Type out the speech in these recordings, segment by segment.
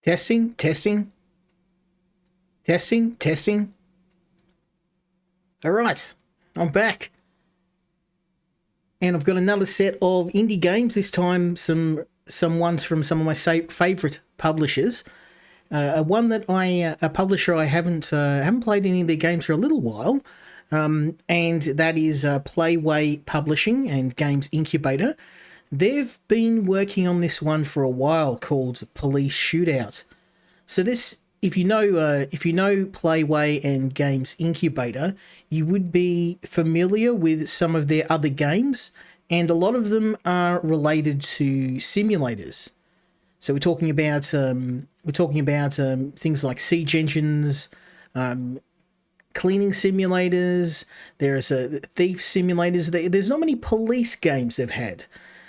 Testing, testing, testing, testing. All right, I'm back. And I've got another set of indie games, this time some ones from some of my favourite publishers. A publisher I haven't played any of their games for a little while, and that is Playway Publishing and Games Incubator. They've been working on this one for a while, called Police Shootout. So this, if you know Playway and Games Incubator, you would be familiar with some of their other games, and a lot of them are related to simulators. So we're talking about things like siege engines, cleaning simulators. There's thief simulators. There's not many police games they've had.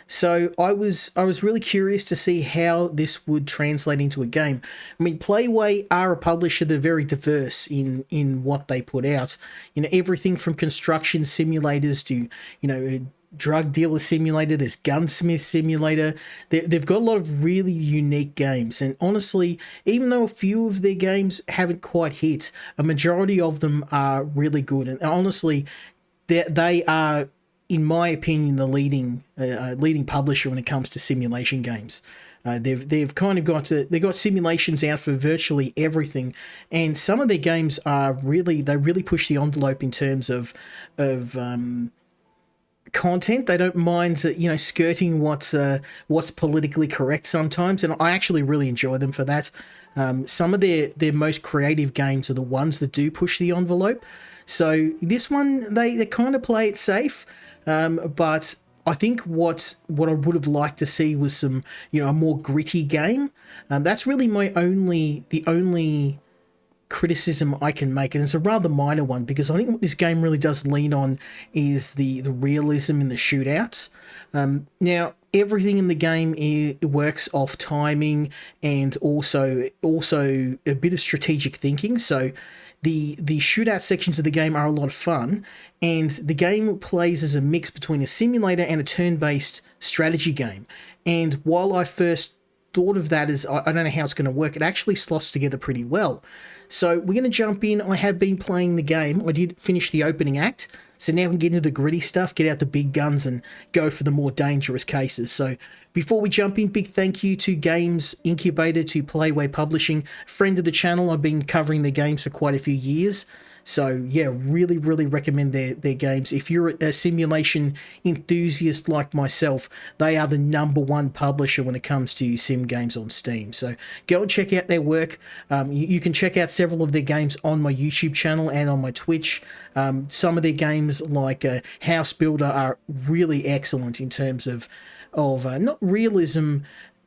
So I was really curious to see how this would translate into a game. I mean, Playway are a publisher. They're very diverse in what they put out. You know, everything from construction simulators to, you know, drug dealer simulator. There's gunsmith simulator. They've got a lot of really unique games. And honestly, even though a few of their games haven't quite hit, a majority of them are really good. And honestly, they are, in my opinion, the leading publisher when it comes to simulation games. They've kind of got simulations out for virtually everything, and some of their games are really push the envelope in terms of content. They don't mind skirting what's politically correct sometimes, and I actually really enjoy them for that. Some of their most creative games are the ones that do push the envelope. So this one, they kind of play it safe. But I think what I would have liked to see was some, a more gritty game. That's really the only criticism I can make, and it's a rather minor one, because I think what this game really does lean on is the realism in the shootouts. Now, everything in the game works off timing and also a bit of strategic thinking. So the shootout sections of the game are a lot of fun, and the game plays as a mix between a simulator and a turn-based strategy game. And while I first thought of that as, I don't know how it's going to work, it actually slots together pretty well. So we're going to jump in. I have been playing the game. I did finish the opening act, so now we can get into the gritty stuff, get out the big guns, and go for the more dangerous cases. So before we jump in, big thank you to Games Incubator, to Playway Publishing, friend of the channel. I've been covering their games for quite a few years. So yeah, really recommend their games. If you're a simulation enthusiast like myself, they are the #1 publisher when it comes to sim games on Steam. So go and check out their work. You can check out several of their games on my YouTube channel and on my Twitch. Some of their games, like House Builder, are really excellent in terms of not realism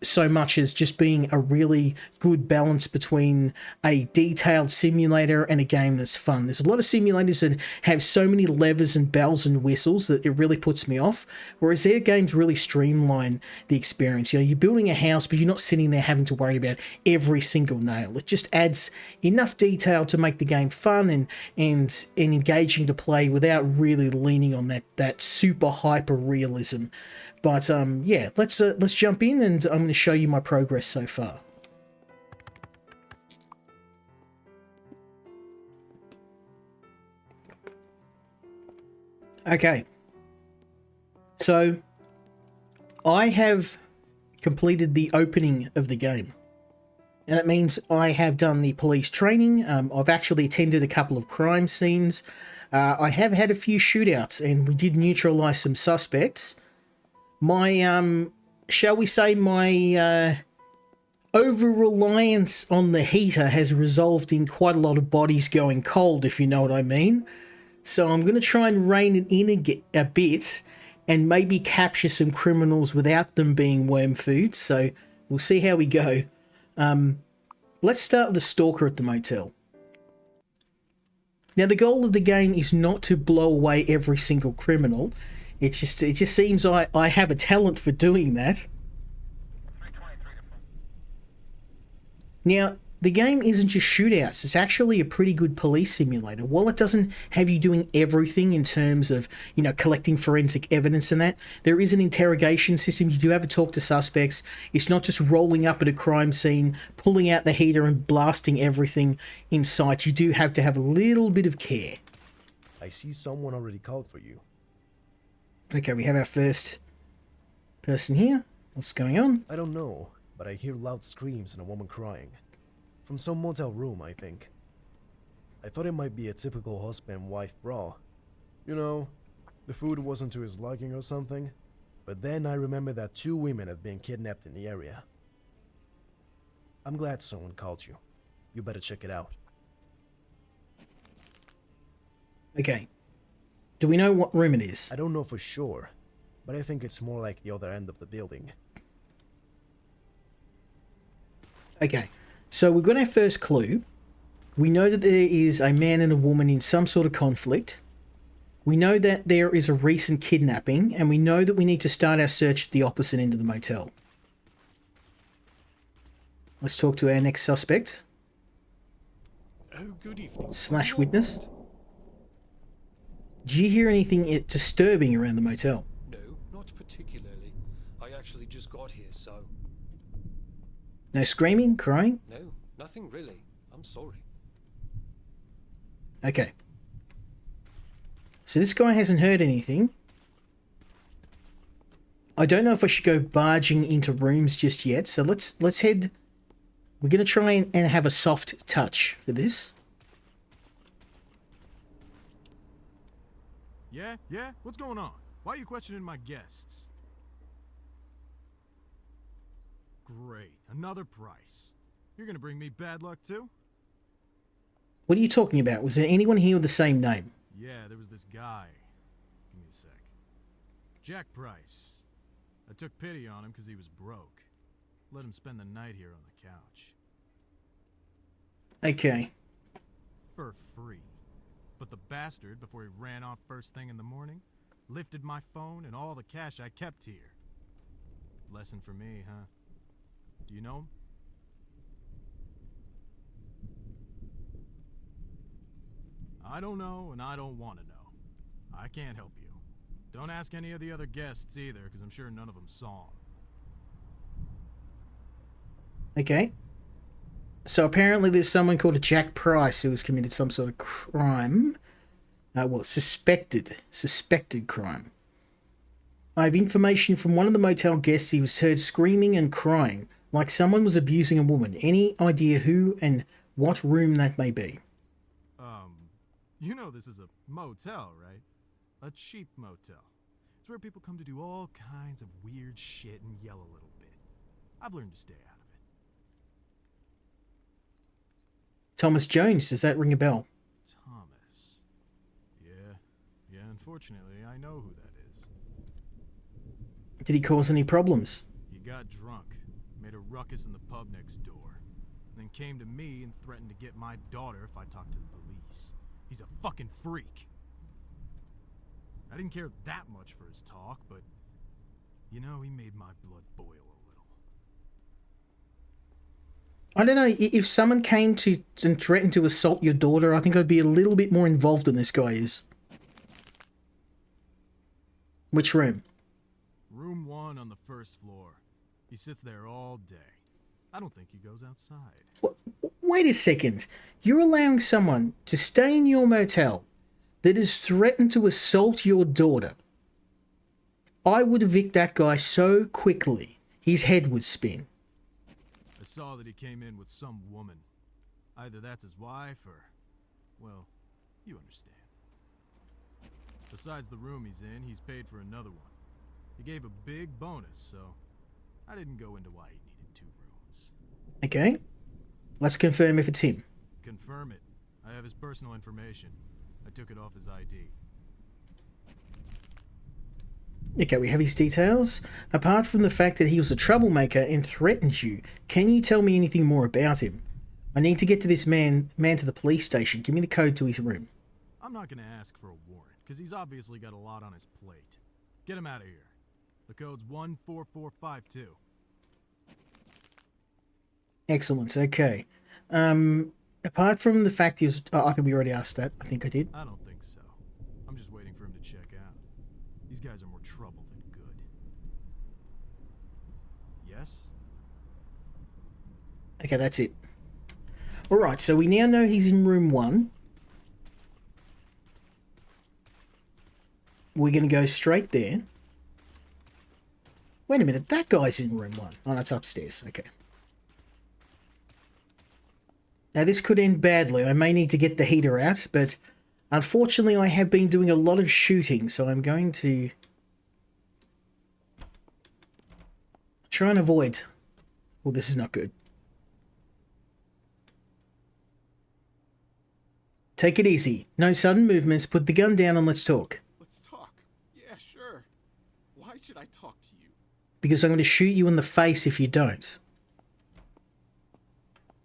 so much as just being a really good balance between a detailed simulator and a game that's fun. There's a lot of simulators that have so many levers and bells and whistles that it really puts me off, whereas their games really streamline the experience. You're building a house, but you're not sitting there having to worry about every single nail. It just adds enough detail to make the game fun and engaging to play without really leaning on that super hyper realism. But yeah, let's jump in, and I'm going to show you my progress so far. Okay, so I have completed the opening of the game, and that means I have done the police training. I've actually attended a couple of crime scenes. I have had a few shootouts, and we did neutralize some suspects. My, shall we say, my over-reliance on the heater has resolved in quite a lot of bodies going cold, if you know what I mean. So I'm going to try and rein it in a bit, and maybe capture some criminals without them being worm food. So we'll see how we go. Let's start with the stalker at the motel. Now, the goal of the game is not to blow away every single criminal. It just seems I have a talent for doing that. Now, the game isn't just shootouts. It's actually a pretty good police simulator. While it doesn't have you doing everything in terms of, collecting forensic evidence and that, there is an interrogation system. You do have to talk to suspects. It's not just rolling up at a crime scene, pulling out the heater and blasting everything in sight. You do have to have a little bit of care. I see someone already called for you. Okay, we have our first person here. What's going on? I don't know, but I hear loud screams and a woman crying. From some motel room, I think. I thought it might be a typical husband-wife brawl. You know, the food wasn't to his liking or something. But then I remember that 2 women have been kidnapped in the area. I'm glad someone called you. You better check it out. Okay. Do we know what room it is? I don't know for sure, but I think it's more like the other end of the building. Okay. So we've got our first clue. We know that there is a man and a woman in some sort of conflict. We know that there is a recent kidnapping, and we know that we need to start our search at the opposite end of the motel. Let's talk to our next suspect. Oh, good evening. Slash witness. Do you hear anything disturbing around the motel? No, not particularly. I actually just got here, so... No screaming, crying? No, nothing really. I'm sorry. Okay. So this guy hasn't heard anything. I don't know if I should go barging into rooms just yet, so let's head... We're going to try and have a soft touch for this. Yeah? What's going on? Why are you questioning my guests? Great, another price. You're gonna bring me bad luck too? What are you talking about? Was there anyone here with the same name? Yeah, there was this guy. Give me a sec. Jack Price. I took pity on him because he was broke. Let him spend the night here on the couch. Okay. For free. But the bastard, before he ran off first thing in the morning, lifted my phone and all the cash I kept here. Lesson for me, huh? Do you know him? I don't know, and I don't want to know. I can't help you. Don't ask any of the other guests either, because I'm sure none of them saw him. Okay. So apparently there's someone called Jack Price who has committed some sort of crime. Well, suspected crime. I have information from one of the motel guests. He was heard screaming and crying, like someone was abusing a woman. Any idea who and what room that may be? You know this is a motel, right? A cheap motel. It's where people come to do all kinds of weird shit and yell a little bit. I've learned to stay out of it. Thomas Jones, does that ring a bell? Thomas. Yeah, unfortunately, I know who that is. Did he cause any problems? He got drunk, made a ruckus in the pub next door, and then came to me and threatened to get my daughter if I talked to the police. He's a fucking freak. I didn't care that much for his talk, but, you know, he made my blood boil a little. I don't know, if someone came to and threatened to assault your daughter, I think I'd be a little bit more involved than this guy is. Which room? Room 1 on the first floor. He sits there all day. I don't think he goes outside. Wait a second. You're allowing someone to stay in your motel that has threatened to assault your daughter. I would evict that guy so quickly, his head would spin. I saw that he came in with some woman. Either that's his wife or, well, you understand. Besides the room he's in, he's paid for another one. He gave a big bonus, so I didn't go into why he needed 2 rooms. Okay. Let's confirm if it's him. Confirm it. I have his personal information. I took it off his ID. Okay, we have his details. Apart from the fact that he was a troublemaker and threatened you, can you tell me anything more about him? I need to get to this man to the police station. Give me the code to his room. I'm not gonna ask for a warrant, because he's obviously got a lot on his plate. Get him out of here. The code's 14452. Excellent, okay. Apart from the fact he was... Oh, I think we already asked that. I think I did. I don't think so. I'm just waiting for him to check out. These guys are more trouble than good. Yes? Okay, that's it. Alright, so we now know he's in room 1. We're going to go straight there. Wait a minute, that guy's in room 1. Oh, that's upstairs. Okay. Now, this could end badly. I may need to get the heater out, but unfortunately I have been doing a lot of shooting, so I'm going to try and avoid... Well, this is not good. Take it easy. No sudden movements. Put the gun down and let's talk. Let's talk. Yeah, sure. Why should I talk to you? Because I'm going to shoot you in the face if you don't.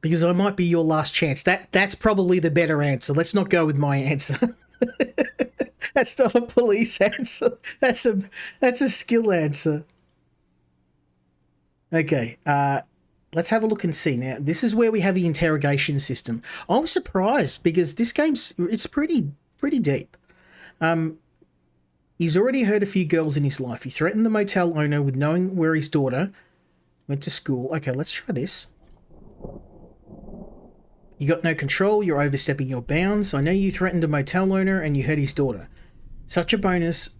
Because I might be your last chance. That's probably the better answer. Let's not go with my answer. That's not a police answer. That's a skill answer. Okay, let's have a look and see. Now, this is where we have the interrogation system. I was surprised because this it's pretty deep. He's already hurt a few girls in his life. He threatened the motel owner with knowing where his daughter went to school. Okay, let's try this. You got no control. You're overstepping your bounds. I know you threatened a motel owner and you hurt his daughter. Such a bonus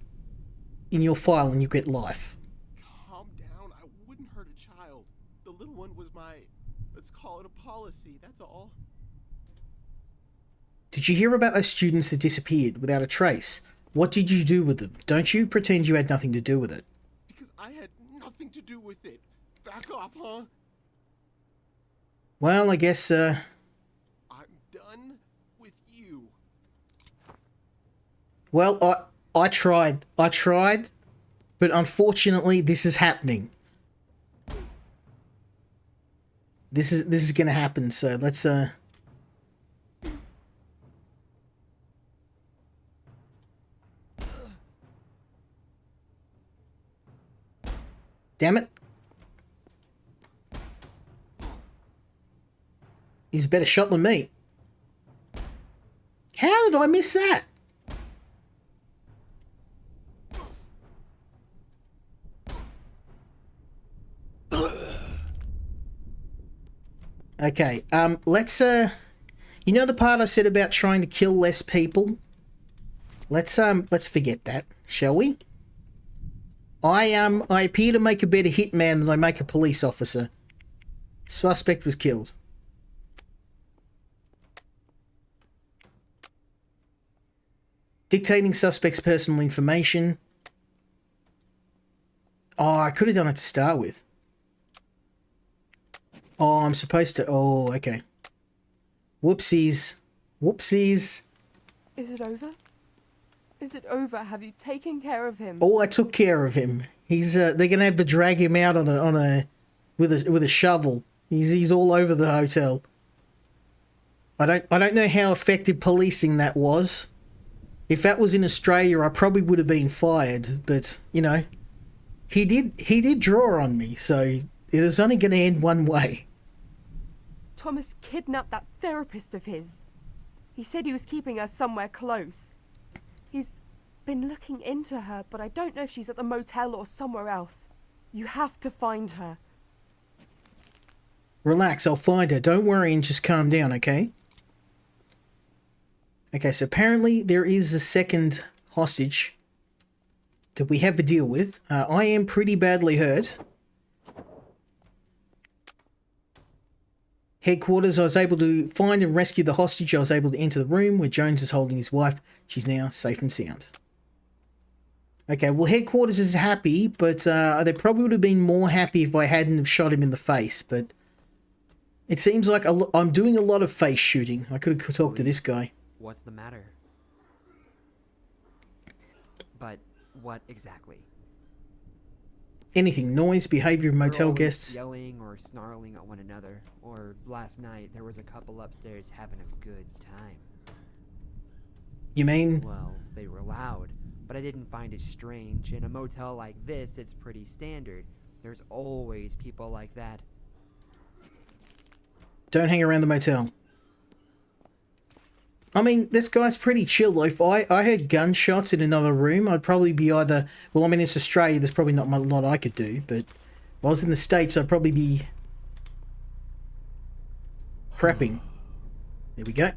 in your file and you get life. Calm down. I wouldn't hurt a child. The little one was my... Let's call it a policy. That's all. Did you hear about those students that disappeared without a trace? What did you do with them? Don't you pretend you had nothing to do with it. Because I had nothing to do with it. Back off, huh? Well, I guess, I'm done with you. Well, I tried, but unfortunately this is happening. This is gonna happen, so let's, Damn it. He's a better shot than me. How did I miss that? Okay, let's, you know the part I said about trying to kill less people? Let's forget that, shall we? I appear to make a better hitman than I make a police officer. Suspect was killed. Dictating suspect's personal information. Oh, I could have done it to start with. Oh, I'm supposed to... Oh, okay. Whoopsies. Whoopsies. Is it over? Is it over? Have you taken care of him? Oh, I took care of him. He's they're gonna have to drag him out with a shovel. He's all over the hotel. I don't know how effective policing that was. If that was in Australia, I probably would have been fired, but you know, he did draw on me, so it was only going to end one way. Thomas kidnapped that therapist of his. He said he was keeping her somewhere close. He's been looking into her, but I don't know if she's at the motel or somewhere else. You have to find her. Relax, I'll find her. Don't worry and just calm down, okay? Okay, so apparently there is a second hostage that we have to deal with. I am pretty badly hurt. Headquarters, I was able to find and rescue the hostage. I was able to enter the room where Jones is holding his wife. She's now safe and sound. Okay, well, headquarters is happy, but they probably would have been more happy if I hadn't have shot him in the face, but it seems like I'm doing a lot of face shooting. I could have talked to this guy. What's the matter? But what exactly? Anything. Noise, behavior of motel They're always guests. yelling or snarling at one another. Or last night there was a couple upstairs having a good time. You mean? Well, they were loud, but I didn't find it strange. In a motel like this, it's pretty standard. There's always people like that. Don't hang around the motel. I mean, this guy's pretty chill. If I heard gunshots in another room, I'd probably be either... Well, I mean, it's Australia. There's probably not a lot I could do. But if I was in the States, I'd probably be prepping. There we go.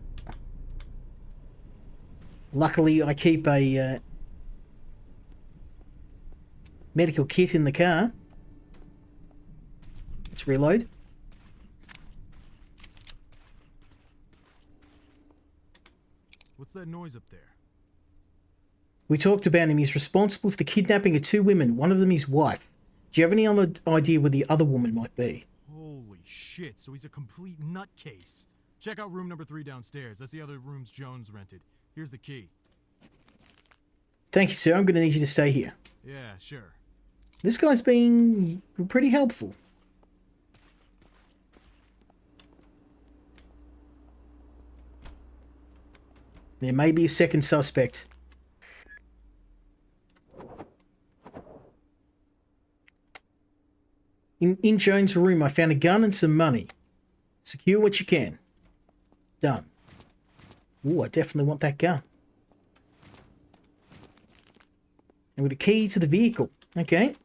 Luckily, I keep a medical kit in the car. Let's reload. What's that noise up there? We talked about him. He's responsible for the kidnapping of 2 women. One of them his wife. Do you have any other idea where the other woman might be? Holy shit, so he's a complete nutcase. Check out room number 3 downstairs. That's the other rooms Jones rented. Here's the key. Thank you, sir. I'm going to need you to stay here. Yeah, sure. This guy's being pretty helpful. There may be a second suspect. In Jones' room, I found a gun and some money. Secure what you can. Done. Ooh, I definitely want that gun. And with a key to the vehicle. Okay.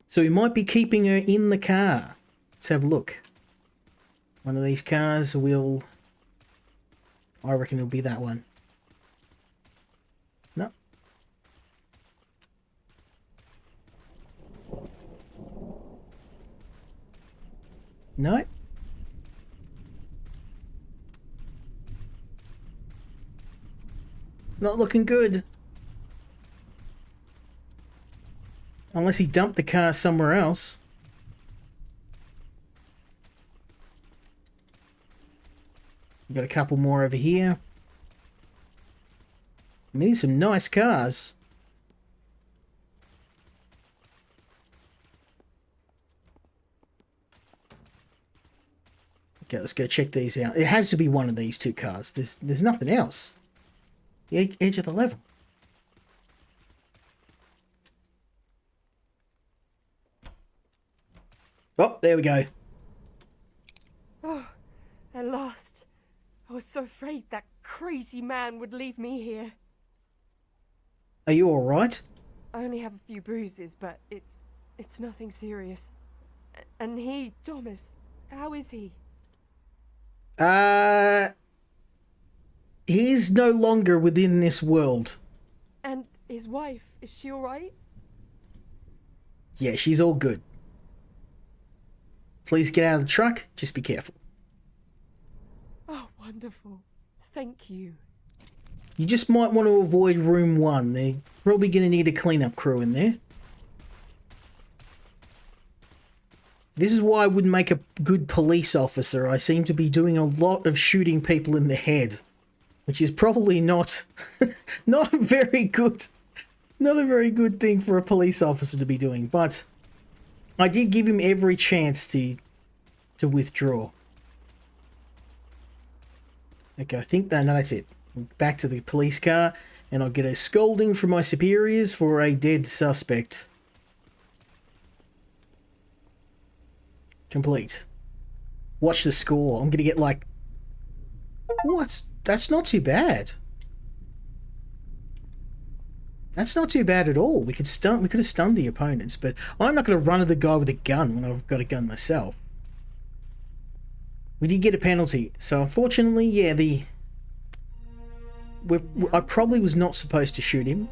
So we might be keeping her in the car. Let's have a look. One of these cars will... I reckon it'll be that one. No. No. Not looking good. Unless he dumped the car somewhere else. We got a couple more over here. I mean, these are some nice cars. Okay, let's go check these out. It has to be one of these 2 cars. There's nothing else. The edge of the level. Oh, there we go. Oh, at last. I was so afraid that crazy man would leave me here. Are you all right? I only have a few bruises, but it's nothing serious. And he, Thomas, how is he? He's no longer within this world. And his wife, is she all right? Yeah, she's all good. Please get out of the truck. Just be careful. Oh, wonderful. Thank you. You just might want to avoid room 1. They're probably going to need a cleanup crew in there. This is why I wouldn't make a good police officer. I seem to be doing a lot of shooting people in the head, which is probably not not a very good thing for a police officer to be doing. But I did give him every chance to withdraw. Okay, I think that, no, that's it. Back to the police car, and I'll get a scolding from my superiors for a dead suspect. Complete. Watch the score. I'm gonna get like... What? That's not too bad. That's not too bad at all. We could have stunned the opponents, but I'm not gonna run at the guy with a gun when I've got a gun myself. We did get a penalty, so unfortunately, yeah, I probably was not supposed to shoot him.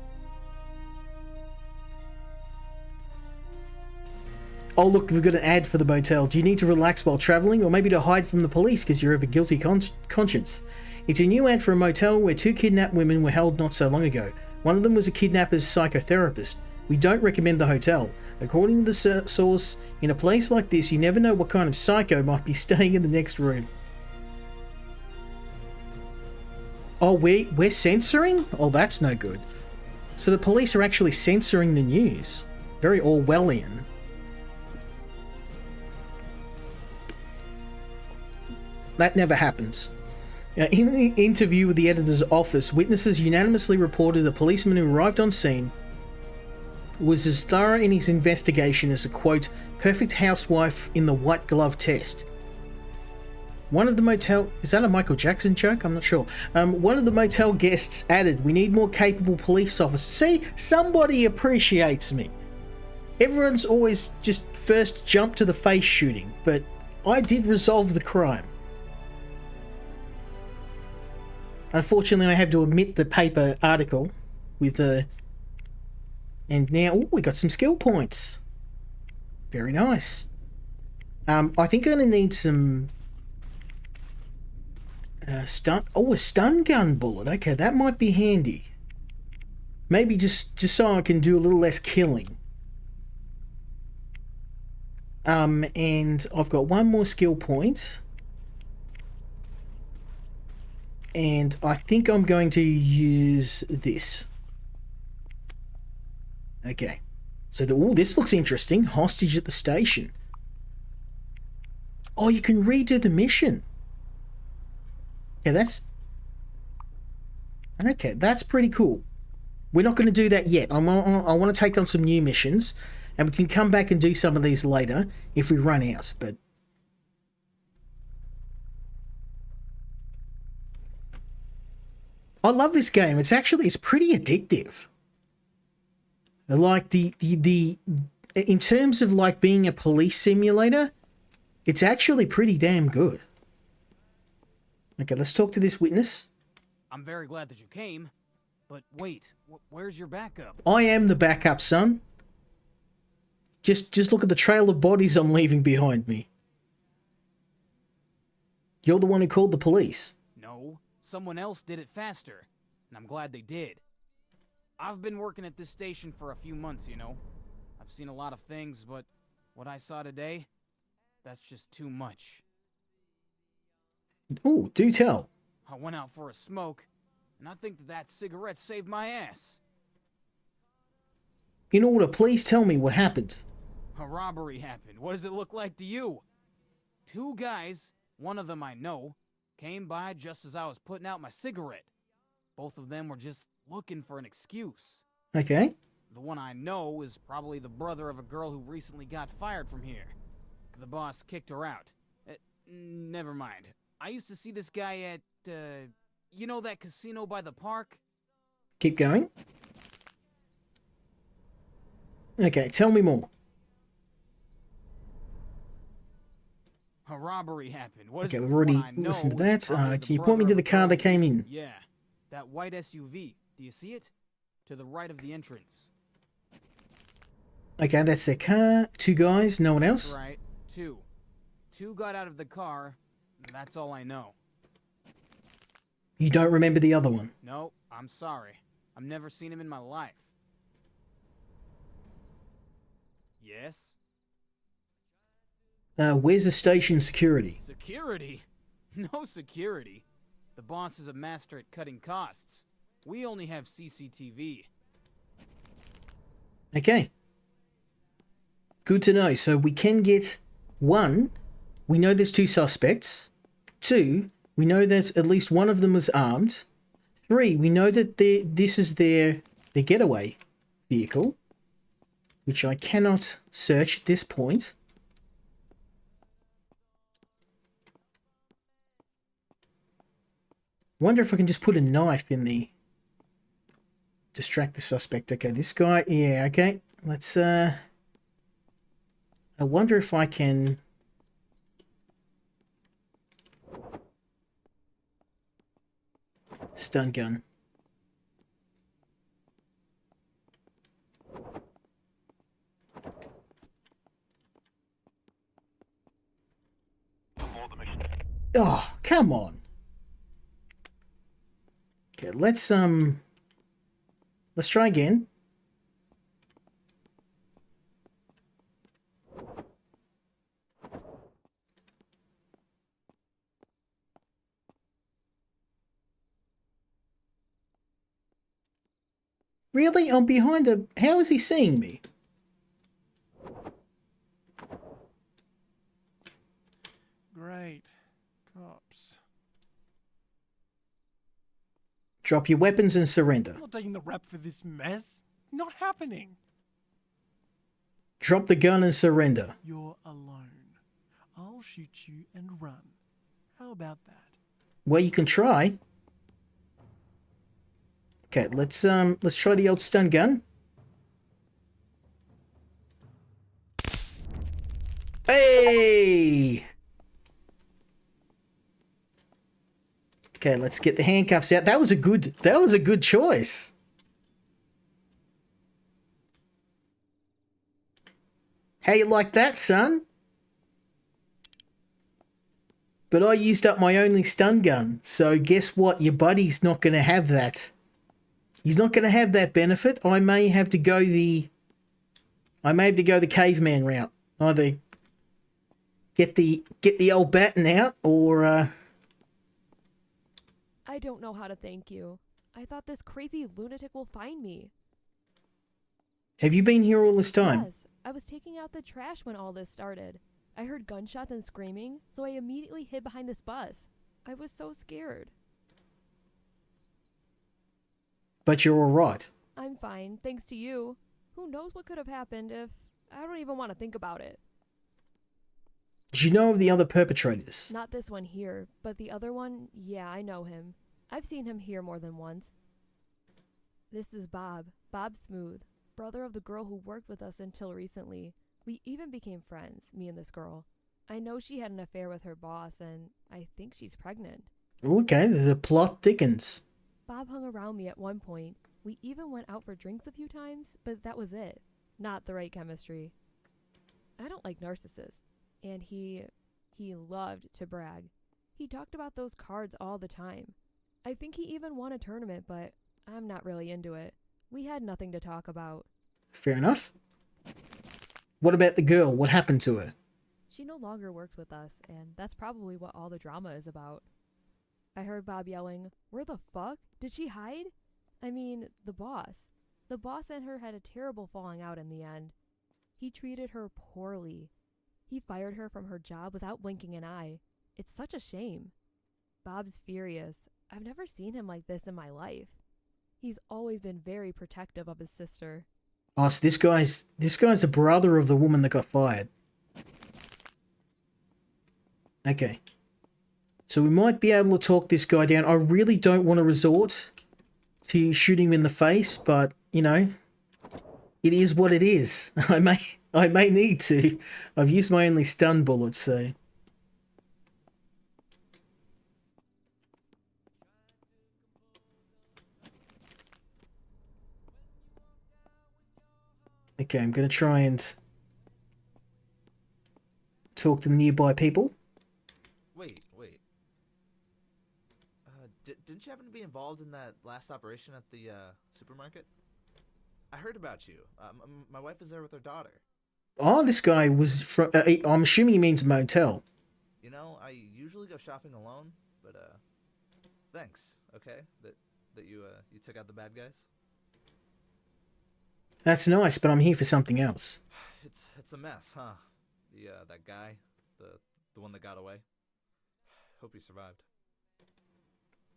Oh look, we've got an ad for the motel. Do you need to relax while travelling, or maybe to hide from the police because you have a guilty conscience? It's a new ad for a motel where 2 kidnapped women were held not so long ago. One of them was a kidnapper's psychotherapist. We don't recommend the hotel. According to the source, in a place like this, you never know what kind of psycho might be staying in the next room. Oh, we're censoring? Oh, that's no good. So the police are actually censoring the news. Very Orwellian. That never happens. In the interview with the editor's office, witnesses unanimously reported a policeman who arrived on scene was as thorough in his investigation as a, quote, perfect housewife in the white glove test. One of the motel... Is that a Michael Jackson joke? I'm not sure. One of the motel guests added, "We need more capable police officers." See, somebody appreciates me. Everyone's always just first jump to the face shooting, but I did resolve the crime. Unfortunately, I have to omit the paper article with the... And now, oh, we got some skill points. Very nice. I think I'm going to need some... stun... Oh, a stun gun bullet. Okay, that might be handy. Maybe just so I can do a little less killing. And I've got one more skill point. And I think I'm going to use this. Okay. So, this looks interesting. Hostage at the station. Oh, you can redo the mission. Yeah, that's... Okay, that's pretty cool. We're not going to do that yet. I want to take on some new missions. And we can come back and do some of these later if we run out. But... I love this game. It's pretty addictive. Like in terms of like being a police simulator, it's actually pretty damn good. Okay, let's talk to this witness. I'm very glad that you came, but wait, where's your backup? I am the backup, son. Just look at the trail of bodies I'm leaving behind me. You're the one who called the police. No, someone else did it faster, and I'm glad they did. I've been working at this station for a few months, you know. I've seen a lot of things, but what I saw today, that's just too much. Ooh, do tell. I went out for a smoke, and I think that cigarette saved my ass. In order, please tell me what happened. A robbery happened. What does it look like to you? Two guys, one of them I know, came by just as I was putting out my cigarette. Both of them were just looking for an excuse. Okay. The one I know is probably the brother of a girl who recently got fired from here. The boss kicked her out. Never mind. I used to see this guy at, you know that casino by the park? Keep going. Okay, tell me more. A robbery happened. Okay, we've already listened to that. Can you point me to the car they came in? Yeah, that white SUV. Do you see it? To the right of the entrance. Okay, that's their car. Two guys, no one else? That's right, two. Two got out of the car. That's all I know. You don't remember the other one? No, I'm sorry. I've never seen him in my life. Yes? Where's the station security? Security? No security. The boss is a master at cutting costs. We only have CCTV. Okay. Good to know. So we can get... One, we know there's two suspects. Two, we know that at least one of them was armed. Three, we know that this is their getaway vehicle, which I cannot search at this point. Wonder if I can just put a knife in the... Distract the suspect. Okay, this guy... Yeah, okay. Let's, I wonder if I can... Stun gun. Oh, come on. Okay, let's try again. Really? I'm behind a... How is he seeing me? Great. Cops. Drop your weapons and surrender. I'm not taking the rap for this mess. Not happening. Drop the gun and surrender. You're alone. I'll shoot you and run. How about that? Well, you can try. Okay, let's try the old stun gun. Hey! Okay, let's get the handcuffs out. That was a good choice. How you like that, son? But I used up my only stun gun, so guess what? Your buddy's not going to have that. He's not going to have that benefit. I may have to go the caveman route. Either get the old baton out, or I don't know how to thank you. I thought this crazy lunatic will find me. have you been here all this time? Yes, I was taking out the trash when all this started. I heard gunshots and screaming, so I immediately hid behind this bus. I was so scared. But you're all right. I'm fine, thanks to you. Who knows what could have happened if... I don't even want to think about it. Did you know of the other perpetrators? Not this one here, but the other one, yeah, I know him. I've seen him here more than once. This is Bob Smooth, brother of the girl who worked with us until recently. We even became friends, me and this girl. I know she had an affair with her boss, and I think she's pregnant. Okay, the plot thickens. Bob hung around me at one point. We even went out for drinks a few times, but that was it. Not the right chemistry. I don't like narcissists, and he loved to brag. He talked about those cards all the time. I think he even won a tournament, but I'm not really into it. We had nothing to talk about. Fair enough. What about the girl? What happened to her? She no longer works with us, and that's probably what all the drama is about. I heard Bob yelling, "Where the fuck? Did she hide?" I mean, the boss. The boss and her had a terrible falling out in the end. He treated her poorly. He fired her from her job without blinking an eye. It's such a shame. Bob's furious. I've never seen him like this in my life. He's always been very protective of his sister. Oh, so this guy's the brother of the woman that got fired. Okay. So we might be able to talk this guy down. I really don't want to resort to shooting him in the face, but, you know, it is what it is. I may need to. I've used my only stun bullet, so... Okay, I'm going to try and talk to the nearby people. Wait. Didn't you happen to be involved in that last operation at the supermarket? I heard about you. My wife is there with her daughter. Oh, this guy was from... I'm assuming he means motel. You know, I usually go shopping alone, but thanks. Okay, that you took out the bad guys. That's nice, but I'm here for something else. It's a mess, huh? That guy, the one that got away. Hope he survived.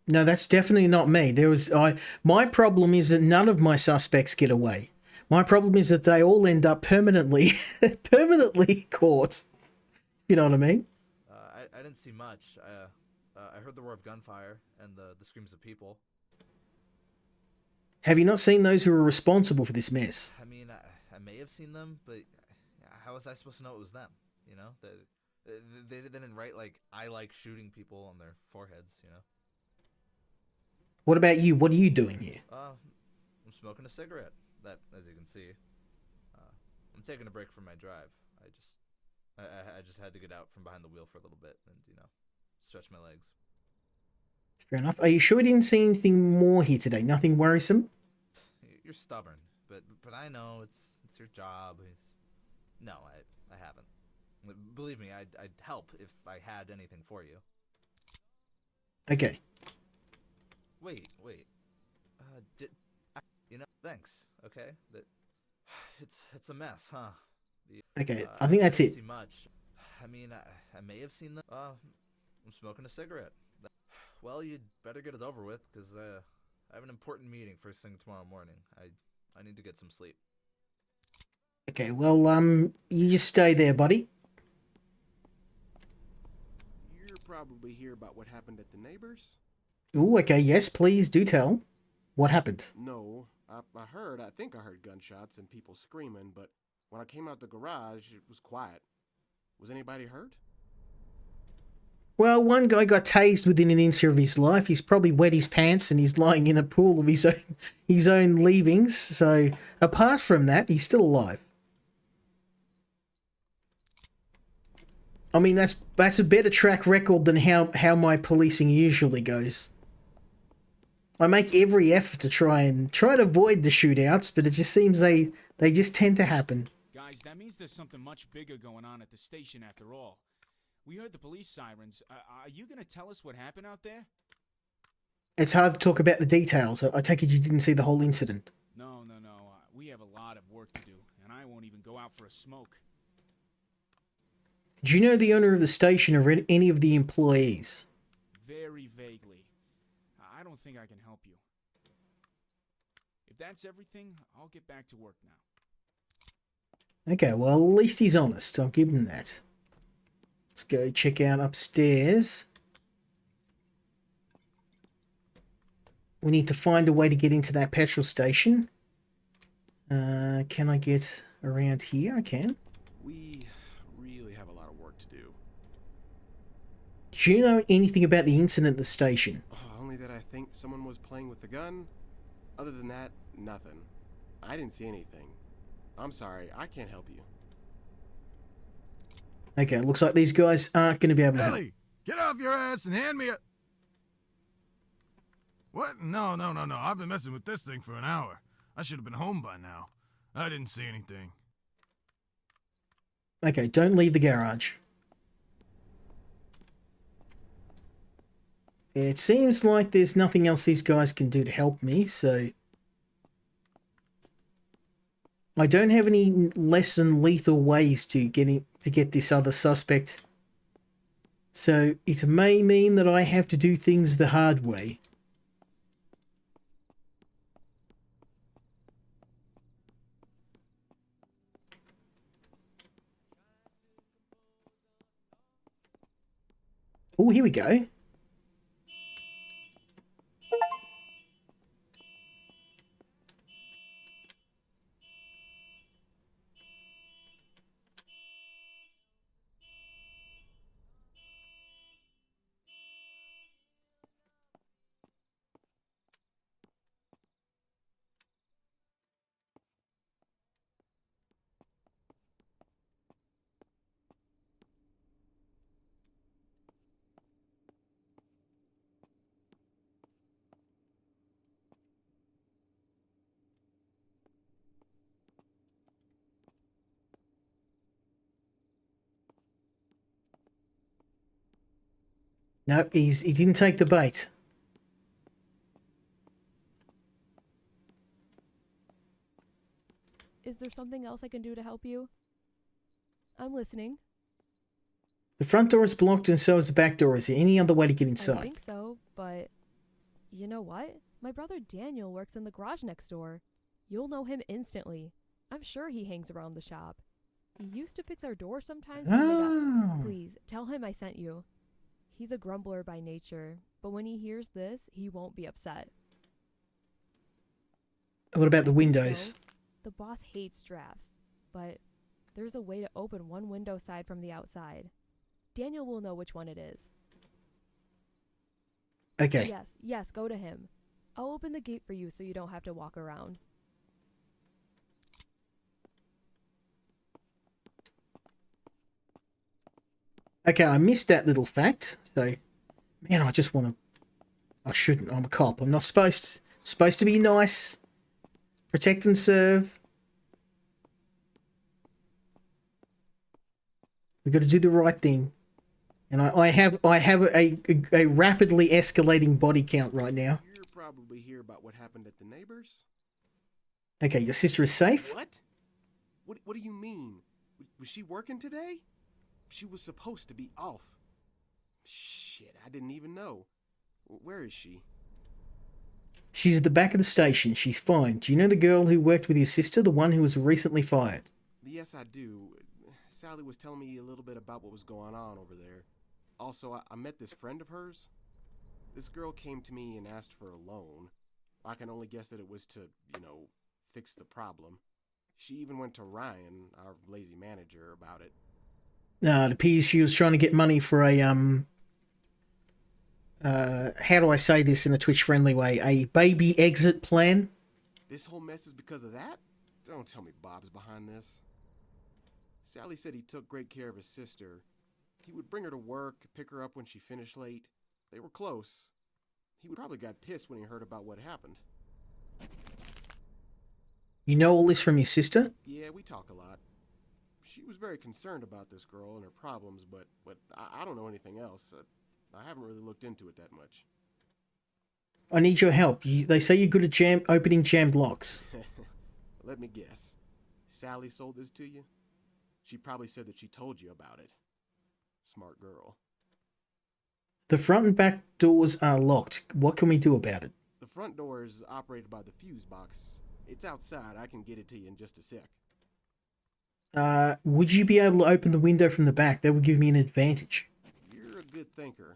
No, that's definitely not me. My problem is that none of my suspects get away. My problem is that they all end up permanently caught. You know what I mean? I didn't see much. I heard the roar of gunfire and the screams of people. Have you not seen those who are responsible for this mess? I mean, I may have seen them, but how was I supposed to know it was them? You know, they didn't write like "I like shooting people" on their foreheads. You know. What about you? What are you doing here? I'm smoking a cigarette. That, as you can see, I'm taking a break from my drive. I just had to get out from behind the wheel for a little bit and stretch my legs. Fair enough. Are you sure you didn't see anything more here today? Nothing worrisome? You're stubborn, but I know it's your job. No, I haven't. Believe me, I'd help if I had anything for you. Okay. Wait. Thanks. Okay. It's a mess, huh? Okay, I think that's it. See much. I mean, I may have seen them. I'm smoking a cigarette. Well, you'd better get it over with, because I have an important meeting first thing tomorrow morning. I need to get some sleep. Okay, well, you just stay there, buddy. You're probably hear about what happened at the neighbors? Ooh, okay, yes, please do tell. What happened? No, I think I heard gunshots and people screaming, but when I came out the garage, it was quiet. Was anybody hurt? Well, one guy got tased within an inch of his life. He's probably wet his pants and he's lying in a pool of his own leavings. So, apart from that, he's still alive. I mean, that's a better track record than how my policing usually goes. I make every effort to try to avoid the shootouts, but it just seems they just tend to happen. Guys, that means there's something much bigger going on at the station after all. We heard the police sirens. Are you gonna tell us what happened out there? It's hard to talk about the details. I take it you didn't see the whole incident. No. We have a lot of work to do, and I won't even go out for a smoke. Do you know the owner of the station or any of the employees? Very vaguely. I don't think I can help you. If that's everything, I'll get back to work now. Okay, well, at least he's honest. I'll give him that. Let's go check out upstairs. We need to find a way to get into that petrol station. Can I get around here? I can. We really have a lot of work to do. Do you know anything about the incident at the station? Only that I think someone was playing with the gun. Other than that, nothing. I didn't see anything. I'm sorry, I can't help you. Okay, looks like these guys aren't going to be able to help. Ellie, get off your ass and hand me a... What? No. I've been messing with this thing for an hour. I should have been home by now. I didn't see anything. Okay, don't leave the garage. It seems like there's nothing else these guys can do to help me, so... I don't have any less than lethal ways to get this other suspect. So it may mean that I have to do things the hard way. Oh, here we go. Nope, he didn't take the bait. Is there something else I can do to help you? I'm listening. The front door is blocked and so is the back door. Is there any other way to get I inside? think so, but you know what? My brother Daniel works in the garage next door. You'll know him instantly. I'm sure he hangs around the shop. He used to fix our door sometimes when they got... Please, tell him I sent you. He's a grumbler by nature, but when he hears this, he won't be upset. What about the windows? So, the boss hates drafts, but there's a way to open one window side from the outside. Daniel will know which one it is. Okay. Yes, go to him. I'll open the gate for you so you don't have to walk around. Okay, I missed that little fact. So, man, I just want to... I shouldn't. I'm a cop. I'm not supposed to be nice. Protect and serve. We've got to do the right thing. And I have a rapidly escalating body count right now. You're probably hear about what happened at the neighbors? Okay, your sister is safe? What? What do you mean? Was she working today? She was supposed to be off. Shit, I didn't even know. Where is she? She's at the back of the station. She's fine. Do you know the girl who worked with your sister? The one who was recently fired? Yes, I do. Sally was telling me a little bit about what was going on over there. Also, I met this friend of hers. This girl came to me and asked for a loan. I can only guess that it was to, fix the problem. She even went to Ryan, our lazy manager, about it. It appears she was trying to get money for a, how do I say this in a Twitch-friendly way? A baby exit plan? This whole mess is because of that? Don't tell me Bob's behind this. Sally said he took great care of his sister. He would bring her to work, pick her up when she finished late. They were close. He would probably got pissed when he heard about what happened. You know all this from your sister? Yeah, we talk a lot. She was very concerned about this girl and her problems, but I don't know anything else. I haven't really looked into it that much. I need your help. They say you're good at opening jammed locks. Let me guess. Sally sold this to you? She probably said that she told you about it. Smart girl. The front and back doors are locked. What can we do about it? The front door is operated by the fuse box. It's outside. I can get it to you in just a sec. Would you be able to open the window from the back? That would give me an advantage. You're a good thinker.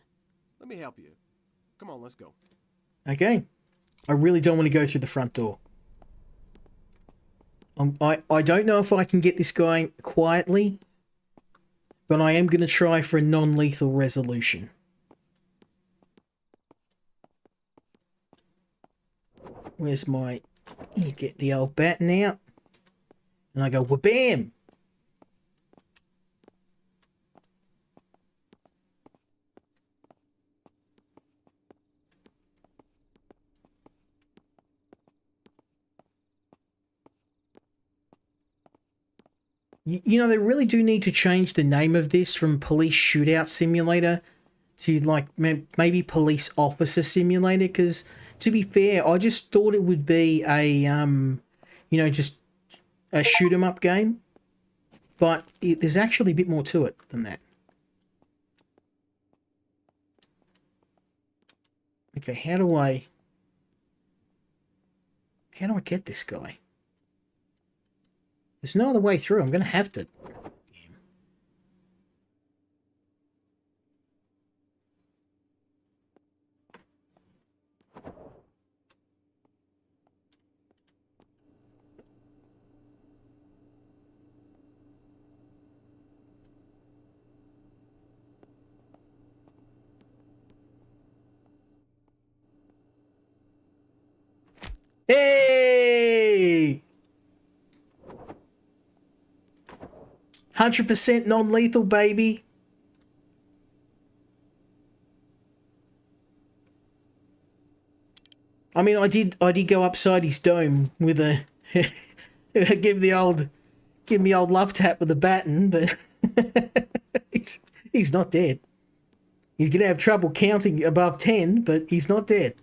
Let me help you. Come on, let's go. Okay. I really don't want to go through the front door. I don't know if I can get this guy quietly, but I am going to try for a non-lethal resolution. Where's my... Get the old baton out. And I go, wha-bam! You know, they really do need to change the name of this from Police Shootout Simulator to, like, maybe Police Officer Simulator, because, to be fair, I just thought it would be a, just a shoot-'em-up game, but there's actually a bit more to it than that. Okay, how do I get this guy? There's no other way through. I'm going to have to. Hey! 100% non-lethal, baby. I mean, I did go upside his dome with a give me old love tap with a baton, but he's not dead. He's gonna have trouble counting above 10, but he's not dead.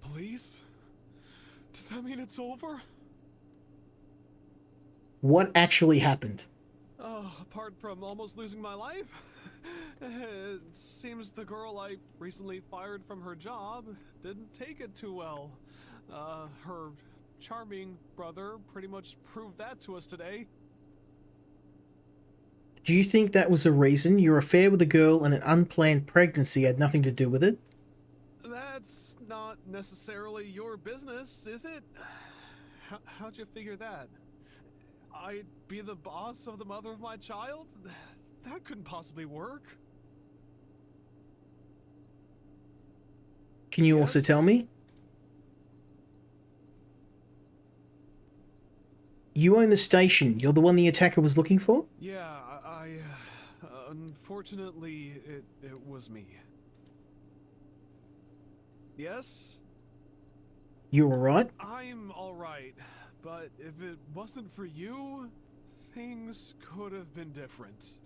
Police? Does that mean it's over? What actually happened? Apart from almost losing my life, it seems the girl I recently fired from her job didn't take it too well. Her charming brother pretty much proved that to us today. Do you think that was the reason? Your affair with a girl and an unplanned pregnancy had nothing to do with it? That's not necessarily your business, is it? How'd you figure that? I'd be the boss of the mother of my child? That couldn't possibly work. Can you also tell me? You own the station. You're the one the attacker was looking for? Yeah, unfortunately, it was me. Yes? You alright? I'm alright, but if it wasn't for you, things could have been different.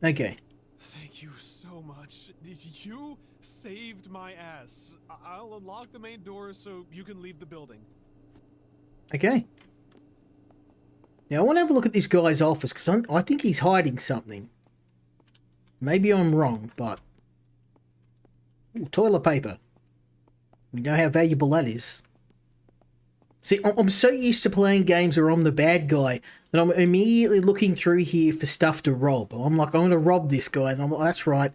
Okay. Thank you so much. You saved my ass. I'll unlock the main door so you can leave the building. Okay. Now, I want to have a look at this guy's office, because I think he's hiding something. Maybe I'm wrong, but... Ooh, toilet paper. We know how valuable that is. See, I'm so used to playing games where I'm the bad guy that I'm immediately looking through here for stuff to rob. I'm like, I'm going to rob this guy. And I'm like, that's right.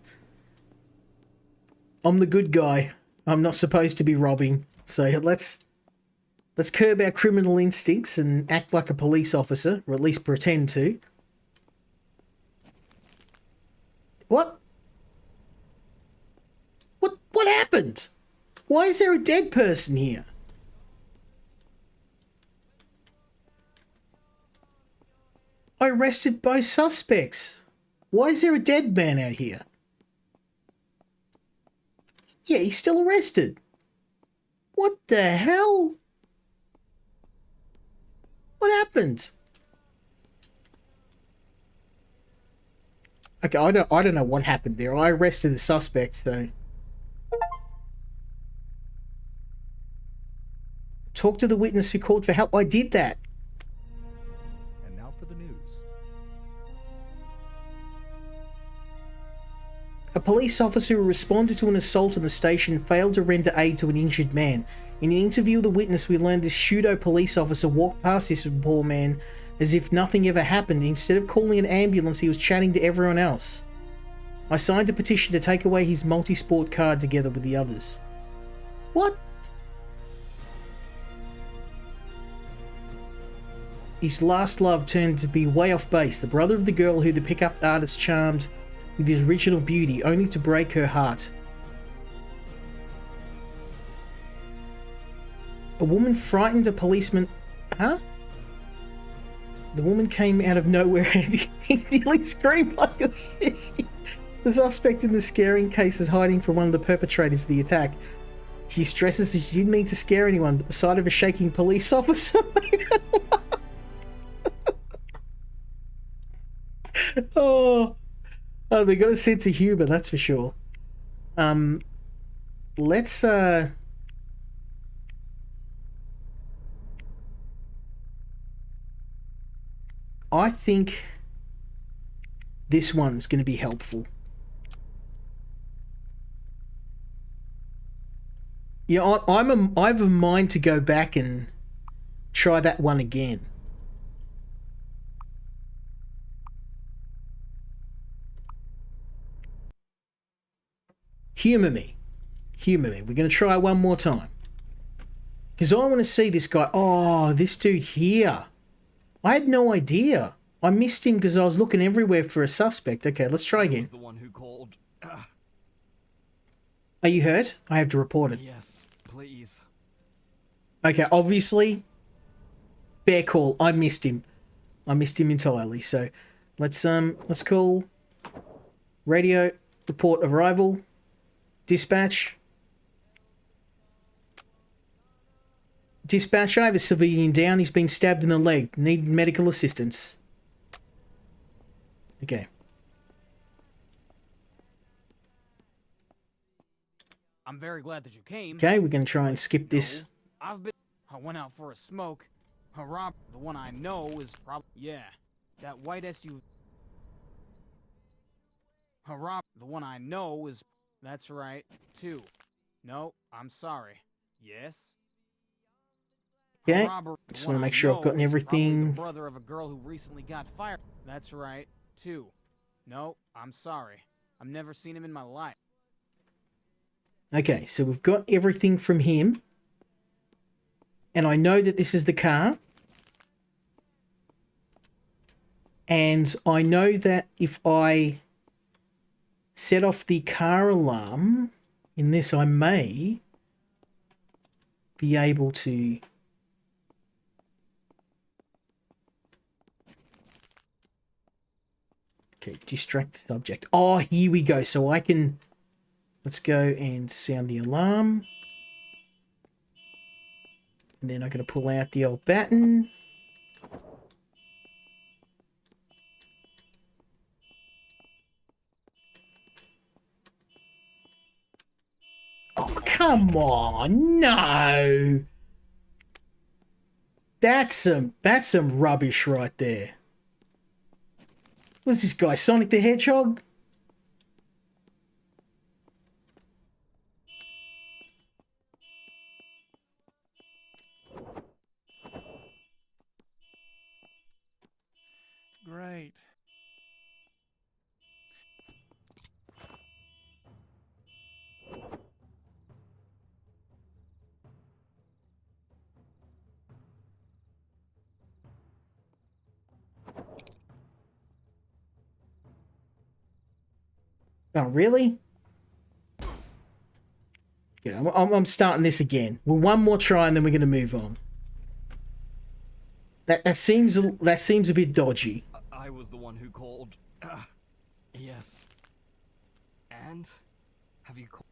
I'm the good guy. I'm not supposed to be robbing. So let's curb our criminal instincts and act like a police officer, or at least pretend to. What? What happened? Why is there a dead person here? I arrested both suspects. Why is there a dead man out here? Yeah, he's still arrested. What the hell? What happened? Okay, I don't know what happened there. I arrested the suspects though. Talk to the witness who called for help. I did that. And now for the news. A police officer who responded to an assault on the station failed to render aid to an injured man. In an interview with the witness, we learned this Shootout police officer walked past this poor man as if nothing ever happened. Instead of calling an ambulance, he was chatting to everyone else. I signed a petition to take away his multi-sport card together with the others. What? His last love turned to be way off base, the brother of the girl who the pickup artist charmed with his original beauty, only to break her heart. A woman frightened a policeman... Huh? The woman came out of nowhere and he nearly screamed like a sissy. The suspect in the scaring case is hiding from one of the perpetrators of the attack. She stresses that she didn't mean to scare anyone, but the sight of a shaking police officer made her laugh. Oh, they got a sense of humor, that's for sure. Let's I think this one's going to be helpful. Yeah, I have a mind to go back and try that one again. Humour me. Humour me. We're going to try one more time. Because I want to see this guy. Oh, this dude here. I had no idea. I missed him because I was looking everywhere for a suspect. Okay, let's try again. The one who called. Are you hurt? I have to report it. Yes, please. Okay, obviously, fair call. I missed him. I missed him entirely. So, let's call radio report arrival. Dispatch. Dispatch, I have a civilian down. He's been stabbed in the leg. Need medical assistance. Okay. I'm very glad that you came. Okay, we're going to try and skip this. I went out for a smoke. The one I know is probably... Yeah, that white SUV... The one I know is... That's right, 2. No, I'm sorry. Yes? Okay, just want to make sure I've gotten everything. The brother of a girl who recently got fired. That's right, 2. No, I'm sorry. I've never seen him in my life. Okay, so we've got everything from him. And I know that this is the car. And I know that if I set off the car alarm in this, I may be able to... Okay, distract the subject. Oh, here we go. So I can... Let's go and sound the alarm. And then I'm going to pull out the old baton. Oh, come on. No. That's some rubbish right there. What's this guy, Sonic the Hedgehog? Oh, really? Yeah, I'm starting this again. Well, one more try and then we're going to move on. That seems a bit dodgy. I was the one who called. Yes. And? Have you called?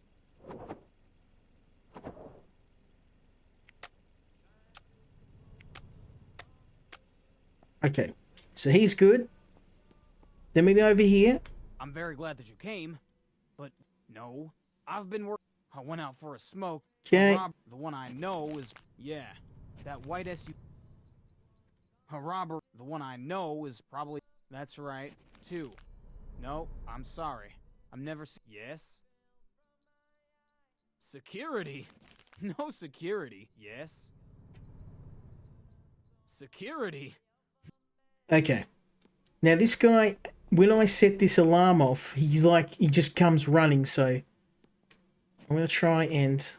Okay, so he's good. Then we go over here. I'm very glad that you came, but no. I've been working. I went out for a smoke. Okay. The one I know is, yeah, that white SUV. A robber. The one I know is probably. That's right. 2. No, I'm sorry. I'm never. Yes. Security. No security. Yes. Security. Okay. Now this guy, when I set this alarm off, he's like, he just comes running, so I'm going to try and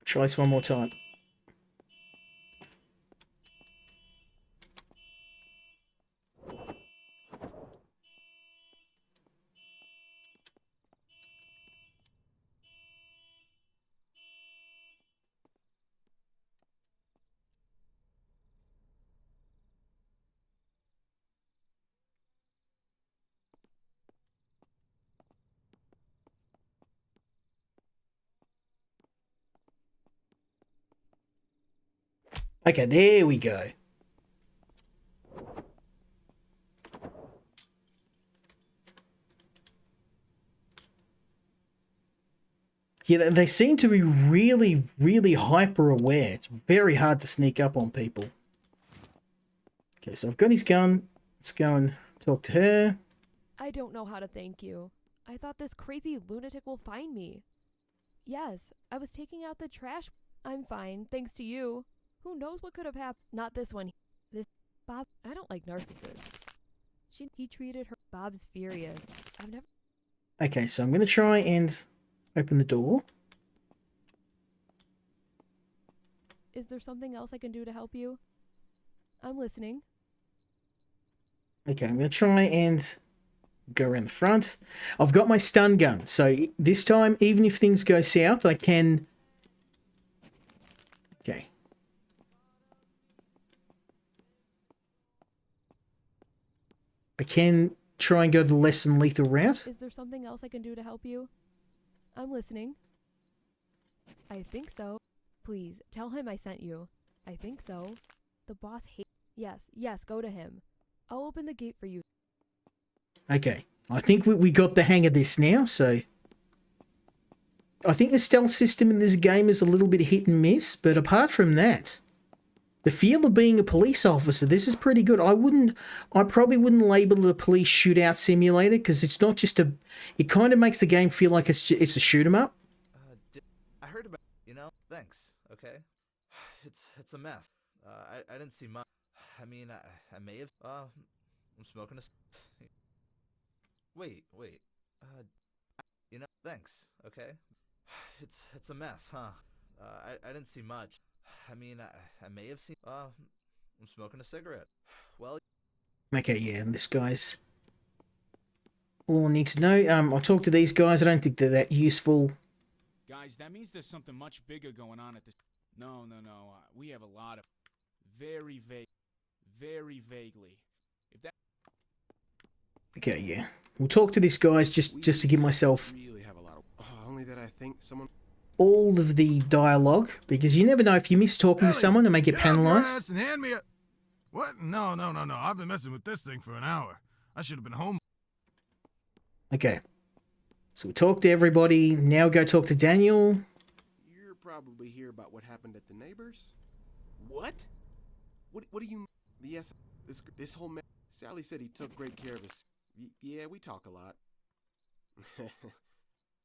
try this one more time. Okay, there we go. Yeah, they seem to be really, really hyper aware. It's very hard to sneak up on people. Okay, so I've got his gun. Let's go and talk to her. I don't know how to thank you. I thought this crazy lunatic will find me. Yes, I was taking out the trash. I'm fine, thanks to you. Who knows what could have happened? Not this one. This Bob, I don't like narcissists. He treated her. Bob's furious. I've never. Okay, so I'm going to try and open the door. Is there something else I can do to help you? I'm listening. Okay, I'm going to try and go around the front. I've got my stun gun, so this time, even if things go south, I can... Okay. I can try and go the less than lethal route. Is there something else I can do to help you? I'm listening. I think so. Please, tell him I sent you. I think so. The boss hates... Yes, go to him. I'll open the gate for you. Okay, I think we got the hang of this now, so... I think the stealth system in this game is a little bit hit and miss, but apart from that, the feel of being a police officer, this is pretty good. I probably wouldn't label it a police shootout simulator, because it's not just a... It kind of makes the game feel like it's a shoot 'em up. I heard about, thanks, okay? It's a mess. I didn't see much. I mean, I may have, I'm smoking a... Wait, thanks, okay? It's a mess, huh? I didn't see much. I mean, I may have seen, I'm smoking a cigarette. Well... Okay, yeah, and this guy's... All I need to know. I'll talk to these guys. I don't think they're that useful. Guys, that means there's something much bigger going on at this... No. We have a lot of... Very vaguely. If that... Okay, yeah. We'll talk to these guys just to give myself... Really have a lot of... only that I think someone... all of the dialogue, because you never know if you miss talking to someone and may get penalized. And hand me a... What? No. I've been messing with this thing for an hour. I should have been home. Okay. So we talk to everybody. Now go talk to Daniel. You're probably hear about what happened at the neighbors? What? What do you... Yes, this whole... Sally said he took great care of his... Yeah, we talk a lot.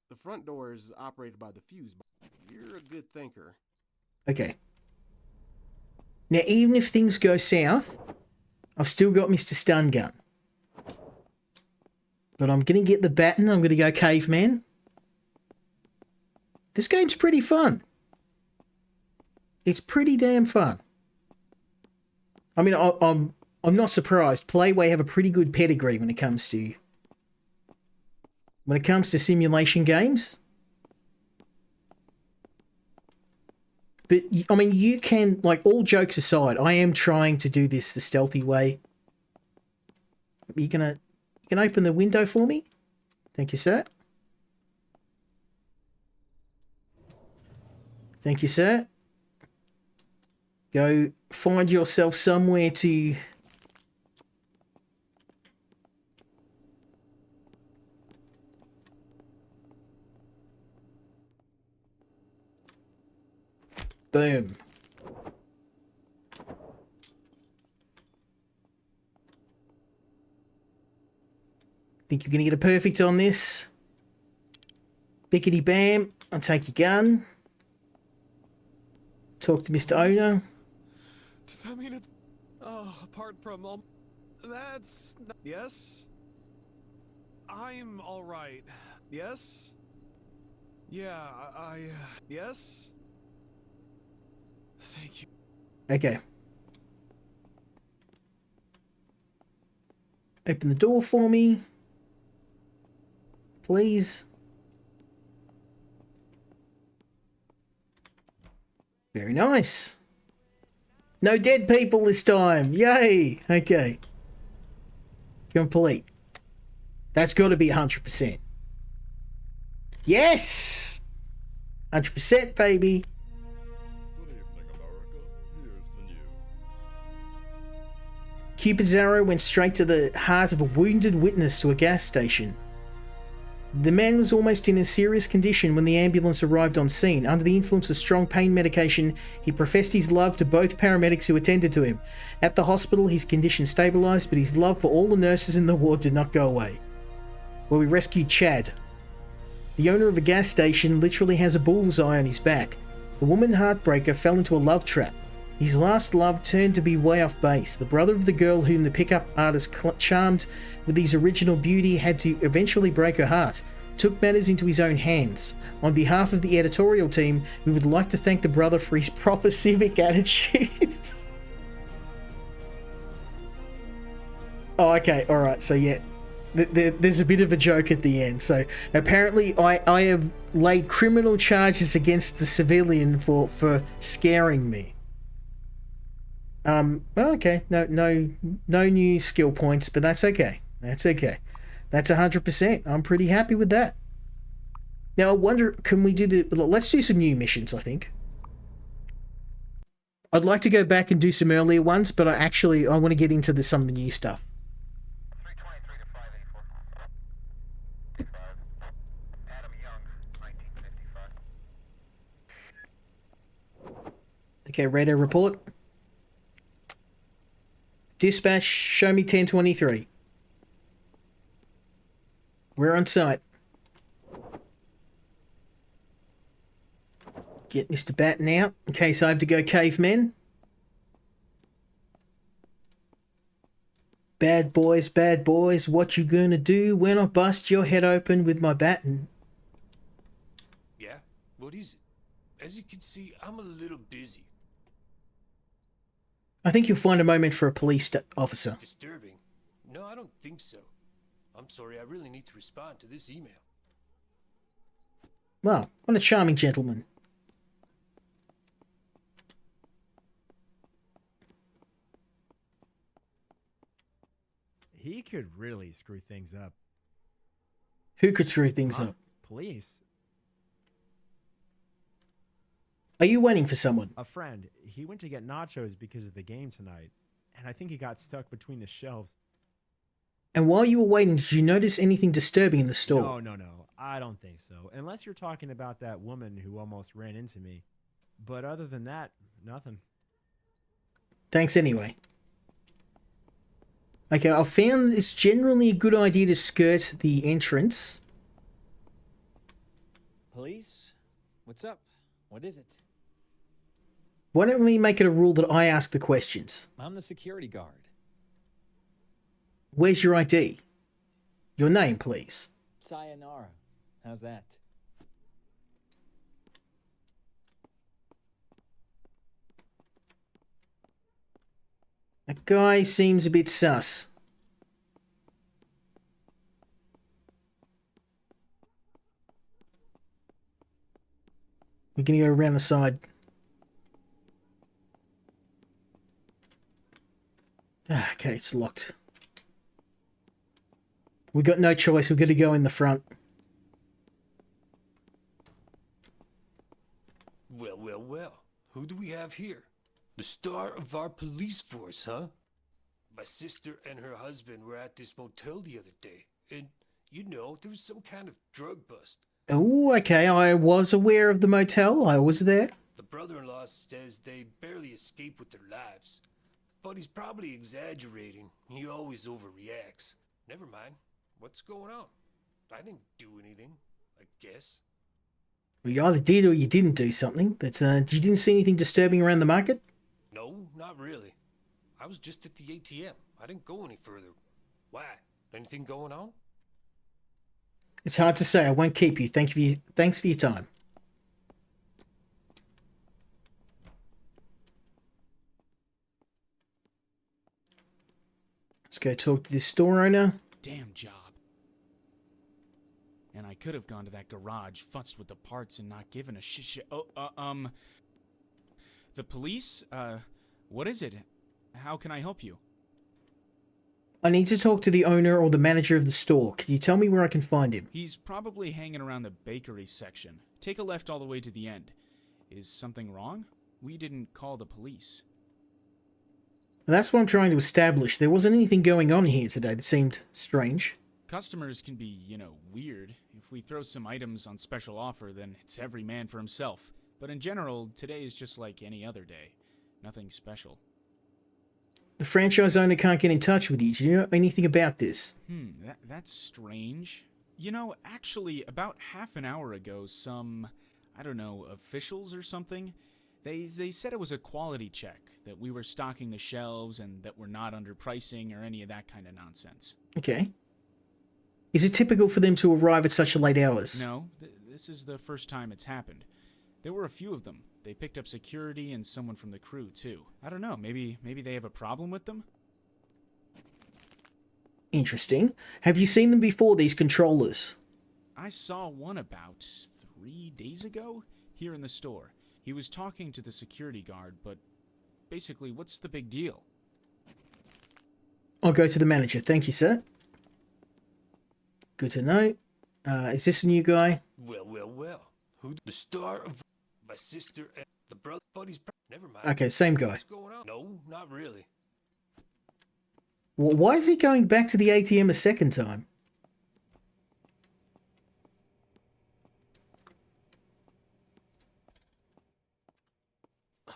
The front door is operated by the fuse box. You're a good thinker. Okay. Now, even if things go south, I've still got Mr. Stun Gun. But I'm going to get the baton. I'm going to go caveman. This game's pretty fun. It's pretty damn fun. I mean, I'm not surprised. Playway have a pretty good pedigree when it comes to simulation games. But I mean, you can, like, all jokes aside, I am trying to do this the stealthy way. You can open the window for me? Thank you, sir. Thank you, sir. Go find yourself somewhere to... Boom. Think you're going to get a perfect on this? Bickety bam. I'll take your gun. Talk to Mr. Owner. Does that mean it's... Oh, apart from... that's... Yes? I'm alright. Yes? Yeah, yes? Thank you. Okay. Open the door for me. Please. Very nice. No dead people this time. Yay. Okay. Complete. That's got to be 100%. Yes! 100%, baby. Cupid's arrow went straight to the heart of a wounded witness to a gas station. The man was almost in a serious condition when the ambulance arrived on scene. Under the influence of strong pain medication, he professed his love to both paramedics who attended to him. At the hospital, his condition stabilised, but his love for all the nurses in the ward did not go away. Where we rescued Chad. The owner of a gas station literally has a bullseye on his back. The woman heartbreaker fell into a love trap. His last love turned to be way off base. The brother of the girl whom the pickup artist charmed with his original beauty had to eventually break her heart, took matters into his own hands. On behalf of the editorial team, we would like to thank the brother for his proper civic attitudes. Oh, okay, alright, so yeah. There's a bit of a joke at the end. So apparently I have laid criminal charges against the civilian for scaring me. Okay, no new skill points, but that's okay. That's okay. That's 100%. I'm pretty happy with that. Now I wonder, can we do let's do some new missions, I think. I'd like to go back and do some earlier ones, but I want to get into some of the new stuff. 323 to 584. Adam Young, 1955. Okay, radar report. Dispatch, show me 1023. We're on site. Get Mr. Batten out in case I have to go cavemen. Bad boys, what you gonna do when I bust your head open with my baton? Yeah? What is it? As you can see, I'm a little busy. I think you'll find a moment for a police officer. Disturbing? No, I don't think so. I'm sorry, I really need to respond to this email. Well, what a charming gentleman. He could really screw things up. Who could screw things up? Police. Are you waiting for someone? A friend. He went to get nachos because of the game tonight, and I think he got stuck between the shelves. And while you were waiting, did you notice anything disturbing in the store? No. I don't think so. Unless you're talking about that woman who almost ran into me. But other than that, nothing. Thanks anyway. Okay, I found it's generally a good idea to skirt the entrance. Police? What's up? What is it? Why don't we make it a rule that I ask the questions? I'm the security guard. Where's your ID? Your name, please. Sayonara. How's that? That guy seems a bit sus. We're gonna go around the side. Okay, it's locked. We got no choice. We're gonna go in the front. Well, well, well. Who do we have here? The star of our police force, huh? My sister and her husband were at this motel the other day, and, you know, there was some kind of drug bust. Oh, okay. I was aware of the motel. I was there. The brother-in-law says they barely escape with their lives. But he's probably exaggerating. He always overreacts. Never mind. What's going on? I didn't do anything, I guess. Well, you either did or you didn't do something, but you didn't see anything disturbing around the market? No, not really. I was just at the ATM. I didn't go any further. Why? Anything going on? It's hard to say. I won't keep you. Thanks for your time. Let's go talk to this store owner. Damn job. And I could have gone to that garage, futzed with the parts, and not given a shit. The police? What is it? How can I help you? I need to talk to the owner or the manager of the store. Can you tell me where I can find him? He's probably hanging around the bakery section. Take a left all the way to the end. Is something wrong? We didn't call the police. And that's what I'm trying to establish. There wasn't anything going on here today that seemed strange. Customers can be, weird. If we throw some items on special offer, then it's every man for himself. But in general, today is just like any other day. Nothing special. The franchise owner can't get in touch with you. Do you know anything about this? That's strange. Actually, about half an hour ago, some, officials or something, they said it was a quality check, that we were stocking the shelves and that we're not underpricing or any of that kind of nonsense. Okay. Is it typical for them to arrive at such late hours? No, this is the first time it's happened. There were a few of them. They picked up security and someone from the crew, too. I don't know, maybe they have a problem with them? Interesting. Have you seen them before, these controllers? I saw one about 3 days ago here in the store. He was talking to the security guard, but basically, what's the big deal? I'll go to the manager. Thank you, sir. Good to know. Is this a new guy? Well, well, well. Who? The star of my sister and the brother buddy's. Never mind. Okay, same guy. What's going on? No, not really. Well, why is he going back to the ATM a second time?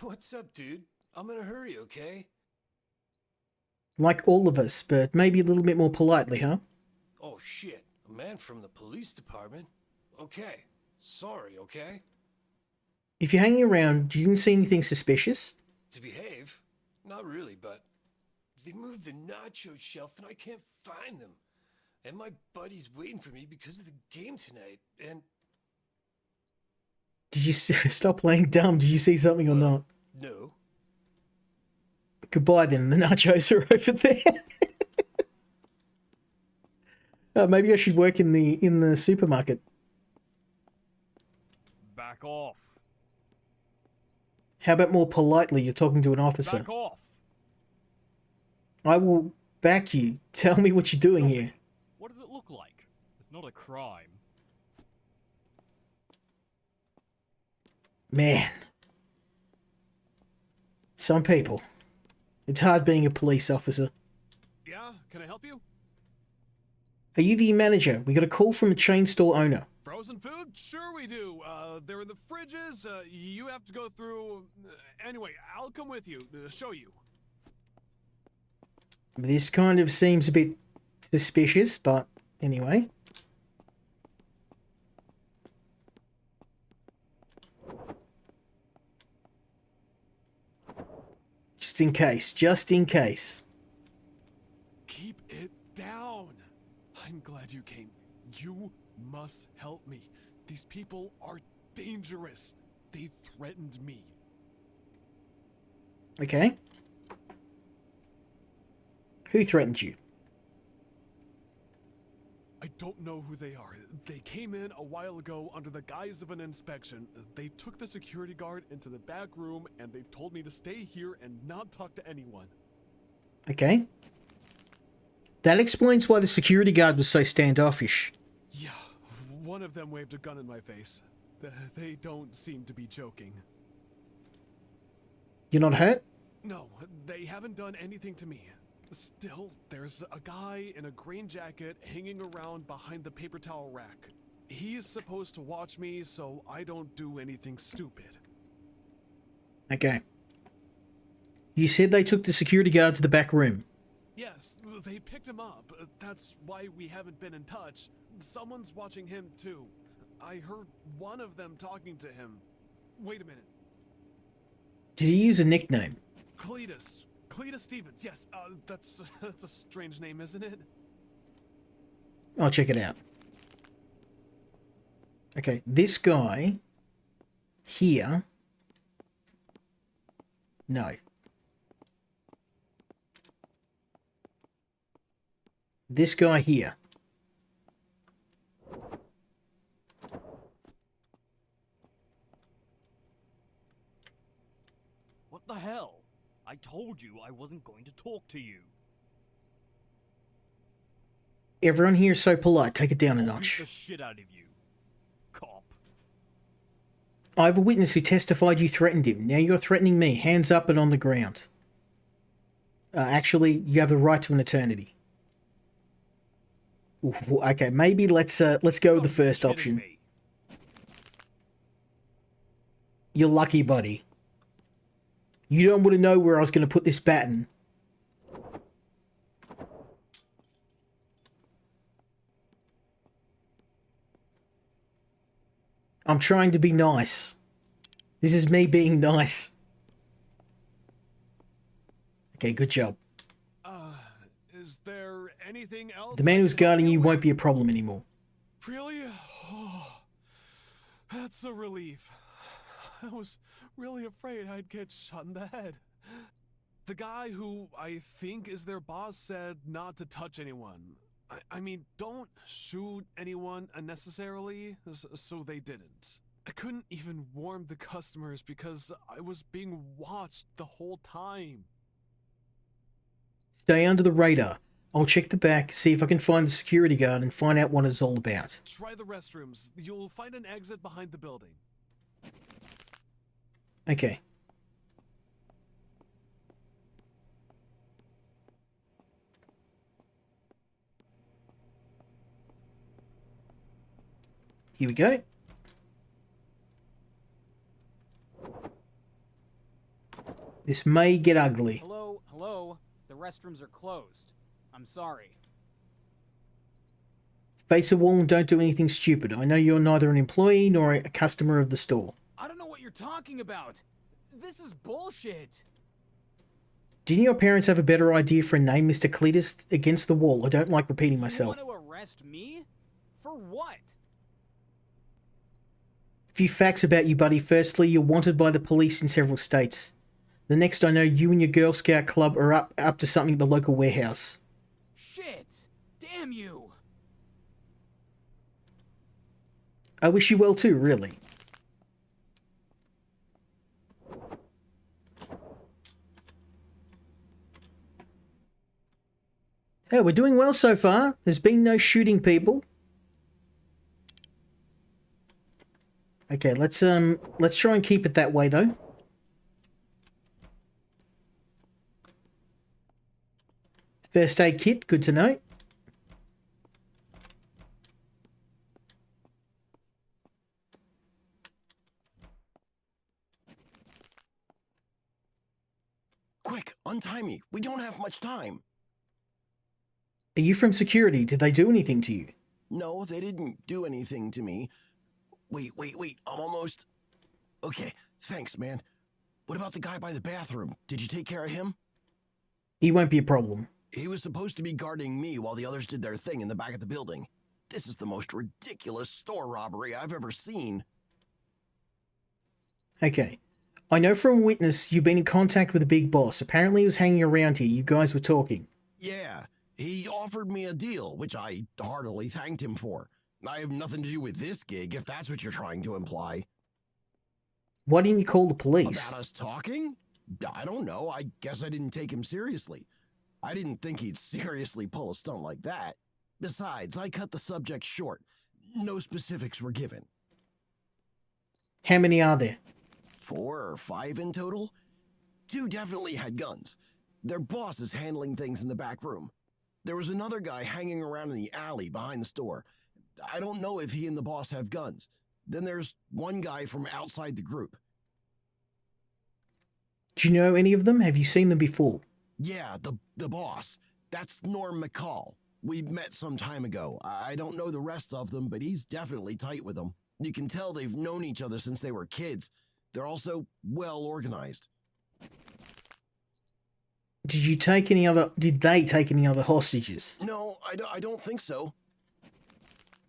What's up, dude? I'm in a hurry, okay? Like all of us, but maybe a little bit more politely, huh? Oh, shit. A man from the police department? Okay. Sorry, okay? If you're hanging around, you didn't see anything suspicious? To behave? Not really, but they moved the nacho shelf and I can't find them. And my buddy's waiting for me because of the game tonight, and... Did you stop playing dumb? Did you see something or not? No. Goodbye then, the nachos are over there. Maybe I should work in the supermarket. Back off. How about more politely? You're talking to an officer. Back off. I will back you. Tell me what you're doing here. What does it look like? It's not a crime. Man. Some people. It's hard being a police officer. Yeah, can I help you? Are you the manager? We got a call from a chain store owner. Frozen food? Sure we do. They're in the fridges. You have to go through... anyway, I'll come with you to show you. This kind of seems a bit suspicious, but anyway. Just in case, just in case. Keep it down. I'm glad you came. You must help me. These people are dangerous. They threatened me. Okay. Who threatened you? I don't know who they are. They came in a while ago under the guise of an inspection. They took the security guard into the back room and they told me to stay here and not talk to anyone. Okay. That explains why the security guard was so standoffish. Yeah, one of them waved a gun in my face. They don't seem to be joking. You're not hurt? No, they haven't done anything to me. Still, there's a guy in a green jacket hanging around behind the paper towel rack. He is supposed to watch me so I don't do anything stupid. Okay. You said they took the security guard to the back room. Yes, they picked him up. That's why we haven't been in touch. Someone's watching him too. I heard one of them talking to him. Wait a minute. Did he use a nickname? Cletus. Cletus Stevens. Yes, that's a strange name, isn't it? I'll check it out. Okay, this guy here. No. This guy here. What the hell? I told you I wasn't going to talk to you. Everyone here is so polite. Take it down a Beat notch. the shit out of you, cop. I have a witness who testified you threatened him. Now you're threatening me. Hands up and on the ground. Actually, you have the right to an eternity. Oof, okay, maybe let's go with the first option. You're lucky, buddy. You don't want to know where I was going to put this baton. I'm trying to be nice. This is me being nice. Okay, good job. Is there anything else? The man who's guarding you won't be a problem anymore. Really? Oh, that's a relief. I was really afraid I'd get shot in the head. The guy who I think is their boss said not to touch anyone. I mean, don't shoot anyone unnecessarily, so they didn't. I couldn't even warn the customers because I was being watched the whole time. Stay under the radar. I'll check the back, see if I can find the security guard and find out what it's all about. Try the restrooms. You'll find an exit behind the building. Okay. Here we go. This may get ugly. Hello? The restrooms are closed. I'm sorry. Face the wall and don't do anything stupid. I know you're neither an employee nor a customer of the store. I don't know what you're talking about. This is bullshit. Didn't your parents have a better idea for a name, Mr. Cletus? Against the wall. I don't like repeating myself. You want to arrest me? For what? Few facts about you, buddy. Firstly, you're wanted by the police in several states. The next I know, you and your Girl Scout club are up to something at the local warehouse. Shit! Damn you! I wish you well too, really. Hey, we're doing well so far. There's been no shooting people. Okay, let's try and keep it that way though. First aid kit, good to know. Quick, untie me. We don't have much time. Are you from security? Did they do anything to you? No, they didn't do anything to me. Wait. I'm almost... Okay, thanks, man. What about the guy by the bathroom? Did you take care of him? He won't be a problem. He was supposed to be guarding me while the others did their thing in the back of the building. This is the most ridiculous store robbery I've ever seen. Okay. I know from a witness you've been in contact with the big boss. Apparently he was hanging around here. You guys were talking. Yeah, he offered me a deal, which I heartily thanked him for. I have nothing to do with this gig, if that's what you're trying to imply. Why didn't you call the police? About us talking? I don't know. I guess I didn't take him seriously. I didn't think he'd seriously pull a stunt like that. Besides, I cut the subject short. No specifics were given. How many are there? 4 or 5 in total? 2 definitely had guns. Their boss is handling things in the back room. There was another guy hanging around in the alley behind the store. I don't know if he and the boss have guns. Then there's one guy from outside the group. Do you know any of them? Have you seen them before? Yeah, the boss. That's Norm McCall. We met some time ago. I don't know the rest of them, but he's definitely tight with them. You can tell they've known each other since they were kids. They're also well organized. Did they take any other hostages? No, I don't think so.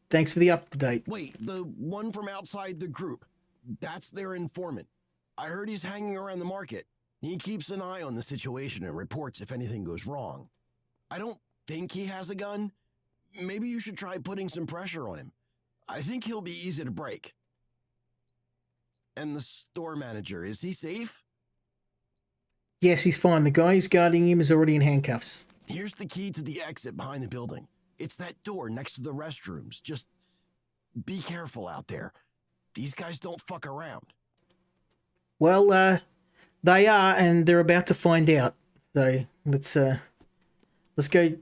Thanks for the update. Wait, the one from outside the group. That's their informant. I heard he's hanging around the market. He keeps an eye on the situation and reports if anything goes wrong. I don't think he has a gun. Maybe you should try putting some pressure on him. I think he'll be easy to break. And the store manager, is he safe? Yes, he's fine. The guy who's guarding him is already in handcuffs. Here's the key to the exit behind the building. It's that door next to the restrooms. Just be careful out there. These guys don't fuck around. Well, they are, and they're about to find out. So let's go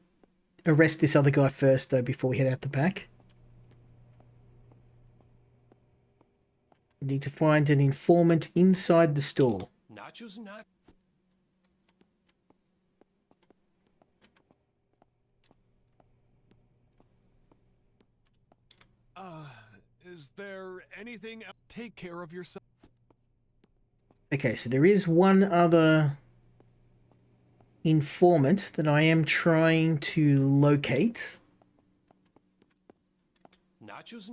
arrest this other guy first, though, before we head out the back. We need to find an informant inside the store. Nachos not. Is there anything else? Take care of yourself. Okay, so there is one other informant that I am trying to locate. Nachos.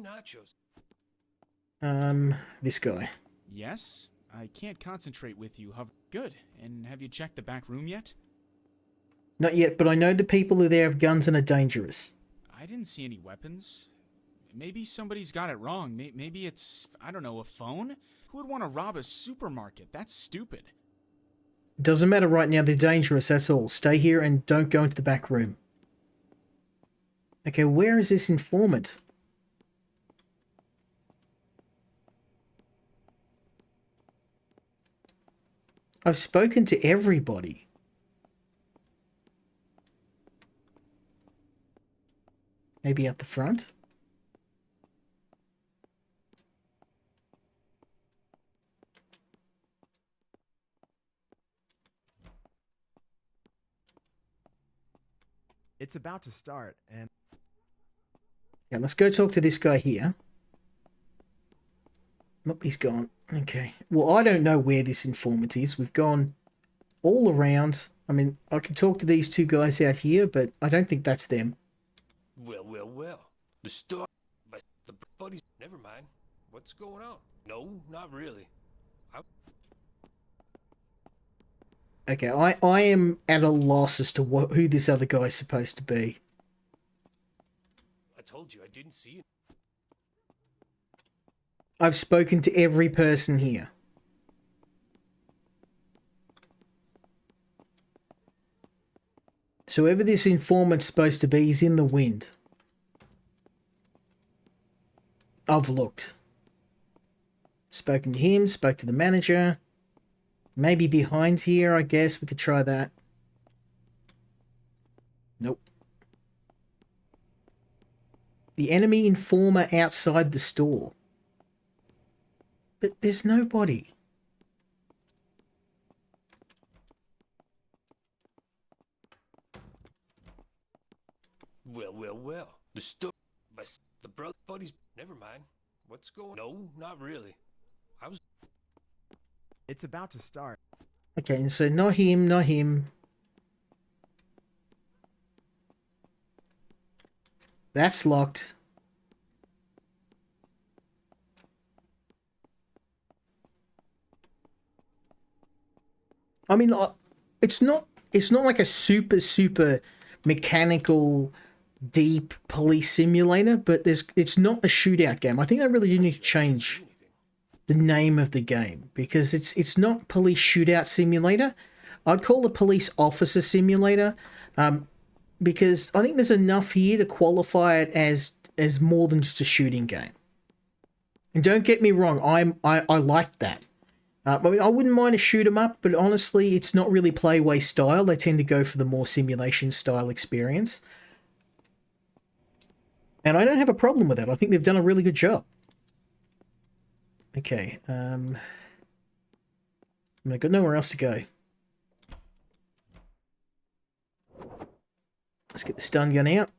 This guy. Yes? I can't concentrate with you. Good. And have you checked the back room yet? Not yet, but I know the people who there have guns and are dangerous. I didn't see any weapons. Maybe somebody's got it wrong. Maybe it's, I don't know, a phone? Who would want to rob a supermarket? That's stupid. Doesn't matter right now, they're dangerous, that's all. Stay here and don't go into the back room. Okay, where is this informant? I've spoken to everybody. Maybe at the front? It's about to start, and... Yeah, let's go talk to this guy here. Nope, he's gone. Okay. Well, I don't know where this informant is. We've gone all around. I mean, I can talk to these 2 guys out here, but I don't think that's them. Well. The store... But the buddies... Never mind. What's going on? No, not really. Okay, I am at a loss as to who this other guy is supposed to be. I told you I didn't see it. I've spoken to every person here. So whoever this informant's supposed to be is in the wind. I've looked. Spoken to him, spoke to the manager. Maybe behind here, I guess. We could try that. Nope. The enemy informer outside the store. But there's nobody. Well. The store... But the buddies... Never mind. What's going... No, not really. It's about to start. Okay, so not him. That's locked. I mean, it's not like a super mechanical, deep police simulator, but it's not a shootout game. I think they really do need to change the name of the game, because it's not police shootout simulator. I'd call it police officer simulator, because I think there's enough here to qualify it as more than just a shooting game. And don't get me wrong, I like that. I mean, I wouldn't mind a shoot 'em up, but honestly, it's not really Playway style. They tend to go for the more simulation style experience. And I don't have a problem with that. I think they've done a really good job. Okay, I've got nowhere else to go. Let's get the stun gun out.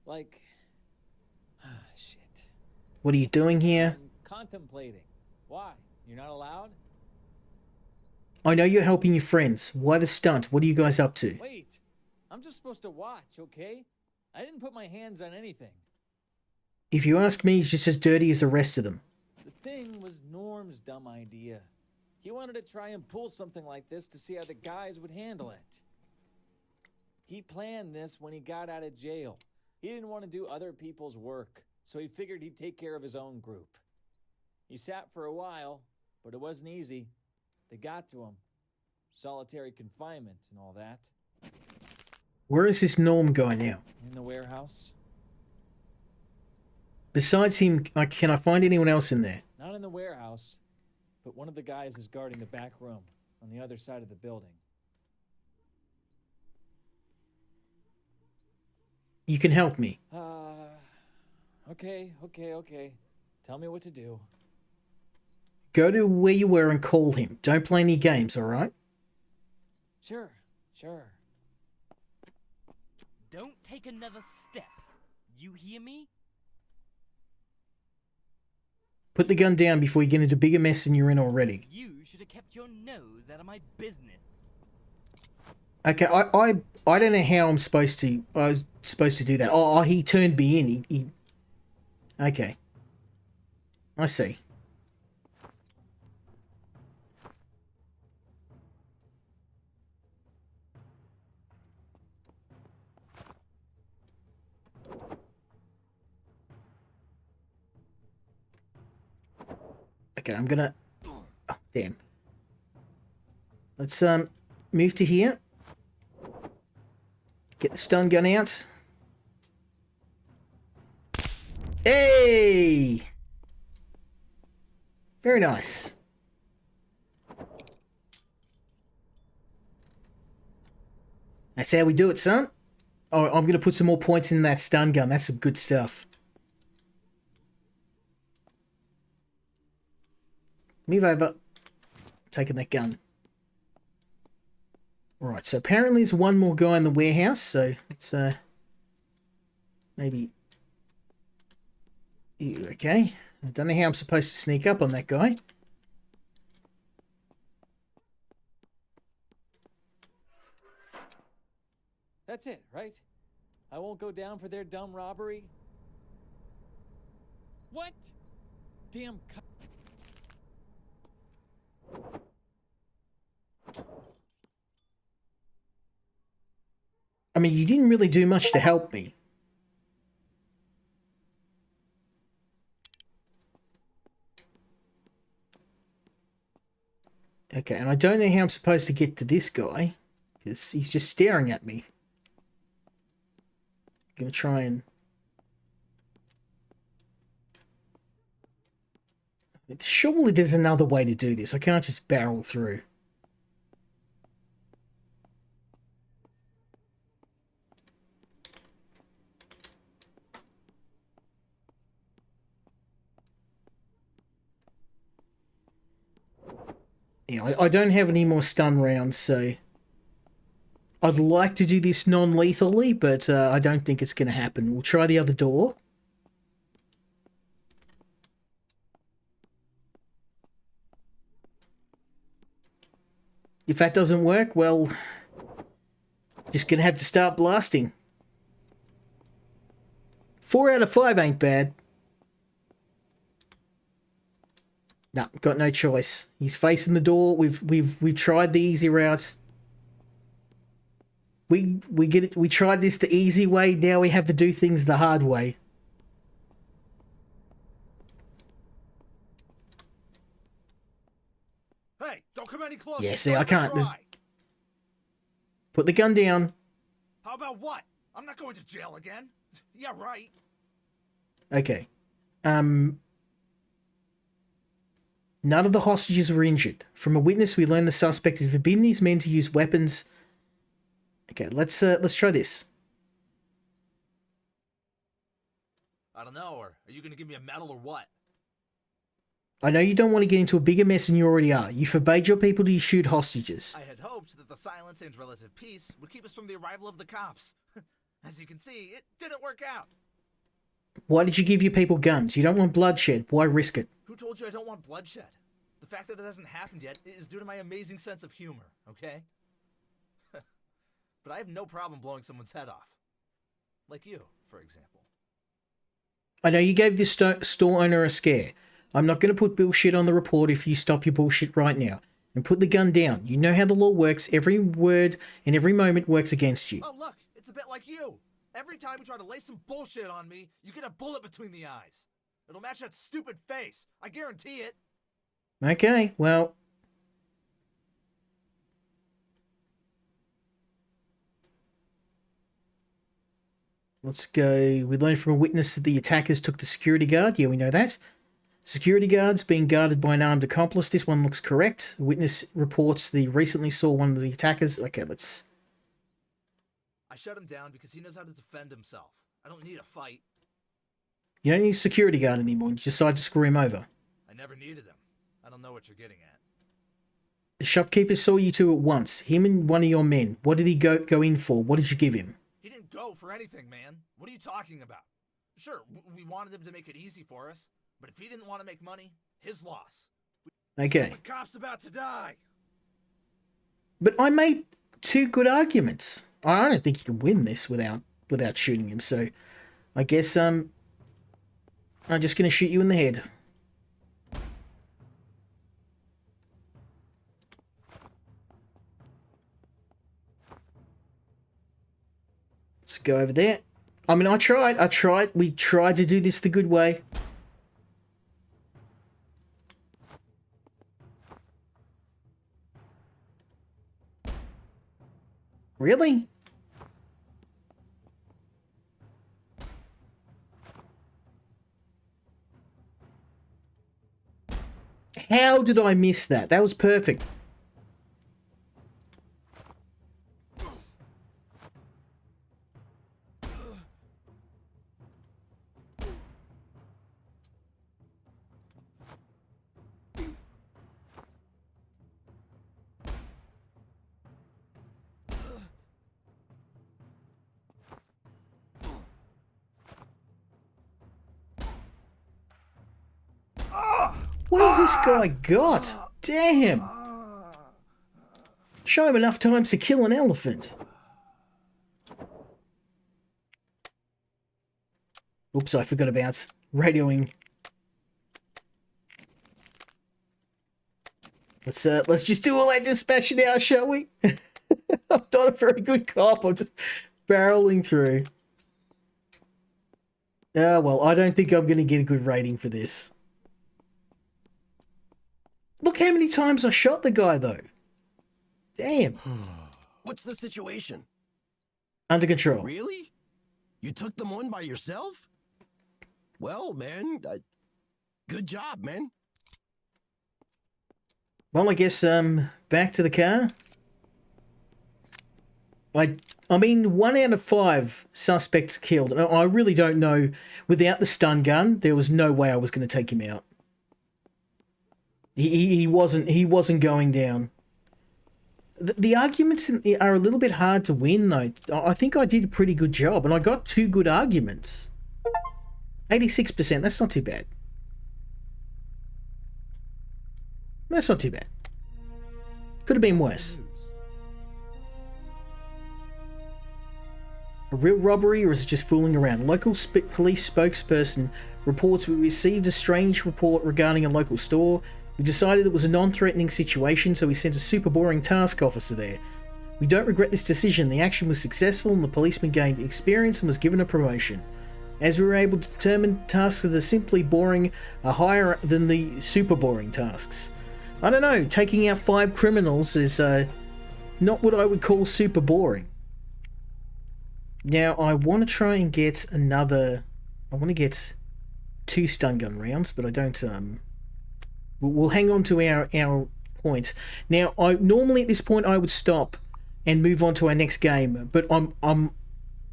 Like, shit. What are you doing here? I'm contemplating. Why? You're not allowed? I know you're helping your friends. Why the stunt? What are you guys up to? Wait. I'm just supposed to watch, okay? I didn't put my hands on anything. If you ask me, he's just as dirty as the rest of them. The thing was Norm's dumb idea. He wanted to try and pull something like this to see how the guys would handle it. He planned this when he got out of jail. He didn't want to do other people's work, so he figured he'd take care of his own group. He sat for a while, but it wasn't easy. They got to him. Solitary confinement and all that. Where is this Norm guy now? In the warehouse? Besides him, can I find anyone else in there? Not in the warehouse, but one of the guys is guarding the back room on the other side of the building. You can help me. Okay. Tell me what to do. Go to where you were and call him. Don't play any games, alright? Sure. Don't take another step. You hear me? Put the gun down before you get into a bigger mess than you're in already. You should have kept your nose out of my business. Okay, I don't know how I was supposed to do that. Oh, he turned me in. He Okay. I see. Okay, I'm gonna... Oh, damn. Let's move to here. Get the stun gun out. Hey! Very nice. That's how we do it, son. Oh, I'm going to put some more points in that stun gun. That's some good stuff. Move over. Taking that gun. Right, so apparently there's one more guy in the warehouse, so it's maybe... Okay. I don't know how I'm supposed to sneak up on that guy. That's it, right? I won't go down for their dumb robbery? What? Damn... I mean, you didn't really do much to help me. Okay, and I don't know how I'm supposed to get to this guy, because he's just staring at me. I'm gonna try and... Surely there's another way to do this. I can't just barrel through. Yeah, I don't have any more stun rounds, so... I'd like to do this non-lethally, but I don't think it's going to happen. We'll try the other door. If that doesn't work, well... Just going to have to start blasting. 4 out of 5 ain't bad. No, got no choice. He's facing the door. We've tried the easy routes. We get it. We tried this the easy way. Now we have to do things the hard way. Hey, don't come any closer. Yeah, see, Don't I even can't. try. Put the gun down. How about what? I'm not going to jail again. Yeah, right. Okay. None of the hostages were injured. From a witness, we learned the suspect had forbidden his men to use weapons. Okay, let's try this. I don't know, or are you going to give me a medal or what? I know you don't want to get into a bigger mess than you already are. You forbade your people to shoot hostages. I had hoped that the silence and relative peace would keep us from the arrival of the cops. As you can see, it didn't work out. Why did you give your people guns? You don't want bloodshed. Why risk it? Who told you I don't want bloodshed? The fact that it hasn't happened yet is due to my amazing sense of humor, okay? But I have no problem blowing someone's head off. Like you, for example. I know you gave this store owner a scare. I'm not going to put bullshit on the report if you stop your bullshit right now. And put the gun down. You know how the law works. Every word and every moment works against you. Oh, look, it's a bit like you. Every time you try to lay some bullshit on me, you get a bullet between the eyes. It'll match that stupid face. I guarantee it. Okay, well. Let's go. We learned from a witness that the attackers took the security guard. Yeah, we know that. Security guards being guarded by an armed accomplice. This one looks correct. Witness reports they recently saw one of the attackers. Okay, let's... I shut him down because he knows how to defend himself. I don't need a fight. You don't need a security guard anymore. You decide to screw him over. I never needed him. I don't know what you're getting at. The shopkeeper saw you two at once. Him and one of your men. What did he go in for? What did you give him? He didn't go for anything, man. What are you talking about? Sure, we wanted him to make it easy for us, but if he didn't want to make money, his loss. Okay. The cop's about to die. But I made two good arguments. I don't think you can win this without shooting him, so I guess I'm just gonna shoot you in the head. Let's go over there. I mean, we tried to do this the good way. Really? How did I miss that? That was perfect. What has this guy got? Damn! Show him enough times to kill an elephant. Oops, I forgot about radioing. Let's just do all that dispatch now, shall we? I'm not a very good cop. I'm just barreling through. Well, I don't think I'm going to get a good rating for this. Look how many times I shot the guy, though. Damn. What's the situation? Under control. Really? You took them on by yourself? Well, man, good job, man. Well, I guess, back to the car. I mean, 1 out of 5 suspects killed. I really don't know. Without the stun gun, there was no way I was going to take him out. He wasn't going down. The arguments are a little bit hard to win, though. I think I did a pretty good job, and I got 2 good arguments. 86%, that's not too bad. That's not too bad. Could have been worse. A real robbery, or is it just fooling around? Local police spokesperson reports we received a strange report regarding a local store. We decided it was a non-threatening situation, so we sent a super boring task officer there. We don't regret this decision. The action was successful and the policeman gained experience and was given a promotion. As we were able to determine, tasks that are simply boring are higher than the super boring tasks. I don't know, taking out 5 criminals is not what I would call super boring. Now, I want to try and get another... I want to get 2 stun gun rounds, but I don't... We'll hang on to our points. Now, normally at this point I would stop and move on to our next game, but I'm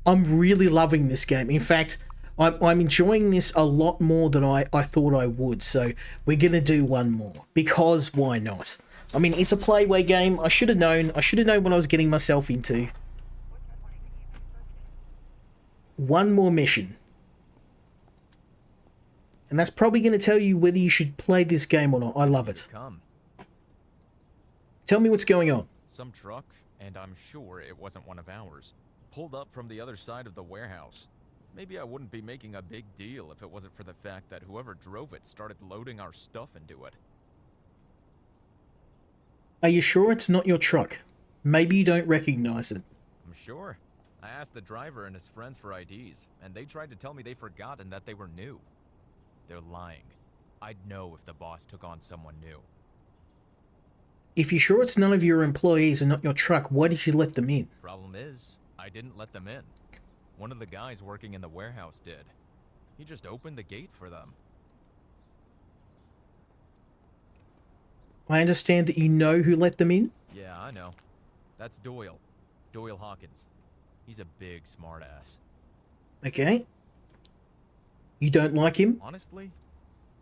really loving this game. In fact, I'm enjoying this a lot more than I thought I would, so we're going to do one more, because why not? I mean, it's a playway game. I should have known what I was getting myself into. One more mission. And that's probably going to tell you whether you should play this game or not. I love it. Come. Tell me what's going on. Some truck, and I'm sure it wasn't one of ours, pulled up from the other side of the warehouse. Maybe I wouldn't be making a big deal if it wasn't for the fact that whoever drove it started loading our stuff into it. Are you sure it's not your truck? Maybe you don't recognize it. I'm sure. I asked the driver and his friends for IDs, and they tried to tell me they forgot and that they were new. They're lying. I'd know if the boss took on someone new. If you're sure it's none of your employees and not your truck, why did you let them in? Problem is, I didn't let them in. One of the guys working in the warehouse did. He just opened the gate for them. I understand that you know who let them in? Yeah, I know. That's Doyle. Doyle Hawkins. He's a big smartass. Okay. You don't like him? Honestly,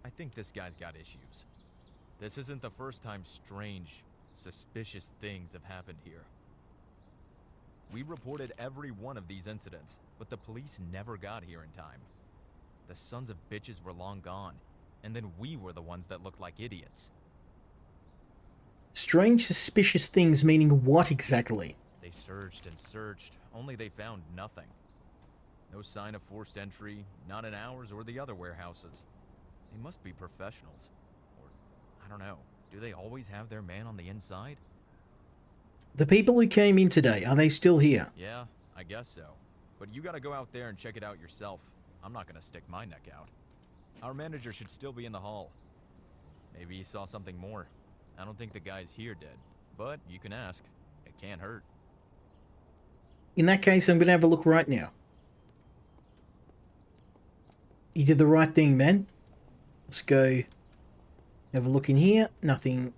I think this guy's got issues. This isn't the first time strange, suspicious things have happened here. We reported every one of these incidents, but the police never got here in time. The sons of bitches were long gone, and then we were the ones that looked like idiots. Strange, suspicious things meaning what exactly? They searched and searched, only they found nothing. No sign of forced entry, not in ours or the other warehouses. They must be professionals. Or, I don't know, do they always have their man on the inside? The people who came in today, are they still here? Yeah, I guess so. But you gotta go out there and check it out yourself. I'm not gonna stick my neck out. Our manager should still be in the hall. Maybe he saw something more. I don't think the guys here did, but you can ask. It can't hurt. In that case, I'm going to have a look right now. You did the right thing, man. Let's go have a look in here. Nothing.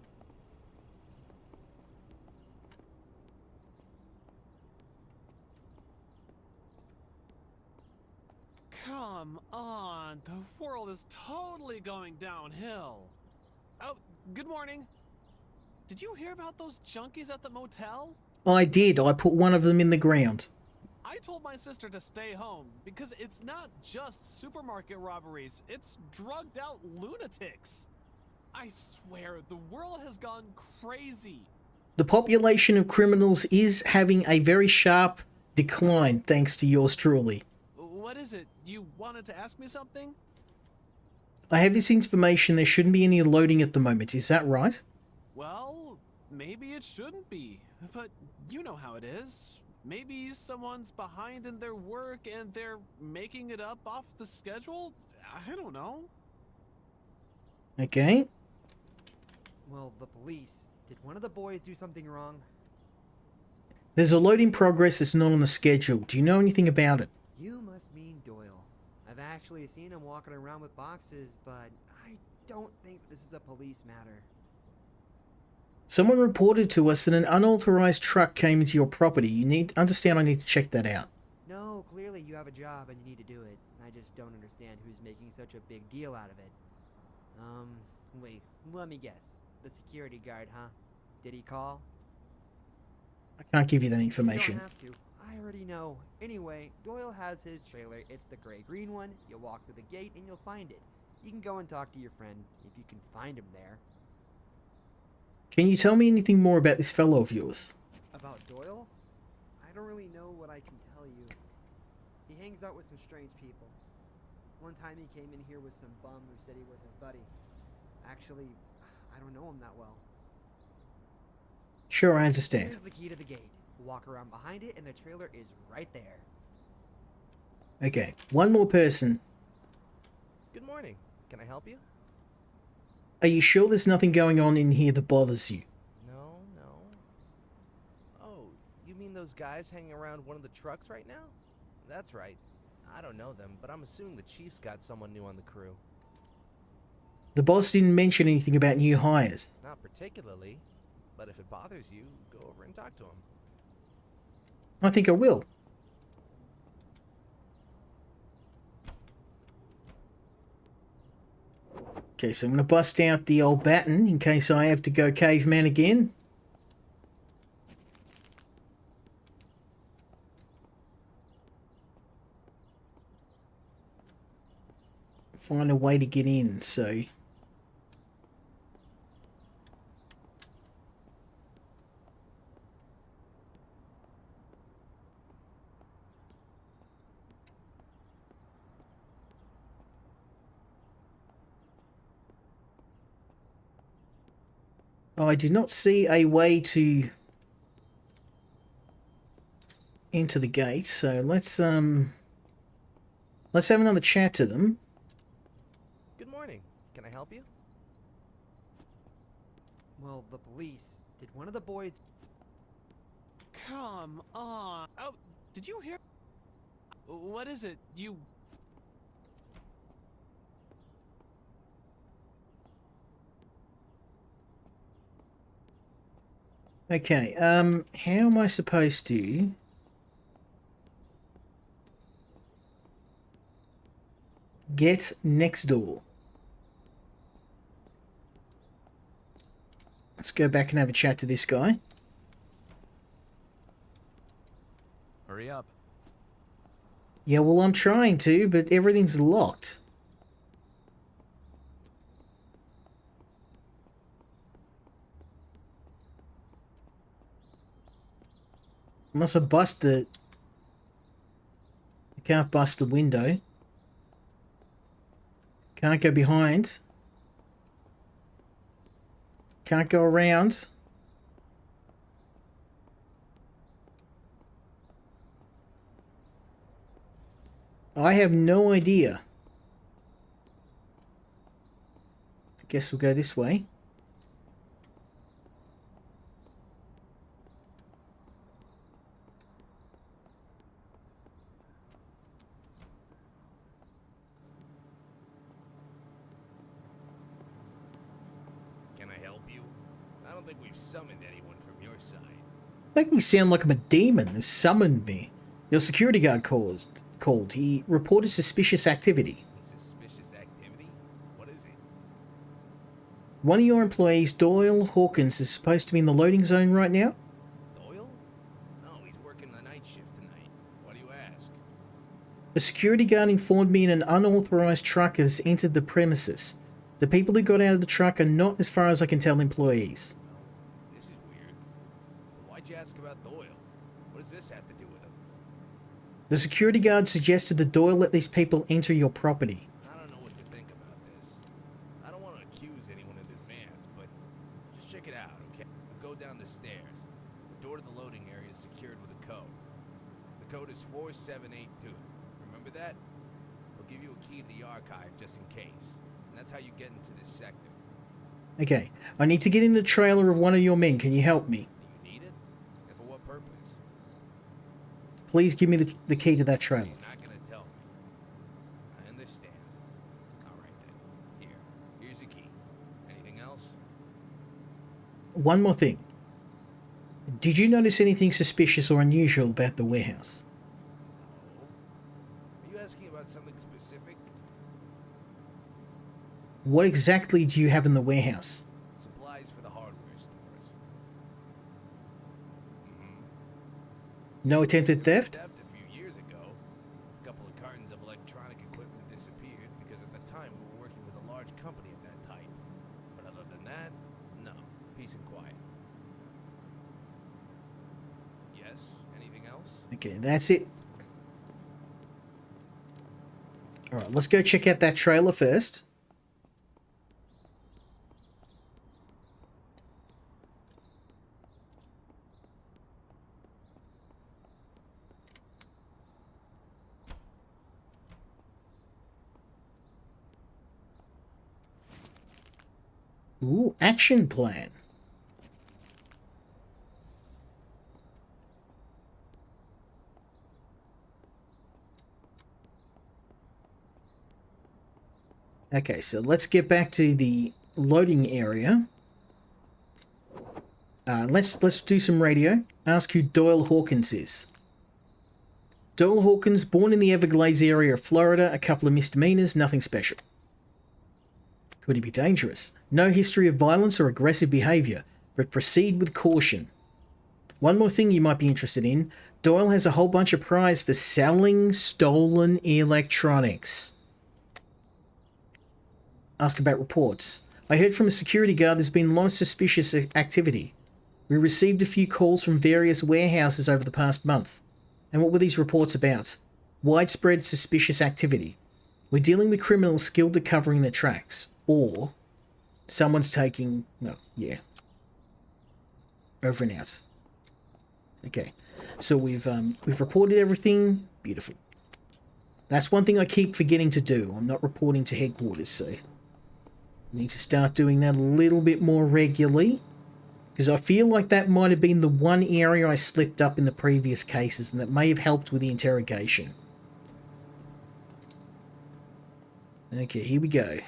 Come on, the world is totally going downhill. Oh, good morning. Did you hear about those junkies at the motel? I did. I put one of them in the ground. I told my sister to stay home because it's not just supermarket robberies, it's drugged out lunatics. I swear, the world has gone crazy. The population of criminals is having a very sharp decline thanks to yours truly. What is it? You wanted to ask me something? I have this information. There shouldn't be any loading at the moment. Is that right? Well, maybe it shouldn't be, but you know how it is. Maybe someone's behind in their work and they're making it up off the schedule? I don't know. Okay. Well, the police. Did one of the boys do something wrong? There's a load in progress that's not on the schedule. Do you know anything about it? You must mean Doyle. I've actually seen him walking around with boxes, but I don't think this is a police matter. Someone reported to us that an unauthorized truck came into your property. You need understand I need to check that out. No, clearly you have a job and you need to do it. I just don't understand who's making such a big deal out of it. Wait, let me guess. The security guard, huh? Did he call? I can't give you that information. You don't have to. I already know. Anyway, Doyle has his trailer. It's the gray-green one. You'll walk through the gate and you'll find it. You can go and talk to your friend if you can find him there. Can you tell me anything more about this fellow of yours? About Doyle? I don't really know what I can tell you. He hangs out with some strange people. One time he came in here with some bum who said he was his buddy. Actually, I don't know him that well. Sure, I understand. Here's the key to the gate. Walk around behind it, and the trailer is right there. Okay, one more person. Good morning. Can I help you? Are you sure there's nothing going on in here that bothers you? No. Oh, you mean those guys hanging around one of the trucks right now? That's right. I don't know them, but I'm assuming the chief's got someone new on the crew. The boss didn't mention anything about new hires. Not particularly, but if it bothers you, go over and talk to him. I think I will. Okay, so I'm going to bust out the old baton in case I have to go caveman again. Find a way to get in, so... I did not see a way to enter the gate, so let's have another chat to them. Good morning. Can I help you? Well, the police. Did one of the boys... Come on. Oh, did you hear? What is it? You... Okay, how am I supposed to... get next door? Let's go back and have a chat to this guy. Hurry up. Yeah, well, I'm trying to, but everything's locked. Unless I bust it. I can't bust the window. Can't go behind. Can't go around. I have no idea. I guess we'll go this way. Can I help you? I don't think we've summoned anyone from your side. Make me sound like I'm a demon. They've summoned me. Your security guard called. He reported suspicious activity. Suspicious activity? What is it? One of your employees, Doyle Hawkins, is supposed to be in the loading zone right now. Doyle? No, he's working the night shift tonight. Why do you ask? The security guard informed me an unauthorized truck has entered the premises. The people who got out of the truck are not, as far as I can tell, employees. This is weird. Why'd you ask about Doyle? What does this have to do with him? The security guard suggested that Doyle let these people enter your property. I don't know what to think about this. I don't want to accuse anyone in advance, but just check it out, okay? Go down the stairs. The door to the loading area is secured with a code. The code is 4782. Remember that? I'll give you a key to the archive just in case. And that's how you get into this sector. Okay, I need to get in the trailer of one of your men. Can you help me? Do you need it? And for what purpose? Please give me the key to that trailer. You're not gonna tell me. I understand. Alright then. Here's a key. Anything else? One more thing. Did you notice anything suspicious or unusual about the warehouse? Are you asking about something specific? What exactly do you have in the warehouse? Supplies for the hardware stores. No attempted theft? Theft a few years ago. A couple of cartons of electronic equipment disappeared because at the time we were working with a large company of that type. But other than that, no. Peace and quiet. Yes? Anything else? Okay, that's it. Alright, let's go check out that trailer first. Ooh, action plan. Okay, so let's get back to the loading area. Let's do some radio. Ask who Doyle Hawkins is. Doyle Hawkins, born in the Everglades area of Florida, a couple of misdemeanors, nothing special. Could he be dangerous? No history of violence or aggressive behavior, but proceed with caution. One more thing you might be interested in. Doyle has a whole bunch of prize for selling stolen electronics. Ask about reports. I heard from a security guard there's been a lot of suspicious activity. We received a few calls from various warehouses over the past month. And what were these reports about? Widespread suspicious activity. We're dealing with criminals skilled at covering their tracks. Or someone's taking... No, yeah. Over and out. Okay. So we've reported everything. Beautiful. That's one thing I keep forgetting to do. I'm not reporting to headquarters, so... need to start doing that a little bit more regularly. Because I feel like that might have been the one area I slipped up in the previous cases, and that may have helped with the interrogation. Okay, here we go.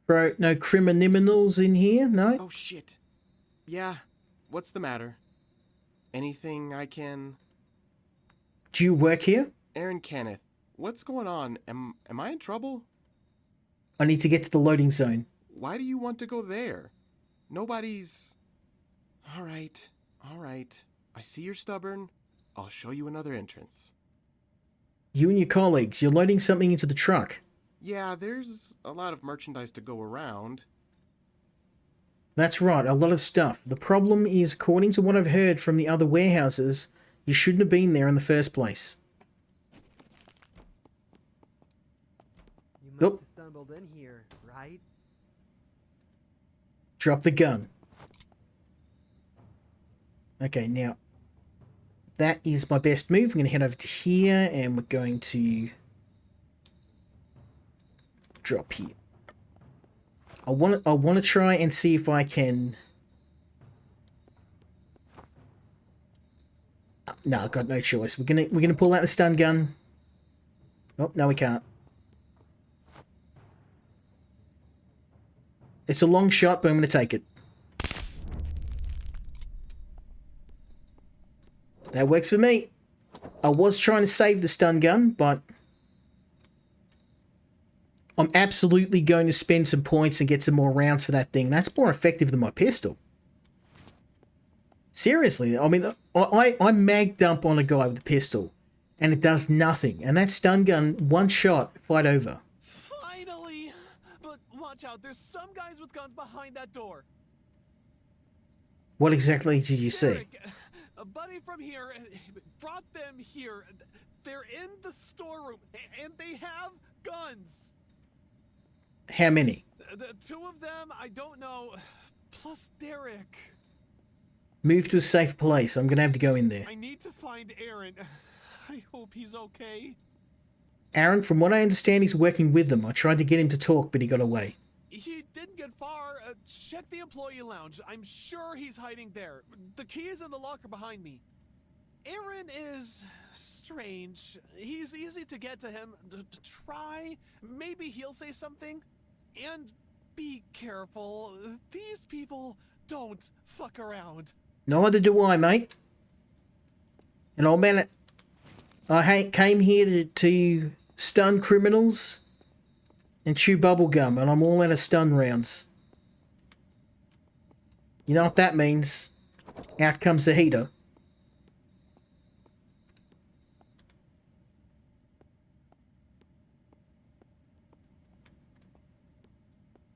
Bro, no criminals in here, no? Oh, shit. Yeah, what's the matter? Anything I can... Do you work here? Aaron Kenneth, what's going on? Am I in trouble? I need to get to the loading zone. Why do you want to go there? Nobody's... All right. I see you're stubborn. I'll show you another entrance. You and your colleagues, you're loading something into the truck. Yeah, there's a lot of merchandise to go around. That's right, a lot of stuff. The problem is, according to what I've heard from the other warehouses, you shouldn't have been there in the first place. You must have stumbled in here, right? Drop the gun. Okay, now, that is my best move. I'm going to head over to here, and we're going to drop here. I want to try and see if I can... No, I've got no choice. We're gonna pull out the stun gun. Oh, no we can't. It's a long shot, but I'm gonna take it. That works for me. I was trying to save the stun gun, but I'm absolutely going to spend some points and get some more rounds for that thing. That's more effective than my pistol. Seriously, I mean, I mag dump on a guy with a pistol, and it does nothing. And that stun gun, one shot, fight over. Finally! But watch out, there's some guys with guns behind that door. What exactly did you see? Derek, a buddy from here brought them here. They're in the storeroom, and they have guns. How many? Two of them, I don't know. Plus Derek. Move to a safe place. I'm going to have to go in there. I need to find Aaron. I hope he's okay. Aaron, from what I understand, he's working with them. I tried to get him to talk, but he got away. He didn't get far. Check the employee lounge. I'm sure he's hiding there. The key is in the locker behind me. Aaron is strange. He's easy to get to him. Try. Maybe he'll say something. And be careful. These people don't fuck around. Neither do I, mate. And old man, I came here to stun criminals and chew bubblegum, and I'm all out of stun rounds. You know what that means? Out comes the heater.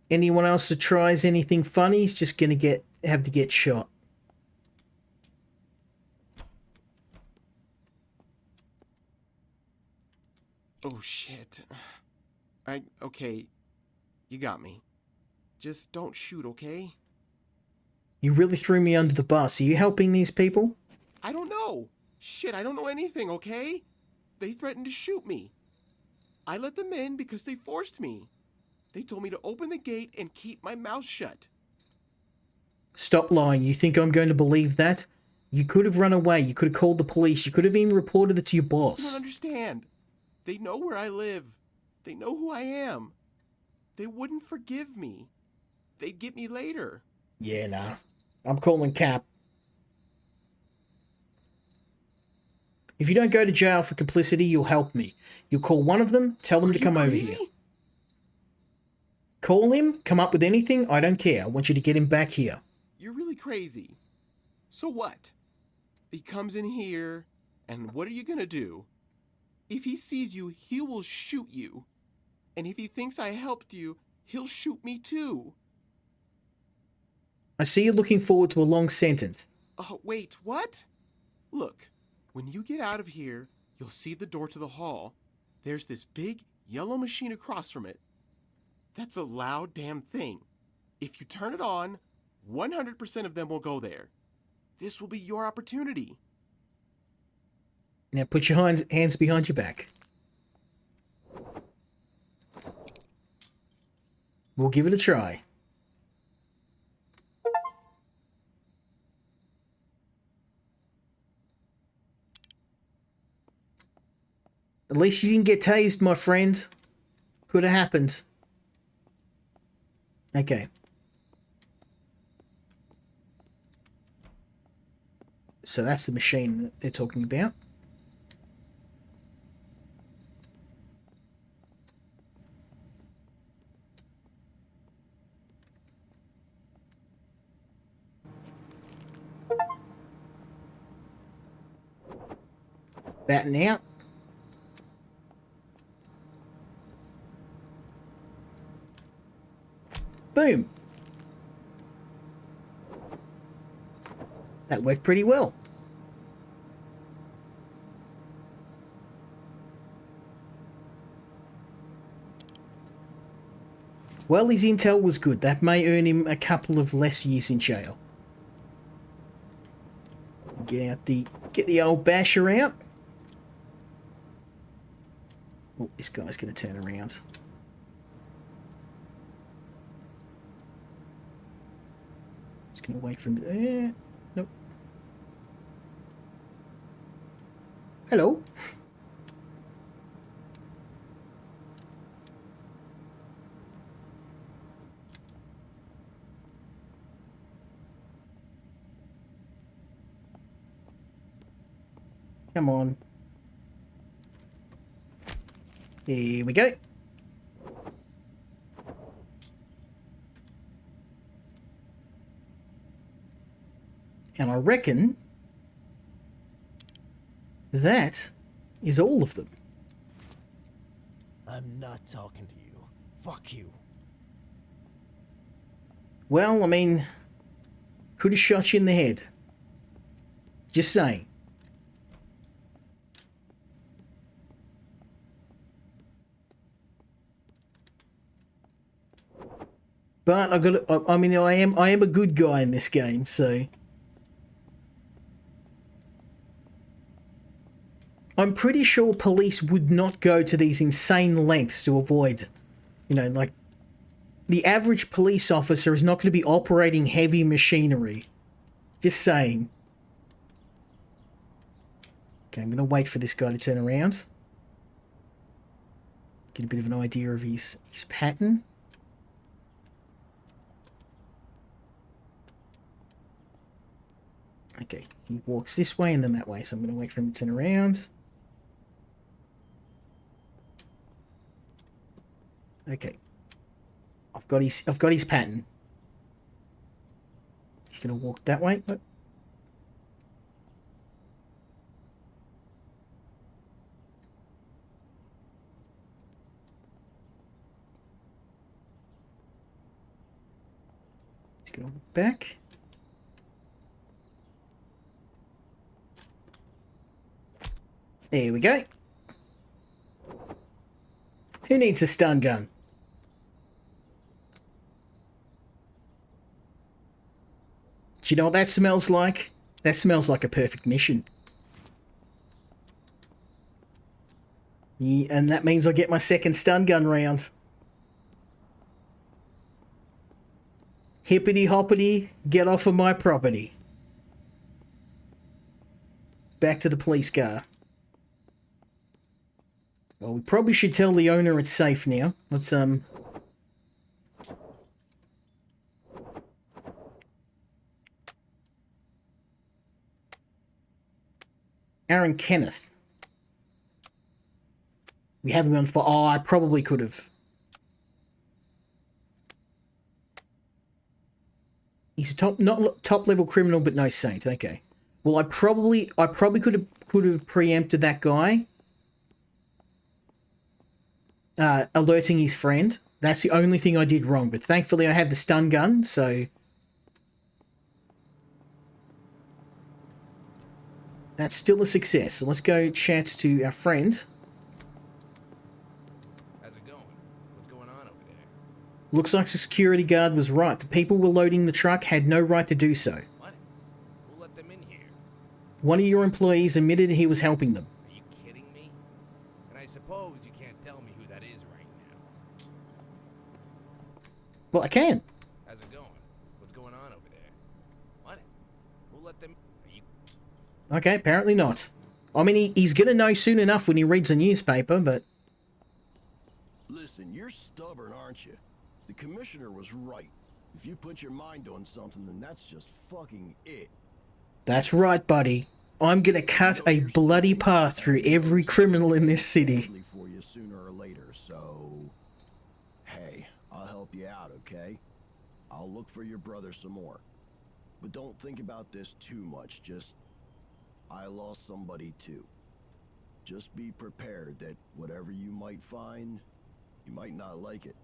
Anyone else that tries anything funny is just gonna have to get shot. Oh shit. Okay, you got me. Just don't shoot, okay? You really threw me under the bus. Are you helping these people? I don't know. Shit, I don't know anything, okay? They threatened to shoot me. I let them in because they forced me. They told me to open the gate and keep my mouth shut. Stop lying. You think I'm going to believe that? You could have run away. You could have called the police. You could have even reported it to your You don't boss. understand. They know where I live. They know who I am. They wouldn't forgive me. They'd get me later. Yeah, nah. I'm calling Cap. If you don't go to jail for complicity, you'll help me. You'll call one of them, tell them to come over here. Call him, come up with anything, I don't care. I want you to get him back here. You're really crazy. So what? He comes in here, and what are you gonna do? If he sees you, he will shoot you. And if he thinks I helped you, he'll shoot me too. I see you're looking forward to a long sentence. Oh, wait, what? Look, when you get out of here, you'll see the door to the hall. There's this big yellow machine across from it. That's a loud damn thing. If you turn it on, 100% of them will go there. This will be your opportunity. Now put your hands behind your back. We'll give it a try. At least you didn't get tased, my friend. Could have happened. Okay. So that's the machine that they're talking about. Batten out. Boom. That worked pretty well. Well, his intel was good. That may earn him a couple of less years in jail. Get the old basher out. Oh, this guy's going to turn around. Just going to wait for him. Nope. Hello. Come on. Here we go. And I reckon that is all of them. I'm not talking to you. Fuck you. Well, I mean, could have shot you in the head. Just saying. But I mean, I am a good guy in this game, so I'm pretty sure police would not go to these insane lengths to avoid, you know, like the average police officer is not going to be operating heavy machinery. Just saying. Okay, I'm going to wait for this guy to turn around. Get a bit of an idea of his pattern. Okay, he walks this way and then that way, so I'm going to wait for him to turn around. Okay. I've got his pattern. He's going to walk that way. Oh. He's going to walk back. There we go. Who needs a stun gun? Do you know what that smells like? That smells like a perfect mission. Yeah, and that means I get my second stun gun round. Hippity hoppity, get off of my property. Back to the police car. Well, we probably should tell the owner it's safe now. Let's, Aaron Kenneth. We haven't gone for... Oh, I probably could have. He's a not top level criminal, but no saint. Okay. Well, I probably could have preempted that guy. Alerting his friend. That's the only thing I did wrong, but thankfully I had the stun gun, so... That's still a success. So let's go chat to our friend. How's it going? What's going on over there? Looks like the security guard was right. The people were loading the truck had no right to do so. What? Who let them in here? One of your employees admitted he was helping them. Are you kidding me? And I suppose you can't tell me who that is right now. Well, I can. How's it going? What's going on over there? What? Who let them... Okay, apparently not. I mean, he's gonna know soon enough when he reads the newspaper, but... Listen, you're stubborn, aren't you? The commissioner was right. If you put your mind on something, then that's just fucking it. That's right, buddy. I'm gonna cut a bloody path through every criminal in this city. For you sooner or later, so... Hey, I'll help you out, okay? I'll look for your brother some more. But don't think about this too much, just... I lost somebody too. Just be prepared that whatever you might find, you might not like it.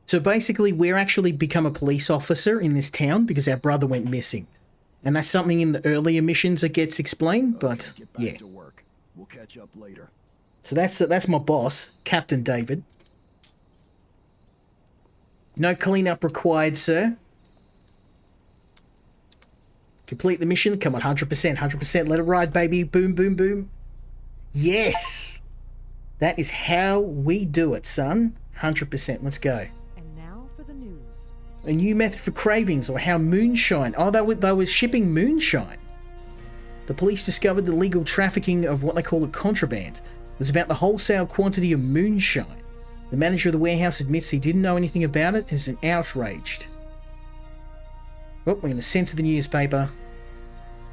So basically, we're actually become a police officer in this town because our brother went missing. And that's something in the earlier missions that gets explained, but yeah. To work. We'll catch up later. So that's my boss, Captain David. No cleanup required, sir. Complete the mission. Come on, 100%, 100%. Let it ride, baby. Boom, boom, boom. Yes! That is how we do it, son. 100%. Let's go. And now for the news. A new method for cravings, or how moonshine... Oh, they were shipping moonshine. The police discovered the legal trafficking of what they call a contraband. It was about the wholesale quantity of moonshine. The manager of the warehouse admits he didn't know anything about it and is outraged. Well, we're going to censor the newspaper.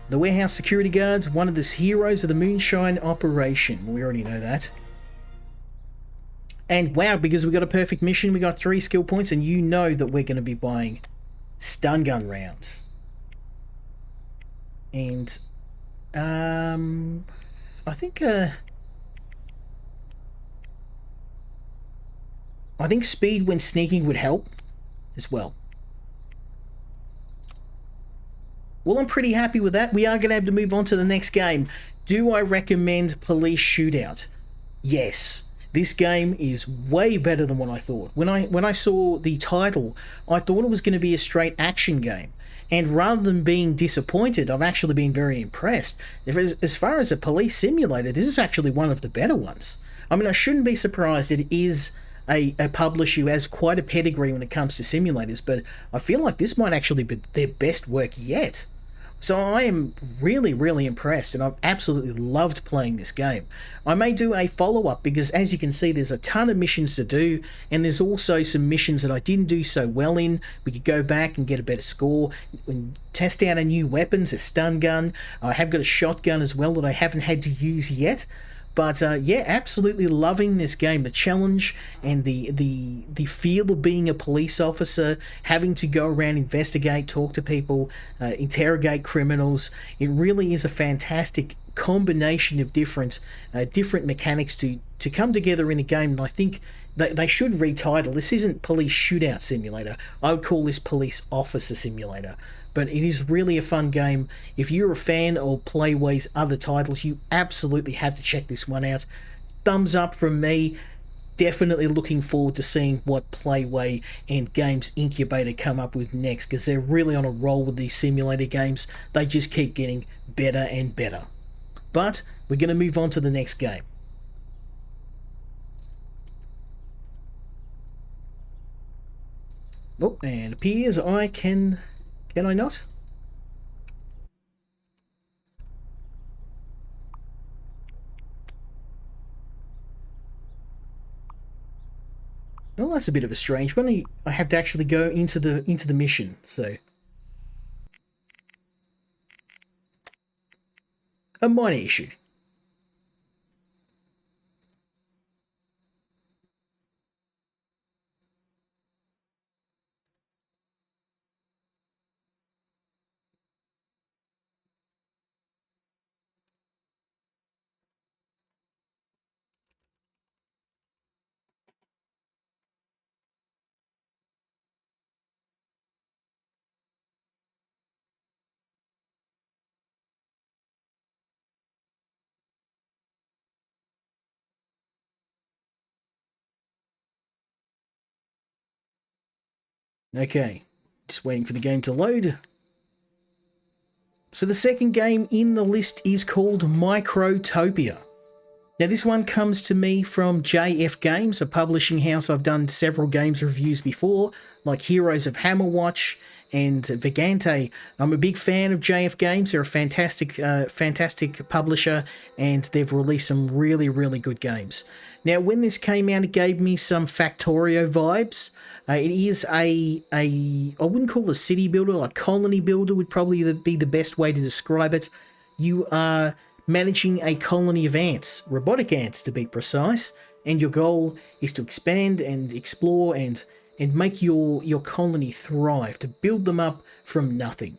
The warehouse security guards, one of the heroes of the moonshine operation. We already know that. And wow, because we got a perfect mission, we got 3 skill points, and you know that we're going to be buying stun gun rounds. And, I think speed when sneaking would help as well. Well, I'm pretty happy with that. We are going to have to move on to the next game. Do I recommend Police Shootout? Yes. This game is way better than what I thought. When I saw the title, I thought it was going to be a straight action game. And rather than being disappointed, I've actually been very impressed. As far as a police simulator, this is actually one of the better ones. I mean, I shouldn't be surprised. It is a publisher who has quite a pedigree when it comes to simulators, but I feel like this might actually be their best work yet. So I am really, really impressed, and I've absolutely loved playing this game. I may do a follow-up because, as you can see, there's a ton of missions to do, and there's also some missions that I didn't do so well in. We could go back and get a better score and test out a new weapons, a stun gun. I have got a shotgun as well that I haven't had to use yet. But yeah, absolutely loving this game. The challenge and the feel of being a police officer, having to go around, investigate, talk to people, interrogate criminals. It really is a fantastic combination of different mechanics to come together in a game. And I think they should retitle. This isn't Police Shootout Simulator. I would call this Police Officer Simulator. But it is really a fun game. If you're a fan of Playway's other titles, you absolutely have to check this one out. Thumbs up from me. definitely looking forward to seeing what Playway and Games Incubator come up with next, because they're really on a roll with these simulator games. They just keep getting better and better. But we're going to move on to the next game. Oh, and it appears I can I not? Well, that's a bit of a strange one. I have to actually go into the mission, so a minor issue. Okay, just waiting for the game to load. So the second game in the list is called Microtopia. Now this one comes to me from JF Games, a publishing house I've done several games reviews before, like Heroes of Hammerwatch and Vagante. I'm a big fan of JF Games. They're a fantastic publisher, and they've released some really, really good games. Now, when this came out, it gave me some Factorio vibes. It is I wouldn't call it a city builder, like colony builder would probably be the best way to describe it. You are managing a colony of ants, robotic ants to be precise, and your goal is to expand and explore and make your colony thrive, to build them up from nothing.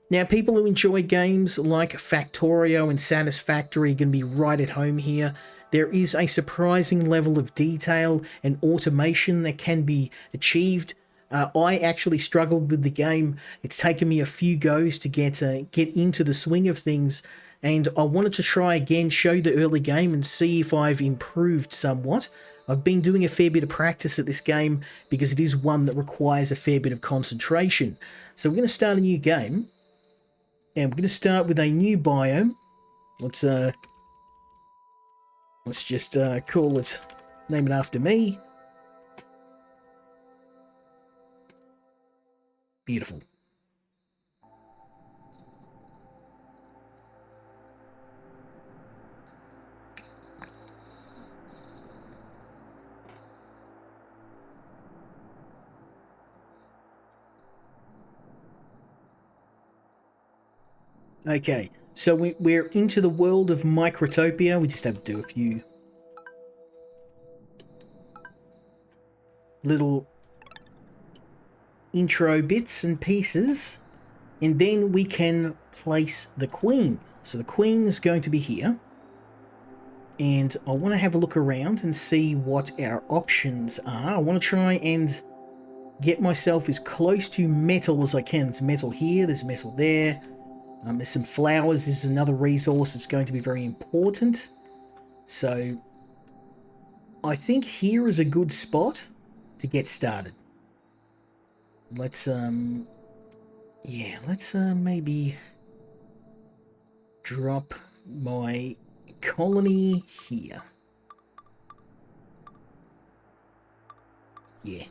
Now, people who enjoy games like Factorio and Satisfactory are going to be right at home here. There is a surprising level of detail and automation that can be achieved. I actually struggled with the game. It's taken me a few goes to get into the swing of things, and I wanted to try again, show the early game and see if I've improved somewhat. I've been doing a fair bit of practice at this game because it is one that requires a fair bit of concentration. So we're going to start a new game, and we're going to start with a new biome. Let's just call it, name it after me. Beautiful. Okay, so we're into the world of Microtopia. We just have to do a few little intro bits and pieces, and then we can place the queen. So the queen is going to be here, and I want to have a look around and see what our options are. I want to try and get myself as close to metal as I can. There's metal here, there's metal there. There's some flowers. This is another resource that's going to be very important. So I think here is a good spot to get started. Let's maybe drop my colony here. Yeah.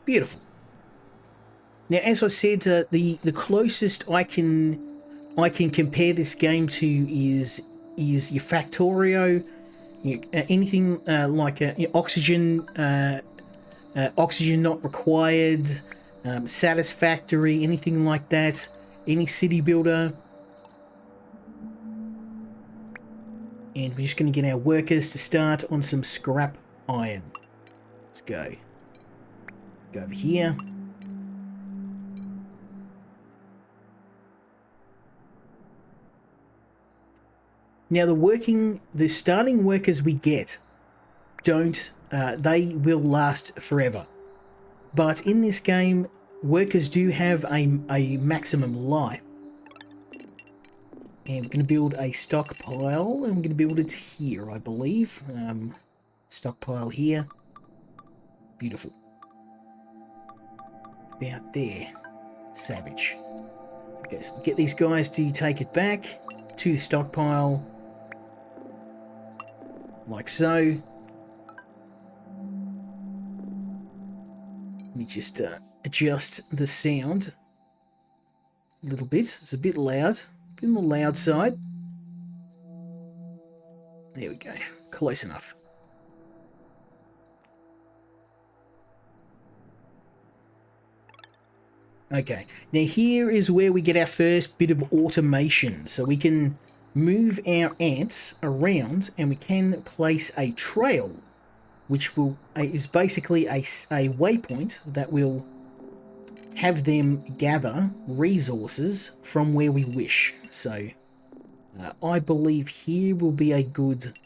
Beautiful. Now, as I said, the closest I can compare this game to is your Factorio, anything like oxygen oxygen not required, Satisfactory, anything like that, any city builder. And we're just going to get our workers to start on some scrap iron. Let's go. Go over here. Now the starting workers we get they will last forever. But in this game, workers do have a maximum life. And we're going to build a stockpile, and we're going to build it here, I believe. Stockpile here. Beautiful. About there. Savage. Okay, so we'll get these guys to take it back to the stockpile. Like so. Let me just adjust the sound a little bit. It's a bit loud. A bit on the loud side. There we go. Close enough. Okay, now here is where we get our first bit of automation. So we can move our ants around and we can place a trail, which will is basically a waypoint that will have them gather resources from where we wish. So I believe here will be a good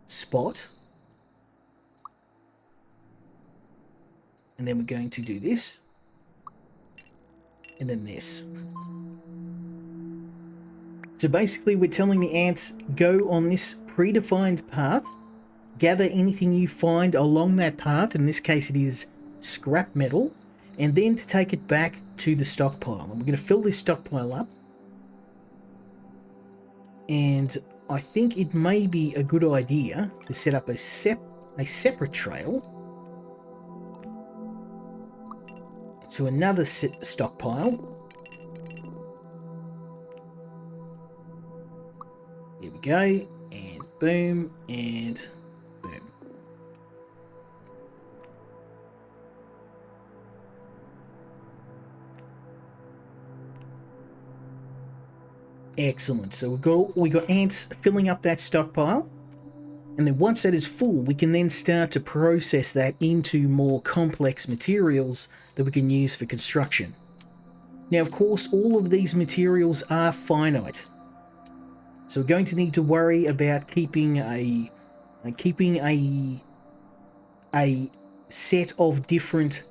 spot. And then we're going to do this. And then this. So basically we're telling the ants, go on this predefined path, gather anything you find along that path, in this case it is scrap metal, and then to take it back to the stockpile. And we're going to fill this stockpile up. And I think it may be a good idea to set up a separate trail to another stockpile. Here we go, and boom, and boom. Excellent. So we got ants filling up that stockpile. And then once that is full, we can then start to process that into more complex materials that we can use for construction. Now, of course, all of these materials are finite. So we're going to need to worry about keeping a set of different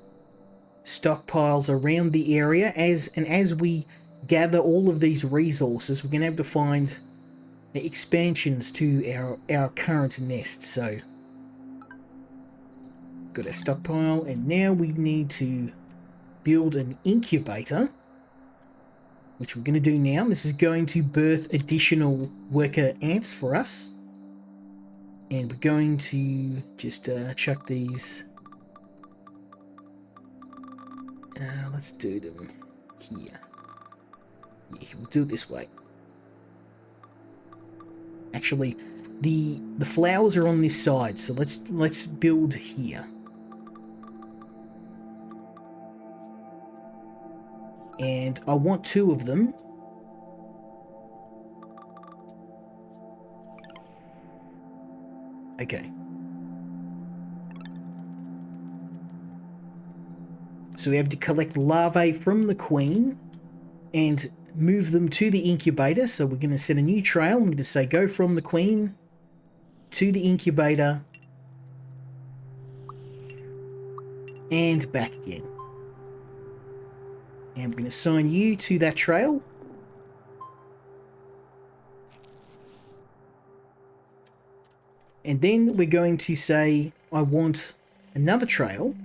stockpiles around the area as we gather all of these resources, we're going to have to find expansions to our current nest. So got our stockpile, and now we need to build an incubator, which we're going to do now. This is going to birth additional worker ants for us, and we're going to just chuck these. Let's do them here. Yeah, we'll do it this way. Actually, the flowers are on this side, so let's build here. And I want 2 of them. Okay. So we have to collect larvae from the queen and move them to the incubator. So we're going to set a new trail. I'm going to say go from the queen to the incubator and back again. And I'm going to assign you to that trail. And then we're going to say I want another trail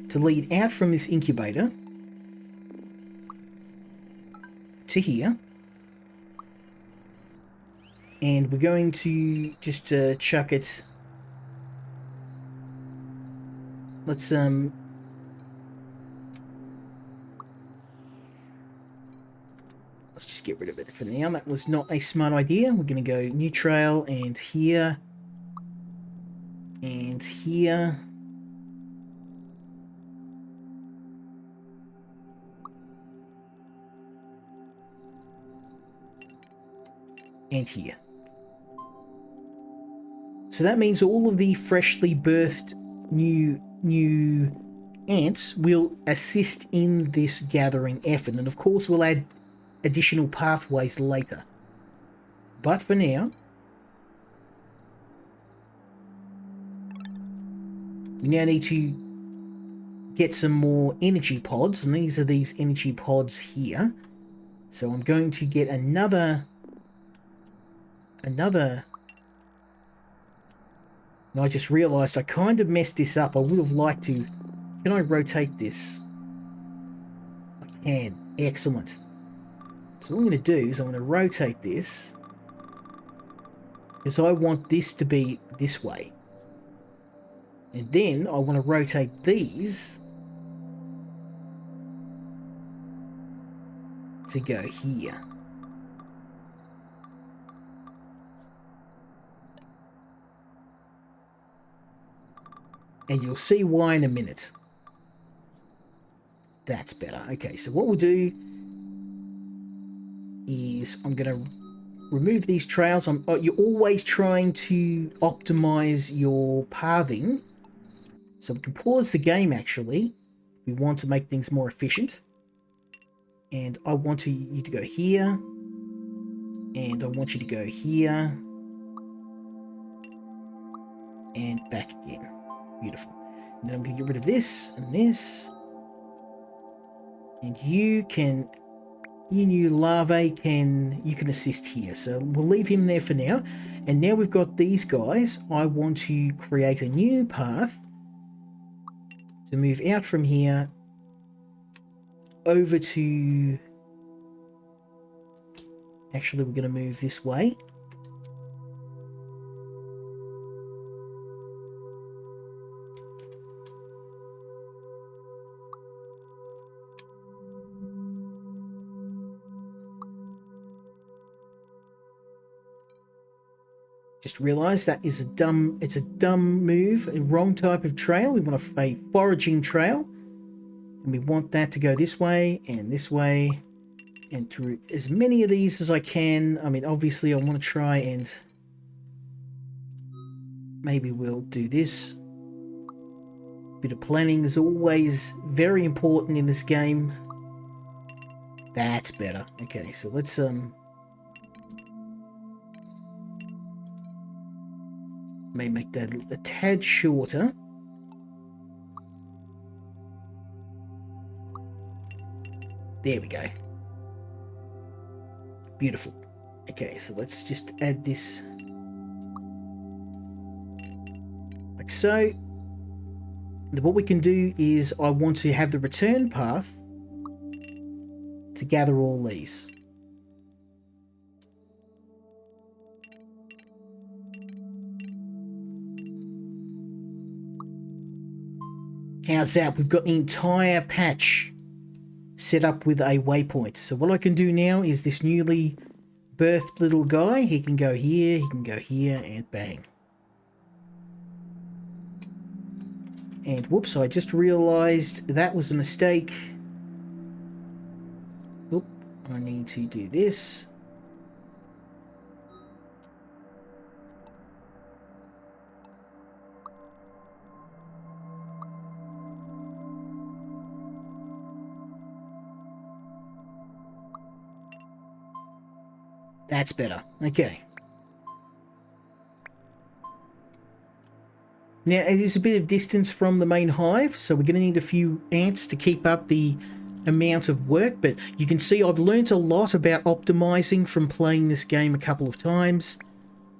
to lead out from this incubator to here. And we're going to just chuck it. Let's just get rid of it for now. That was not a smart idea. We're going to go new trail and here and here. And here. So that means all of the freshly birthed new ants will assist in this gathering effort, and of course we'll add additional pathways later. But for now, we now need to get some more energy pods, and these are these energy pods here. So I'm going to get another. And I just realized I kind of messed this up. I would have liked to. Can I rotate this? I can. Excellent. So what I'm going to do is I'm going to rotate this, because I want this to be this way. And then I want to rotate these to go here. And you'll see why in a minute. That's better. Okay, so what we'll do is I'm going to remove these trails. You're always trying to optimize your pathing. So we can pause the game, actually. We want to make things more efficient. And I want you to go here. And I want you to go here. And back again. Beautiful. And then I'm going to get rid of this and this. And you larvae you can assist here. So we'll leave him there for now. And now we've got these guys. I want to create a new path to move out from here over to... Actually, we're going to move this way. Just realised that is it's a dumb move, a wrong type of trail. We want a foraging trail. And we want that to go this way, and through as many of these as I can. I mean, obviously I want to try and maybe we'll do this. Bit of planning is always very important in this game. That's better. Okay, so let's may make that a tad shorter. There we go. Beautiful. Okay, so let's just add this like so. And what we can do is I want to have the return path to gather all these. How's that? We've got the entire patch set up with a waypoint. So what I can do now is this newly birthed little guy, he can go here, and bang. And whoops, I just realized that was a mistake. Oop, I need to do this. That's better. Okay. Now, it is a bit of distance from the main hive, so we're going to need a few ants to keep up the amount of work, but you can see I've learnt a lot about optimizing from playing this game a couple of times.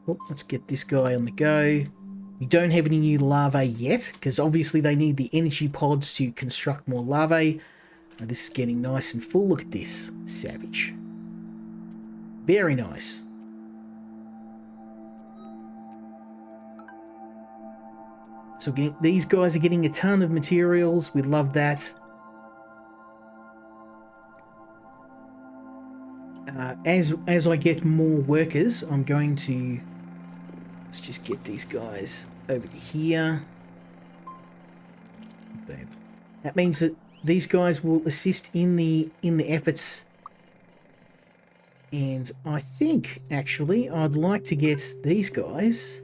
Oh, let's get this guy on the go. We don't have any new larvae yet, because obviously they need the energy pods to construct more larvae. Now, this is getting nice and full. Look at this. Savage. Very nice. So these guys are getting a ton of materials. We love that. As I get more workers, I'm going to... Let's just get these guys over to here. Boom. That means that these guys will assist in the efforts. And I think, actually, I'd like to get these guys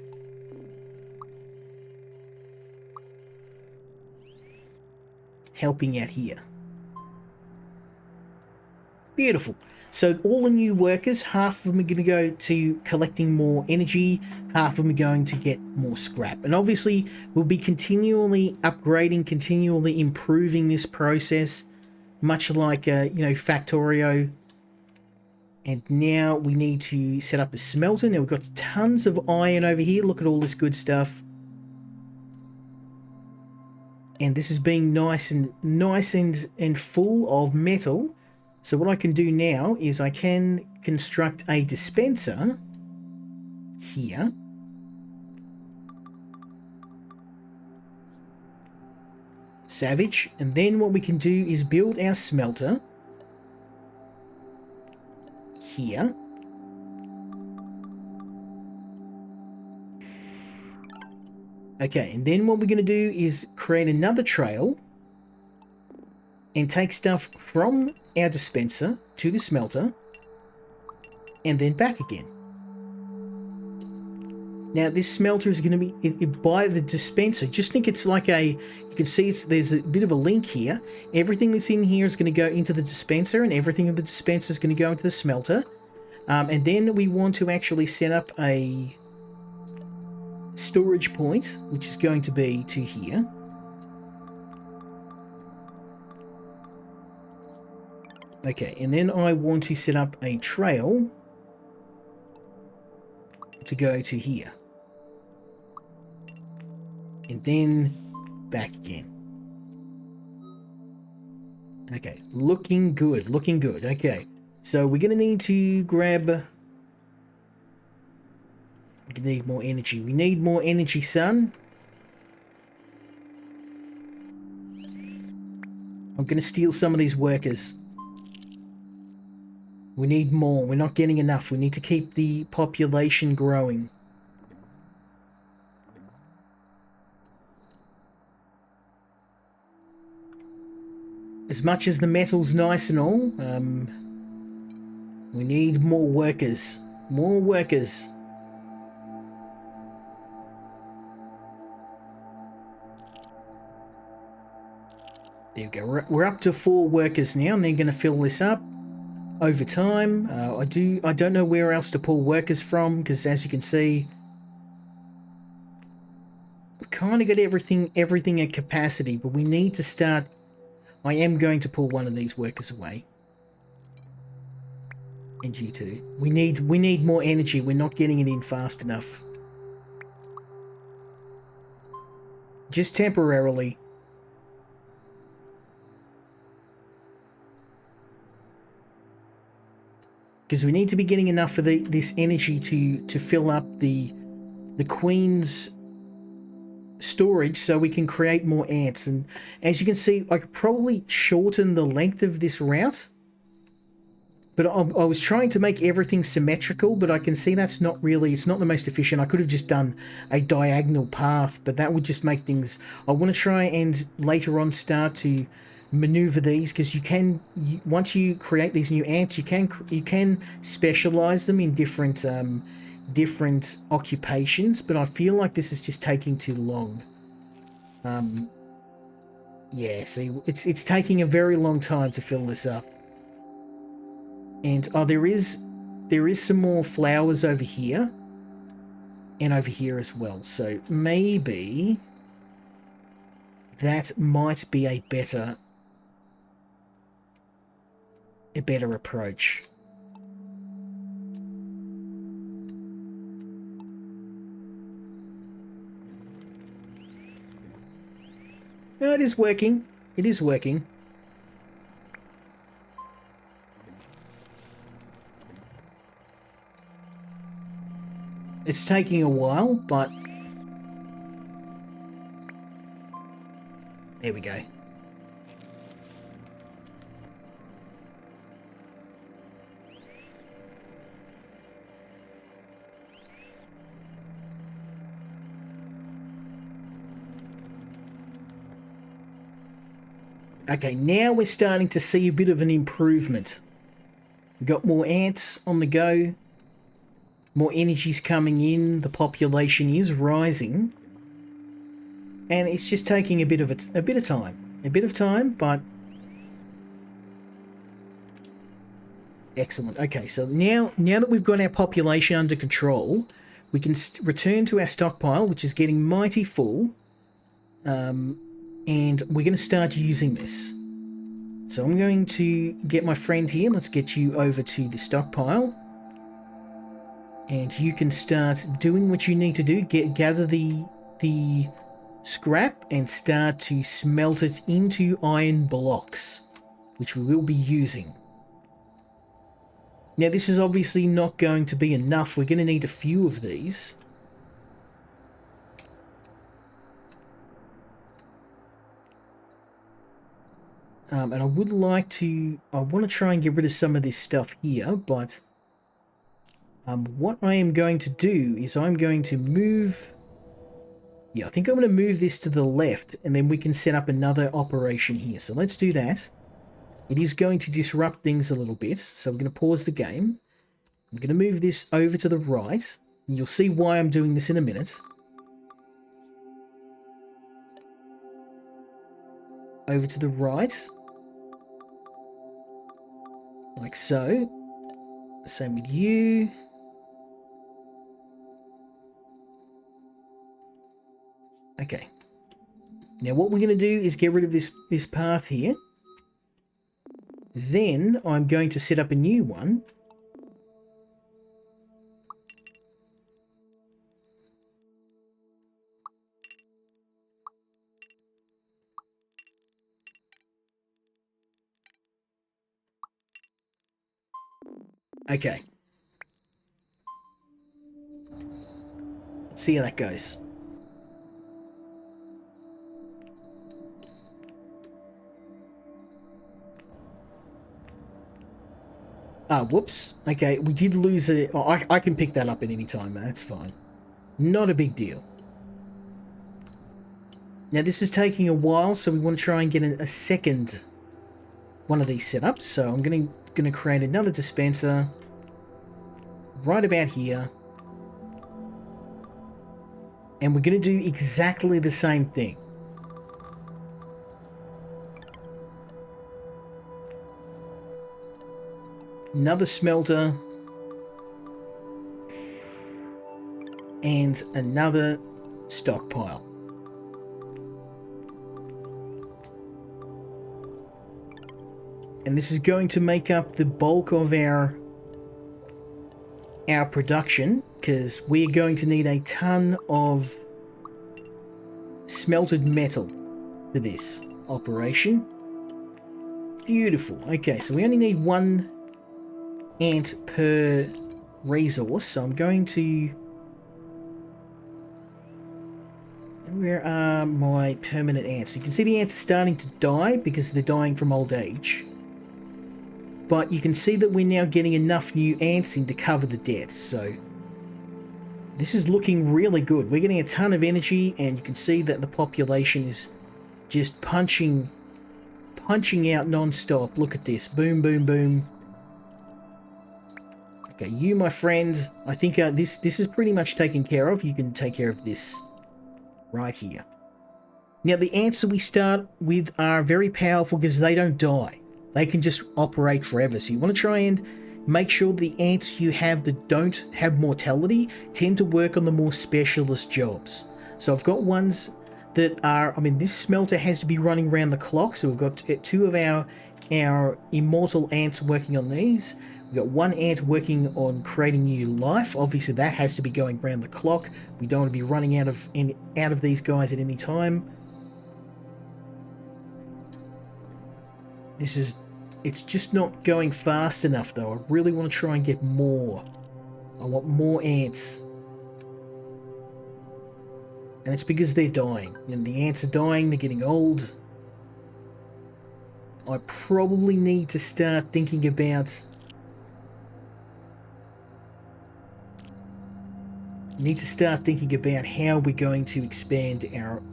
helping out here. Beautiful. So all the new workers, half of them are going to go to collecting more energy, half of them are going to get more scrap. And obviously, we'll be continually upgrading, continually improving this process, much like, Factorio And now we need to set up a smelter. Now we've got tons of iron over here. Look at all this good stuff. And this is being nice and full of metal. So what I can do now is I can construct a dispenser here. Savage. And then what we can do is build our smelter here. Okay, and then what we're going to do is create another trail and take stuff from our dispenser to the smelter and then back again. Now this smelter is going to be by the dispenser. Just think it's like you can see there's a bit of a link here. Everything that's in here is going to go into the dispenser, and everything in the dispenser is going to go into the smelter. And then we want to actually set up a storage point, which is going to be to here. Okay, and then I want to set up a trail to go to here. And then back again. Okay, looking good, looking good. Okay, so we're going to need to grab... We need more energy. We need more energy, son. I'm going to steal some of these workers. We need more. We're not getting enough. We need to keep the population growing. As much as the metal's nice and all, we need more workers. More workers. There we go. We're up to 4 workers now, and they're going to fill this up over time. I don't know where else to pull workers from, because as you can see, we kind of got everything at capacity, but we need to start. I am going to pull one of these workers away. And you too. We need more energy. We're not getting it in fast enough. Just temporarily. Because we need to be getting enough of this energy to fill up the Queen's storage so we can create more ants. And as you can see, I could probably shorten the length of this route. But I was trying to make everything symmetrical, but I can see that's not really, it's not the most efficient. I could have just done a diagonal path, but that would just make things... I want to try and later on start to maneuver these, because once you create these new ants, you can specialize them in different occupations, but I feel like this is just taking too long. Yeah, see, it's taking a very long time to fill this up. And there is some more flowers over here and over here as well, so maybe that might be a better approach. No, it is working. It is working. It's taking a while, but there we go. Okay, now we're starting to see a bit of an improvement. We've got more ants on the go. More energy's coming in. The population is rising. And it's just taking a bit of time. A bit of time, but excellent. Okay, so now that we've got our population under control, we can return to our stockpile, which is getting mighty full. And we're going to start using this. So I'm going to get my friend here. Let's get you over to the stockpile. And you can start doing what you need to do. Gather the scrap and start to smelt it into iron blocks, which we will be using. Now this is obviously not going to be enough. We're going to need a few of these. And I would like to... I want to try and get rid of some of this stuff here, but... what I am going to do is I'm going to move... Yeah, I think I'm going to move this to the left, and then we can set up another operation here. So let's do that. It is going to disrupt things a little bit, so we're going to pause the game. I'm going to move this over to the right, and you'll see why I'm doing this in a minute. Over to the right. Like so. Same with you. Okay. Now what we're going to do is get rid of this path here. Then I'm going to set up a new one. Okay. Let's see how that goes. Ah, whoops. Okay, we did lose it. Oh, I can pick that up at any time, man. That's fine. Not a big deal. Now, this is taking a while, so we want to try and get a second one of these set up. So I'm going to create another dispenser right about here. And we're going to do exactly the same thing. Another smelter. And another stockpile. And this is going to make up the bulk of our production, because we're going to need a ton of smelted metal for this operation. Beautiful. Okay, so we only need 1 ant per resource, so I'm going to... Where are my permanent ants? You can see the ants are starting to die because they're dying from old age. But you can see that we're now getting enough new ants in to cover the deaths, so this is looking really good. We're getting a ton of energy, and you can see that the population is just punching out non-stop. Look at this. Boom, boom, boom. Okay, you, my friend, I think this is pretty much taken care of. You can take care of this right here. Now, the ants that we start with are very powerful because they don't die. They can just operate forever. So you want to try and make sure the ants you have that don't have mortality tend to work on the more specialist jobs. So I've got ones that are, I mean, this smelter has to be running around the clock. So we've got 2 of our immortal ants working on these. We've got 1 ant working on creating new life. Obviously that has to be going around the clock. We don't want to be running out of these guys at any time. It's just not going fast enough though. I really want to try and get more. I want more ants. And it's because they're dying. And the ants are dying, they're getting old. I probably need to start thinking about... how we're going to expand our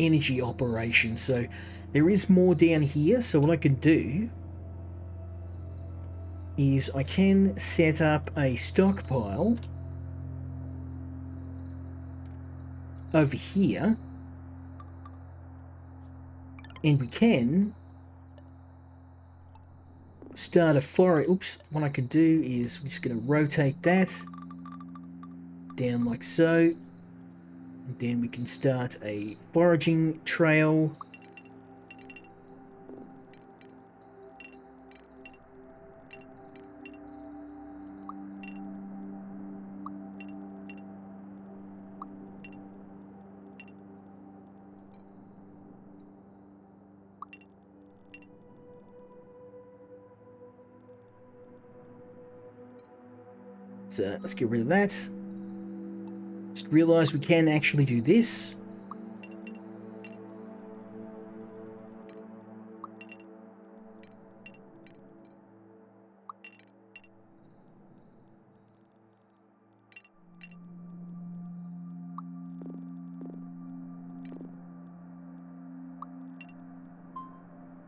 energy operation. So there is more down here, so what I can do is I can set up a stockpile over here, and we can start a forest. Oops, what I can do is we're just going to rotate that down like so, and then we can start a foraging trail Let's get rid of that. Just realised we can actually do this.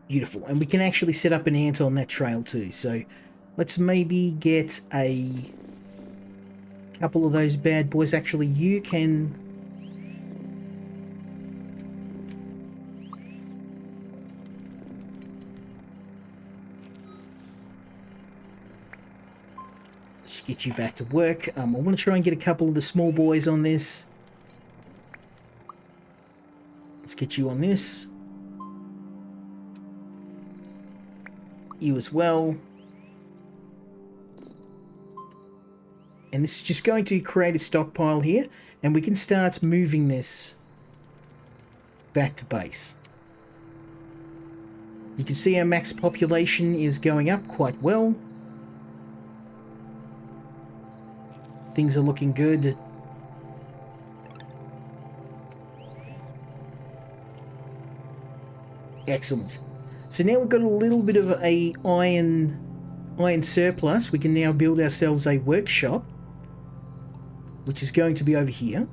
Beautiful. And we can actually set up an ant on that trail too. So let's maybe get a couple of those bad boys. Actually, you can... Let's get you back to work. I want to try and get a couple of the small boys on this. Let's get you on this. You as well. And this is just going to create a stockpile here, and we can start moving this back to base. You can see our max population is going up quite well. Things are looking good. Excellent. So now we've got a little bit of a iron surplus. We can now build ourselves a workshop, which is going to be over here.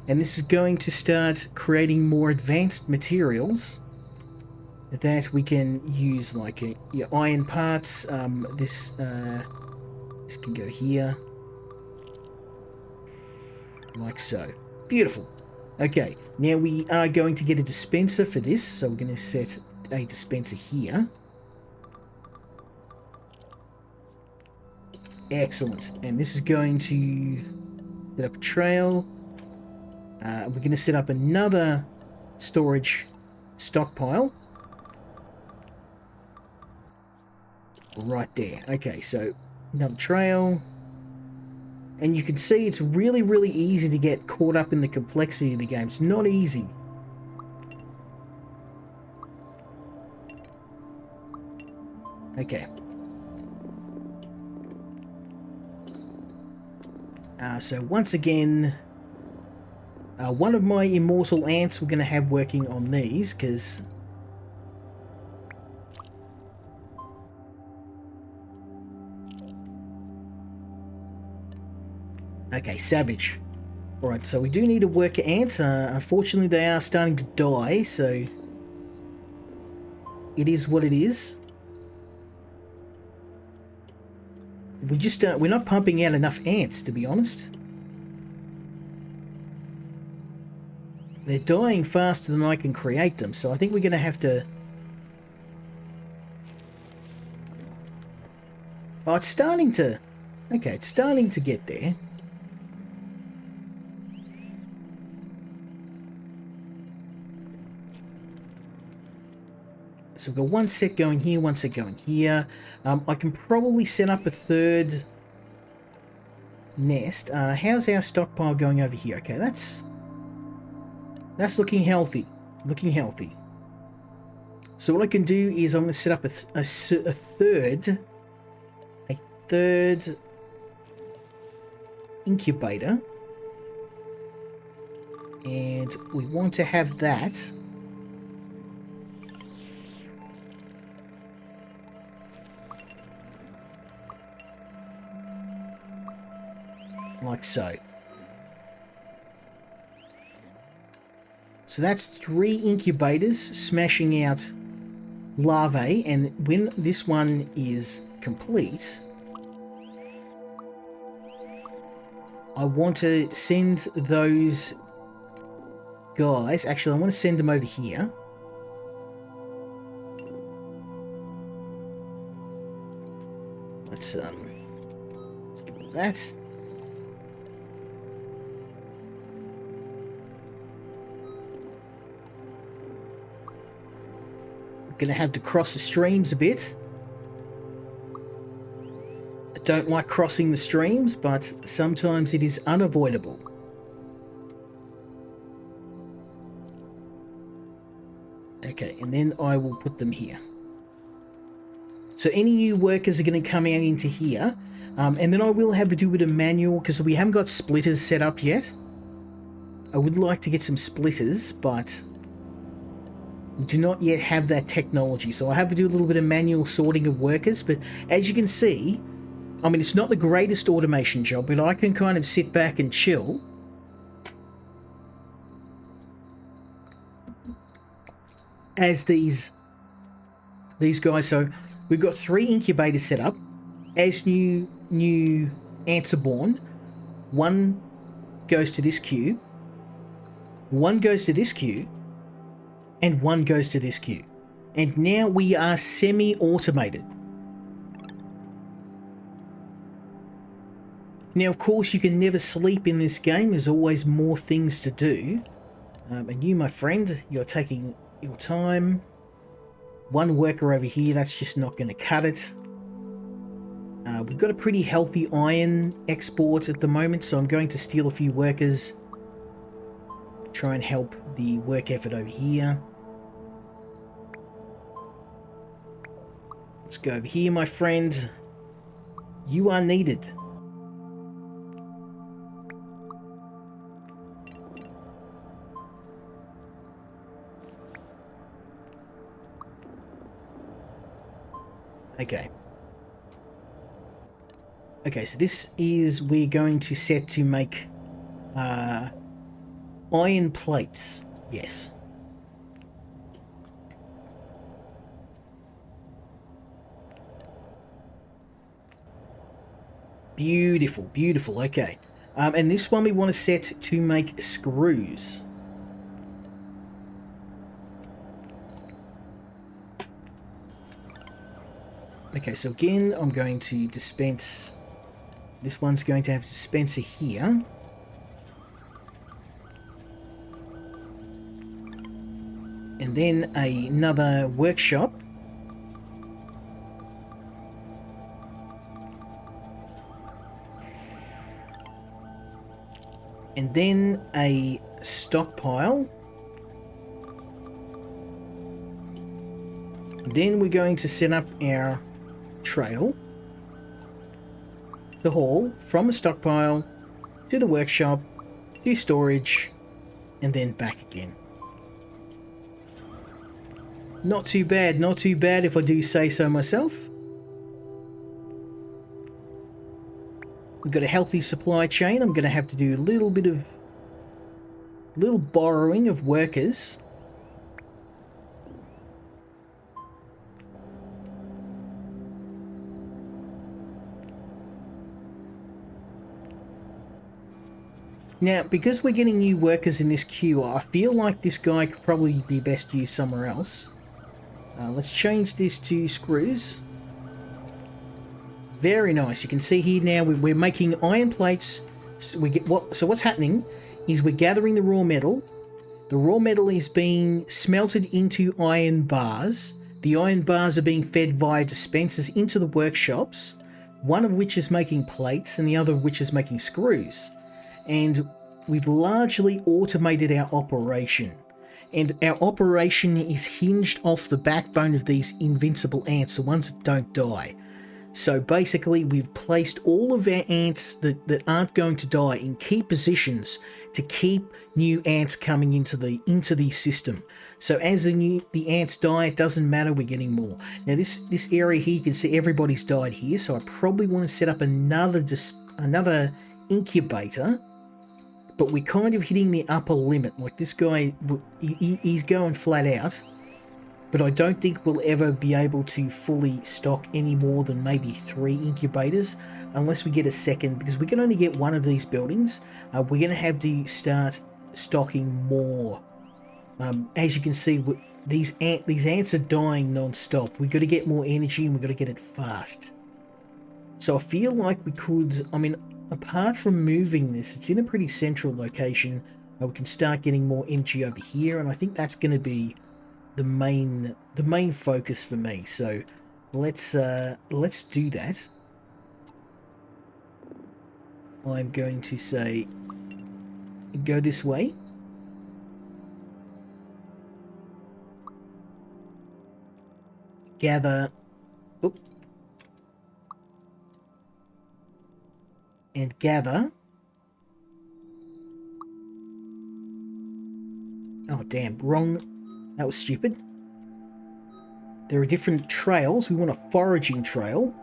And this is going to start creating more advanced materials that we can use, like iron parts. This can go here, like so. Beautiful. Okay, now we are going to get a dispenser for this, so we're going to set a dispenser here. Excellent. And this is going to set up a trail. We're going to set up another storage stockpile right there. Okay, so another trail. And you can see it's really, really easy to get caught up in the complexity of the game. It's not easy. Okay. So once again, one of my immortal ants we're going to have working on these, because okay, savage. Alright, so we do need a worker ant. Unfortunately, they are starting to die, so it is what it is. We just we're not pumping out enough ants, to be honest. They're dying faster than I can create them, so I think we're going to have to... Oh, it's starting to... Okay, it's starting to get there. So we've got one set going here, one set going here. I can probably set up a third nest. How's our stockpile going over here? Okay, that's looking healthy. Looking healthy. So what I can do is I'm going to set up a third incubator. And we want to have that like so. So that's 3 incubators smashing out larvae, and when this one is complete, I want to send those guys, actually I want to send them over here. Let's get rid of that. Gonna have to cross the streams a bit. I don't like crossing the streams, but sometimes it is unavoidable. Okay, and then I will put them here. So any new workers are going to come out into here. And then I will have to do with a manual because we haven't got splitters set up yet. I would like to get some splitters, but we do not yet have that technology. So I have to do a little bit of manual sorting of workers. But as you can see, I mean, it's not the greatest automation job, but I can kind of sit back and chill. As these guys, so we've got 3 incubators set up. As new ants are born, one goes to this queue, one goes to this queue, and one goes to this queue. And now we are semi-automated. Now, of course, you can never sleep in this game. There's always more things to do. And you, my friend, you're taking your time. One worker over here, that's just not going to cut it. We've got a pretty healthy iron export at the moment, so I'm going to steal a few workers. Try and help the work effort over here. Let's go over here, my friend. You are needed. Okay. Okay, so this is, we're going to set to make iron plates. Yes. Beautiful, beautiful. Okay. And this one we want to set to make screws. Okay, so again, I'm going to dispense. This one's going to have a dispenser here. And then another workshop. And then a stockpile. Then we're going to set up our trail to haul from a stockpile to the workshop to storage and then back again. Not too bad, not too bad if I do say so myself. We've got a healthy supply chain. I'm going to have to do a little bit of borrowing of workers. Now, because we're getting new workers in this queue, I feel like this guy could probably be best used somewhere else. Let's change this to screws. Very nice. You can see here now we're making iron plates. So what's happening is we're gathering the raw metal. The raw metal is being smelted into iron bars. The iron bars are being fed via dispensers into the workshops, one of which is making plates and the other of which is making screws. And we've largely automated our operation. And our operation is hinged off the backbone of these invincible ants, the ones that don't die. So basically, we've placed all of our ants that aren't going to die in key positions to keep new ants coming into the system. So as the ants die, it doesn't matter, we're getting more. Now this area here, you can see everybody's died here, so I probably want to set up another incubator. But we're kind of hitting the upper limit. Like this guy, he's going flat out. But I don't think we'll ever be able to fully stock any more than maybe 3 incubators. Unless we get a second, because we can only get one of these buildings. We're going to have to start stocking more. As you can see, these ants are dying non-stop. We've got to get more energy and we've got to get it fast. So I feel like we could, I mean, apart from moving this, it's in a pretty central location. We can start getting more energy over here, and I think that's going to be the main focus for me. So let's do that. I'm going to say go this way. Gather. Oop. and gather. Oh, damn. Wrong. That was stupid. There are different trails. We want a foraging trail.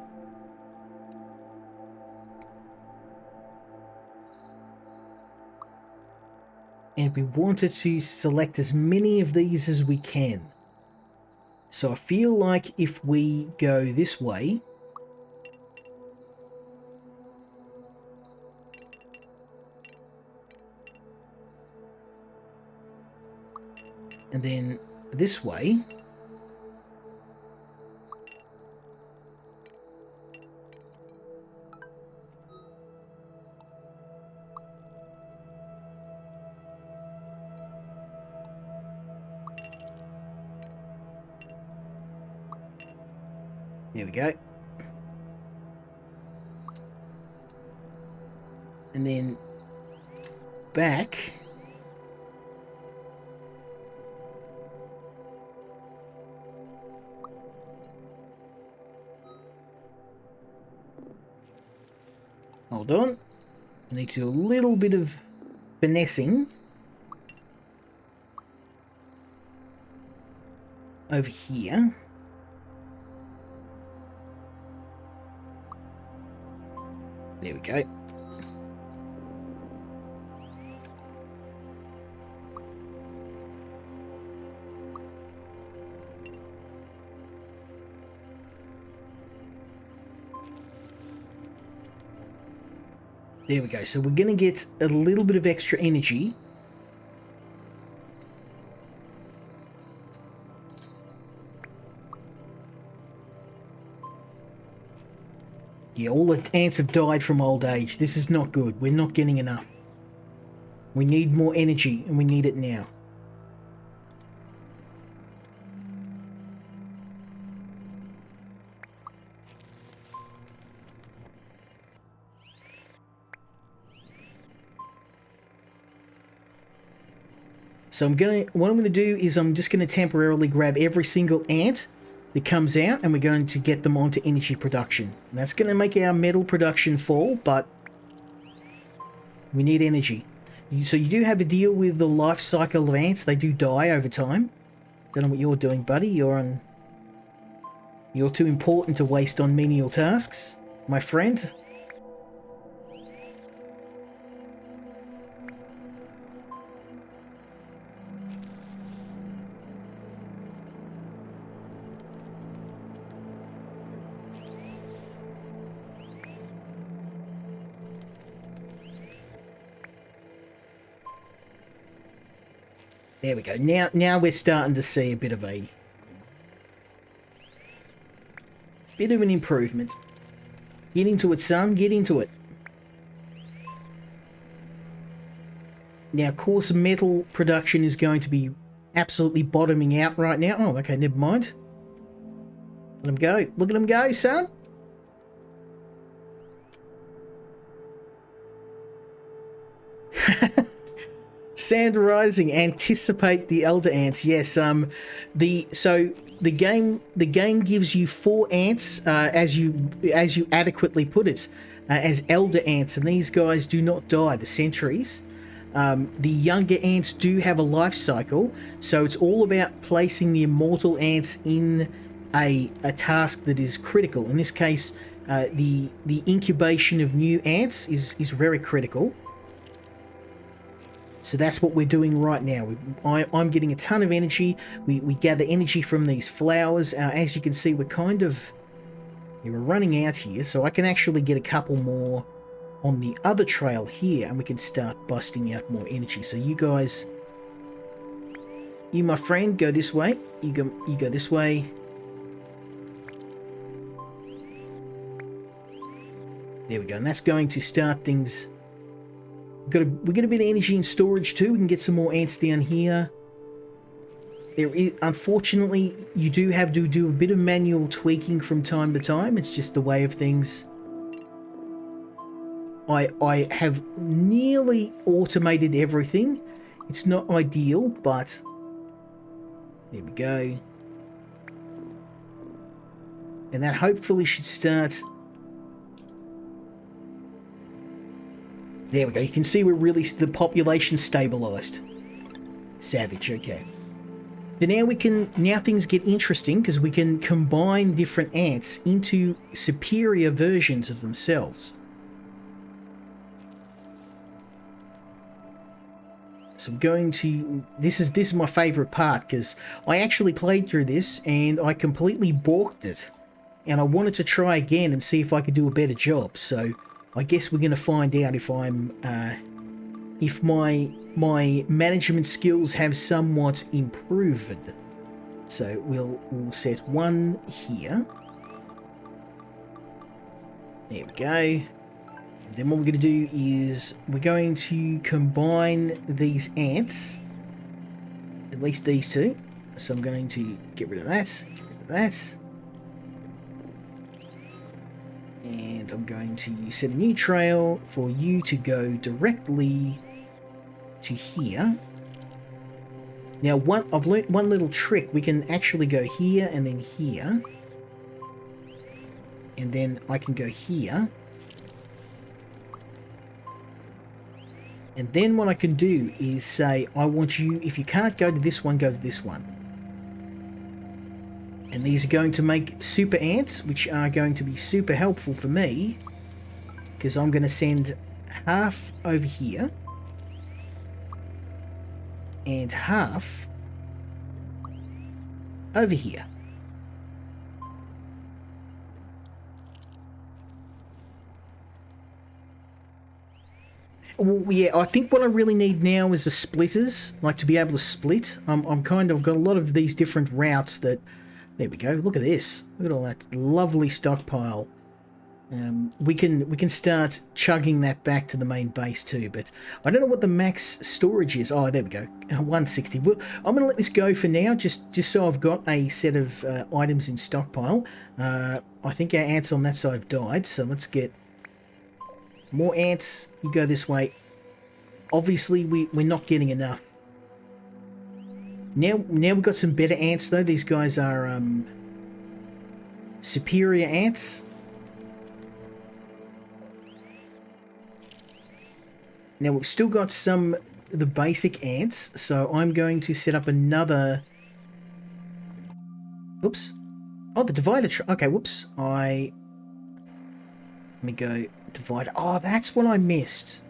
And we wanted to select as many of these as we can. So I feel like if we go this way, and then this way, there we go. And then back. Hold on. I need to do a little bit of finessing over here. There we go. There we go. So we're going to get a little bit of extra energy. Yeah, all the ants have died from old age. This is not good. We're not getting enough. We need more energy, and we need it now. So what I'm going to do is I'm just going to temporarily grab every single ant that comes out, and we're going to get them onto energy production. And that's going to make our metal production fall, but we need energy. So you do have to deal with the life cycle of ants. They do die over time. Don't know what you're doing, buddy. You're too important to waste on menial tasks, my friend. There we go. Now we're starting to see a bit of an improvement. Get into it, son. Get into it. Now, coarse metal production is going to be absolutely bottoming out right now. Oh, okay, never mind. Let him go. Look at him go, son. Sand rising. Anticipate the elder ants. Yes. The game gives you 4 ants, as you adequately put it, as elder ants, and these guys do not die. The sentries. The younger ants do have a life cycle, so it's all about placing the immortal ants in a task that is critical. In this case, the incubation of new ants is very critical. So that's what we're doing right now. I'm getting a ton of energy. We gather energy from these flowers. As you can see, we're running out here, so I can actually get a couple more on the other trail here, and we can start busting out more energy. So you guys, my friend, go this way. You go this way. There we go, and that's going to start things. We got a bit of energy in storage too. We can get some more ants down here. Unfortunately, you do have to do a bit of manual tweaking from time to time. It's just the way of things. I have nearly automated everything. It's not ideal, but there we go. And that hopefully should start There we go. You can see we're really, the population stabilized. Savage, okay. So now things get interesting because we can combine different ants into superior versions of themselves. So I'm going to, this is my favorite part because I actually played through this and I completely balked it. And I wanted to try again and see if I could do a better job. So I guess we're going to find out if I'm, if my management skills have somewhat improved. So we'll set one here. There we go. And then what we're going to do is we're going to combine these ants, at least these two. So I'm going to get rid of that, get rid of that. And I'm going to set a new trail for you to go directly to here. Now, I've learnt one little trick. We can actually go here and then here. And then I can go here. And then what I can do is say, I want you, if you can't go to this one, go to this one. And these are going to make super ants, which are going to be super helpful for me. Because I'm going to send half over here. And half over here. Well, yeah, I think what I really need now is the splitters, like to be able to split. I'm kind of got a lot of these different routes that. There we go. Look at this. Look at all that lovely stockpile. We can start chugging that back to the main base too, but I don't know what the max storage is. Oh, there we go, 160. Well, I'm going to let this go for now, just so I've got a set of items in stockpile. I think our ants on that side have died, so let's get more ants. You go this way. Obviously, we're not getting enough. Now we've got some better ants though. These guys are superior ants. Now we've still got some of the basic ants, so I'm going to set up another. Oops. Oh, the divider. Okay, whoops. Let me go divider. Oh, that's what I missed.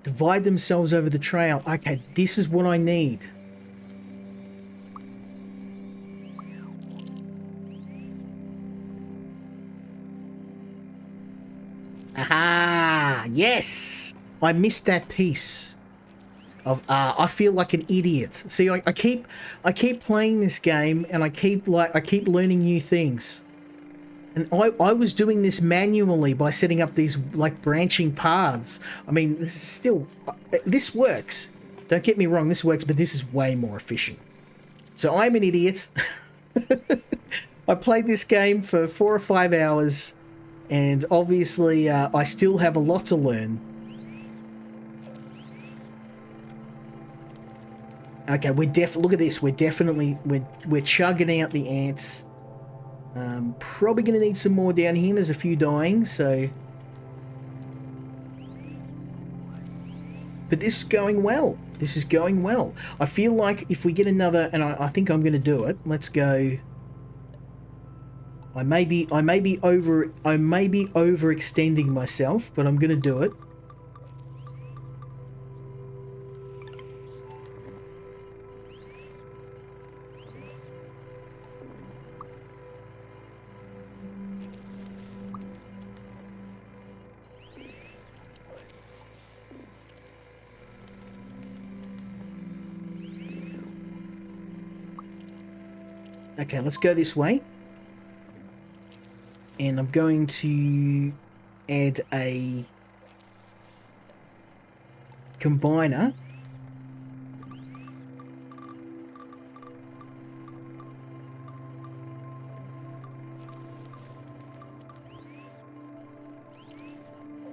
Divide themselves over the trail. Okay, this is what I need. Aha! Yes! I missed that piece of I feel like an idiot. See, I keep playing this game and I keep learning new things. And I was doing this manually by setting up these like branching paths. I mean, this is still this works. Don't get me wrong, this works, but this is way more efficient. So I'm an idiot. I played this game for 4 or 5 hours. And obviously, I still have a lot to learn. Okay, look at this. We're chugging out the ants. Probably going to need some more down here. There's a few dying, so. But this is going well. This is going well. I feel like if we get another, and I think I'm going to do it. Let's go. I may be overextending myself, but I'm going to do it. Okay, let's go this way. And I'm going to add a combiner.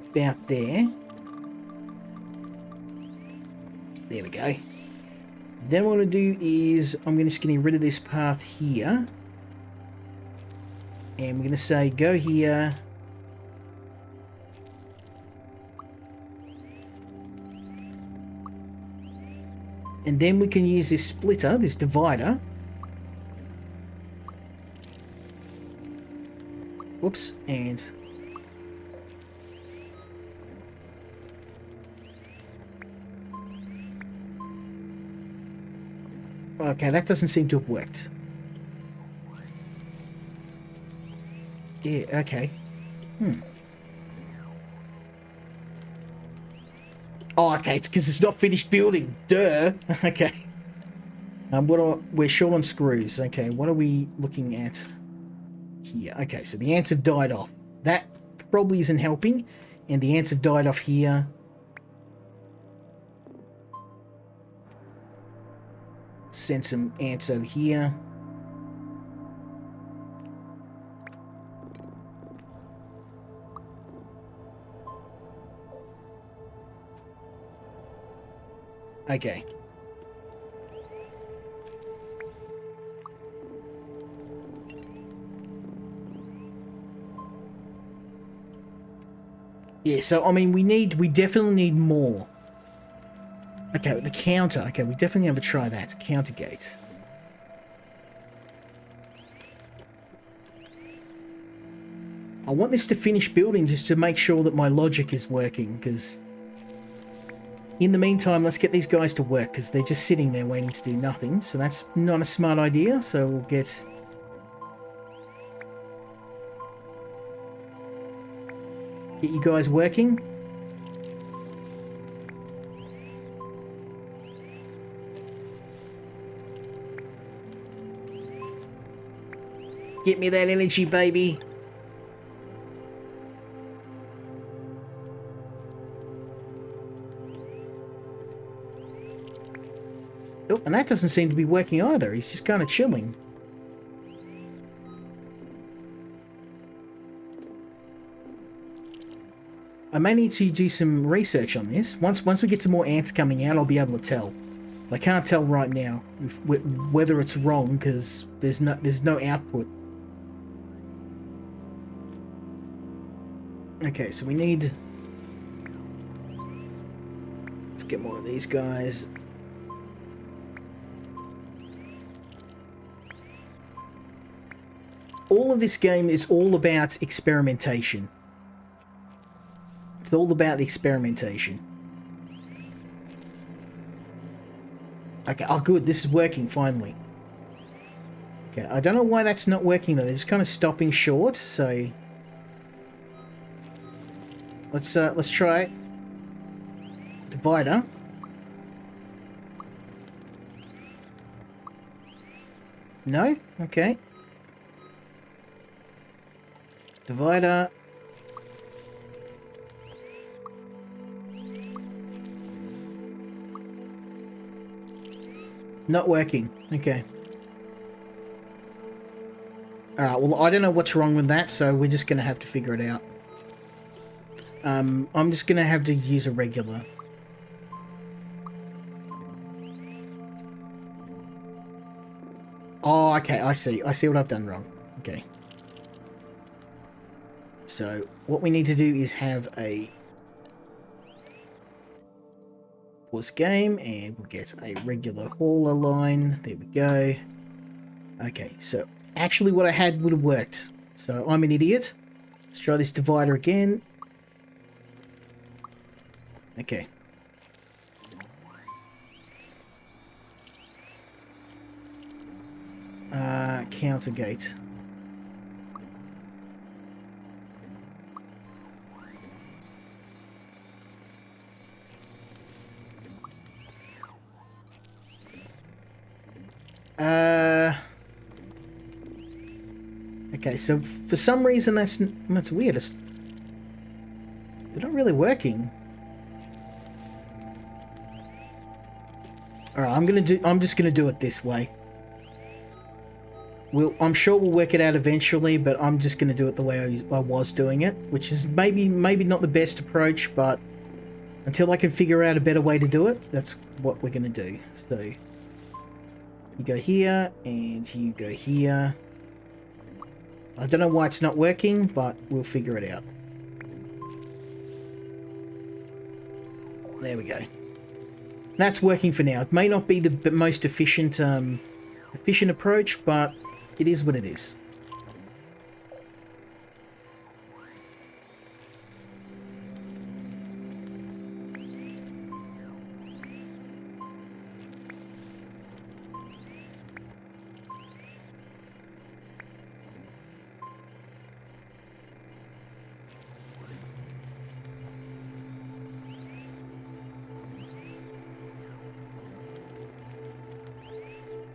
About there. There we go. Then what I'm going to do is I'm just going to get rid of this path here. And we're going to say go here. And then we can use this splitter, this divider. Whoops, and... Okay, that doesn't seem to have worked. Yeah, okay. Oh, okay, it's because it's not finished building. Duh. Okay. We're short on screws. Okay, what are we looking at here? Okay, so the ants have died off. That probably isn't helping. And the ants have died off here. Send some ants over here. Okay. Yeah, so I mean we definitely need more. Okay, the counter. Okay, we definitely have to try that. Counter gate. I want this to finish building just to make sure that my logic is working, because in the meantime, let's get these guys to work, because they're just sitting there waiting to do nothing. So that's not a smart idea, so we'll get... Get you guys working. Get me that energy, baby. Oh, and that doesn't seem to be working either. He's just kind of chilling. I may need to do some research on this. Once we get some more ants coming out, I'll be able to tell. But I can't tell right now whether it's wrong, because there's no output. Okay, so we need... Let's get more of these guys. All of this game is all about experimentation. It's all about the experimentation. Okay, oh good, this is working finally. Okay, I don't know why that's not working though. They're just kind of stopping short, so... Let's try it. Divider. No? Okay. Divider. Not working. Okay. Alright, well, I don't know what's wrong with that, so we're just going to have to figure it out. I'm just going to have to use a regular. Oh, okay, I see. I see what I've done wrong. Okay. So, what we need to do is have a pause game, and we'll get a regular hauler line. There we go. Okay, so actually what I had would have worked. So, I'm an idiot. Let's try this divider again. Okay. Counter gate. Okay, so for some reason that's weird. They're not really working. Alright, I'm just gonna do it this way. I'm sure we'll work it out eventually, but I'm just gonna do it the way I was doing it, which is maybe not the best approach, but until I can figure out a better way to do it, that's what we're gonna do. So you go here and you go here. I don't know why it's not working, but we'll figure it out. There we go. That's working for now. It may not be the most efficient approach, but it is what it is.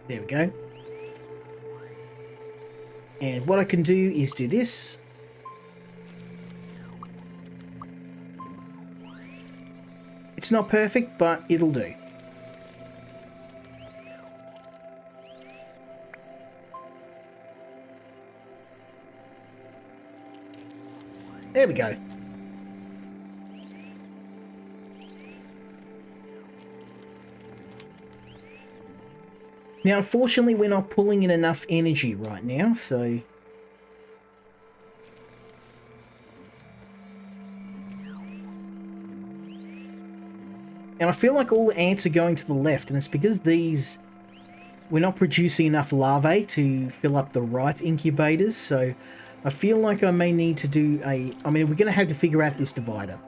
There we go. And what I can do is do this. It's not perfect, but it'll do. There we go. Now, unfortunately, we're not pulling in enough energy right now, so... And I feel like all the ants are going to the left, and it's because these... We're not producing enough larvae to fill up the right incubators, so I feel like I may need to do a... I mean, we're going to have to figure out this divider.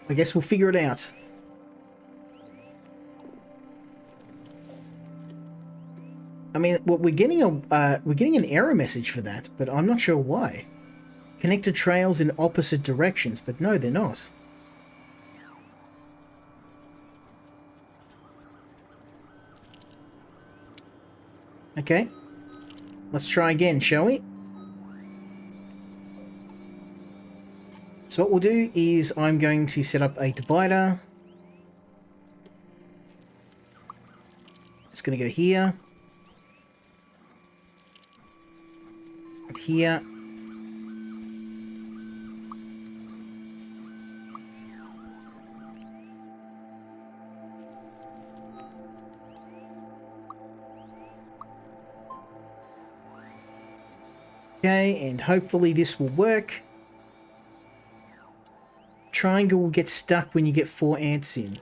I guess we'll figure it out. I mean, well, we're getting an error message for that, but I'm not sure why. Connected trails in opposite directions, but no, they're not. Okay. Let's try again, shall we? So what we'll do is I'm going to set up a divider. It's going to go here. And here. Okay, and hopefully this will work. Triangle will get stuck when you get 4 ants in.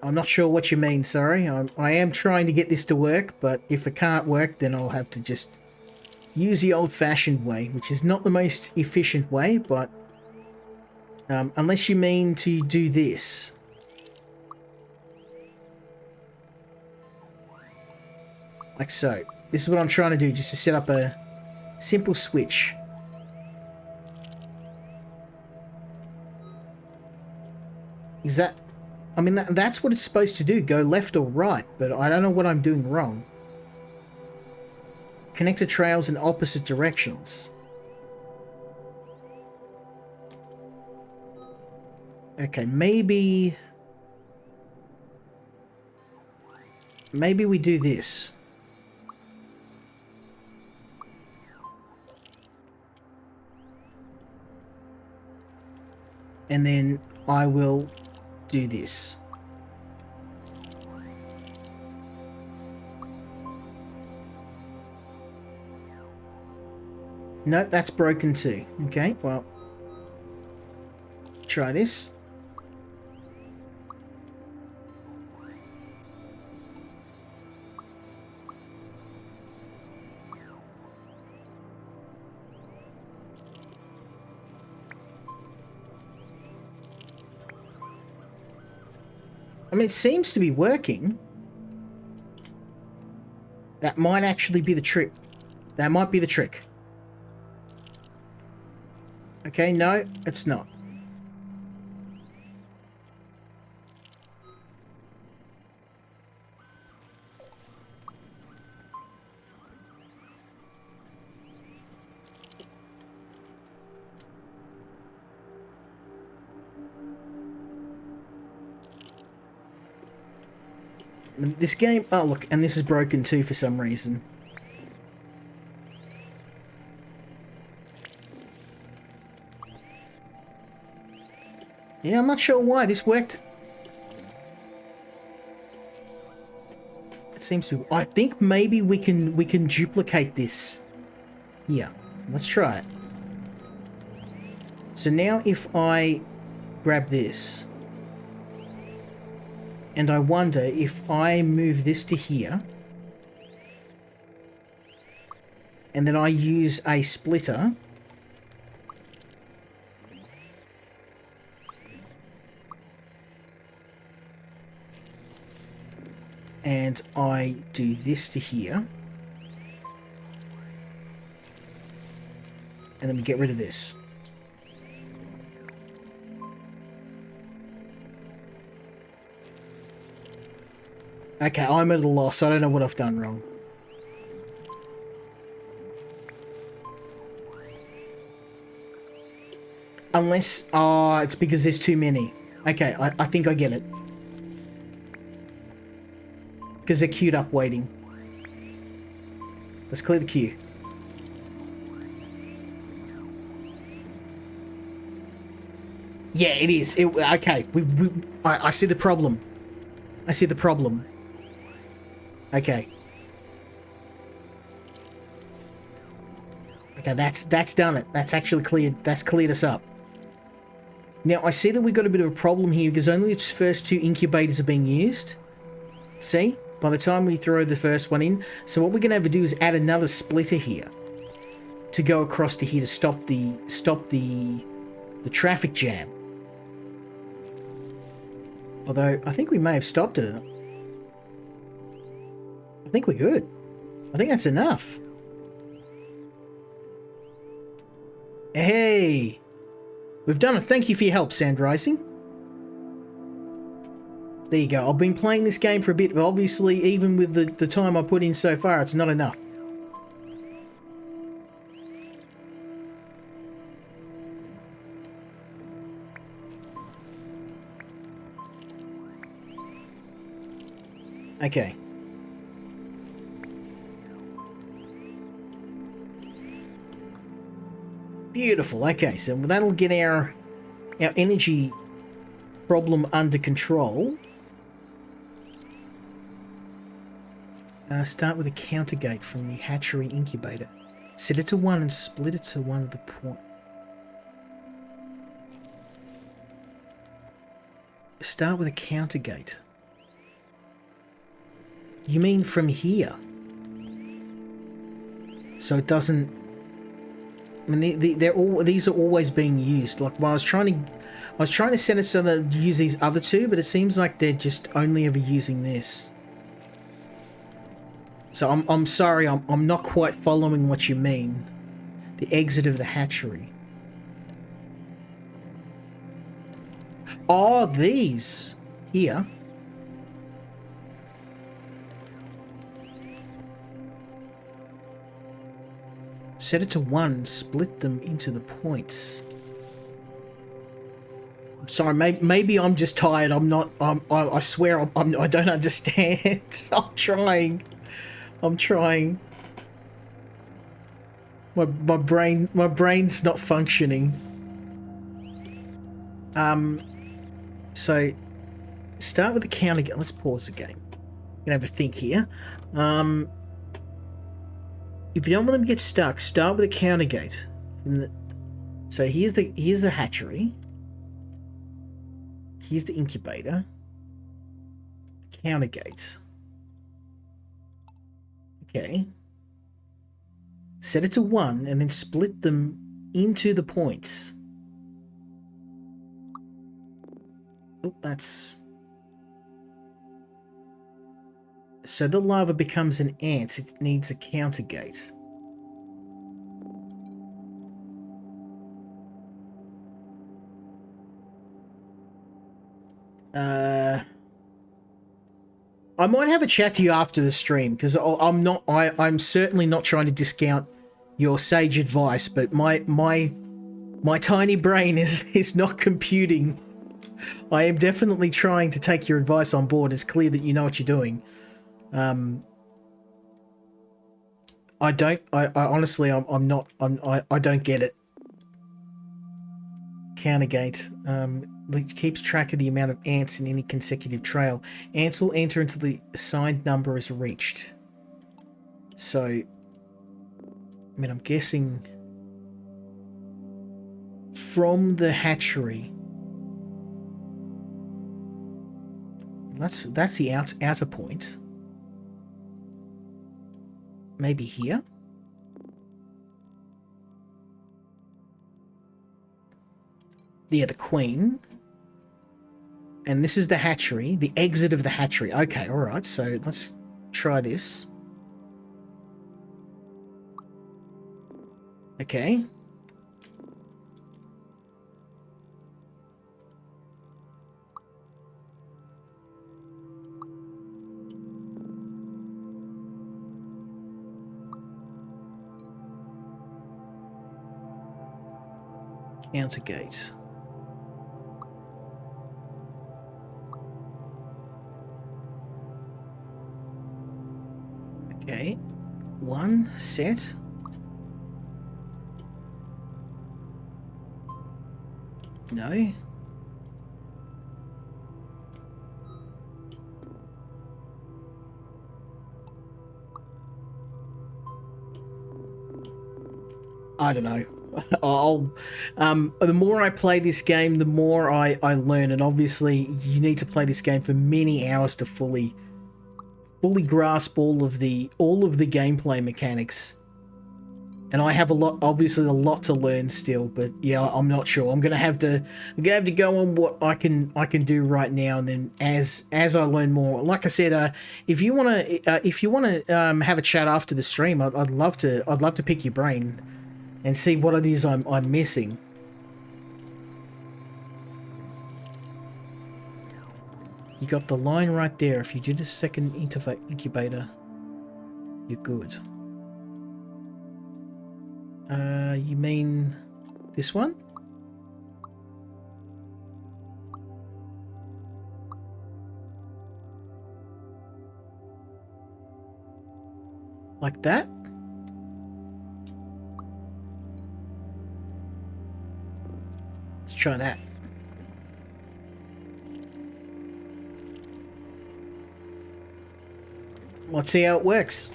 I'm not sure what you mean, sorry. I am trying to get this to work, but if it can't work, then I'll have to just use the old-fashioned way, which is not the most efficient way, but unless you mean to do this. Like so. This is what I'm trying to do, just to set up a simple switch. Is that... I mean, that's what it's supposed to do, go left or right, but I don't know what I'm doing wrong. Connected trails in opposite directions. Okay, maybe... Maybe we do this. And then I will do this. Nope, that's broken too. Okay, well, try this. I mean, it seems to be working. That might actually be the trick. That might be the trick. Okay, no, it's not. This game... Oh, look, and this is broken too for some reason. Yeah, I'm not sure why. This worked... It seems to. I think maybe we can duplicate this. Here, so let's try it. So now if I grab this, and I wonder if I move this to here, and then I use a splitter. And I do this to here. And then we get rid of this. Okay, I'm at a loss. I don't know what I've done wrong. Unless, it's because there's too many. Okay, I think I get it. Because they're queued up waiting. Let's clear the queue. Yeah, it is. Okay, I see the problem. I see the problem. Okay. Okay, that's done it. That's actually cleared. That's cleared us up. Now, I see that we've got a bit of a problem here because only its first 2 incubators are being used. See? By the time we throw the first one in. So what we're going to have to do is add another splitter here. To go across to here to stop the traffic jam. Although, I think we may have stopped it. I think we're good. I think that's enough. Hey! We've done it. Thank you for your help, Sand Rising. There you go. I've been playing this game for a bit, but obviously, even with the time I put in so far, it's not enough. Okay. Beautiful. Okay, so that'll get our energy problem under control. Start with a counter gate from the hatchery incubator. Set it to 1 and split it to one of the point. Start with a counter gate. You mean from here? So it doesn't. I mean, these are always being used. Like while I was trying to set it so that use these other 2, but it seems like they're just only ever using this. So I'm sorry, I'm not quite following what you mean. The exit of the hatchery. Oh, these here. Set it to 1, split them into the points. I'm sorry, maybe I'm just tired. I'm not. I swear I don't understand. I'm trying. My brain's not functioning. So start with the counter gate. Let's pause the game. Gonna have a think here. If you don't want them to get stuck, start with a counter gate. So here's the hatchery. Here's the incubator. Counter gates. Okay. Set it to 1 and then split them into the points. Oh, that's... So the larva becomes an ant, it needs a counter gate. I might have a chat to you after the stream, because I'm certainly not trying to discount your sage advice, but my tiny brain is not computing. I am definitely trying to take your advice on board. It's clear that you know what you're doing. I honestly, I'm not, I don't get it. Counter gate. keeps track of the amount of ants in any consecutive trail. Ants will enter until the assigned number is reached. So, I mean, I'm guessing from the hatchery. That's the outer point. Maybe here? Yeah, the queen. And this is the hatchery, the exit of the hatchery. Okay, alright, so let's try this. Okay. Counter gate. Okay. One set. No. I don't know. The more I play this game, the more I learn, and obviously you need to play this game for many hours to fully grasp all of the gameplay mechanics. And I have obviously a lot to learn still, but yeah, I'm not sure. I'm gonna have to go on what I can do right now, and then as I learn more, like I said, if you wanna have a chat after the stream, I'd love to pick your brain and see what it is I'm missing. You got the line right there. If you do the second incubator, you're good. You mean this one? Like that? Let's try that. Let's see how it works.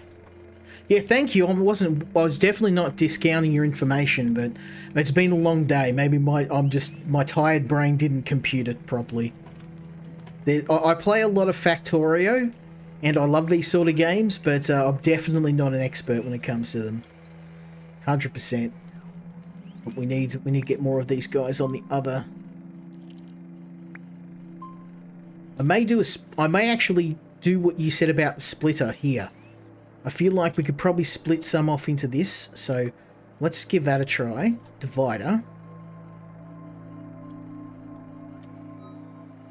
Yeah, thank you. I was definitely not discounting your information, but it's been a long day. Maybe my tired brain didn't compute it properly. I play a lot of Factorio, and I love these sort of games, but I'm definitely not an expert when it comes to them. 100%. But we need to get more of these guys on the other. I may actually do what you said about the splitter here. I feel like we could probably split some off into this, so let's give that a try. Divider.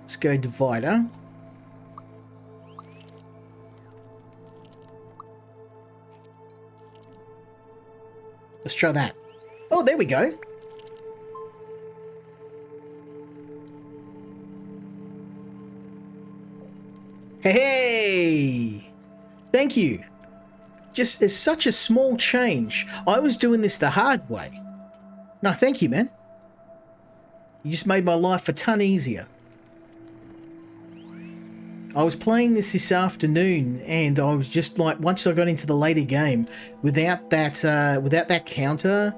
Let's go divider. Let's try that. Oh, there we go. Hey! Thank you. Just as such a small change. I was doing this the hard way. No, thank you, man. You just made my life a ton easier. I was playing this afternoon, and I was just like, once I got into the later game, without that counter,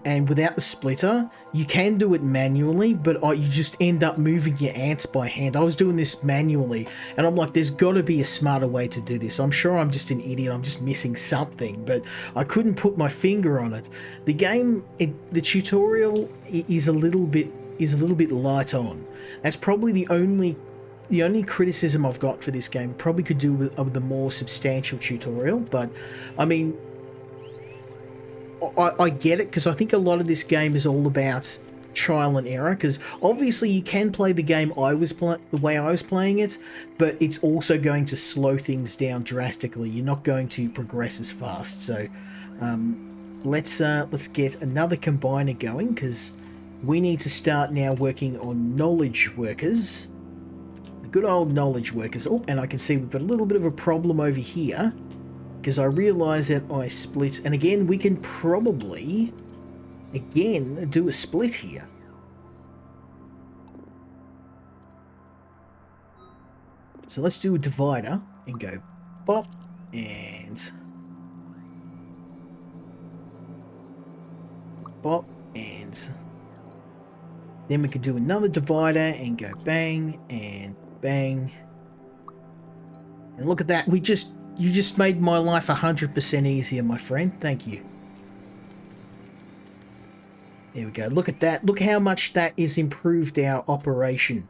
and without the splitter, you can do it manually, but you just end up moving your ants by hand. I was doing this manually, and I'm like, there's got to be a smarter way to do this. I'm sure I'm just an idiot. I'm just missing something, but I couldn't put my finger on it. The game, the tutorial is a little bit light on. That's probably the only criticism I've got for this game. Probably could do with the more substantial tutorial, but I mean, I get it, because I think a lot of this game is all about trial and error, because obviously you can play the game the way I was playing it, but it's also going to slow things down drastically. You're not going to progress as fast. So let's get another combiner going, because we need to start now working on knowledge workers. The good old knowledge workers. Oh, and I can see we've got a little bit of a problem over here, because I realise that I split, and again, we can probably, again, do a split here. So let's do a divider and go pop and pop, and then we could do another divider and go bang and bang. And look at that, you just made my life 100% easier, my friend. Thank you. There we go. Look at that. Look how much that has improved our operation.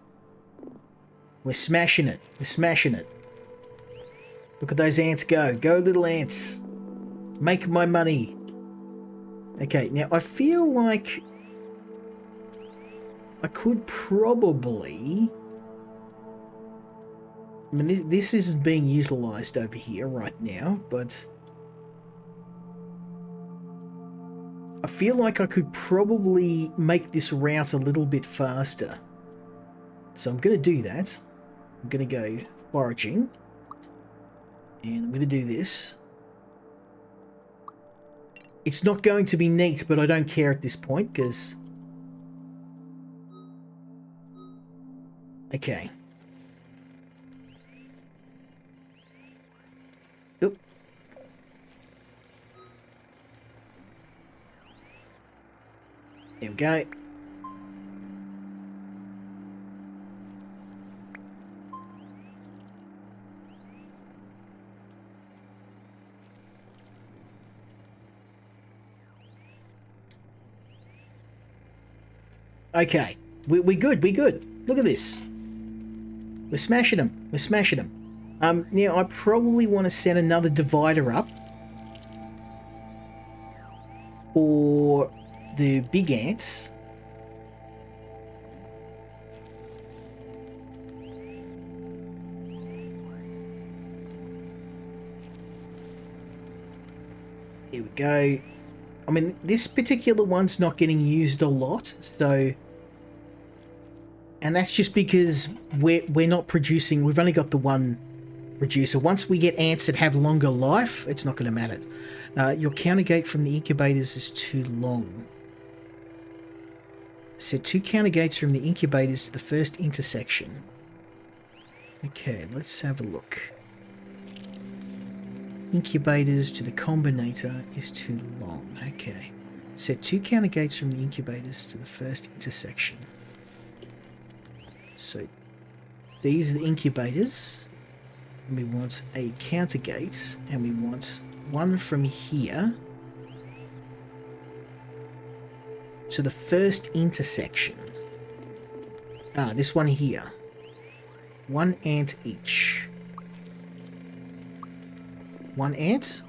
We're smashing it. We're smashing it. Look at those ants go. Go, little ants. Make my money. Okay, now I feel like I could probably... I mean, this isn't being utilized over here right now, but I feel like I could probably make this route a little bit faster. So I'm going to do that. I'm going to go foraging, and I'm going to do this. It's not going to be neat, but I don't care at this point, because... Okay. Oop. There we go. Okay, we good, we good. Look at this. We're smashing them. We're smashing them. Now I probably want to set another divider up for the big ants. Here we go. I mean, this particular one's not getting used a lot, so... And that's just because we're not producing... We've only got the one producer. Once we get ants that have longer life, it's not going to matter. Your counter gate from the incubators is too long. Set 2 counter gates from the incubators to the first intersection. Okay, let's have a look. Incubators to the combinator is too long. Okay. Set 2 counter gates from the incubators to the first intersection. So these are the incubators. And we want a counter gate, and we want one from here to the first intersection. Ah, this one here. 1 ant each. 1 ant.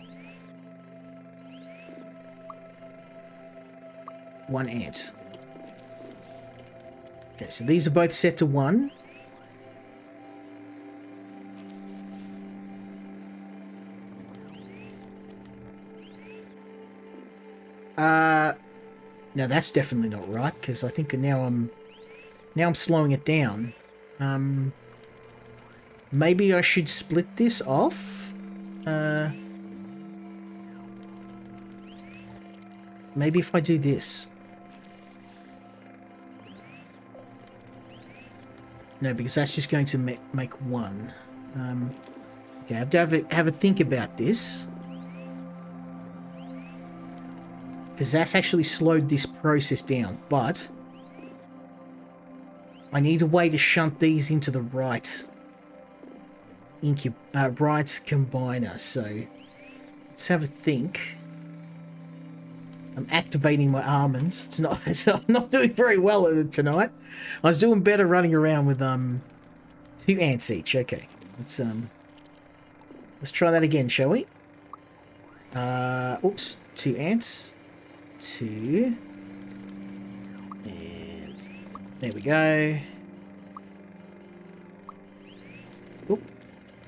1 ant. Okay, so these are both set to 1. No, that's definitely not right, because I think now I'm slowing it down. Maybe I should split this off. Maybe if I do this. No, because that's just going to make 1. Okay, I have to have a think about this. Because that's actually slowed this process down, but I need a way to shunt these into the right right combiner. So let's have a think. I'm activating my almonds. I'm not doing very well at it tonight. I was doing better running around with 2 ants each. Okay, let's try that again, shall we? Oops, 2 ants. 2. And there we go. Oop.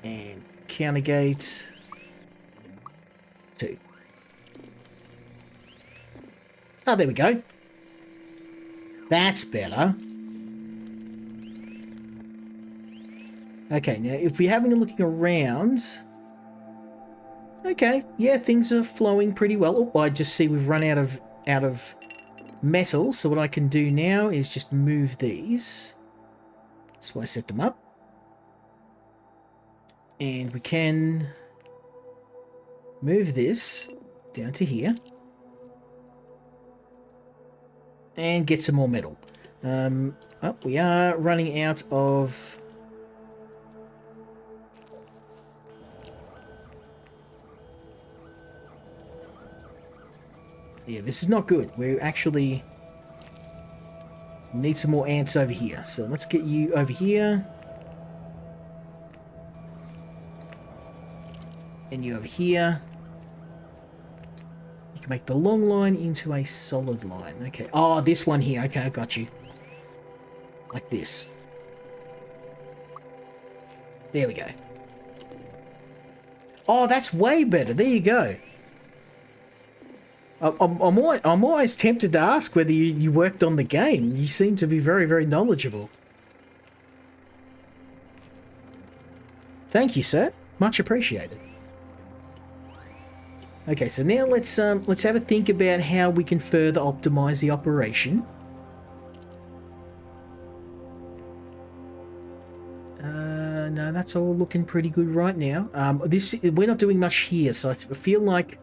And counter gate. 2. Oh, there we go. That's better. Okay, now if we're having a looking around... Okay, yeah, things are flowing pretty well. Oh, I just see we've run out of metal, so what I can do now is just move these. That's why I set them up. And we can move this down to here. And get some more metal. Oh, we are running out of... Yeah, this is not good. We actually need some more ants over here. So let's get you over here. And you over here. You can make the long line into a solid line. Okay. Oh, this one here. Okay, I got you. Like this. There we go. Oh, that's way better. There you go. I'm always tempted to ask whether you worked on the game. You seem to be very, very knowledgeable. Thank you, sir. Much appreciated. Okay, so now let's have a think about how we can further optimize the operation. No, that's all looking pretty good right now. We're not doing much here, so I feel like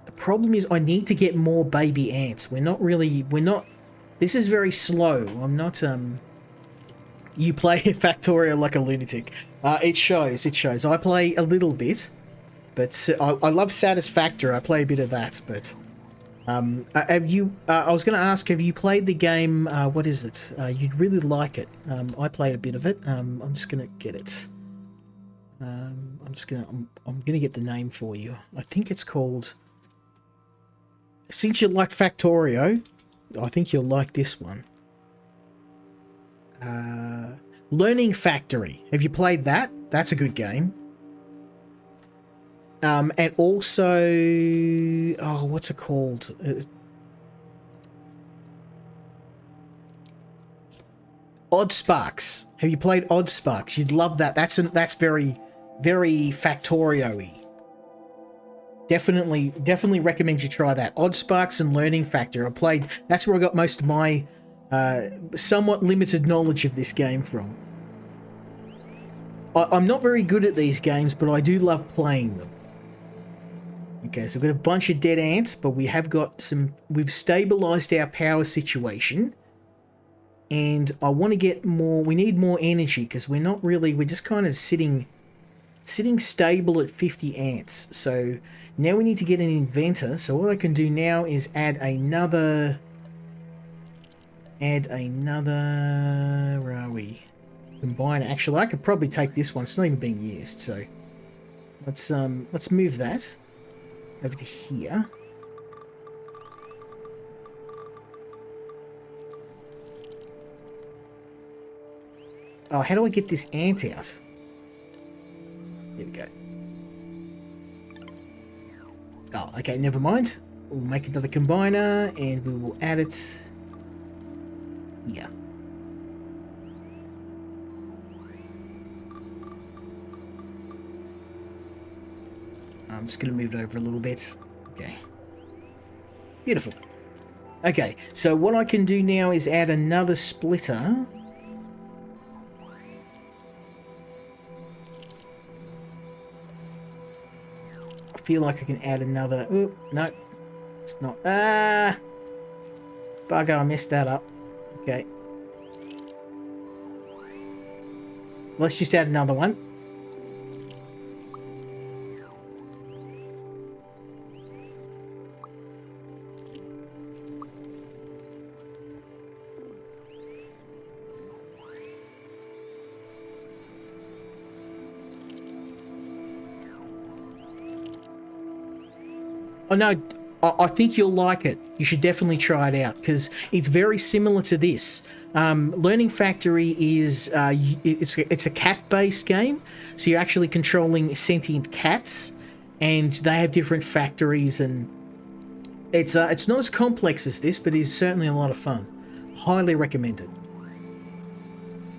the problem is I need to get more baby ants. We're not. This is very slow. I'm not. You play Factorio like a lunatic. It shows. I play a little bit. But I love Satisfactory. I play a bit of that. But have you? I was going to ask, have you played the game? What is it? You'd really like it. I played a bit of it. I'm just going to get it. I'm going to get the name for you. I think it's called. Since you like Factorio, I think you'll like this one. Learning Factory. Have you played that? That's a good game. And also, oh, what's it called? Odd Sparks. Have you played Odd Sparks? You'd love that. That's very, very Factorio-y. Definitely recommend you try that. Odd Sparks and Learning Factor. That's where I got most of my somewhat limited knowledge of this game from. I'm not very good at these games, but I do love playing them. Okay, so we've got a bunch of dead ants, but we have got some... We've stabilized our power situation. And I want to get more... We need more energy, because we're not really... We're just kind of sitting stable at 50 ants. So now we need to get an inventor. So what I can do now is add another... Where are we? Combiner. Actually, I could probably take this one. It's not even being used, so... Let's move that over to here. Oh, how do I get this ant out? There we go. Oh, okay, never mind. We'll make another combiner and we will add it here. I'm just going to move it over a little bit. Okay. Beautiful. Okay, so what I can do now is add another splitter. I feel like I can add another... Oh, no. It's not... Ah! Bugger, I messed that up. Okay. Let's just add another one. Oh no, I think you'll like it. You should definitely try it out because it's very similar to this. Learning Factory is it's a cat-based game, so you're actually controlling sentient cats, and they have different factories, and it's not as complex as this, but it's certainly a lot of fun. Highly recommended.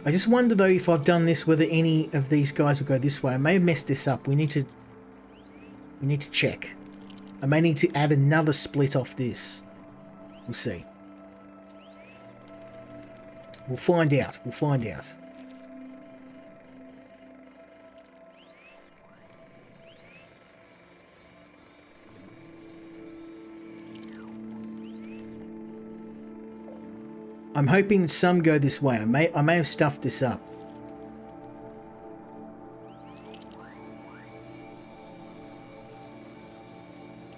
I just wonder though if I've done this whether any of these guys will go this way. I may have messed this up. We need to check. I may need to add another split off this. We'll see. We'll find out. We'll find out. I'm hoping some go this way. I may have stuffed this up.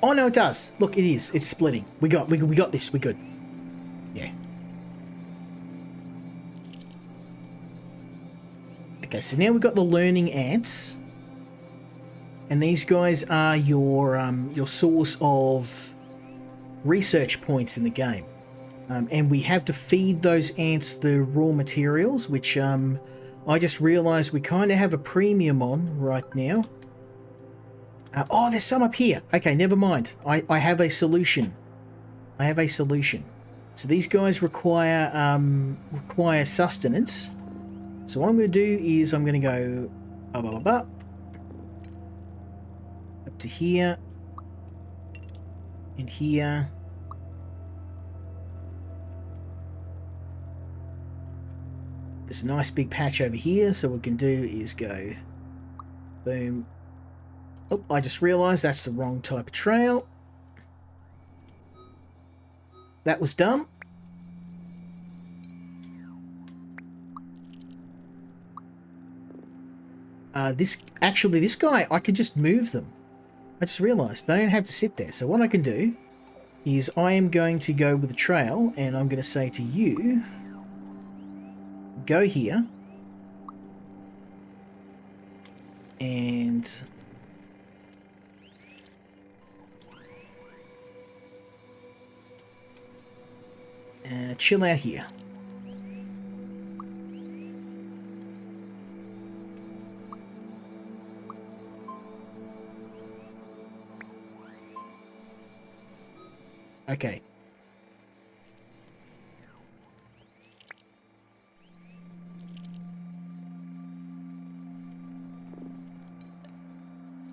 Oh no, it does. Look, it is. It's splitting. We got this. We're good. Yeah. Okay, so now we've got the learning ants, and these guys are your source of research points in the game. And we have to feed those ants the raw materials, which I just realized we kind of have a premium on right now. Oh, there's some up here. Okay, never mind. I have a solution. I have a solution. So these guys require sustenance. So what I'm going to do is I'm going to go up to here and here. There's a nice big patch over here, so what we can do is go boom. Oh, I just realized that's the wrong type of trail. That was dumb. This guy, I could just move them. I just realized they don't have to sit there. So what I can do is I am going to go with the trail, and I'm going to say to you, go here, and chill out here. Okay.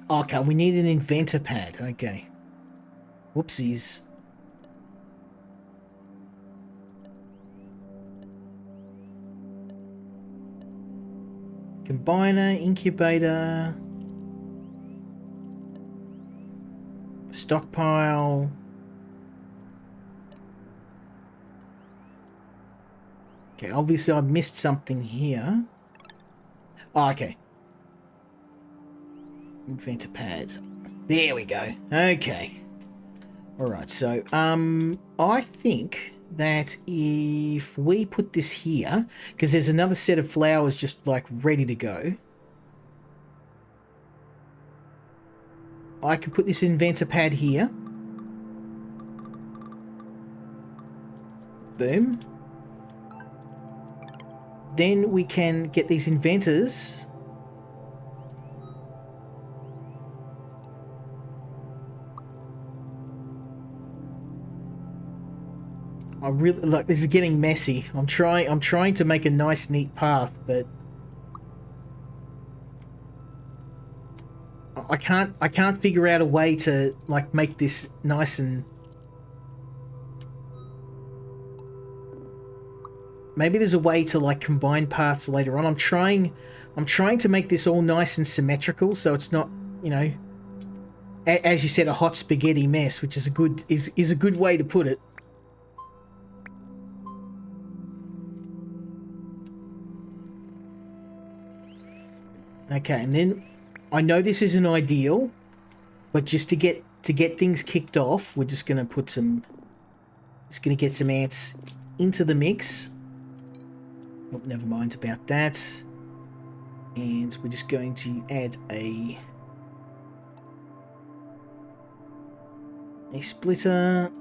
Okay, we need an inventor pad. Okay. Whoopsies. Combiner, incubator, stockpile. Okay, obviously I've missed something here. Oh, okay. Inventor pad. There we go. Okay. Alright, so, I think that if we put this here, because there's another set of flowers just, like, ready to go. I could put this inventor pad here. Boom. Then we can get these inventors. I really look. This is getting messy. I'm trying to make a nice, neat path, but I can't figure out a way to like make this nice and. Maybe there's a way to like combine paths later on. I'm trying to make this all nice and symmetrical, so it's not, you know, as you said, a hot spaghetti mess, which is a good way to put it. Okay, and then I know this isn't ideal, but just to get things kicked off, we're just gonna put some. Just gonna get some ants into the mix. Oh, never mind about that. And we're just going to add a splitter.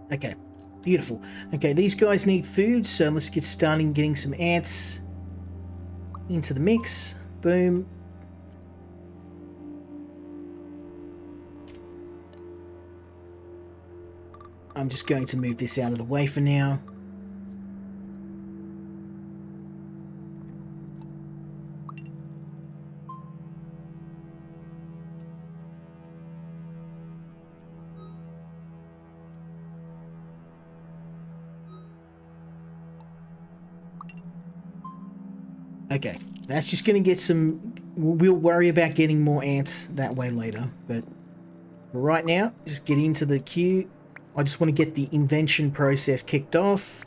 Okay, beautiful. Okay, these guys need food, so let's get starting getting some ants into the mix. Boom. I'm just going to move this out of the way for now. Okay, that's just going to get some... We'll worry about getting more ants that way later, but for right now, just get into the queue. I just want to get the invention process kicked off.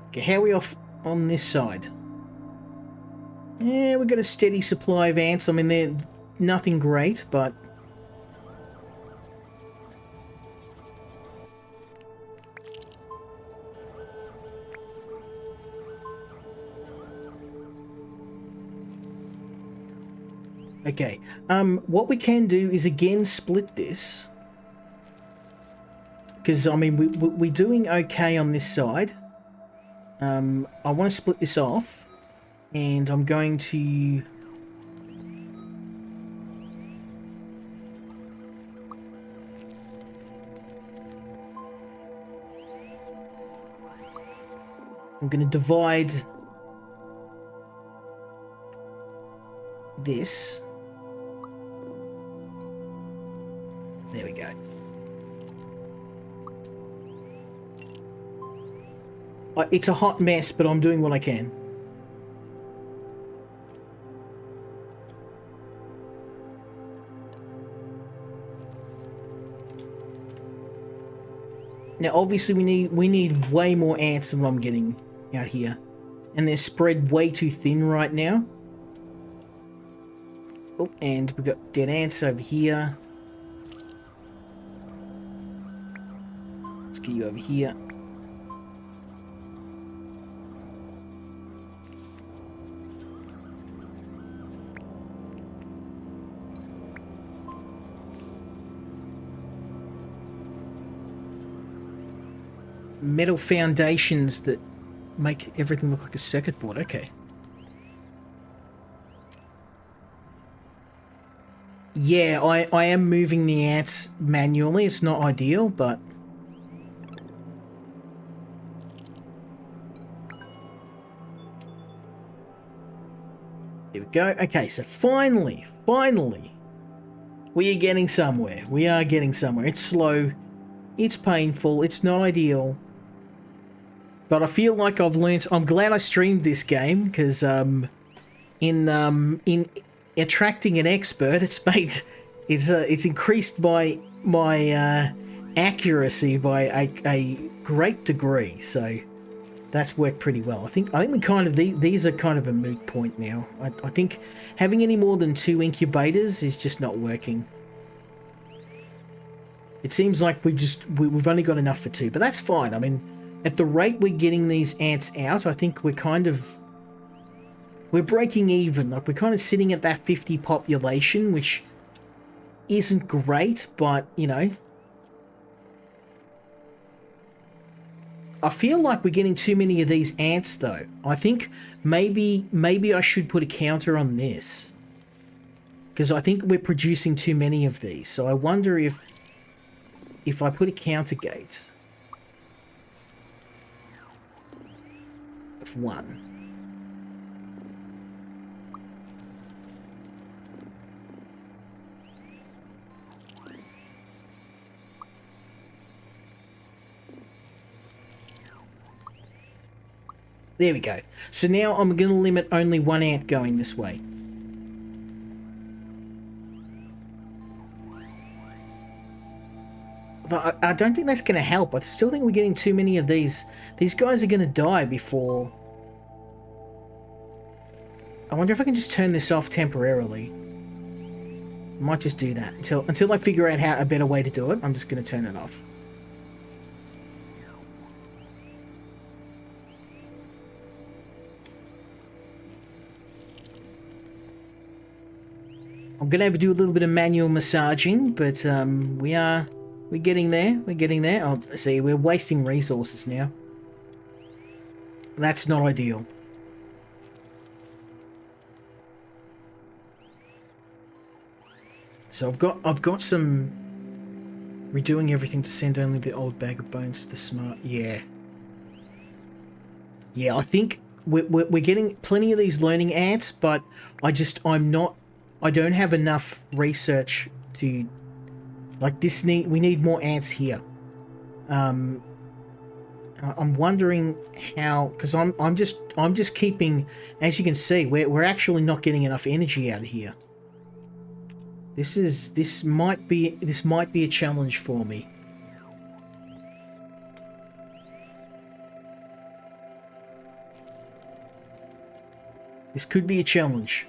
Okay, how are we off on this side? Yeah, we've got a steady supply of ants. I mean, they're nothing great, but... Okay, what we can do is again split this. Because, I mean, we're doing okay on this side. I want to split this off. And I'm going to... I'm going to divide this. There we go. It's a hot mess, but I'm doing what I can. Now, obviously, we need way more ants than what I'm getting out here, and they're spread way too thin right now. Oh, and we've got dead ants over here. Let's get you over here. Metal foundations that make everything look like a circuit board. Okay. Yeah, I am moving the ants manually. It's not ideal, but... There we go. Okay, so finally, we are getting somewhere. We are getting somewhere. It's slow. It's painful. It's not ideal. But I feel like I've learnt... I'm glad I streamed this game, because in attracting an expert, it's increased my accuracy by a great degree. So that's worked pretty well. I think we kind of... These are kind of a moot point now. I think having any more than 2 incubators is just not working. It seems like we've only got enough for 2, but that's fine. I mean, at the rate we're getting these ants out, I think we're breaking even. Like, we're kind of sitting at that 50 population, which isn't great, but, you know. I feel like we're getting too many of these ants, though. I think maybe I should put a counter on this, because I think we're producing too many of these. So I wonder if I put a counter gate of 1. There we go. So now I'm going to limit only 1 ant going this way. I don't think that's going to help. I still think we're getting too many of these. These guys are going to die before... I wonder if I can just turn this off temporarily. I might just do that. Until I figure out a better way to do it, I'm just going to turn it off. I'm going to have to do a little bit of manual massaging, but we're getting there. We're getting there. Oh, see, we're wasting resources now. That's not ideal. So I've got some redoing everything to send only the old bag of bones to the smart. Yeah. Yeah, I think we're getting plenty of these learning ants, but I don't have enough research to... Like, we need more ants here. I'm wondering how, because I'm just keeping, as you can see, we're actually not getting enough energy out of here. This might be a challenge for me. This could be a challenge.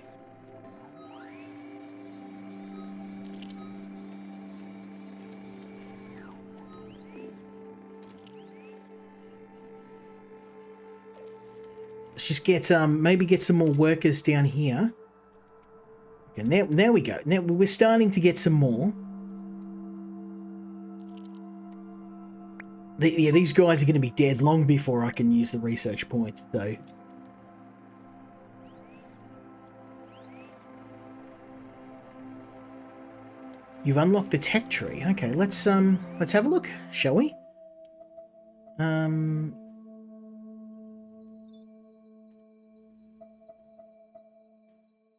Let's just get maybe get some more workers down here. Okay, there we go. Now we're starting to get some more. Yeah, these guys are going to be dead long before I can use the research points, though. You've unlocked the tech tree. Okay, let's have a look, shall we?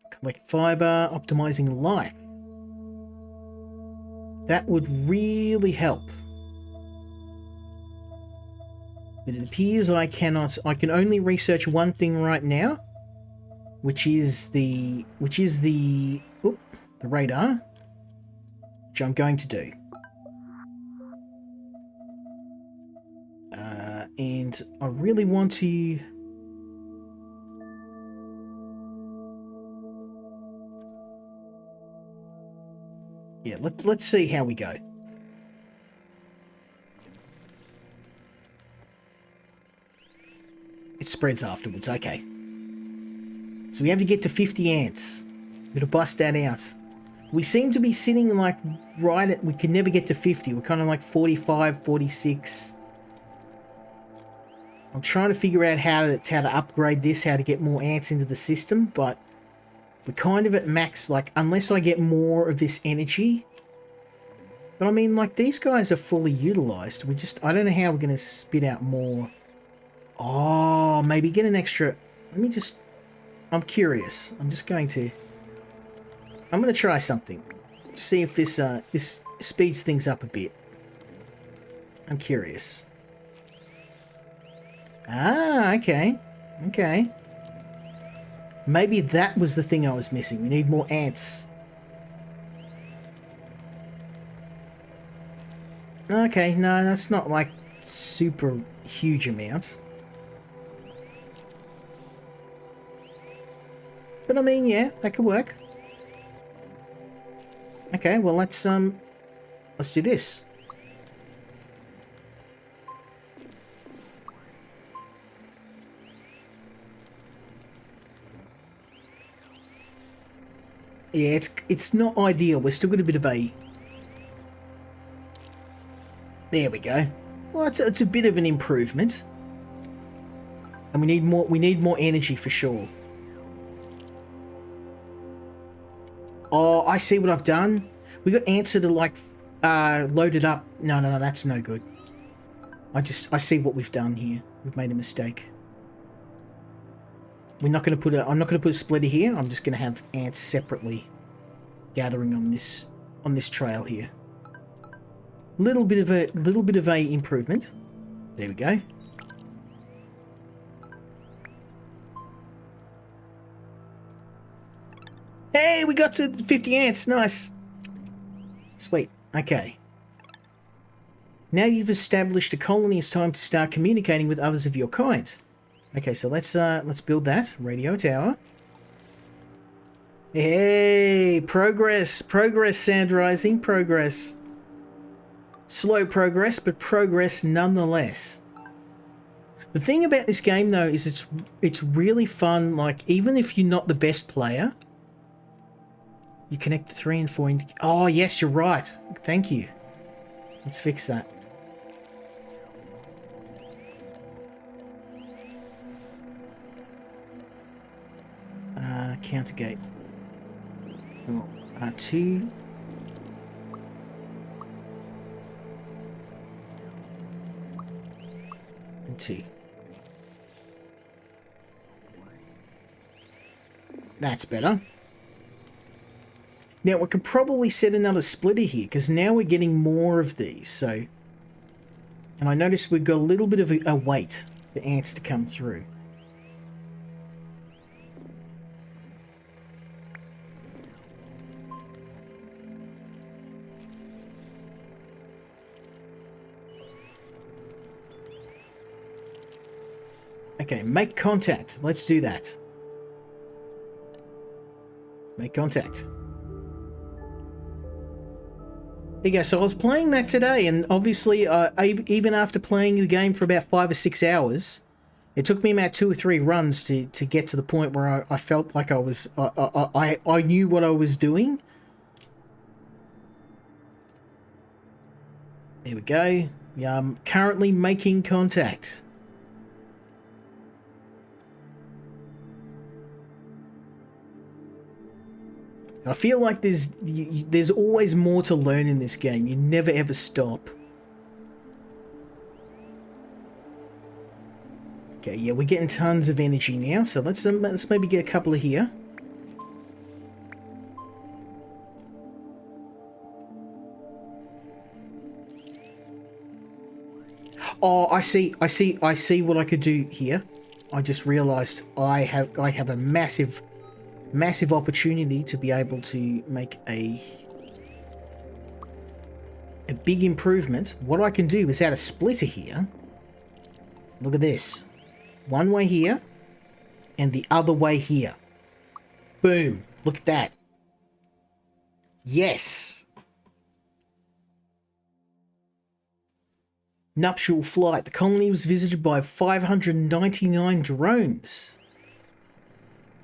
Collect fiber, optimizing life. That would really help. But it appears I can only research one thing right now, which is the radar, which I'm going to do. And I really want to... Yeah, let's see how we go. It spreads afterwards, okay. So we have to get to 50 ants. We're gonna bust that out. We seem to be sitting like right at... We can never get to 50. We're kind of like 45, 46. I'm trying to figure out how to upgrade this, how to get more ants into the system, but we're kind of at max, like, unless I get more of this energy. But I mean, like, these guys are fully utilized. I don't know how we're going to spit out more. Oh, maybe get an extra... I'm curious. I'm going to try something. See if this speeds things up a bit. I'm curious. Ah, okay. Okay. Maybe that was the thing I was missing. We need more ants. Okay, no, that's not like super huge amounts. But I mean, yeah, that could work. Okay, well let's do this. Yeah, it's not ideal. We're still got a bit of a... There we go. Well, it's a bit of an improvement. And we need more energy for sure. Oh, I see what I've done. We got ants that are like loaded up. No, that's no good. I see what we've done here. We've made a mistake. I'm not going to put a splitter here. I'm just going to have ants separately gathering on this trail here. Little bit of a improvement. There we go. Hey, we got to 50 ants. Nice. Sweet. Okay. Now you've established a colony, it's time to start communicating with others of your kind. Okay, so let's build that radio tower. Hey, progress, Sand Rising, progress. Slow progress, but progress nonetheless. The thing about this game though is it's really fun. Like, even if you're not the best player, you connect the 3 and 4. Oh yes, you're right. Thank you. Let's fix that. Counter gate. Oh, 2. And 2. That's better. Now we could probably set another splitter here because now we're getting more of these. So And I noticed we've got a little bit of a wait for ants to come through. Okay, make contact. Let's do that. Make contact. There you go. So I was playing that today, and obviously, even after playing the game for about 5 or 6 hours, it took me about 2 or 3 runs to get to the point where I felt like I knew what I was doing. There we go. I'm currently making contact. I feel like there's always more to learn in this game. You never ever stop. Okay, yeah, we're getting tons of energy now, so let's maybe get a couple of here. Oh, I see what I could do here. I just realized I have a massive opportunity to be able to make a big improvement. What I can do is add a splitter here. Look at this. One way here and the other way here. Boom. Look at that. Yes. Nuptial flight. The colony was visited by 599 drones.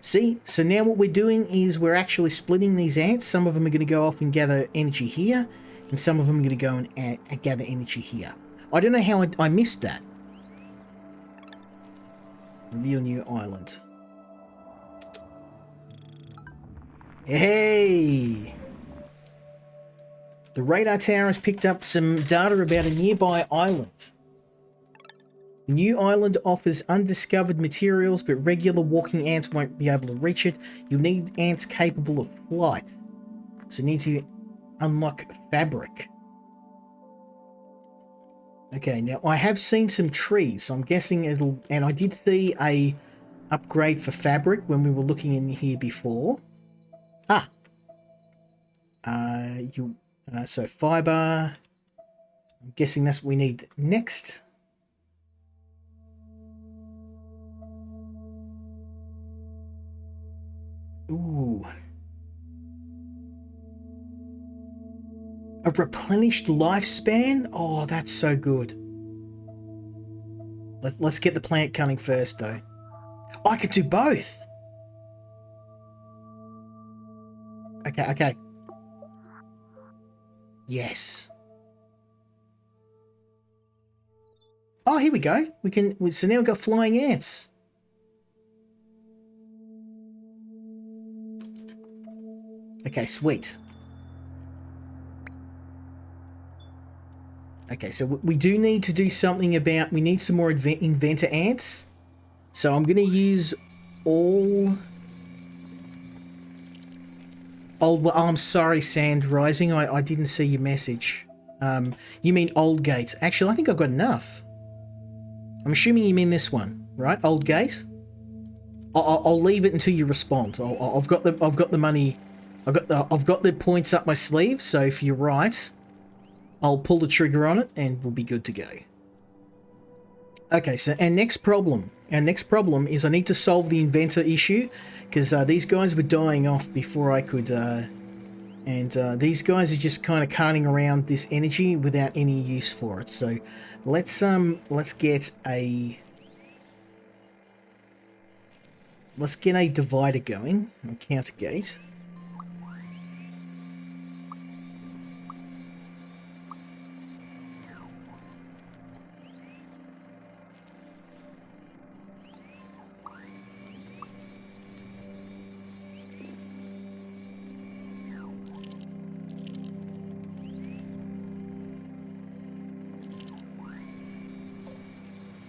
See, so now what we're doing is we're actually splitting these ants. Some of them are going to go off and gather energy here, and some of them are going to go and gather energy here. I don't know how I missed that. Reveal new island. Hey! The radar tower has picked up some data about a nearby island. The new island offers undiscovered materials, but regular walking ants won't be able to reach it. You'll need ants capable of flight. So you need to unlock fabric. Okay, now I have seen some trees, so I'm guessing it'll... And I did see a upgrade for fabric when we were looking in here before. Ah! So fiber... I'm guessing that's what we need next. Ooh. A replenished lifespan? Oh, that's so good. Let's get the plant cutting first, though. I could do both. Okay. Yes. Oh, here we go. So now we've got flying ants. Okay, sweet. Okay, so we do need to do something about... We need some more inventor ants. So I'm going to use all... Oh, I'm sorry, Sand Rising. I didn't see your message. You mean Old Gate. Actually, I think I've got enough. I'm assuming you mean this one, right? Old Gate? I'll leave it until you respond. I've got the money... I've got the points up my sleeve, so if you're right, I'll pull the trigger on it and we'll be good to go. Okay, so our next problem is I need to solve the inventor issue, because these guys were dying off before I could, and these guys are just kind of carting around this energy without any use for it. So let's get a divider going, a counter gate.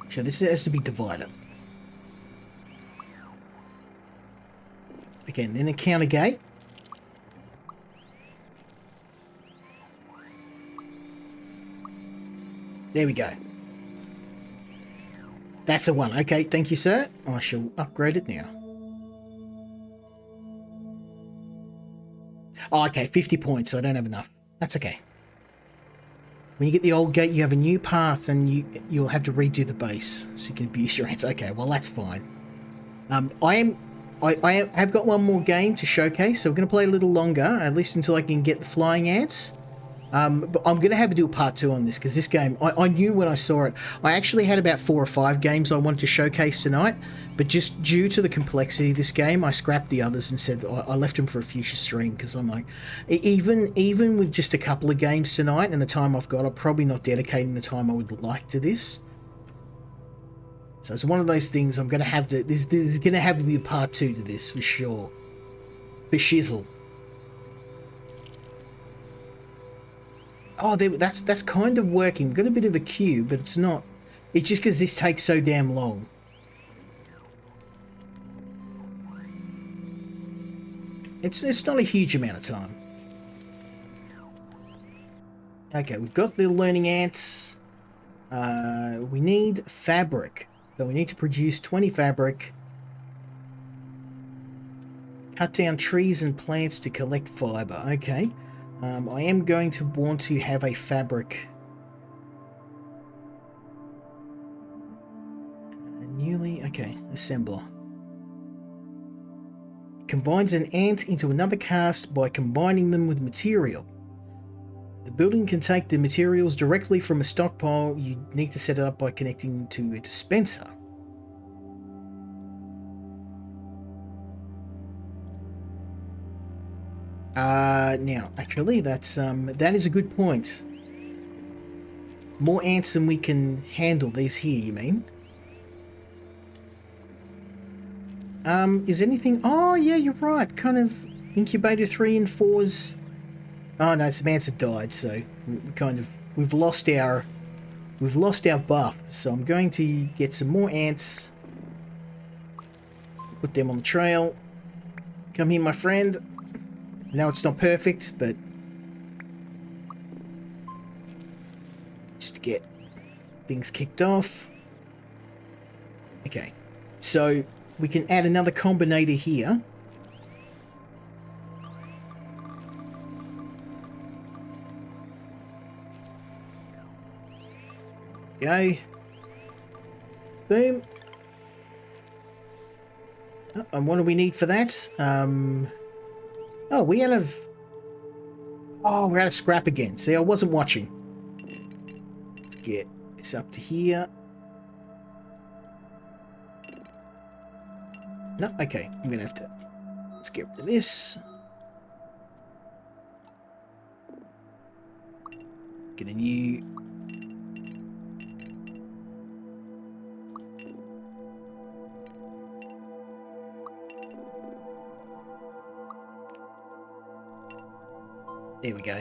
So this has to be divided. Again, then a counter gate. There we go. That's the one. Okay, thank you, sir. I shall upgrade it now. Oh, okay, 50 points. So I don't have enough. That's okay. When you get the old gate, you have a new path, and you'll have to redo the base, so you can abuse your ants. Okay, well that's fine. I have got one more game to showcase, so we're going to play a little longer, at least until I can get the flying ants. But I'm going to have to do a part 2 on this, because this game, I knew when I saw it. I actually had about 4 or 5 games I wanted to showcase tonight, but just due to the complexity of this game, I scrapped the others and said I left them for a future stream, because I'm like, even with just a couple of games tonight and the time I've got, I'm probably not dedicating the time I would like to this. So it's one of those things I'm going to have to, there's going to have to be a part 2 to this, for sure. For shizzle. Oh, that's kind of working. We've got a bit of a queue, but it's not. It's just because this takes so damn long. It's not a huge amount of time. Okay, we've got the learning ants. We need fabric. So we need to produce 20 fabric. Cut down trees and plants to collect fiber. Okay. I am going to want to have a fabric. Okay, assembler. Combines an ant into another cast by combining them with material. The building can take the materials directly from a stockpile. You need to set it up by connecting to a dispenser. Now, actually, that is a good point. More ants than we can handle. These here, you mean? Is anything... Oh, yeah, you're right. Kind of incubator 3 and 4's... Oh, no, some ants have died, so we've lost our buff. So I'm going to get some more ants. Put them on the trail. Come here, my friend. Now it's not perfect, but just to get things kicked off. Okay, so we can add another combinator here. Okay. Boom. Oh, and what do we need for that? Oh, we're out of scrap again. See, I wasn't watching. Let's get this up to here. No, okay. I'm gonna have to... Let's get rid of this. Get a new... There we go.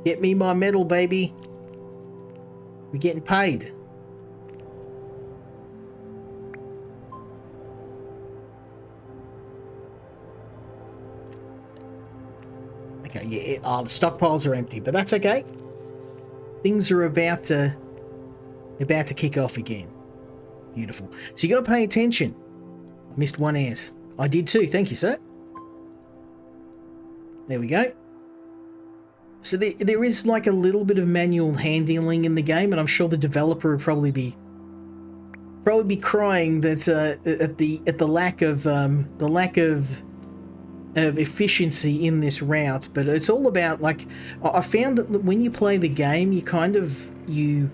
Get me my medal, baby. We're getting paid. Okay, yeah. Oh, the stockpiles are empty, but that's okay. Things are about to kick off again. Beautiful. So you got to pay attention. I missed one ant. I did too. Thank you, sir. There we go. So there is like a little bit of manual handling in the game, and I'm sure the developer would probably be crying that at the lack of efficiency in this route. But it's all about, like, I found that when you play the game, you kind of you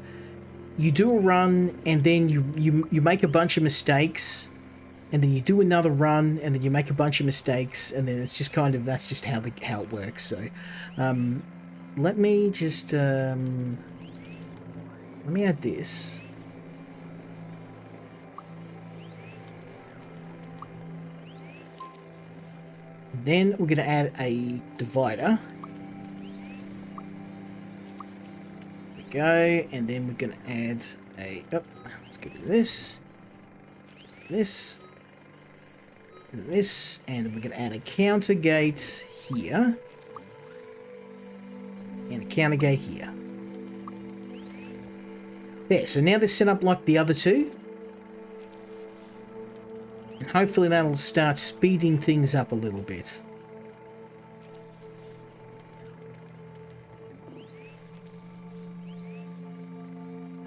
do a run, and then you make a bunch of mistakes, and then you do another run, and then you make a bunch of mistakes, and then it's just kind of, that's just how it works. So let me just let me add this. Then we're going to add a divider. Go, and then we're going to add a... Oh, let's get rid of this. This. This. And we're going to add a counter gate here. counter gate here. There, so now they're set up like the other two. And hopefully that'll start speeding things up a little bit.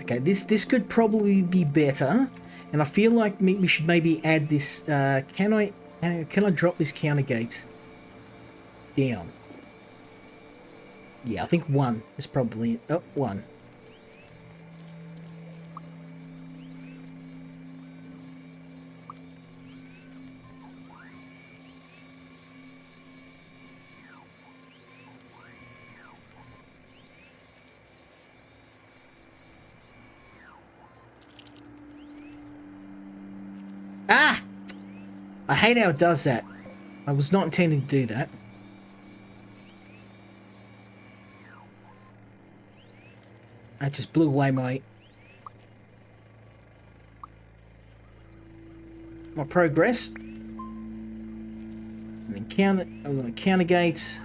Okay, this could probably be better. And I feel like we should maybe add this, can I drop this counter gate down? Yeah, I think one is probably, oh, one. Ah! I hate how it does that. I was not intending to do that. I just blew away my progress. And then I'm going to counter gates.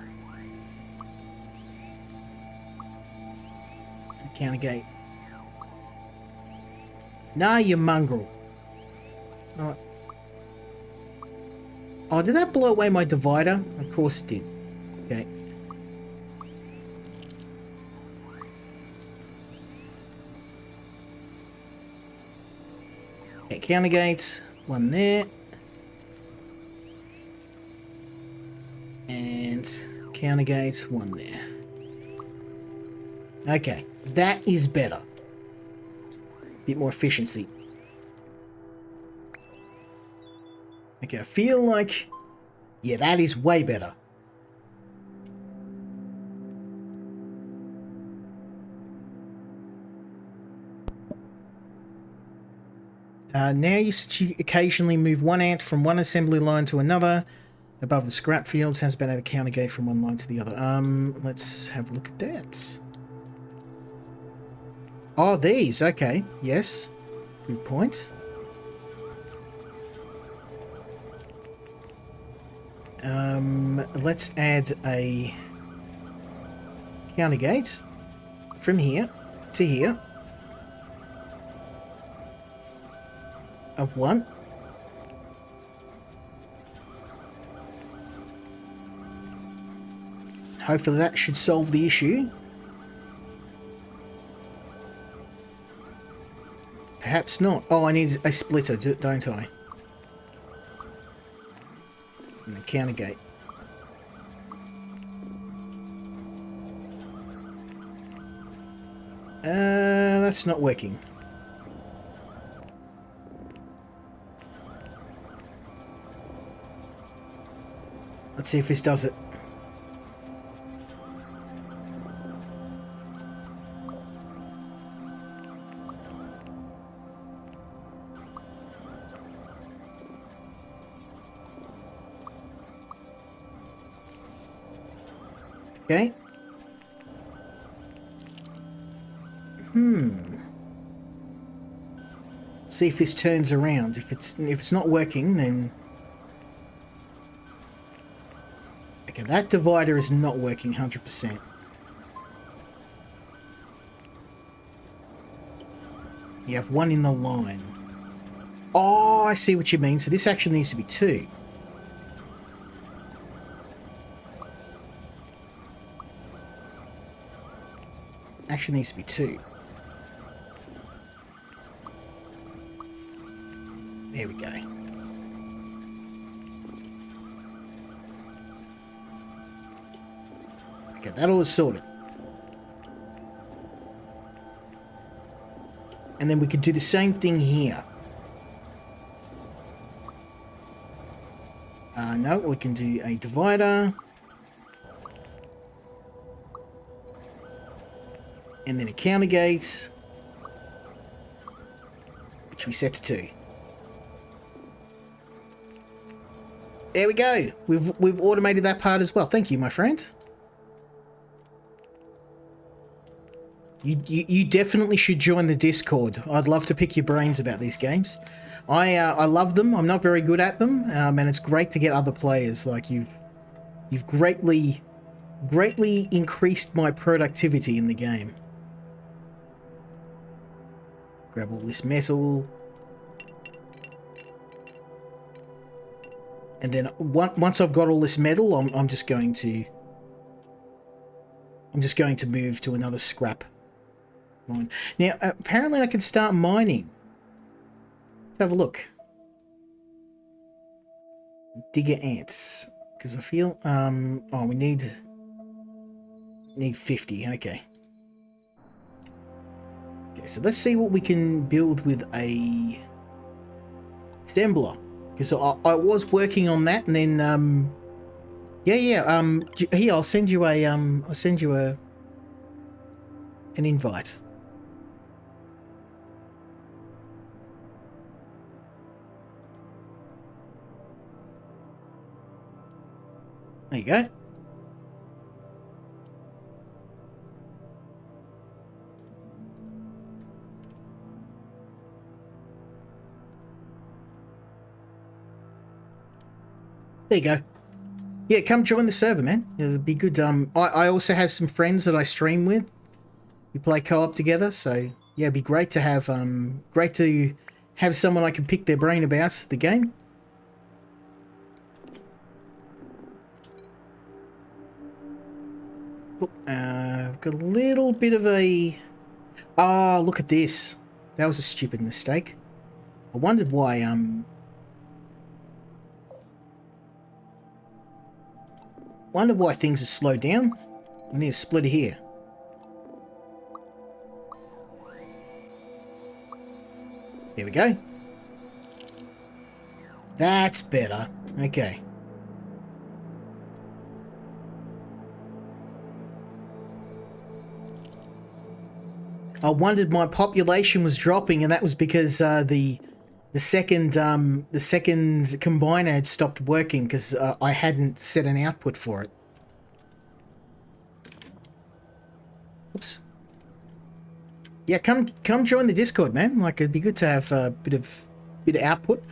Counter gate. Nah, you mongrel. Oh. Oh, did that blow away my divider? Of course it did. Okay. Okay, counter gates. One there. And counter gates. One there. Okay, that is better. Bit more efficiency. Okay, I feel like... yeah, that is way better. Now you occasionally move one ant from one assembly line to another. Above the scrap fields has been able to counter gate from one line to the other. Let's have a look at that. Oh, these. Okay, yes. Good point. Let's add a counter gate from here to here of one. Hopefully that should solve the issue. Perhaps not. Oh, I need a splitter, don't I? And the counter gate. That's not working. Let's see if this does it. Okay. See if this turns around. If it's not working, then okay, that divider is not working 100%. You have one in the line. Oh, I see what you mean. So this actually needs to be two. Actually needs to be two. There we go. Okay, that all is sorted. And then we could do the same thing here. No, we can do a divider. And then a counter gate, which we set to 2. There we go. We've automated that part as well. Thank you, my friend. You definitely should join the Discord. I'd love to pick your brains about these games. I love them. I'm not very good at them, and it's great to get other players. Like you've greatly greatly increased my productivity in the game. Grab all this metal. And then once I've got all this metal, I'm just going to move to another scrap mine. Now, apparently I can start mining. Let's have a look. Digger ants. Because I feel, oh, we need 50, okay. Okay, so let's see what we can build with a assembler. Because I was working on that, and then, here, I'll send you an invite. There you go. There you go. Yeah, come join the server, man. It'd be good. I also have some friends that I stream with. We play co-op together, so yeah, it'd be great to have someone I can pick their brain about the game. I've got a little bit of a... Oh, look at this. That was a stupid mistake. I wondered why, things are slowed down. I need a splitter here. There we go. That's better. Okay. I wondered my population was dropping, and that was because the second combiner had stopped working because I hadn't set an output for it. Oops. Yeah, come join the Discord, man. Like, it'd be good to have a bit of output.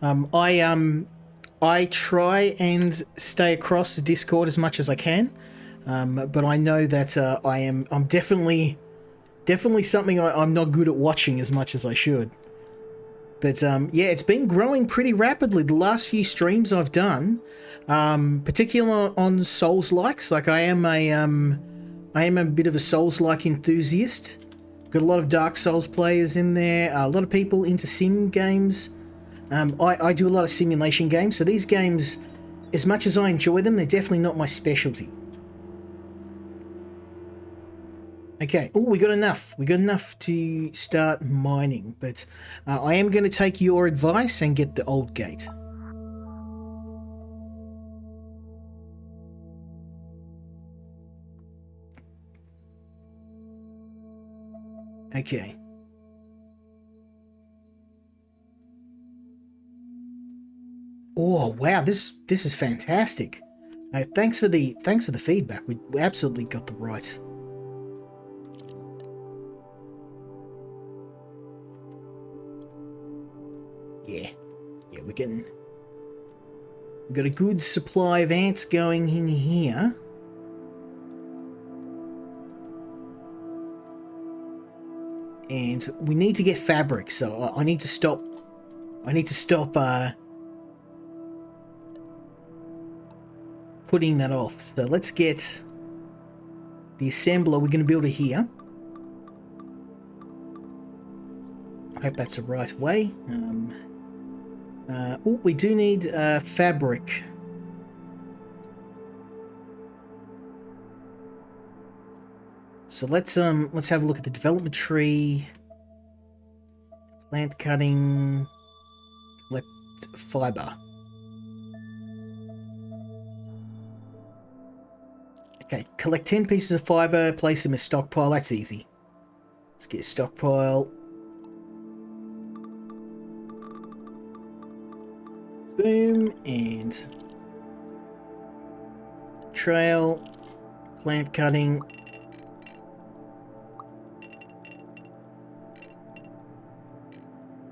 I try and stay across the Discord as much as I can, but I know that I'm definitely something I'm not good at watching as much as I should. But yeah, it's been growing pretty rapidly. The last few streams I've done, particularly on Souls-likes, like I am a bit of a Souls-like enthusiast. Got a lot of Dark Souls players in there, a lot of people into sim games. I do a lot of simulation games, so these games, as much as I enjoy them, they're definitely not my specialty. Okay, oh, we got enough. We got enough to start mining, but I am going to take your advice and get the old gate. Okay. Oh wow, this is fantastic. Thanks for the feedback. We absolutely got the right. Yeah, we've got a good supply of ants going in here. And we need to get fabric, so I need to stop putting that off. So let's get the assembler. We're going to build it here. I hope that's the right way. Oh, we do need fabric. So let's have a look at the development tree. Plant cutting, collect fiber. Okay, collect 10 pieces of fiber, place them in stockpile. That's easy. Let's get a stockpile. Boom, and trail, plant cutting.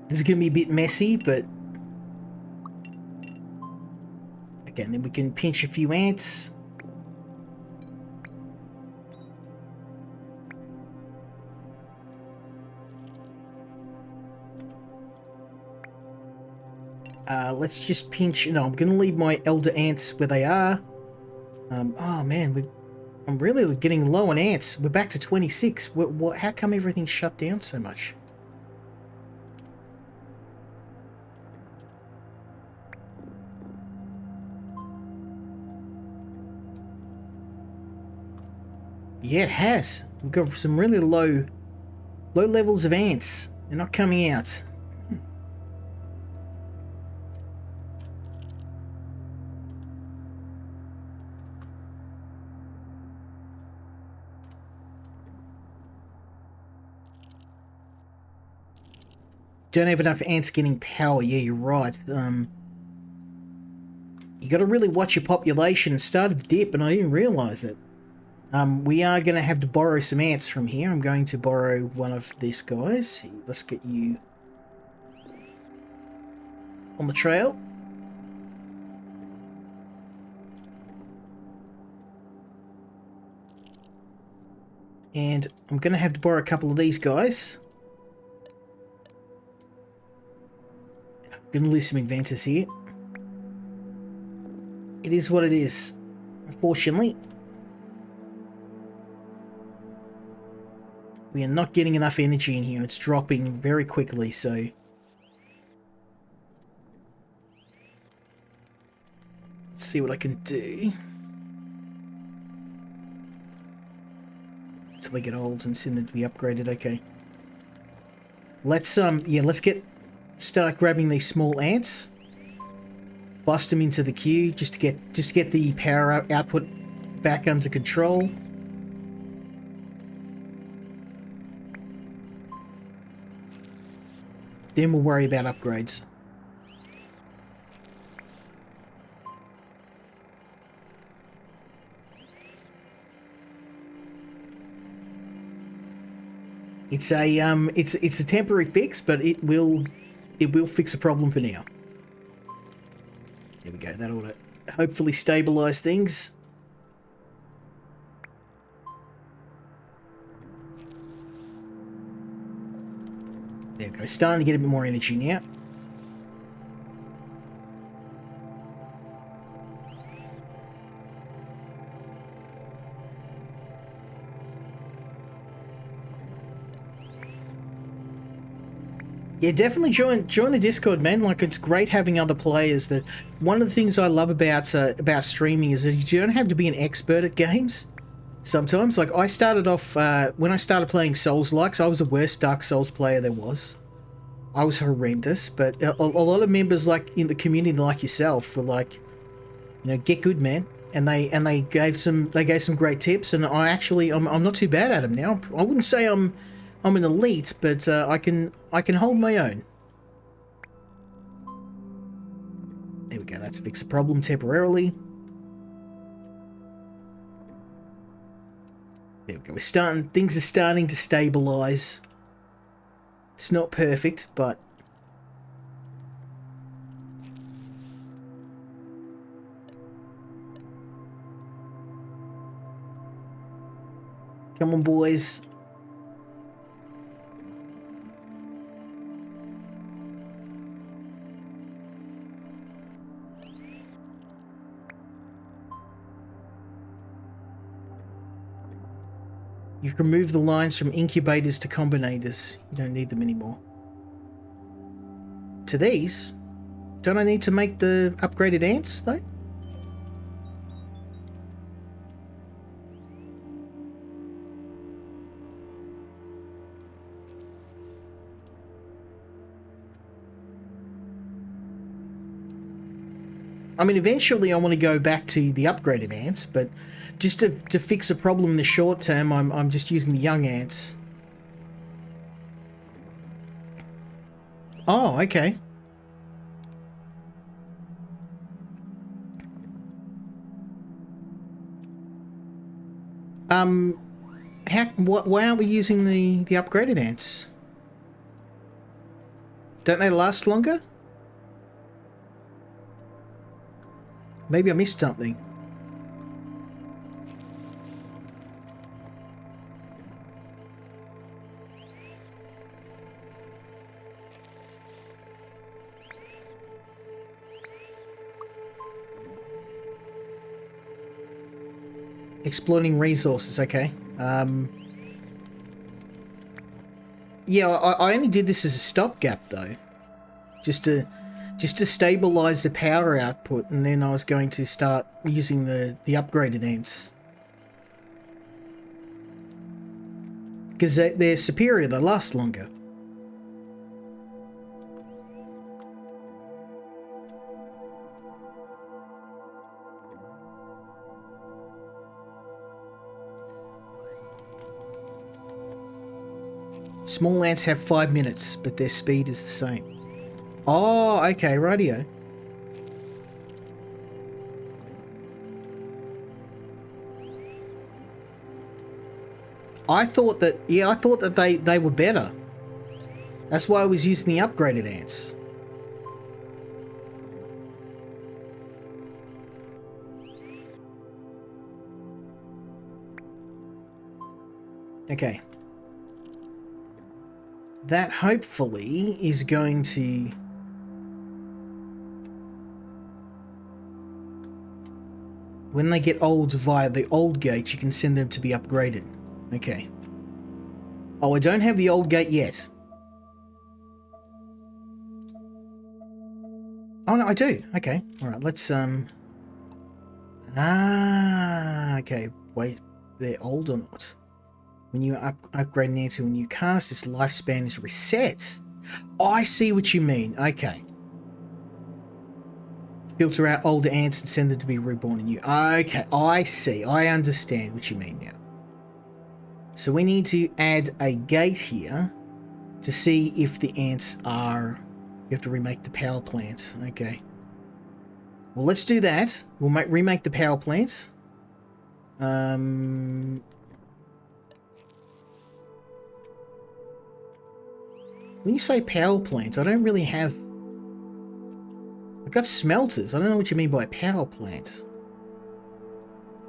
This is going to be a bit messy, but okay, and then we can pinch a few ants. Let's just pinch. No, I'm going to leave my elder ants where they are. Oh man, I'm really getting low on ants. We're back to 26. How come everything's shut down so much? Yeah, it has. We've got some really low levels of ants. They're not coming out. Don't have enough ants getting power. Yeah, you're right. You got to really watch your population. It started to dip, and I didn't realize it. We are going to have to borrow some ants from here. I'm going to borrow one of these guys. Let's get you on the trail. And I'm going to have to borrow a couple of these guys. I'm going to lose some inventors here. It is what it is, unfortunately. We are not getting enough energy in here. It's dropping very quickly, so... Let's see what I can do. Until they get old and send them to be upgraded, okay. Let's start grabbing these small ants. Bust them into the queue just to get the power output back under control. Then we'll worry about upgrades. It's a temporary fix, but it will fix a problem for now. There we go. That ought to hopefully stabilize things. There we go. Starting to get a bit more energy now. Yeah, definitely join the Discord, man. Like, it's great having other players. That one of the things I love about streaming is that you don't have to be an expert at games. Sometimes, like, I started off when I started playing Souls-likes, I was the worst Dark Souls player there was. I was horrendous, but a lot of members, like in the community, like yourself, were like, you know, get good, man. And they gave some great tips, and I'm not too bad at them now. I wouldn't say I'm an elite, but I can hold my own. There we go. That's fixed the problem temporarily. There we go. Things are starting to stabilize. It's not perfect, but come on, boys. You can move the lines from incubators to combinators. You don't need them anymore. To these? Don't I need to make the upgraded ants, though? I mean, eventually I want to go back to the upgraded ants, but just to fix a problem in the short term, I'm just using the young ants. Oh, okay. Why aren't we using the upgraded ants? Don't they last longer? Maybe I missed something. Exploiting resources, okay. Yeah, I only did this as a stopgap though. Just to stabilize the power output, and then I was going to start using the upgraded ants. Because they're superior, they last longer. Small ants have 5 minutes, but their speed is the same. Oh, okay, radio. I thought that they were better. That's why I was using the upgraded ants. Okay. That hopefully is going to... When they get old via the old gate, you can send them to be upgraded. Okay. Oh, I don't have the old gate yet. Oh, no, I do. Okay. Alright, let's, okay. Wait, they're old or not? When you upgrade an ant to a new cast, its lifespan is reset. Oh, I see what you mean. Okay. Filter out older ants and send them to be reborn anew. Okay, I see. I understand what you mean now. So we need to add a gate here to see if the ants are... You have to remake the power plants. Okay. Well, let's do that. We'll remake the power plants. When you say power plants, I don't really have... I've got smelters. I don't know what you mean by power plants.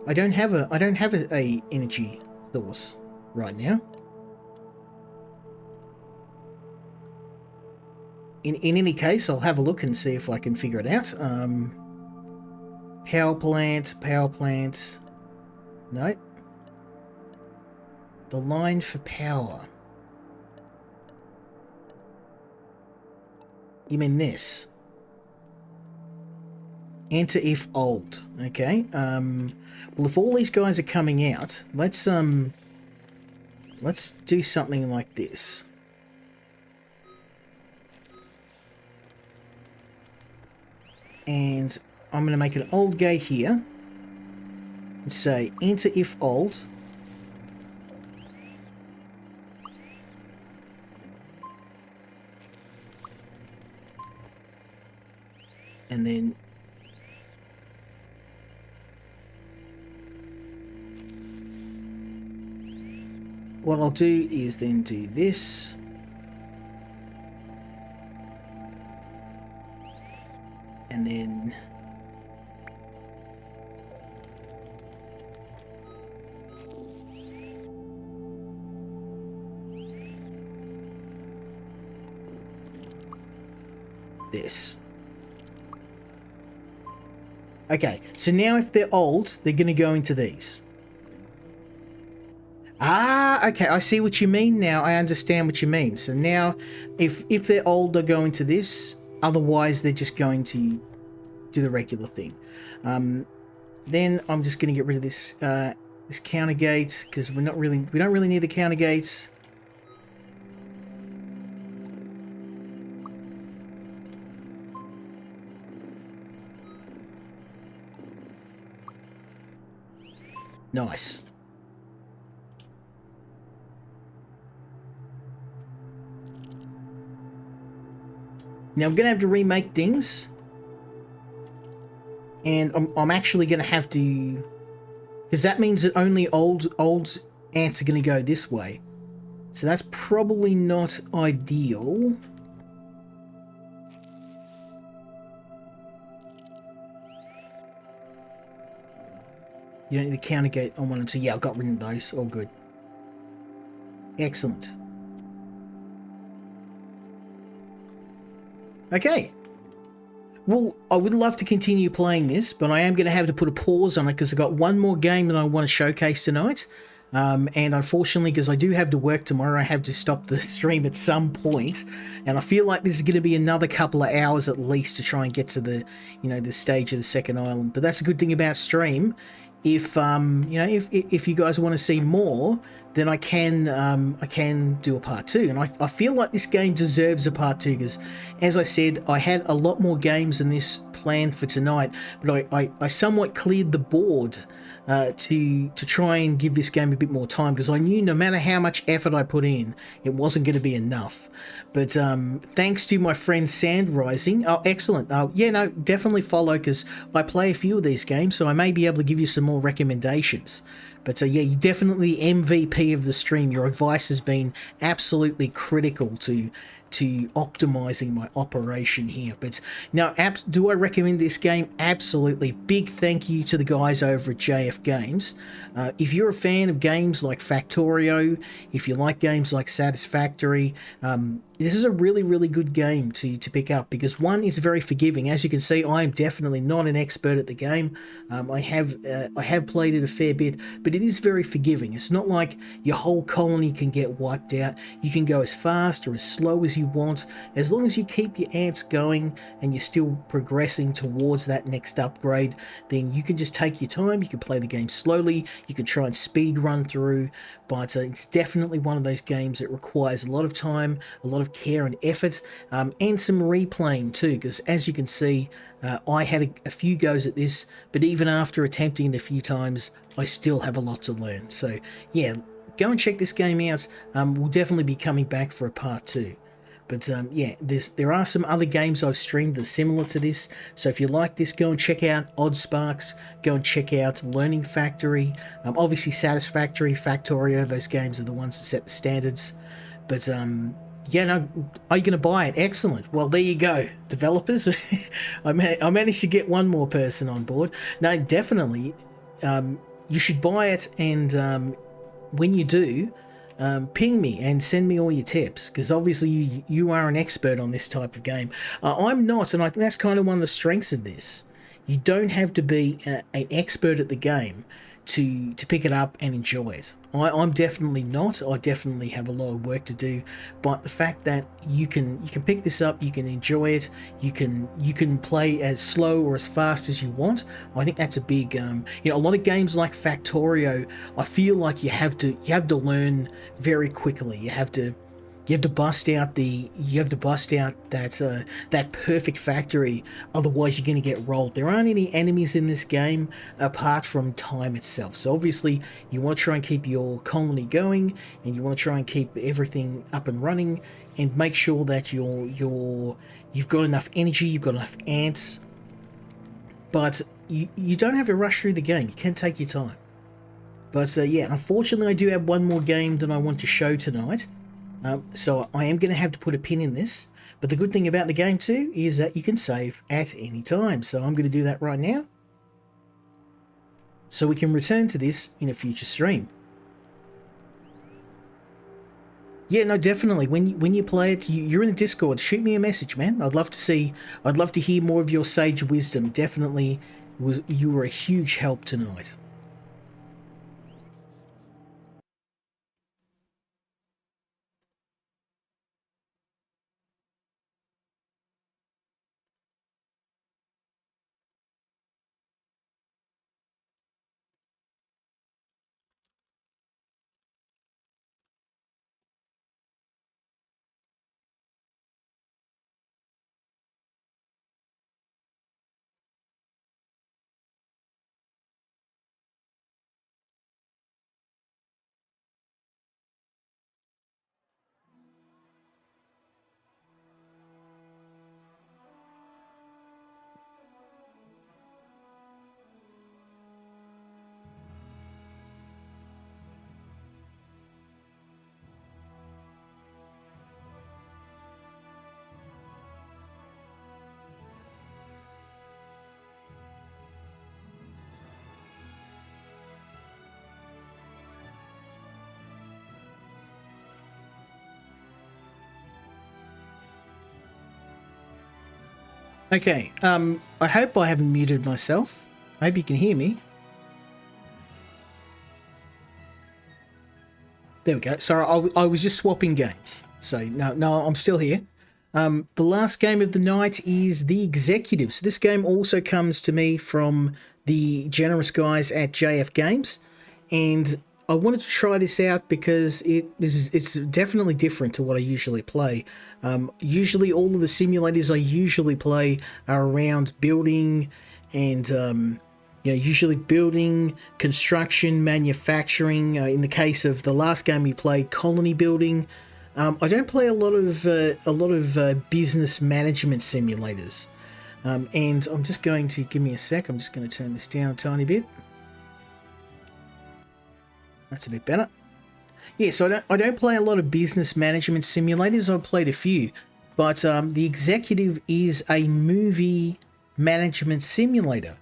I don't have a energy source right now. In any case, I'll have a look and see if I can figure it out. Power plant. Nope. The line for power. You mean this? Enter if old. Okay. Well, if all these guys are coming out, let's do something like this. And I'm going to make an old gate here and say enter if old. And then what I'll do is then do this. And then this. Okay, so now if they're old, they're going to go into these. Ah, okay, I see what you mean now. I understand what you mean. So now, if they're old, they'll go into this. Otherwise, they're just going to do the regular thing. Then I'm just going to get rid of this this counter gate because we don't really need the counter gates. Nice. Now I'm going to have to remake things. And I'm actually going to have to... Because that means that only old ants are going to go this way. So that's probably not ideal. You don't need the counter gate on 1 and 2. Yeah, I got rid of those. All good. Excellent. Okay. Well, I would love to continue playing this, but I am going to have to put a pause on it because I've got one more game that I want to showcase tonight. And unfortunately, because I do have to work tomorrow, I have to stop the stream at some point. And I feel like this is going to be another couple of hours at least to try and get to the, the stage of the second island. But that's a good thing about stream. If if you guys want to see more, then I can do a part two. And I feel like this game deserves a part two because, as I said, I had a lot more games than this planned for tonight, but I somewhat cleared the board to try and give this game a bit more time because I knew no matter how much effort I put in, it wasn't going to be enough. But thanks to my friend Sand Rising, oh excellent, yeah, no, definitely follow because I play a few of these games, so I may be able to give you some more recommendations. But yeah, you definitely MVP of the stream. Your advice has been absolutely critical to optimizing my operation here. But now, do I recommend this game? Absolutely. Big thank you to the guys over at JF Games. If you're a fan of games like Factorio, if you like games like Satisfactory, this is a really, really good game to pick up because one is very forgiving. As you can see, I am definitely not an expert at the game. I have played it a fair bit, but it is very forgiving. It's not like your whole colony can get wiped out. You can go as fast or as slow as you want, as long as you keep your ants going and you're still progressing towards that next upgrade. Then you can just take your time. You can play the game slowly. You can try and speed run through, but it's definitely one of those games that requires a lot of time, a lot of care and effort, and some replaying too, because as you can see, I had a few goes at this, but even after attempting it a few times, I still have a lot to learn. So yeah, go and check this game out. We'll definitely be coming back for a part two. But yeah, there are some other games I've streamed that are similar to this. So if you like this, go and check out Odd Sparks. Go and check out Learning Factory. Obviously Satisfactory, Factorio, those games are the ones that set the standards. But yeah, no, are you going to buy it? Excellent. Well, there you go, developers. I managed to get one more person on board. No, definitely, you should buy it, and when you do, ping me and send me all your tips, because obviously you are an expert on this type of game. I'm not, and I think that's kind of one of the strengths of this. You don't have to be an expert at the game to pick it up and enjoy it. I'm definitely not. I definitely have a lot of work to do, but the fact that you can pick this up, you can enjoy it, you can play as slow or as fast as you want. I think that's a big a lot of games like Factorio, I feel like you have to learn very quickly. You have to bust out that perfect factory, otherwise you're going to get rolled. There aren't any enemies in this game apart from time itself, so obviously you want to try and keep your colony going, and you want to try and keep everything up and running, and make sure that you've got enough energy, you've got enough ants, but you don't have to rush through the game. You can take your time. But yeah, unfortunately I do have one more game that I want to show tonight. So I am going to have to put a pin in this, but the good thing about the game too is that you can save at any time. So I'm going to do that right now, so we can return to this in a future stream. Yeah, no, definitely. When you play it, you're in the Discord. Shoot me a message, man. I'd love to hear more of your sage wisdom. Definitely, you were a huge help tonight. Okay, I hope I haven't muted myself. I hope you can hear me. There we go. Sorry, I was just swapping games. So, no, I'm still here. The last game of the night is The Executive. So this game also comes to me from the generous guys at JF Games. And I wanted to try this out because it's definitely different to what I usually play. Usually all of the simulators I usually play are around building and usually building, construction, manufacturing. In the case of the last game we played, colony building. I don't play a lot of business management simulators. And I'm just going to give me a sec. I'm just going to turn this down a tiny bit. That's a bit better. Yeah, so I don't play a lot of business management simulators. I've played a few, but The Executive is a movie management simulator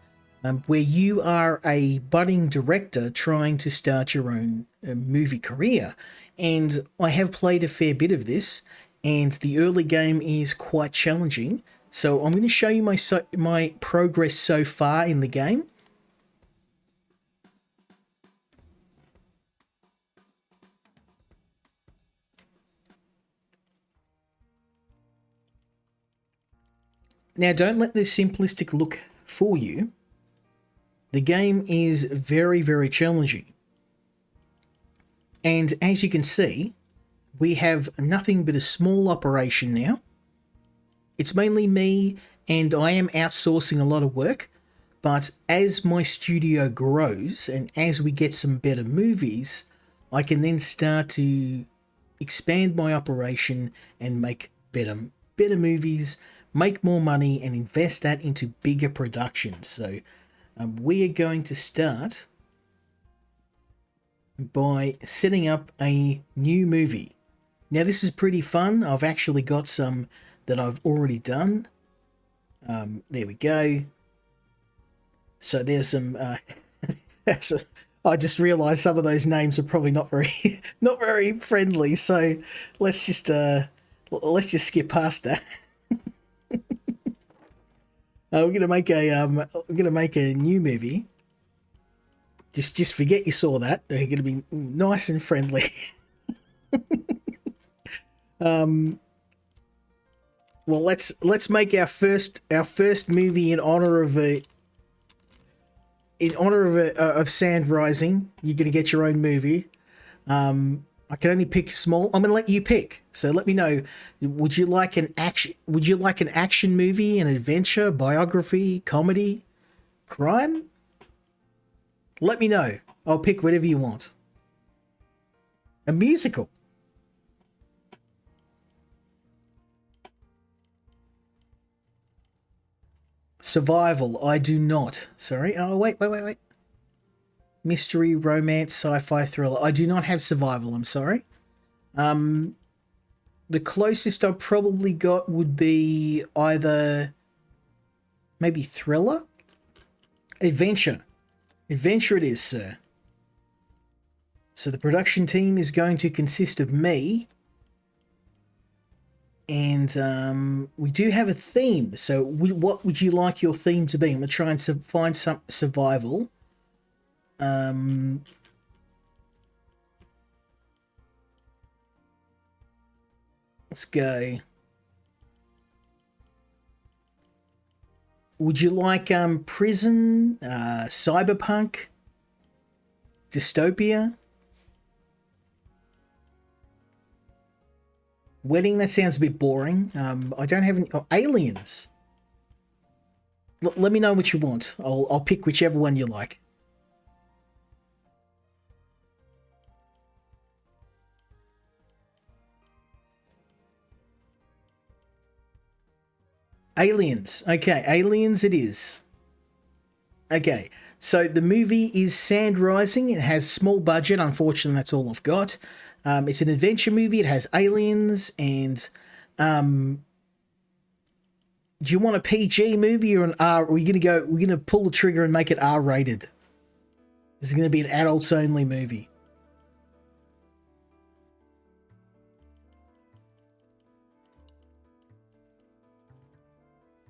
where you are a budding director trying to start your own movie career. And I have played a fair bit of this, and the early game is quite challenging. So I'm going to show you my progress so far in the game. Now, don't let this simplistic look fool you. The game is very, very challenging. And as you can see, we have nothing but a small operation now. It's mainly me, and I am outsourcing a lot of work. But as my studio grows and as we get some better movies, I can then start to expand my operation and make better movies, make more money, and invest that into bigger productions. So we are going to start by setting up a new movie. Now this is pretty fun. I've actually got some that I've already done. There we go. So there's some. I just realised some of those names are probably not very friendly. So let's just skip past that. We're gonna make a new movie. Just forget you saw that. They're gonna be nice and friendly. Well, let's make our first movie in honor of Sand Rising. You're gonna get your own movie. I can only pick small. I'm gonna let you pick. So let me know. Would you like an action movie, an adventure, biography, comedy, crime? Let me know. I'll pick whatever you want. A musical. Survival. I do not. Sorry. Oh, wait. Mystery, romance, sci-fi, thriller. I do not have survival, I'm sorry. The closest I've probably got would be either maybe thriller? Adventure. Adventure it is, sir. So the production team is going to consist of me. And we do have a theme. So what would you like your theme to be? I'm going to try and find some survival. Let's go. Would you like prison, cyberpunk, dystopia, wedding? That sounds a bit boring. I don't have any. Oh, aliens. Let me know what you want. I'll pick whichever one you like. Aliens. Okay, aliens it is. Okay, so the movie is Sand Rising. It has small budget. Unfortunately, that's all I've got. It's an adventure movie. It has aliens and... do you want a PG movie or an R? We're gonna pull the trigger and make it R-rated. This is gonna be an adults-only movie.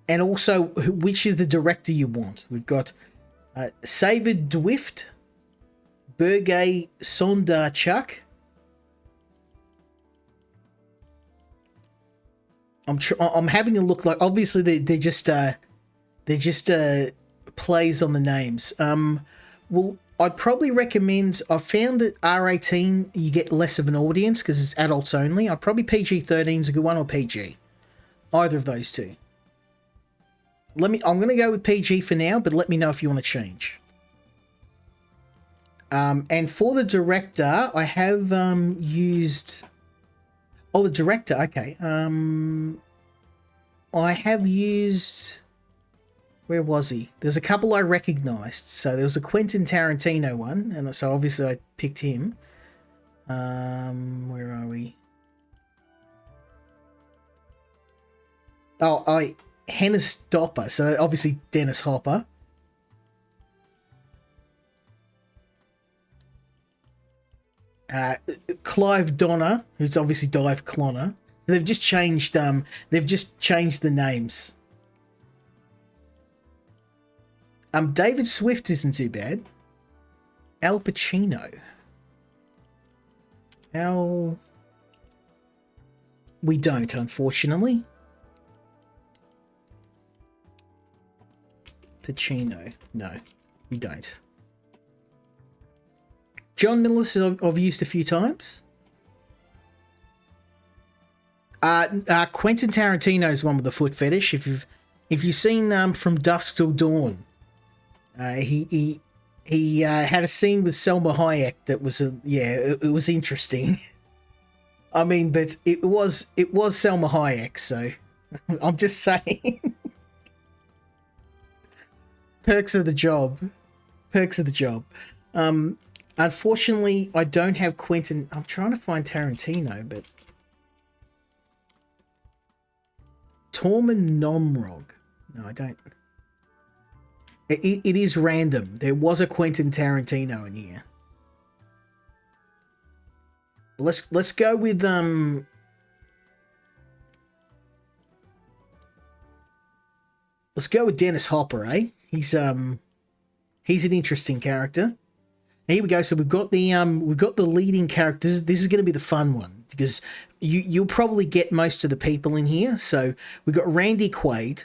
and also which is the director you want. We've got Saver Dwift, Berge Sondarchuk. I'm having a look. Like, obviously they're just plays on the names. Well, I'd probably recommend. I've found that R18 you get less of an audience because it's adults only. I'd probably PG-13 is a good one, or PG. Either of those two. I'm going to go with PG for now, but let me know if you want to change. And for the director, I have used. Oh, the director. Okay. I have used. Where was he? There's a couple I recognised. So there was a Quentin Tarantino one, and so obviously I picked him. Where are we? Oh, Hennis Dopper. So obviously Dennis Hopper. Clive Donner, who's obviously Dive Clonner. So they've just changed. They've just changed the names. David Swift isn't too bad. Al Pacino. We don't, unfortunately. Pacino. No, we don't. John Millis I've used a few times. Quentin Tarantino is one with the foot fetish. If you've seen From Dusk Till Dawn, he had a scene with Selma Hayek that was it was interesting. I mean, but it was Selma Hayek, so I'm just saying. Perks of the job. Unfortunately, I don't have Quentin. I'm trying to find Tarantino, but Tormund Nomrog. No, I don't. It is random. There was a Quentin Tarantino in here. Let's go with Let's go with Dennis Hopper, eh? He's an interesting character. Here we go. So we've got the leading characters. This is going to be the fun one because you'll probably get most of the people in here. So we've got Randy Quaid.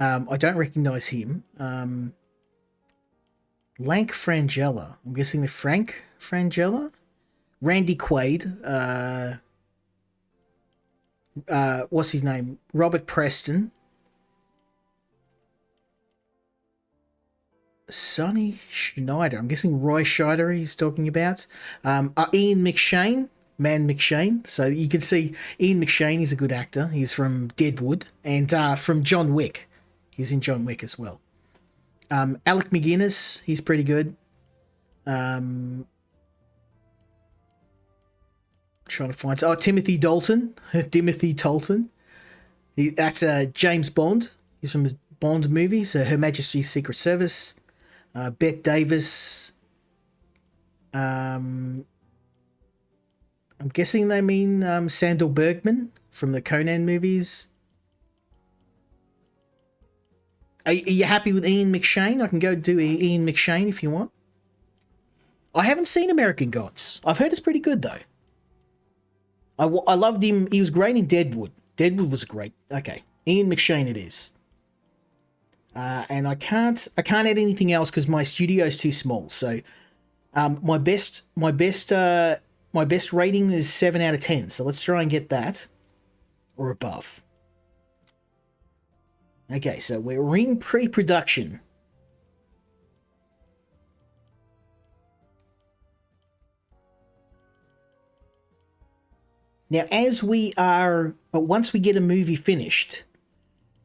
I don't recognise him. Lank Frangella. I'm guessing the Frank Frangella. Randy Quaid. What's his name? Robert Preston. Sonny Schneider. I'm guessing Roy Scheider he's talking about. Ian McShane. Man McShane. So you can see Ian McShane is a good actor. He's from Deadwood. And from John Wick. He's in John Wick as well. Alec McGuinness. He's pretty good. Trying to find... Timothy Dalton. Timothy Dalton. That's James Bond. He's from the Bond movies. Her Majesty's Secret Service. Bette Davis. I'm guessing they mean Sandal Bergman from the Conan movies. Are you happy with Ian McShane? I can go do Ian McShane if you want. I haven't seen American Gods. I've heard it's pretty good though. I loved him. He was great in Deadwood. Deadwood was great. Okay, Ian McShane it is. And I can't add anything else because my studio is too small. So my best rating is 7 out of 10. So let's try and get that or above. Okay, so we're in pre-production. Now, as we are, once we get a movie finished,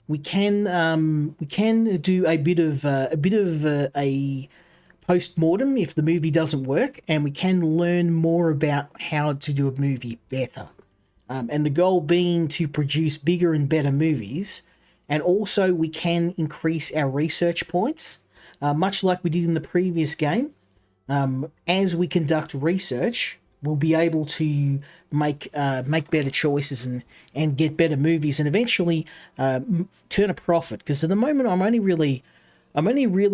we can do a bit of a post-mortem if the movie doesn't work, and we can learn more about how to do a movie better. And the goal being to produce bigger and better movies, and also we can increase our research points, much like we did in the previous game. As we conduct research, we'll be able to make better choices and get better movies and eventually turn a profit. Because at the moment I'm only really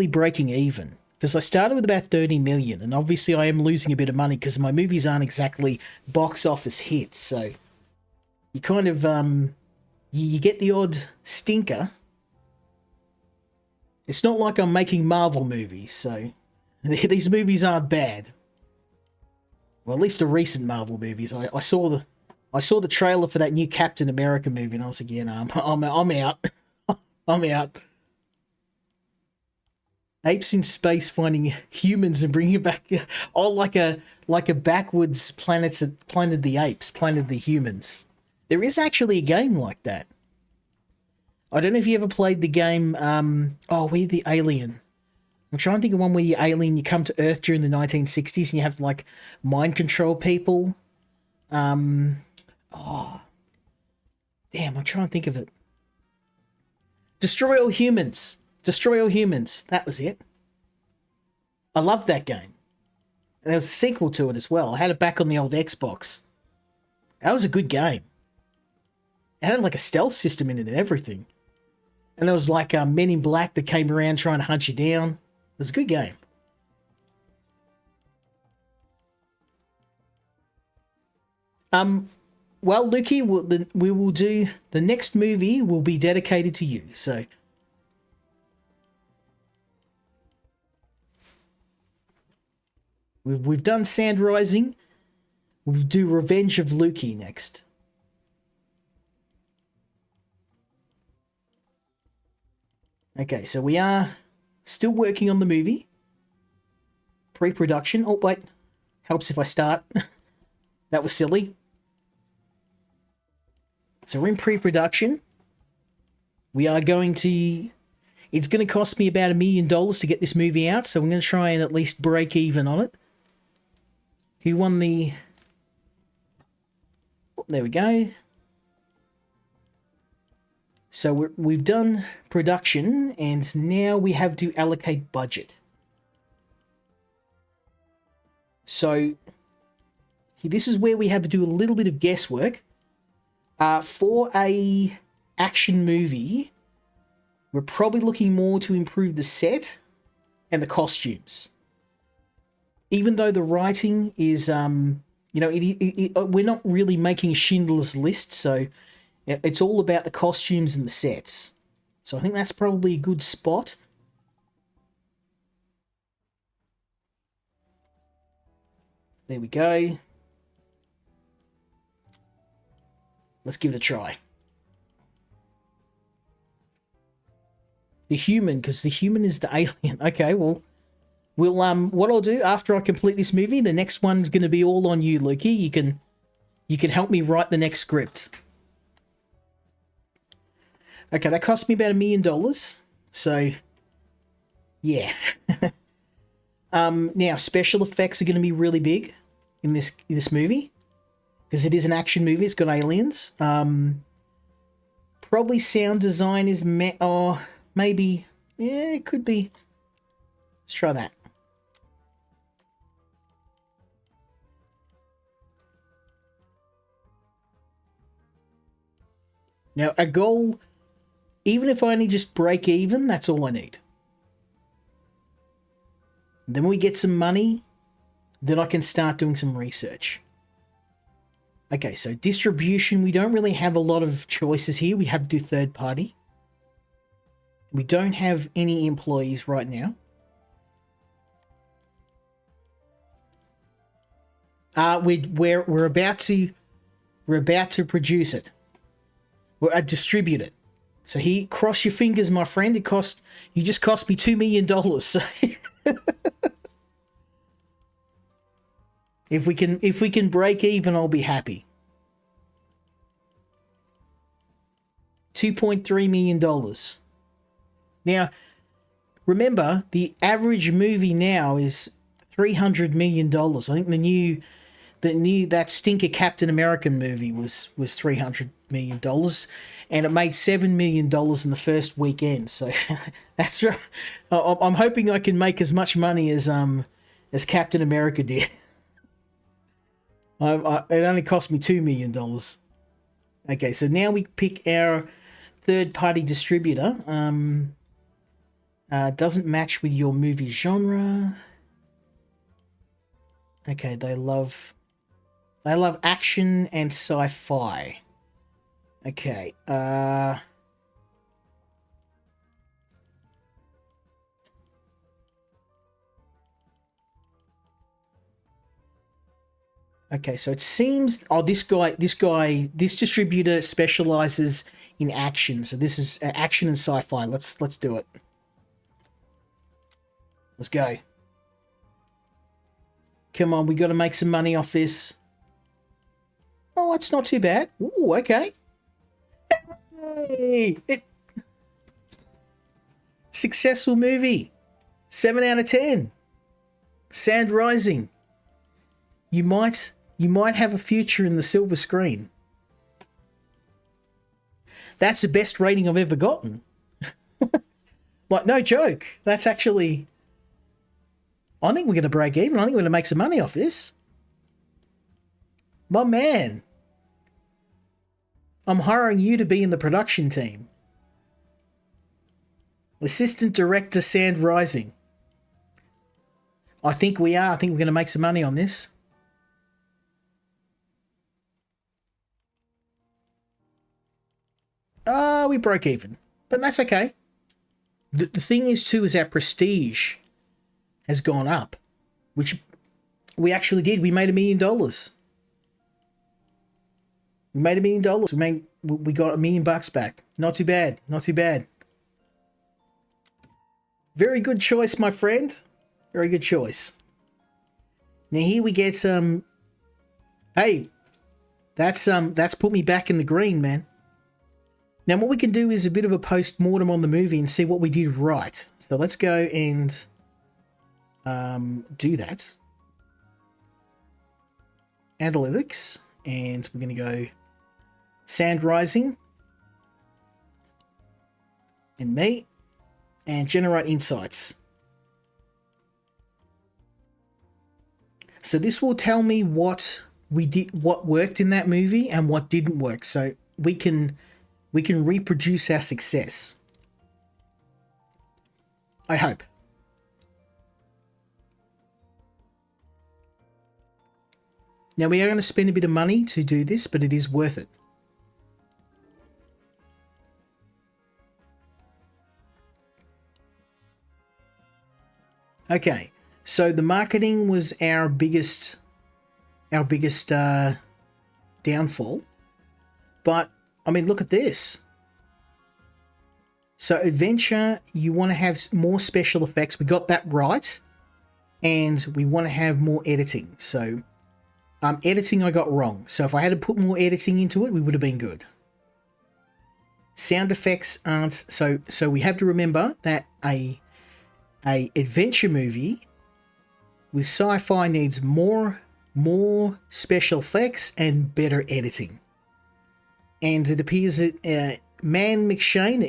breaking even, because I started with about 30 million, and obviously I am losing a bit of money because my movies aren't exactly box office hits. So you kind of you get the odd stinker. It's not like I'm making Marvel movies, so these movies aren't bad. Well, at least the recent Marvel movies. I saw the trailer for that new Captain America movie, and I was like, yeah, no, I'm out. I'm out. Apes in space finding humans and bringing it back. Oh, like a backwards Planet of the Apes, Planet of the Humans. There is actually a game like that. I don't know if you ever played the game, We're the Alien. I'm trying to think of one where you're alien, you come to Earth during the 1960s and you have to, like, mind control people. Damn, I'm trying to think of it. Destroy All Humans. Destroy All Humans. That was it. I loved that game. And there was a sequel to it as well. I had it back on the old Xbox. That was a good game. It had, like, a stealth system in it and everything. And there was, like, Men in Black that came around trying to hunt you down. It was a good game. Well, Lukey, we will do... The next movie will be dedicated to you, so... We've done Sand Rising. We'll do Revenge of Lukey next. Okay, so we are still working on the movie. Pre-production. Oh, wait. Helps if I start. That was silly. So we're in pre-production. We are going to... It's going to cost me about $1 million to get this movie out, so I'm going to try and at least break even on it. Who won the... Oh, there we go. So we've done production, and now we have to allocate budget. So this is where we have to do a little bit of guesswork. For a action movie, we're probably looking more to improve the set and the costumes. Even though the writing is, we're not really making Schindler's List, so it's all about the costumes and the sets. So I think that's probably a good spot. There we go. Let's give it a try. The human, because the human is the alien. Okay, well, what I'll do after I complete this movie, the next one's going to be all on you, Lukey. You can help me write the next script. Okay, that cost me about $1 million. So, yeah. Now, special effects are going to be really big in this movie. Because it is an action movie. It's got aliens. Probably sound design is... maybe... Yeah, it could be. Let's try that. Now, a goal... Even if I only just break even, that's all I need. Then we get some money, then I can start doing some research. Okay, so distribution, we don't really have a lot of choices here. We have to do third party. We don't have any employees right now. We're about to produce it. We're distribute it. So cross your fingers, my friend. You just cost me $2 million. So if we can break even, I'll be happy. $2.3 million. Now, remember, the average movie now is $300 million. I think that stinker Captain American movie was $300 million, and it made $7 million in the first weekend. So that's right. I'm hoping I can make as much money as Captain America did. It only cost me $2 million. Okay, so now we pick our third-party distributor. Doesn't match with your movie genre. Okay, they love action and sci-fi. Okay, okay, so it seems this distributor specializes in action. So this is action and sci-fi. Let's do it. Let's go. Come on, we got to make some money off this. Oh, it's not too bad. Ooh, okay. Hey, successful movie. 7 out of 10. Sand Rising. You might have a future in the silver screen. That's the best rating I've ever gotten. Like, no joke. That's actually... I think we're going to break even. I think we're going to make some money off this. My man. I'm hiring you to be in the production team. Assistant Director Sand Rising. I think we are. I think we're going to make some money on this. We broke even. But that's okay. The thing is, too, is our prestige has gone up. Which we actually did. We made $1 million. We made $1 million. We got $1 million back. Not too bad. Not too bad. Very good choice, my friend. Very good choice. Now here we get some. Hey, that's put me back in the green, man. Now what we can do is a bit of a post-mortem on the movie and see what we did right. So let's go and do that. Analytics, and we're going to go Sand Rising and me, and generate insights. So this will tell me what we did, what worked in that movie and what didn't work, so we can reproduce our success. I hope. Now we are going to spend a bit of money to do this, but it is worth it. Okay, so the marketing was our biggest downfall. But I mean, look at this. So adventure, you want to have more special effects. We got that right, and we want to have more editing. So editing I got wrong. So if I had to put more editing into it, we would have been good. Sound effects aren't so we have to remember that a adventure movie with sci-fi needs more special effects and better editing. And it appears that Ian McShane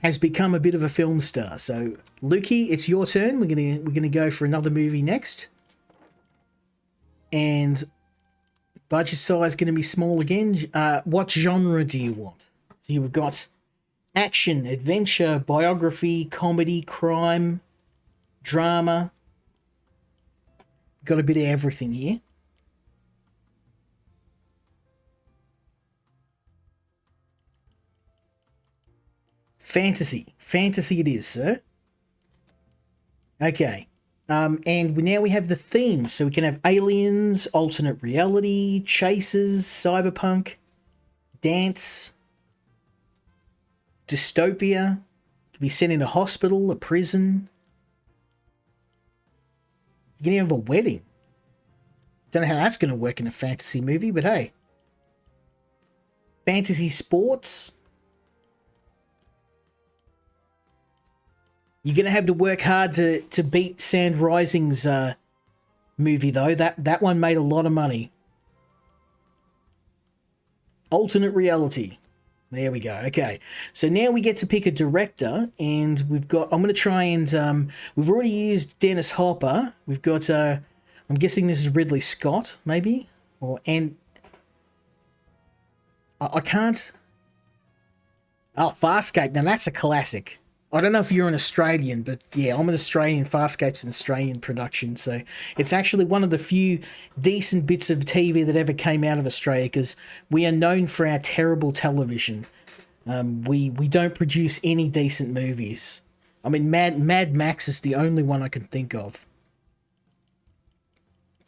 has become a bit of a film star. So Lukey, it's your turn. We're gonna go for another movie next. And budget size going to be small again. What genre do you want? So you've got action, adventure, biography, comedy, crime, drama. Got a bit of everything here. Fantasy. Fantasy it is, sir. Okay. And now we have the themes. So we can have aliens, alternate reality, chasers, cyberpunk, dance, dystopia. Could be sent in a hospital, a prison. You can even have a wedding. Don't know how that's going to work in a fantasy movie, but hey. Fantasy sports. You're going to have to work hard to beat Sand Rising's movie, though. That one made a lot of money. Alternate reality. There we go. Okay. So now we get to pick a director, and I'm going to try and... we've already used Dennis Hopper. We've got I'm guessing this is Ridley Scott, maybe, or and I can't. Oh, Farscape. Now that's a classic. I don't know if you're an Australian, but yeah, I'm an Australian. Farscape's an Australian production, so it's actually one of the few decent bits of TV that ever came out of Australia, because we are known for our terrible television. We don't produce any decent movies. I mean, Mad Max is the only one I can think of.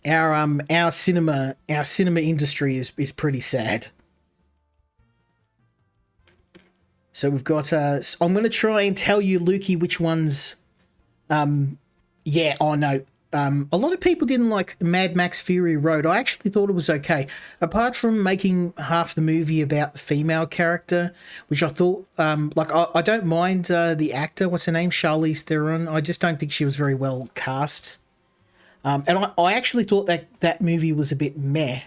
Our cinema industry is pretty sad. So we've got I'm going to try and tell you, Lukey, which ones yeah, oh no. A lot of people didn't like Mad Max Fury Road. I actually thought it was okay. Apart from making half the movie about the female character, which I thought, I don't mind the actor, what's her name? Charlize Theron. I just don't think she was very well cast. And I actually thought that movie was a bit meh.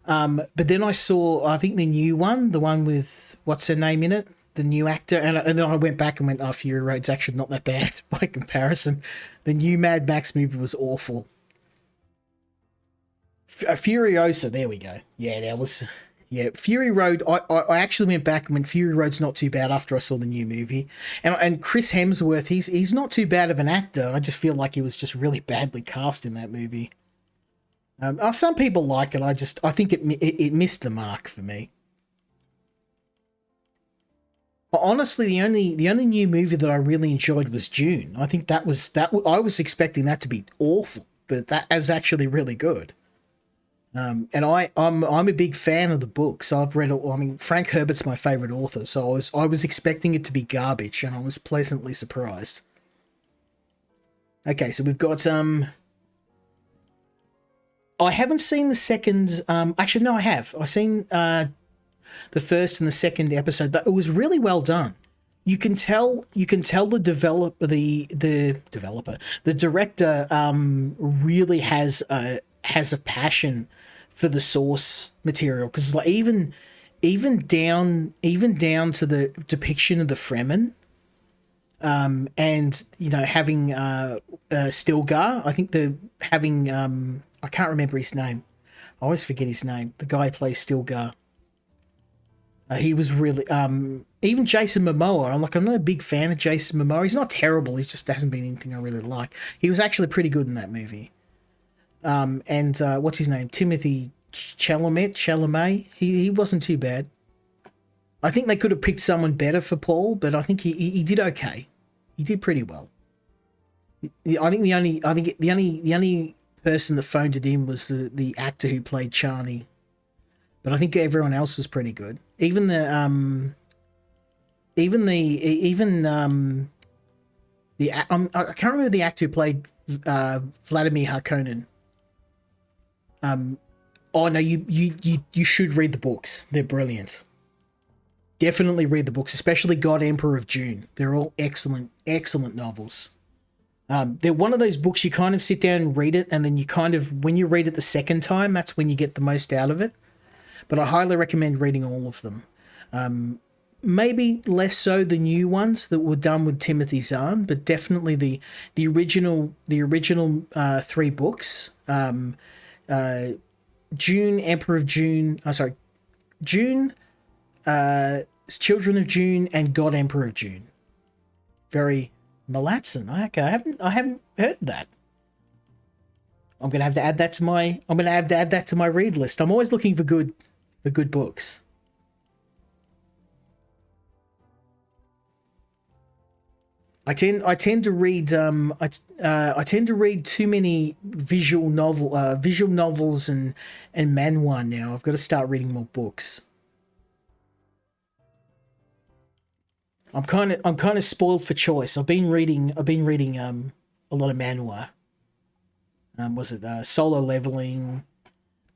But then I saw, I think the new one, the one with, what's her name in it? The new actor. And then I went back and went, oh, Fury Road's actually not that bad by comparison. The new Mad Max movie was awful. Furiosa, there we go. Yeah, that was... Yeah, Fury Road, I actually went back and went, Fury Road's not too bad after I saw the new movie. And Chris Hemsworth, he's not too bad of an actor. I just feel like he was just really badly cast in that movie. Some people like it. I think it missed the mark for me. Honestly, the only new movie that I really enjoyed was Dune. I think I was expecting that to be awful, but that is actually really good. And I'm a big fan of the books. I've read. I mean, Frank Herbert's my favorite author, so I was expecting it to be garbage, and I was pleasantly surprised. Okay, so we've got I haven't seen the second. Actually, no, I have. I've seen the first and the second episode. But it was really well done. You can tell the director really has a passion for the source material, because like even down to the depiction of the Fremen, and having Stilgar. I think I can't remember his name. I always forget his name. The guy who plays Stilgar. He was really even Jason Momoa. I'm not a big fan of Jason Momoa. He's not terrible. He just hasn't been anything I really like. He was actually pretty good in that movie. And what's his name? Timothy Chalamet. He wasn't too bad. I think they could have picked someone better for Paul, but I think he did okay. He did pretty well. I think the only person that phoned it in was the actor who played Chani. But I think everyone else was pretty good. Even I can't remember the actor who played Vladimir Harkonnen. Oh no, you should read the books. They're brilliant. Definitely read the books, especially God Emperor of Dune. They're all excellent novels. They're one of those books you kind of sit down and read it, and then when you read it the second time, that's when you get the most out of it. But I highly recommend reading all of them. Maybe less so the new ones that were done with Timothy Zahn, but definitely the original 3 books. Dune, Emperor of Dune. Dune, Children of Dune, and God Emperor of Dune. Very Malatson. Okay, I haven't heard of that. I'm gonna have to add that to my read list. I'm always looking for good books. I tend to read I tend to read too many visual novels and manhwa now. I've got to start reading more books. I'm kind of spoiled for choice. I've been reading a lot of manhwa. Was it Solo Leveling,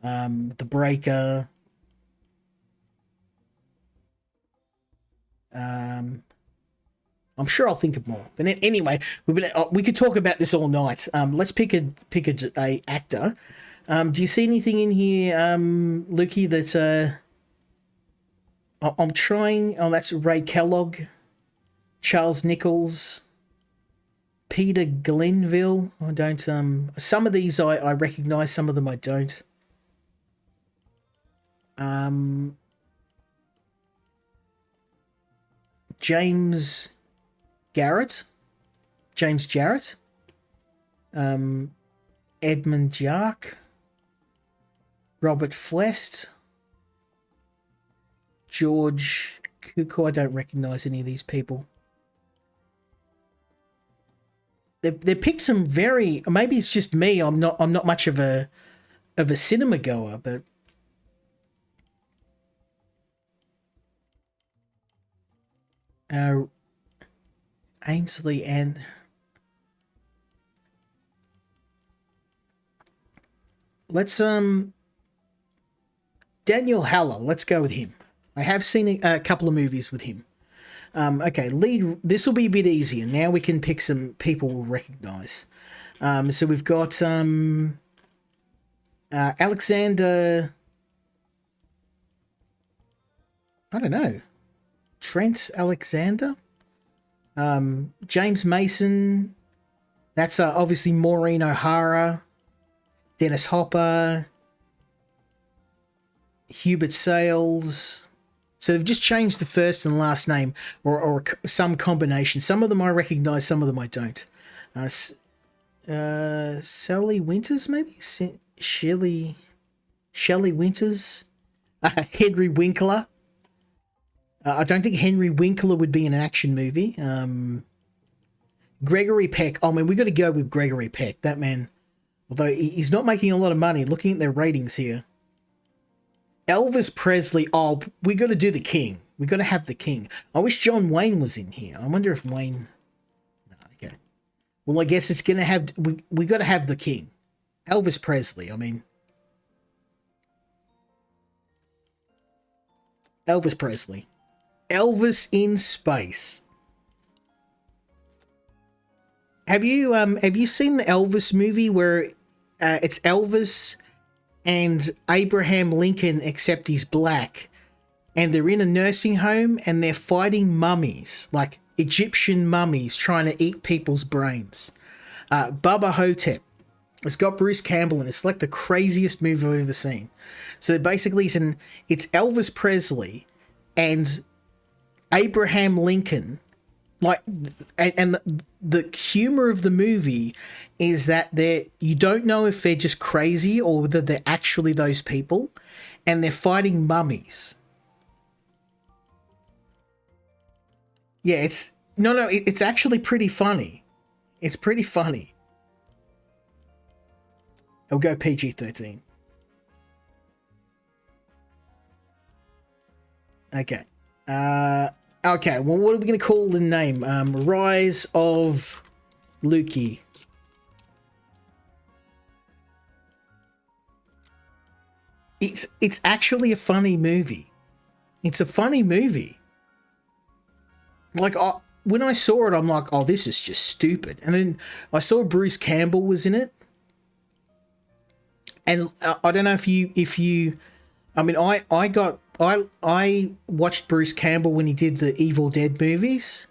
The Breaker, I'm sure I'll think of more. But anyway, we could talk about this all night. Let's pick a actor. Do you see anything in here, Lukey, that I'm trying? Oh, that's Ray Kellogg, Charles Nichols, Peter Glenville. I don't. Some of these I recognize. Some of them I don't. James Garrett. James Jarrett. Edmund Jark. Robert Flest. George Kuko. I don't recognize any of these people. They picked some very. Maybe it's just me. I'm not much of a cinema goer, but Ainsley and let's Daniel Haller. Let's go with him. I have seen a couple of movies with him. Okay, lead. This will be a bit easier. Now we can pick some people we'll recognize. So we've got Alexander. I don't know. Trent Alexander. James Mason. That's obviously Maureen O'Hara. Dennis Hopper. Hubert Sales. So they've just changed the first and last name or some combination. Some of them I recognize, some of them I don't. Sally Winters, maybe? Shelley Winters? Henry Winkler. I don't think Henry Winkler would be in an action movie. Gregory Peck. Oh, man, we got to go with Gregory Peck. That man, although he's not making a lot of money, looking at their ratings here. Elvis Presley. Oh, we got to do the King. We got to have the King. I wish John Wayne was in here. I wonder if Wayne. No, okay. Well, I guess it's gonna have. We got to have the King. Elvis Presley. I mean, Elvis Presley. Elvis in space. Have you seen the Elvis movie where it's Elvis and Abraham Lincoln, except he's black, and they're in a nursing home and they're fighting mummies, like Egyptian mummies trying to eat people's brains. Bubba Hotep. It's got Bruce Campbell in it. It's like the craziest movie I've ever seen. So basically it's Elvis Presley and Abraham Lincoln, like, and the humor of the movie is that you don't know if they're just crazy or whether they're actually those people, and they're fighting mummies. Yeah, it's actually pretty funny. It's pretty funny. I'll go PG-13. Okay. Okay, well, what are we going to call the name? Rise of Lukey. It's actually a funny movie. It's a funny movie. Like, when I saw it, I'm like, oh, this is just stupid. And then I saw Bruce Campbell was in it. And I don't know if you I mean, I watched Bruce Campbell when he did the Evil Dead movies,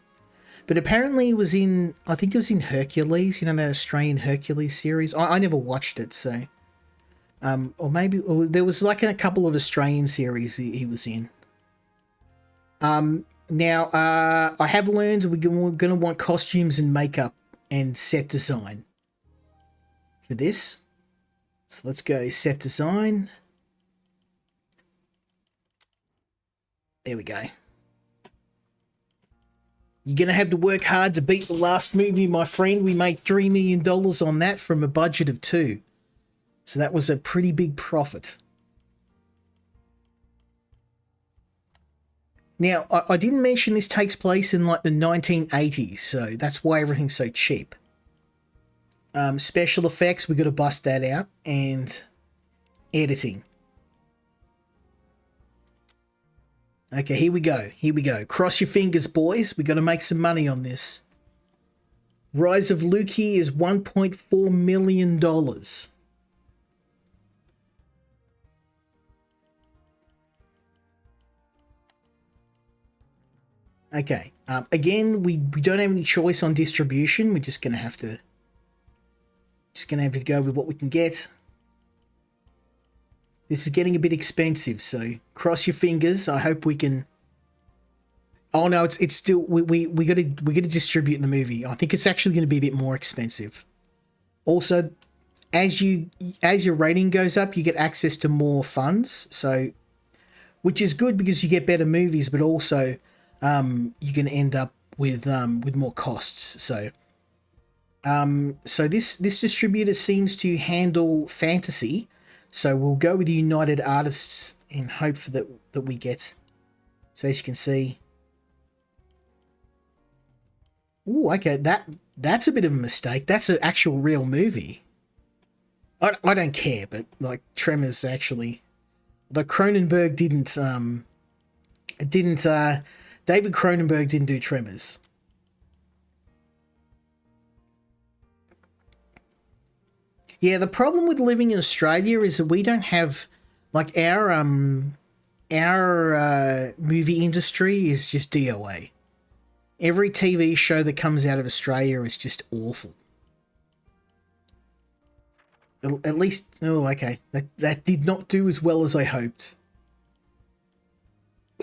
but apparently he was in, I think it was in Hercules, you know, that Australian Hercules series. I never watched it, so, or maybe there was like a couple of Australian series he was in. Now, I have learned we're going to want costumes and makeup and set design for this. So let's go set design. There we go. You're going to have to work hard to beat the last movie, my friend. We made $3 million on that from a budget of $2 million. So that was a pretty big profit. Now, I didn't mention this takes place in like the 1980s, so that's why everything's so cheap. Special effects, we got to bust that out, and editing. Okay, here we go. Here we go. Cross your fingers, boys. We got to make some money on this. Rise of Lukey is $1.4 million. Okay. Again, we don't have any choice on distribution. We're just gonna have to go with what we can get. This is getting a bit expensive, so cross your fingers. I hope we can. Oh no, it's still we gotta distribute the movie. I think it's actually going to be a bit more expensive. Also, as your rating goes up, you get access to more funds. So, which is good because you get better movies, but also you can end up with more costs. So, so this distributor seems to handle fantasy. So we'll go with the United Artists and hope for that we get. So as you can see. Ooh, okay, that's a bit of a mistake. That's an actual real movie. I don't care, but like Tremors actually, the Cronenberg didn't David Cronenberg didn't do Tremors. Yeah, the problem with living in Australia is that we don't have like our movie industry is just DOA. Every TV show that comes out of Australia is just awful. At least, oh, okay. That did not do as well as I hoped.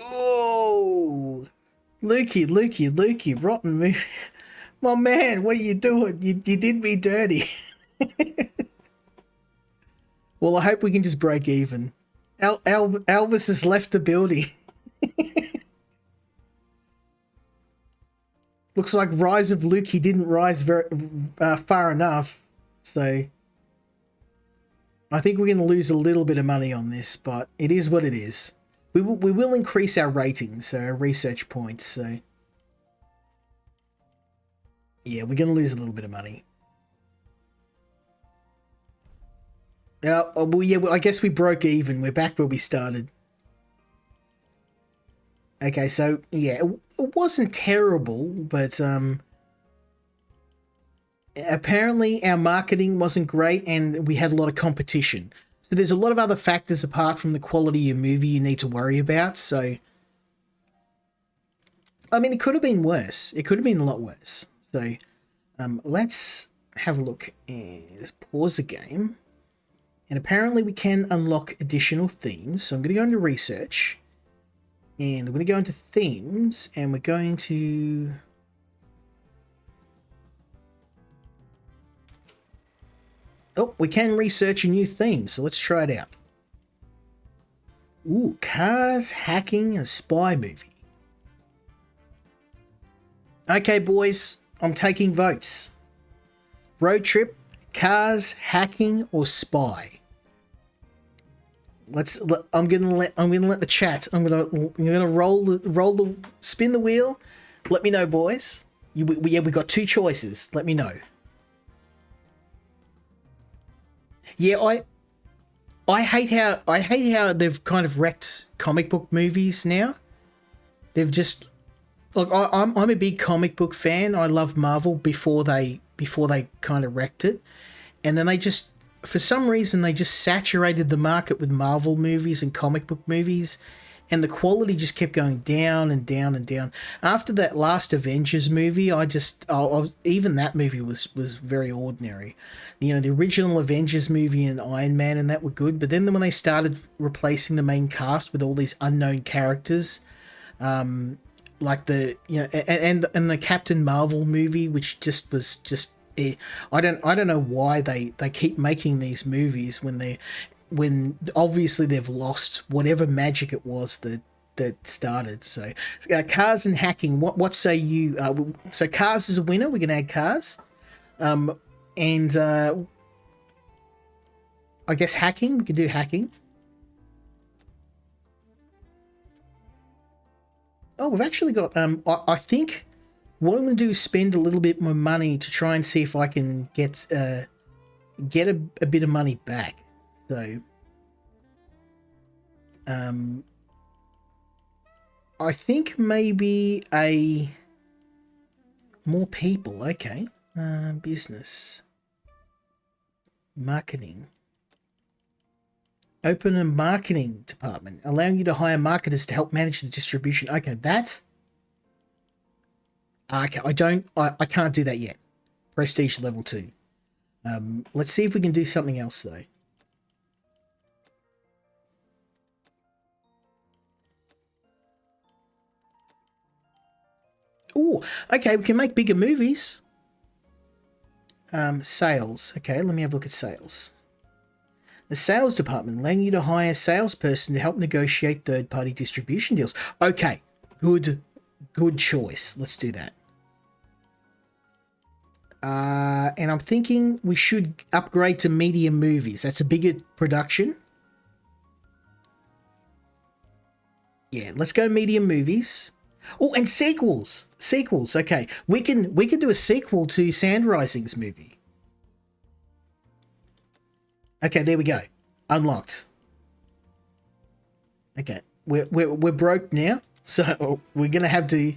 Oh, Lukey, rotten movie. My man, what are you doing? You did me dirty. Well, I hope we can just break even. Elvis has left the building. Looks like Rise of Lukey didn't rise very far enough, so I think we're going to lose a little bit of money on this, but it is what it is. We will increase our ratings, so our research points. So yeah, we're going to lose a little bit of money. Well, yeah, I guess we broke even. We're back where we started. Okay, so yeah, it wasn't terrible, but apparently our marketing wasn't great and we had a lot of competition. So there's a lot of other factors apart from the quality of movie you need to worry about. So, I mean, it could have been worse. It could have been a lot worse. So, let's have a look and let's pause the game. And apparently we can unlock additional themes. So I'm going to go into research. And we're going to go into themes. And we're going to... Oh, we can research a new theme. So let's try it out. Ooh, cars, hacking, and a spy movie. Okay, boys. I'm taking votes. Road trip, cars, hacking, or spy. I'm gonna let the chat. I'm gonna spin the wheel. Let me know, boys. We got two choices. Let me know. Yeah, I hate how they've kind of wrecked comic book movies now. They've just like I'm a big comic book fan. I love Marvel before they kind of wrecked it, and then they just. For some reason, they just saturated the market with Marvel movies and comic book movies, and the quality just kept going down and down and down. After that last Avengers movie, even that movie was very ordinary. You know, the original Avengers movie and Iron Man and that were good, but then when they started replacing the main cast with all these unknown characters, like and the Captain Marvel movie, which just was just. I don't know why they keep making these movies when obviously they've lost whatever magic it was that started. So cars and hacking. What say you? So cars is a winner. We can add cars, and I guess hacking. We can do hacking. Oh, we've actually got. I think. What I'm going to do is spend a little bit more money to try and see if I can get a bit of money back. So, I think maybe more people. Okay, business, marketing. Open a marketing department, allowing you to hire marketers to help manage the distribution. Okay, that Okay, I can't do that yet. Prestige level 2. Let's see if we can do something else though. Oh, okay, we can make bigger movies. Sales. Okay, let me have a look at sales. The sales department, allowing you to hire a salesperson to help negotiate third-party distribution deals. Okay, good choice. Let's do that. And I'm thinking we should upgrade to medium movies. That's a bigger production. Yeah, let's go medium movies. Oh, and sequels. Sequels. Okay, we can do a sequel to Sand Rising's movie. Okay, there we go. Unlocked. Okay, we're broke now, so we're gonna have to.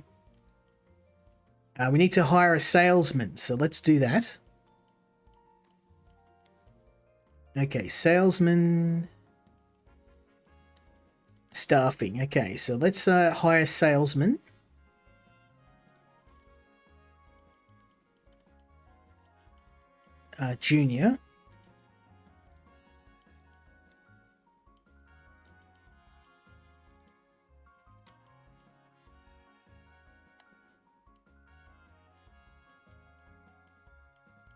We need to hire a salesman, so let's do that. Okay, salesman. Staffing. Okay, so let's hire a salesman. Junior.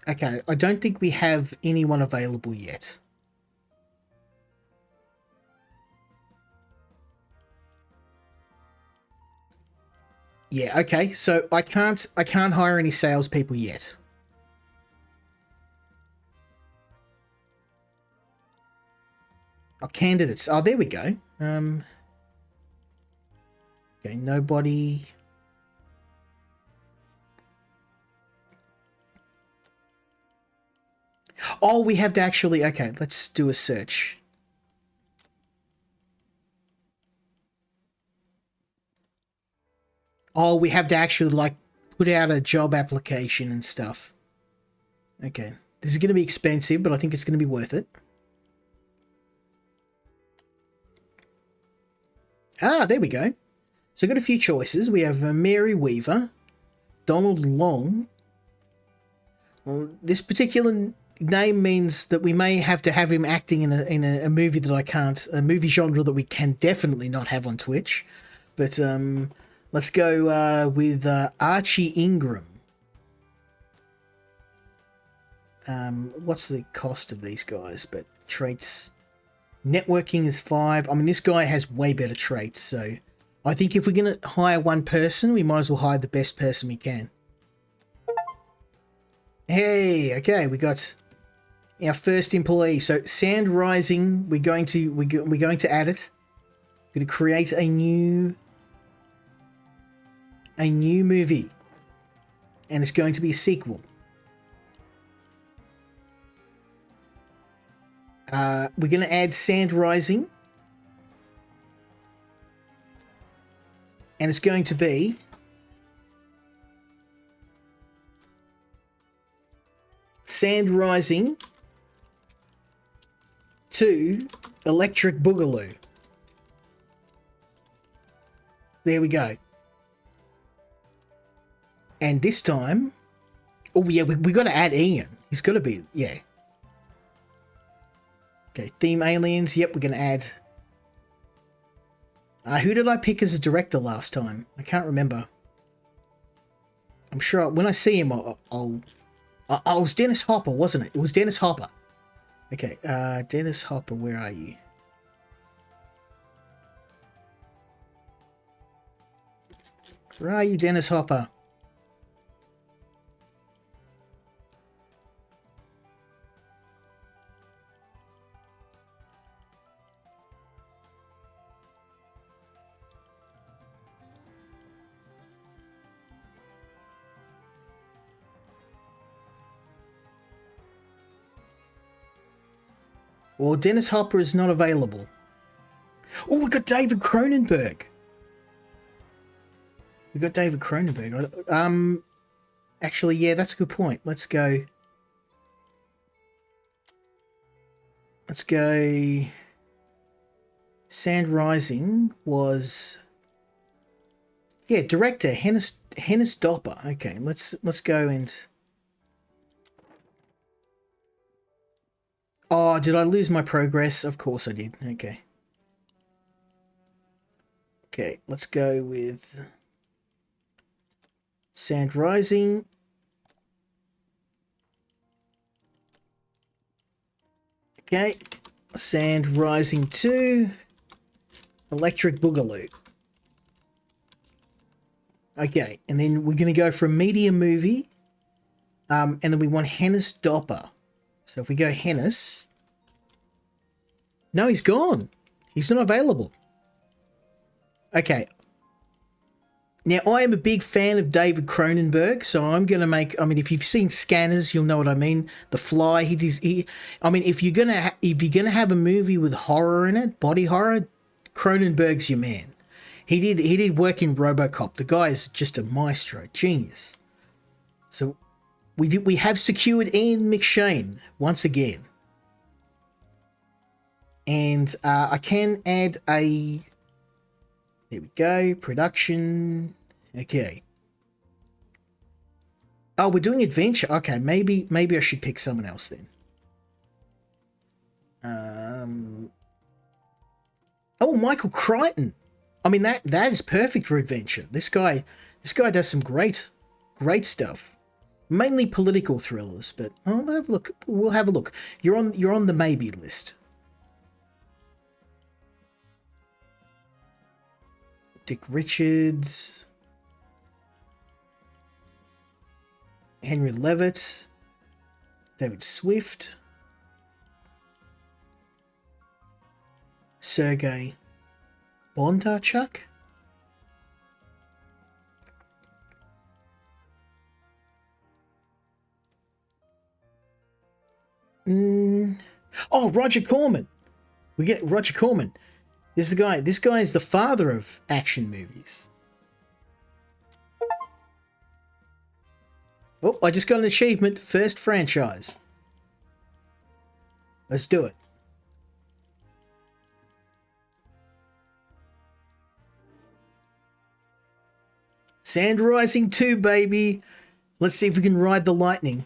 Okay, I don't think we have anyone available yet. Yeah, okay, so I can't hire any salespeople yet. Oh, candidates. Oh, there we go. Okay, nobody. Oh, we have to actually. Okay, let's do a search. Oh, we have to actually, like, put out a job application and stuff. Okay. This is going to be expensive, but I think it's going to be worth it. Ah, there we go. So I've got a few choices. We have Mary Weaver, Donald Long. Well, this particular name means that we may have to have him acting in a movie that I can't, a movie genre that we can definitely not have on Twitch. But let's go with Archie Ingram. What's the cost of these guys? But traits, networking is 5. I mean, this guy has way better traits, so I think if we're going to hire one person, we might as well hire the best person we can. Hey, okay, we got our first employee. So Sand Rising, we're going to add it. We're going to create a new movie, and it's going to be a sequel. We're going to add Sand Rising, and it's going to be Sand Rising 2 Electric Boogaloo. There we go. And this time, oh yeah, we got to add Ian. He's got to be, yeah. Okay, theme aliens. Yep, we're going to add. Who did I pick as a director last time? I can't remember. I'm sure when I see him, I'll it was Dennis Hopper, wasn't it? It was Dennis Hopper. Okay, Dennis Hopper, where are you? Where are you, Dennis Hopper? Well, Dennis Hopper is not available. Oh, we got David Cronenberg. We got David Cronenberg. Actually, yeah, that's a good point. Let's go. Sand Rising was Yeah, director Hennis Dopper. Okay, let's go and. Oh, did I lose my progress? Of course I did. Okay. Okay, let's go with Sand Rising. Okay, Sand Rising 2, Electric Boogaloo. Okay, and then we're going to go for a media movie, and then we want Hennis Dopper. So if we go Hennis, no, he's gone. He's not available. Okay. Now, I am a big fan of David Cronenberg, so I'm going to make... I mean, if you've seen Scanners, you'll know what I mean. The Fly, I mean, if you're gonna have a movie with horror in it, body horror, Cronenberg's your man. He did work in RoboCop. The guy is just a maestro, genius. So we have secured Ian McShane once again. And I can add a... There we go. Production. Okay. Oh, we're doing adventure. Okay, maybe I should pick someone else then. Oh, Michael Crichton. I mean that is perfect for adventure. This guy does some great stuff. Mainly political thrillers, but we'll have a look. We'll have a look. You're on the maybe list. Dick Richards, Henry Levitt, David Swift, Sergei Bondarchuk, oh, Roger Corman. We get Roger Corman. This guy is the father of action movies. Oh, I just got an achievement. First franchise. Let's do it. Sand Rising 2, baby. Let's see if we can ride the lightning.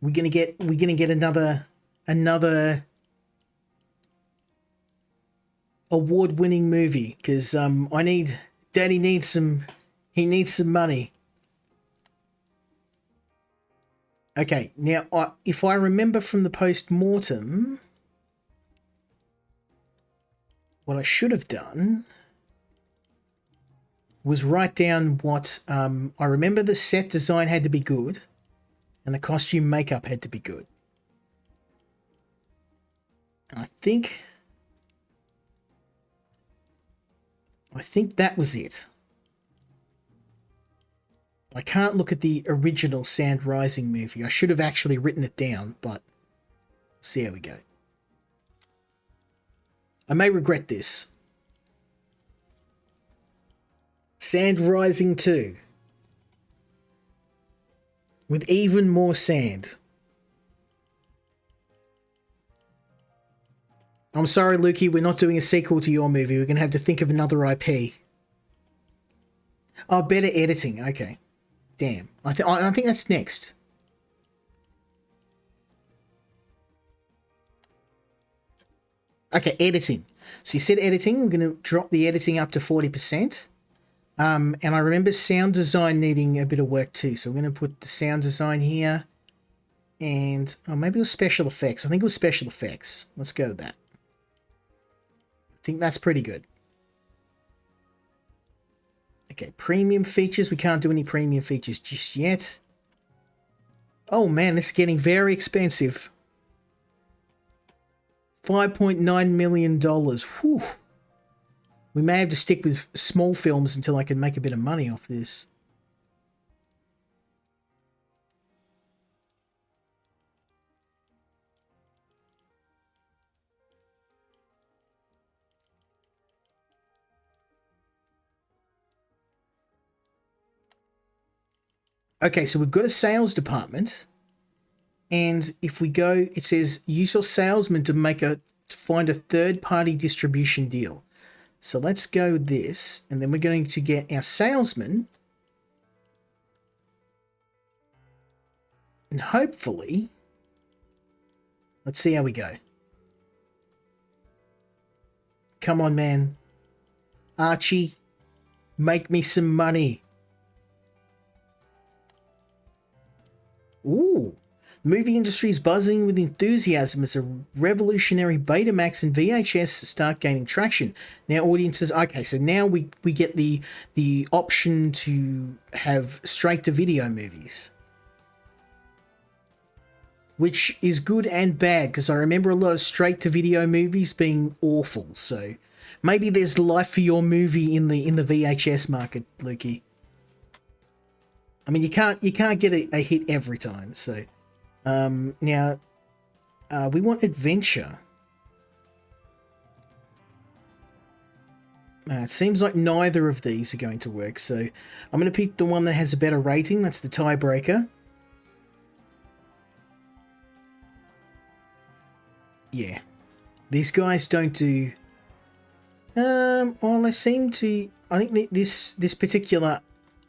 We're gonna get another award-winning movie because Daddy needs some money. Okay, now if I remember from the post-mortem, what I should have done was write down what I remember. The set design had to be good. And the costume makeup had to be good. And I think that was it. I can't look at the original Sand Rising movie. I should have actually written it down, but see how we go. I may regret this. Sand Rising 2. With even more sand. I'm sorry, Lukey, we're not doing a sequel to your movie. We're going to have to think of another IP. Oh, better editing. Okay. Damn. I think that's next. Okay, editing. So you said editing. We're going to drop the editing up to 40%. And I remember sound design needing a bit of work too. So I'm going to put the sound design here. And maybe it was special effects. I think it was special effects. Let's go with that. I think that's pretty good. Okay, premium features. We can't do any premium features just yet. Oh man, this is getting very expensive. $5.9 million. Whew. We may have to stick with small films until I can make a bit of money off this. Okay, so we've got a sales department. And if we go, it says use your salesman to make a to find a third-party distribution deal. So let's go with this, and then we're going to get our salesman, and hopefully, let's see how we go. Come on, man. Archie, make me some money. Ooh. The movie industry is buzzing with enthusiasm as a revolutionary Betamax and VHS start gaining traction. Now audiences, okay, so now we get the option to have straight-to-video movies. Which is good and bad, because I remember a lot of straight-to-video movies being awful, so maybe there's life for your movie in the VHS market, Lukey. I mean, you can't get a hit every time, so... now, we want adventure. It seems like neither of these are going to work, so I'm going to pick the one that has a better rating. That's the tiebreaker. Yeah. These guys don't do... well, they seem to... I think this particular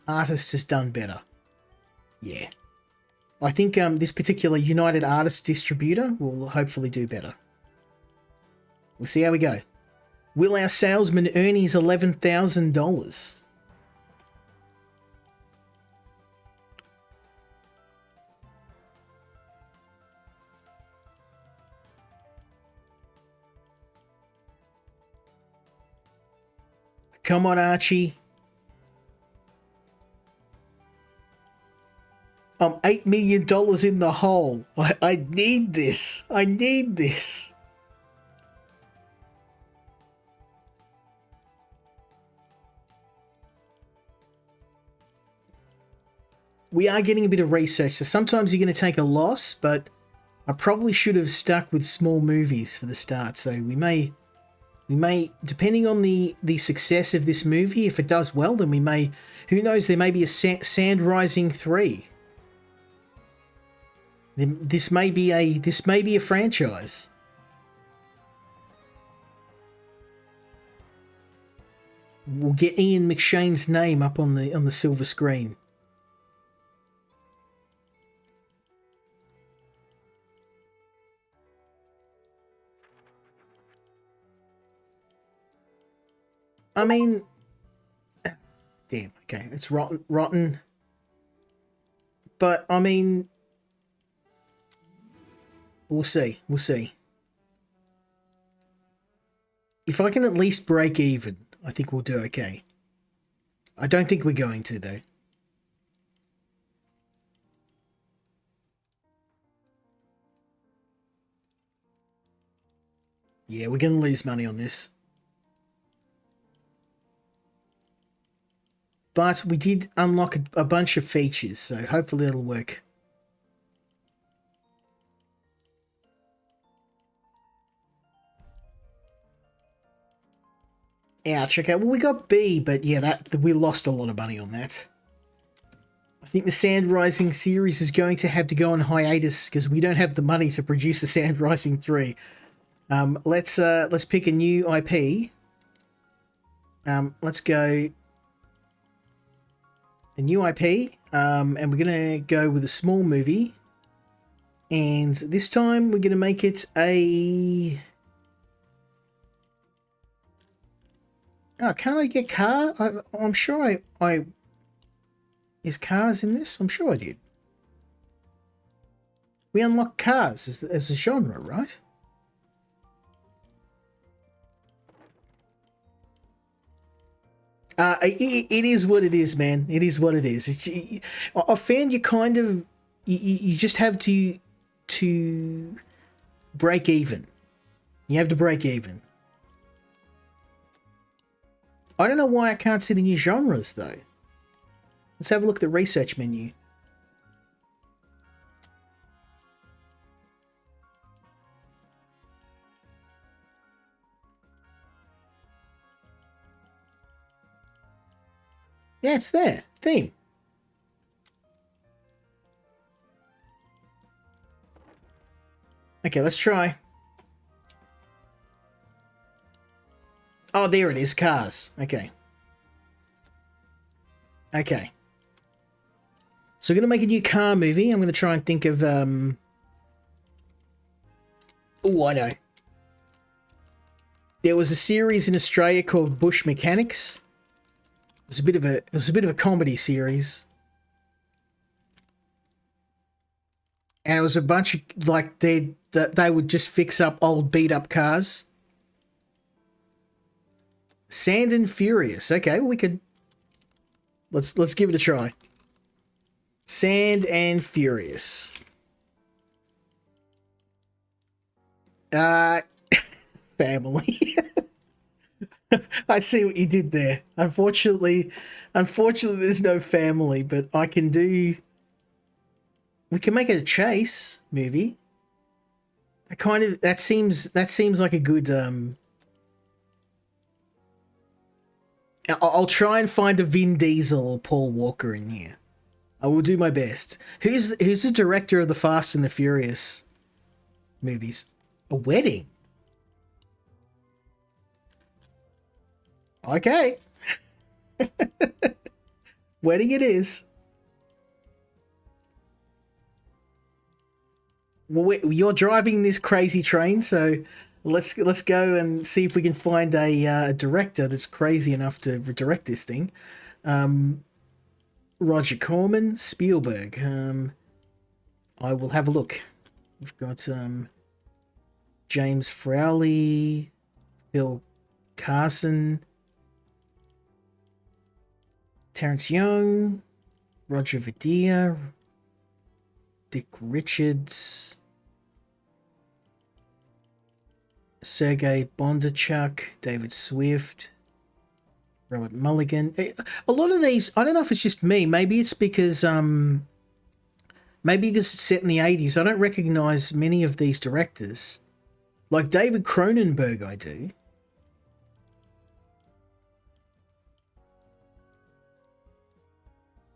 artist has done better. Yeah. I think this particular United Artists distributor will hopefully do better. We'll see how we go. Will our salesman earn his $11,000? Come on, Archie. I'm $8 million in the hole. I need this. I need this. We are getting a bit of research, so sometimes you're going to take a loss, but I probably should have stuck with small movies for the start. So we may, depending on the success of this movie, if it does well, then we may, who knows, there may be a Sand Rising 3. This may be a franchise. We'll get Ian McShane's name up on the silver screen. I mean, damn. Okay, it's rotten. But I mean, we'll see. We'll see. If I can at least break even, I think we'll do okay. I don't think we're going to, though. Yeah, we're going to lose money on this. But we did unlock a bunch of features, so hopefully it'll work. Ouch, okay, well we got B, but yeah, we lost a lot of money on that. I think the Sand Rising series is going to have to go on hiatus because we don't have the money to produce a Sand Rising 3. Let's pick a new IP. Let's go a new IP, and we're gonna go with a small movie. And this time we're gonna make it a... Oh, can't I get car? I'm sure I... Is cars in this? I'm sure I did. We unlock cars as a genre, right? It is what it is, man. It is what it is. I found you kind of... You just have to break even. You have to break even. I don't know why I can't see the new genres, though. Let's have a look at the research menu. Yeah, it's there. Theme. Okay, let's try. Oh, there it is. Cars. Okay. Okay. So we're going to make a new car movie. I'm going to try and think of... Oh, I know. There was a series in Australia called Bush Mechanics. It was a bit of a comedy series. And it was a bunch of, like, they would just fix up old beat up cars. Sand and Furious. Okay, well, we could... Let's give it a try. Sand and Furious. Family. I see what you did there. Unfortunately, there's no family, but I can do... We can make it a chase movie. That seems like a good... I'll try and find a Vin Diesel or Paul Walker in here. I will do my best. Who's the director of the Fast and the Furious movies? A wedding. Okay. Wedding it is. Well, you're driving this crazy train, so let's go and see if we can find a director that's crazy enough to direct this thing. Roger Corman, Spielberg. I will have a look. We've got James Frowley, Phil Carson, Terrence Young, Roger Vadia, Dick Richards, Sergei Bondarchuk, David Swift, Robert Mulligan. A lot of these, I don't know if it's just me. Maybe it's because it's set in the 80s. I don't recognize many of these directors. Like David Cronenberg, I do.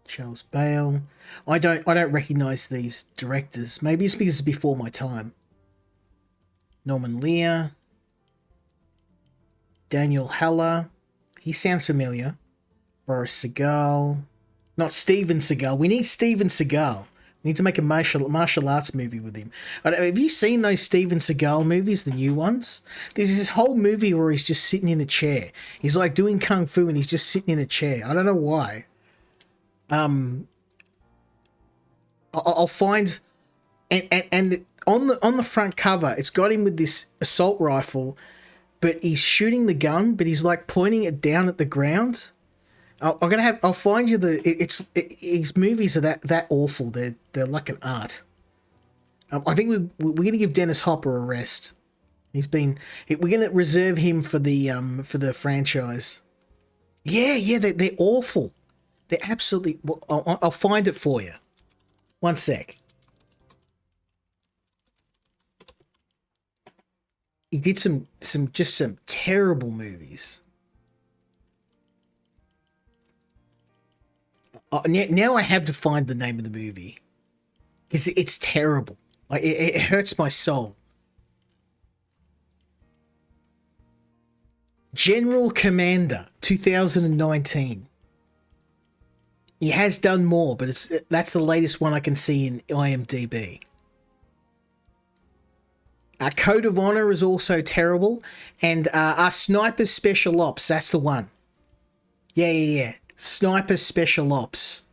Charles Bale. I don't recognize these directors. Maybe it's because it's before my time. Norman Lear. Daniel Haller. He sounds familiar. Boris Segal. Not Steven Seagal. We need Steven Seagal. We need to make a martial arts movie with him. Have you seen those Steven Seagal movies, the new ones? There's this whole movie where he's just sitting in a chair. He's like doing kung fu and he's just sitting in a chair. I don't know why. I'll find... And on the front cover, it's got him with this assault rifle, but he's shooting the gun, but he's like pointing it down at the ground. I'll find you his movies are that awful. They're like an art. I think we're gonna give Dennis Hopper a rest. We're gonna reserve him for the franchise. Yeah, they're awful. They're absolutely. Well, I'll find it for you. One sec. He did some terrible movies. Now I have to find the name of the movie because it's terrible. Like it hurts my soul. General Commander, 2019. He has done more, but that's the latest one I can see in IMDb. Code of Honor is also terrible, and our Sniper Special Ops, that's the one. Yeah. Sniper Special Ops.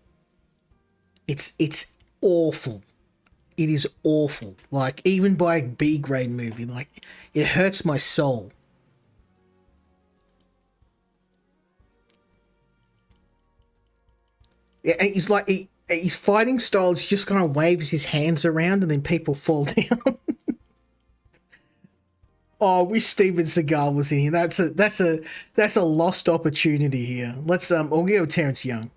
It's awful. It is awful. Like, even by a B-grade movie, like, it hurts my soul. Yeah, and he's like, his fighting style is just kind of waves his hands around and then people fall down. Oh, I wish Steven Seagal was in here. That's a lost opportunity here. Let's we'll go with Terrence Young.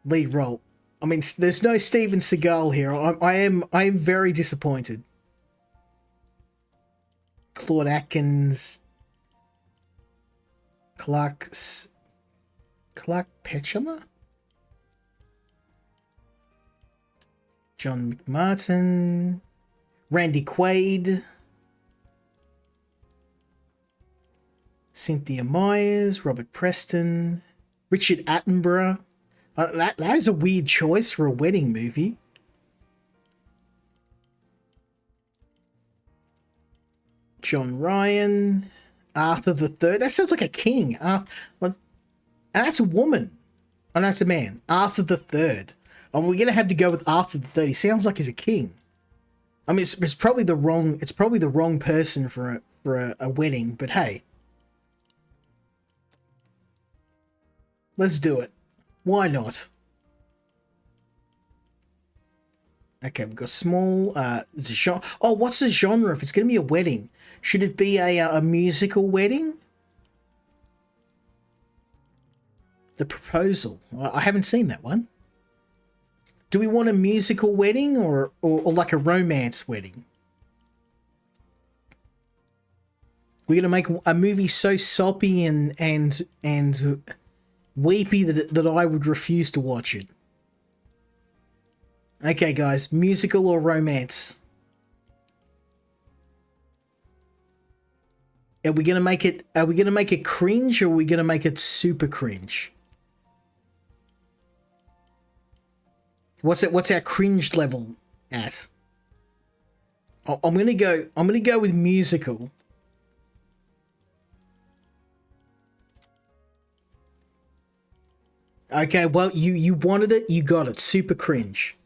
Lead role. I mean, there's no Steven Seagal here. I am very disappointed. Claude Atkins. Clark Petula? John McMartin. Randy Quaid. Cynthia Myers, Robert Preston, Richard Attenborough. That is a weird choice for a wedding movie. John Ryan, Arthur the Third. That sounds like a king. And that's a woman. Oh, no, it's a man. Arthur the Third. And we're gonna have to go with Arthur the Third. He sounds like he's a king. I mean, it's probably the wrong person for a wedding. But hey, let's do it. Why not? Okay, we've got small. Genre. Oh, what's the genre? If it's gonna be a wedding, should it be a musical wedding? The Proposal. I haven't seen that one. Do we want a musical wedding or like a romance wedding? We're gonna make a movie so soppy and weepy that I would refuse to watch it. Okay, guys, musical or romance? Are we gonna make it? Are we gonna make it cringe or are we gonna make it super cringe? What's our cringe level at? I'm gonna go with musical. Okay, well you wanted it, you got it. Super cringe.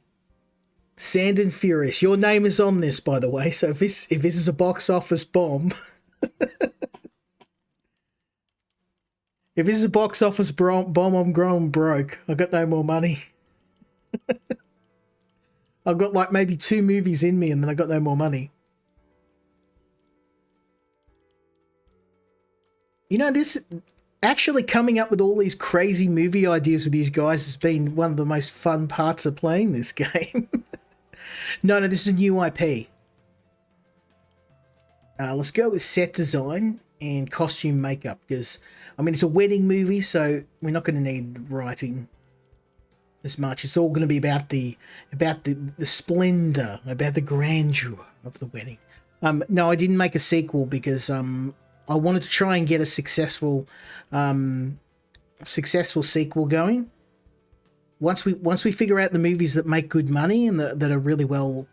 Sand and Furious. Your name is on this, by the way. So if this is a box office bomb, if this is a box office bomb, I'm growing broke. I got no more money. I've got like maybe 2 movies in me and then I got no more money. You know, this actually coming up with all these crazy movie ideas with these guys has been one of the most fun parts of playing this game. No, this is a new IP. Let's go with set design and costume makeup because, I mean, it's a wedding movie, so we're not going to need writing as much. It's all going to be about the splendor, about the grandeur of the wedding. No, I didn't make a sequel because I wanted to try and get a successful sequel going. Once we figure out the movies that make good money and that are really well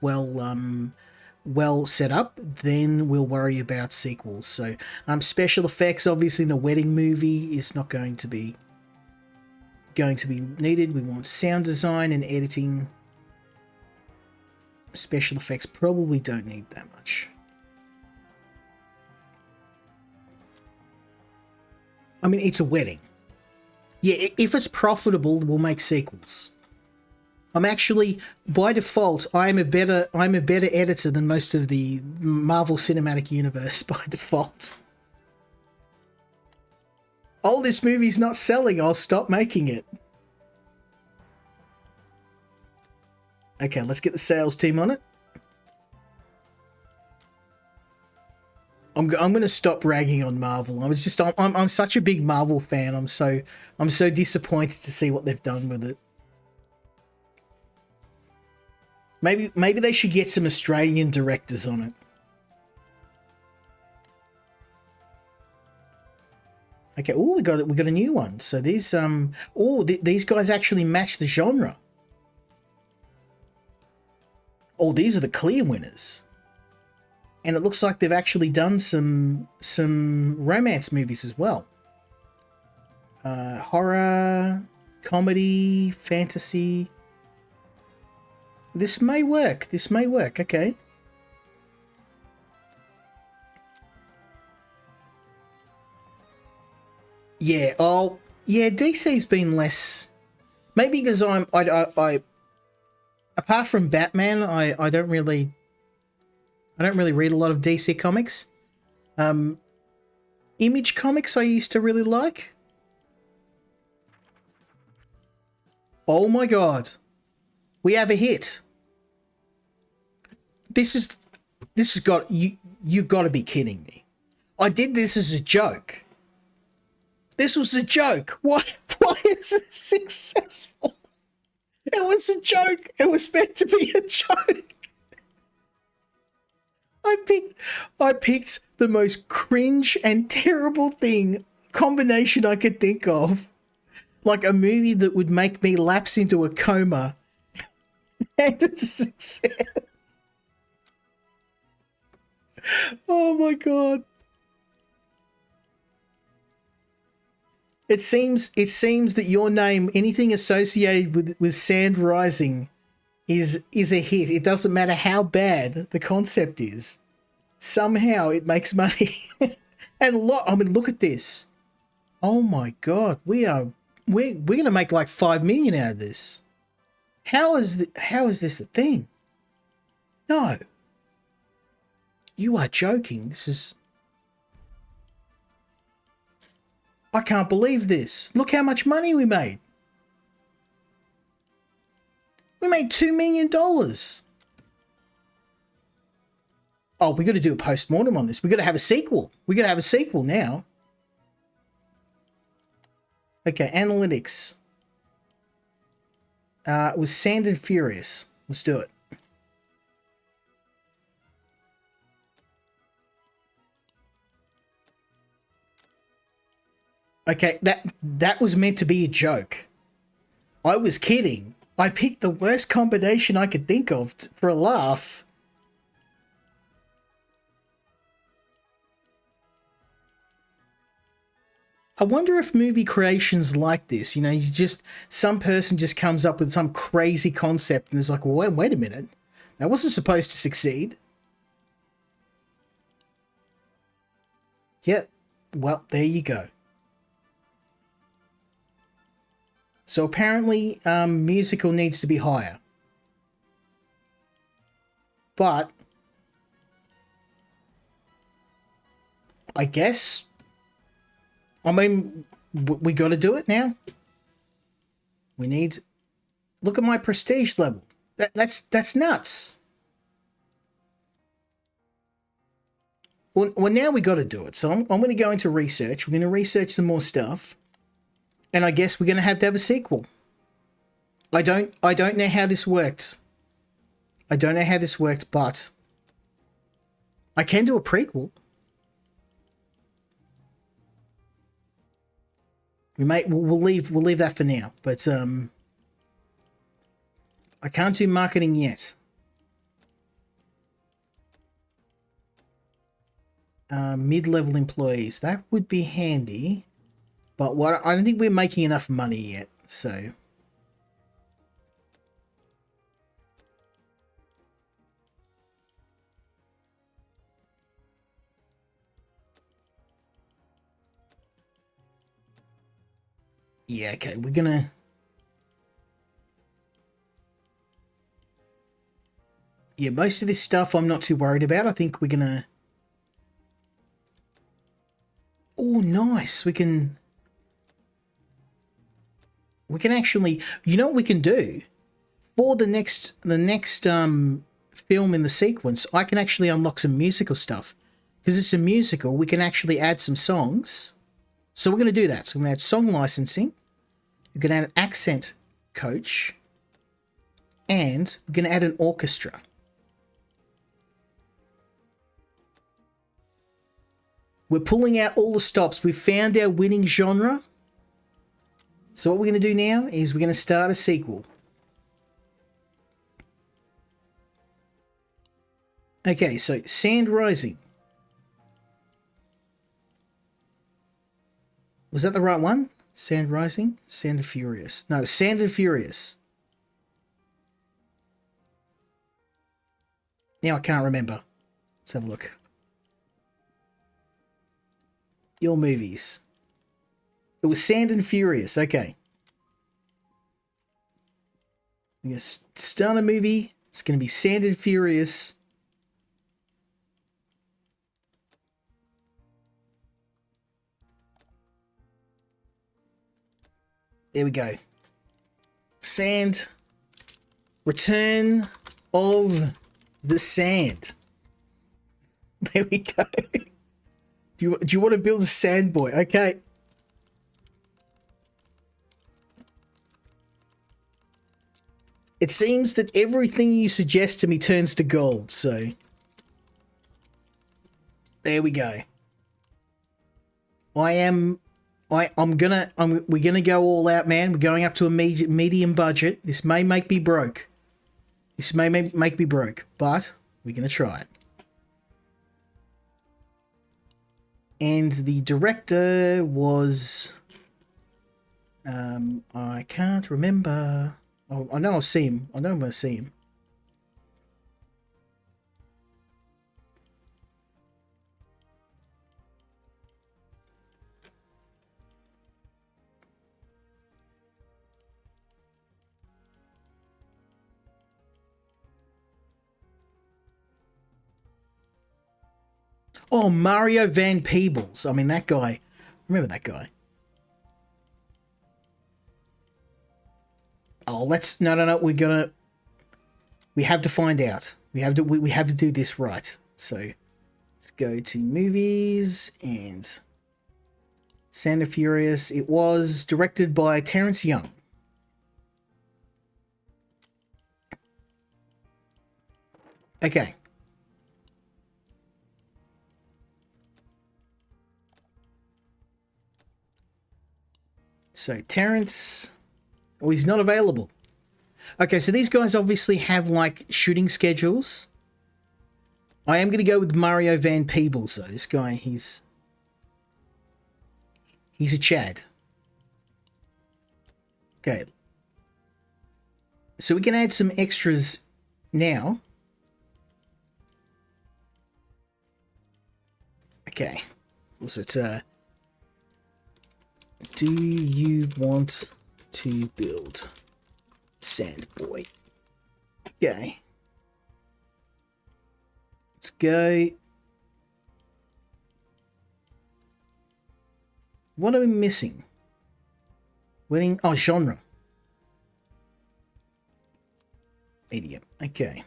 set up, then we'll worry about sequels. So special effects, obviously, in a wedding movie is not going to be needed. We want sound design and editing. Special effects probably don't need that much. I mean, it's a wedding. Yeah, if it's profitable, we'll make sequels. I'm actually, by default, I'm a better editor than most of the Marvel Cinematic Universe by default. Oh, this movie's not selling, I'll stop making it. Okay, let's get the sales team on it. I'm going to stop ragging on Marvel. I'm such a big Marvel fan. I'm so disappointed to see what they've done with it. Maybe they should get some Australian directors on it. Okay. Oh, we got a new one. So these these guys actually match the genre. Oh, these are the clear winners. And it looks like they've actually done some romance movies as well. Horror, comedy, fantasy. This may work. Okay. Yeah. Oh, yeah. DC's been less. Maybe because I apart from Batman, I don't really read a lot of DC comics. Image comics I used to really like. Oh my god. We have a hit. This has got you've got to be kidding me. I did this as a joke. This was a joke. Why is it successful? It was a joke. It was meant to be a joke. I picked the most cringe and terrible combination I could think of. Like a movie that would make me lapse into a coma. And it's a success. Oh my god. It seems that your name, anything associated with Sand Rising, is a hit. It doesn't matter how bad the concept is. Somehow it makes money. And look at this. Oh my god, we're gonna make like 5 million out of this. How is this a thing? No. You are joking. This is... I can't believe this. Look how much money we made. We made $2 million. Oh, we got to do a post-mortem on this. We got to have a sequel. We got to have a sequel now. Okay, analytics. It was Sand and Furious. Let's do it. Okay, that was meant to be a joke. I was kidding. I picked the worst combination I could think of for a laugh. I wonder if movie creation's like this. You know, some person just comes up with some crazy concept and is like, well, wait a minute. That wasn't supposed to succeed. Yep. Well, there you go. So apparently, musical needs to be higher. But I guess, I mean, we got to do it now. We need, look at my prestige level. That's nuts. Well, now we got to do it. So I'm going to go into research. We're going to research some more stuff. And I guess we're going to have a sequel. I don't know how this worked. I don't know how this worked, but I can do a prequel. We'll leave that for now, but I can't do marketing yet. Mid-level employees, that would be handy. But I don't think we're making enough money yet, so... Yeah, okay, we're gonna... Yeah, most of this stuff I'm not too worried about. I think we're gonna... Oh, nice. We can actually, you know what we can do? For the next film in the sequence, I can actually unlock some musical stuff. Because it's a musical, we can actually add some songs. So we're going to do that. So we're going to add song licensing. We're going to add an accent coach. And we're going to add an orchestra. We're pulling out all the stops. We've found our winning genre. So what we're going to do now is we're going to start a sequel. Okay, so Sand Rising. Was that the right one? Sand Rising? Sand and Furious. No, Sand and Furious. Now I can't remember. Let's have a look. Your movies. It was Sand and Furious. Okay. I'm going to start a movie. It's going to be Sand and Furious. There we go. Sand. Return of the Sand. There we go. Do you want to build a sand boy? Okay. It seems that everything you suggest to me turns to gold, so... There we go. We're gonna go all out, man. We're going up to a medium budget. This may make me broke. This may make me broke, but we're gonna try it. And the director was, I can't remember. Oh, I know I'll see him. I know I'm gonna see him. Oh, Mario Van Peebles. I mean, that guy. Remember that guy. Oh, let's... No. We have to find out. We have to do this right. So, let's go to movies and... Sound of Furious. It was directed by Terrence Young. Okay. So, Terrence... Oh, he's not available. Okay, so these guys obviously have, like, shooting schedules. I am going to go with Mario Van Peebles, though. This guy, he's a Chad. Okay. So we can add some extras now. Okay. So it's do you want to build Sandboy? Okay. Let's go. What are we missing? Wedding. Oh, genre. Medium. Okay.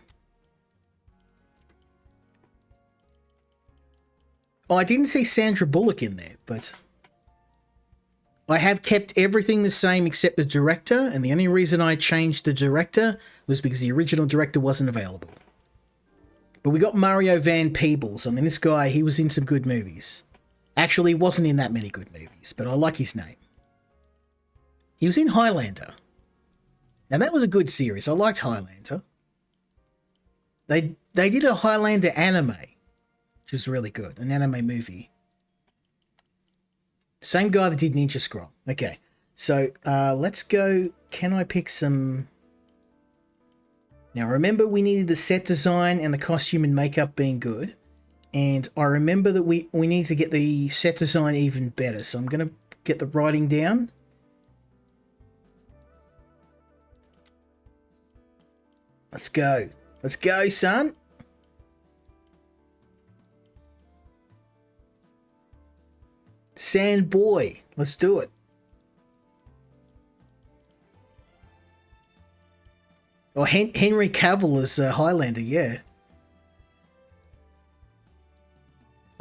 Oh, I didn't see Sandra Bullock in there, but I have kept everything the same except the director, and the only reason I changed the director was because the original director wasn't available. But we got Mario Van Peebles. I mean, this guy, he was in some good movies. Actually, he wasn't in that many good movies, but I like his name. He was in Highlander. And that was a good series. I liked Highlander. They did a Highlander anime, which was really good. An anime movie. Same guy that did Ninja Scroll. Okay. So, let's go. Can I pick some... Now, remember we needed the set design and the costume and makeup being good. And I remember that we need to get the set design even better. So I'm going to get the writing down. Let's go. Let's go, son. Sandboy. Let's do it. Oh, Henry Cavill is Highlander, yeah.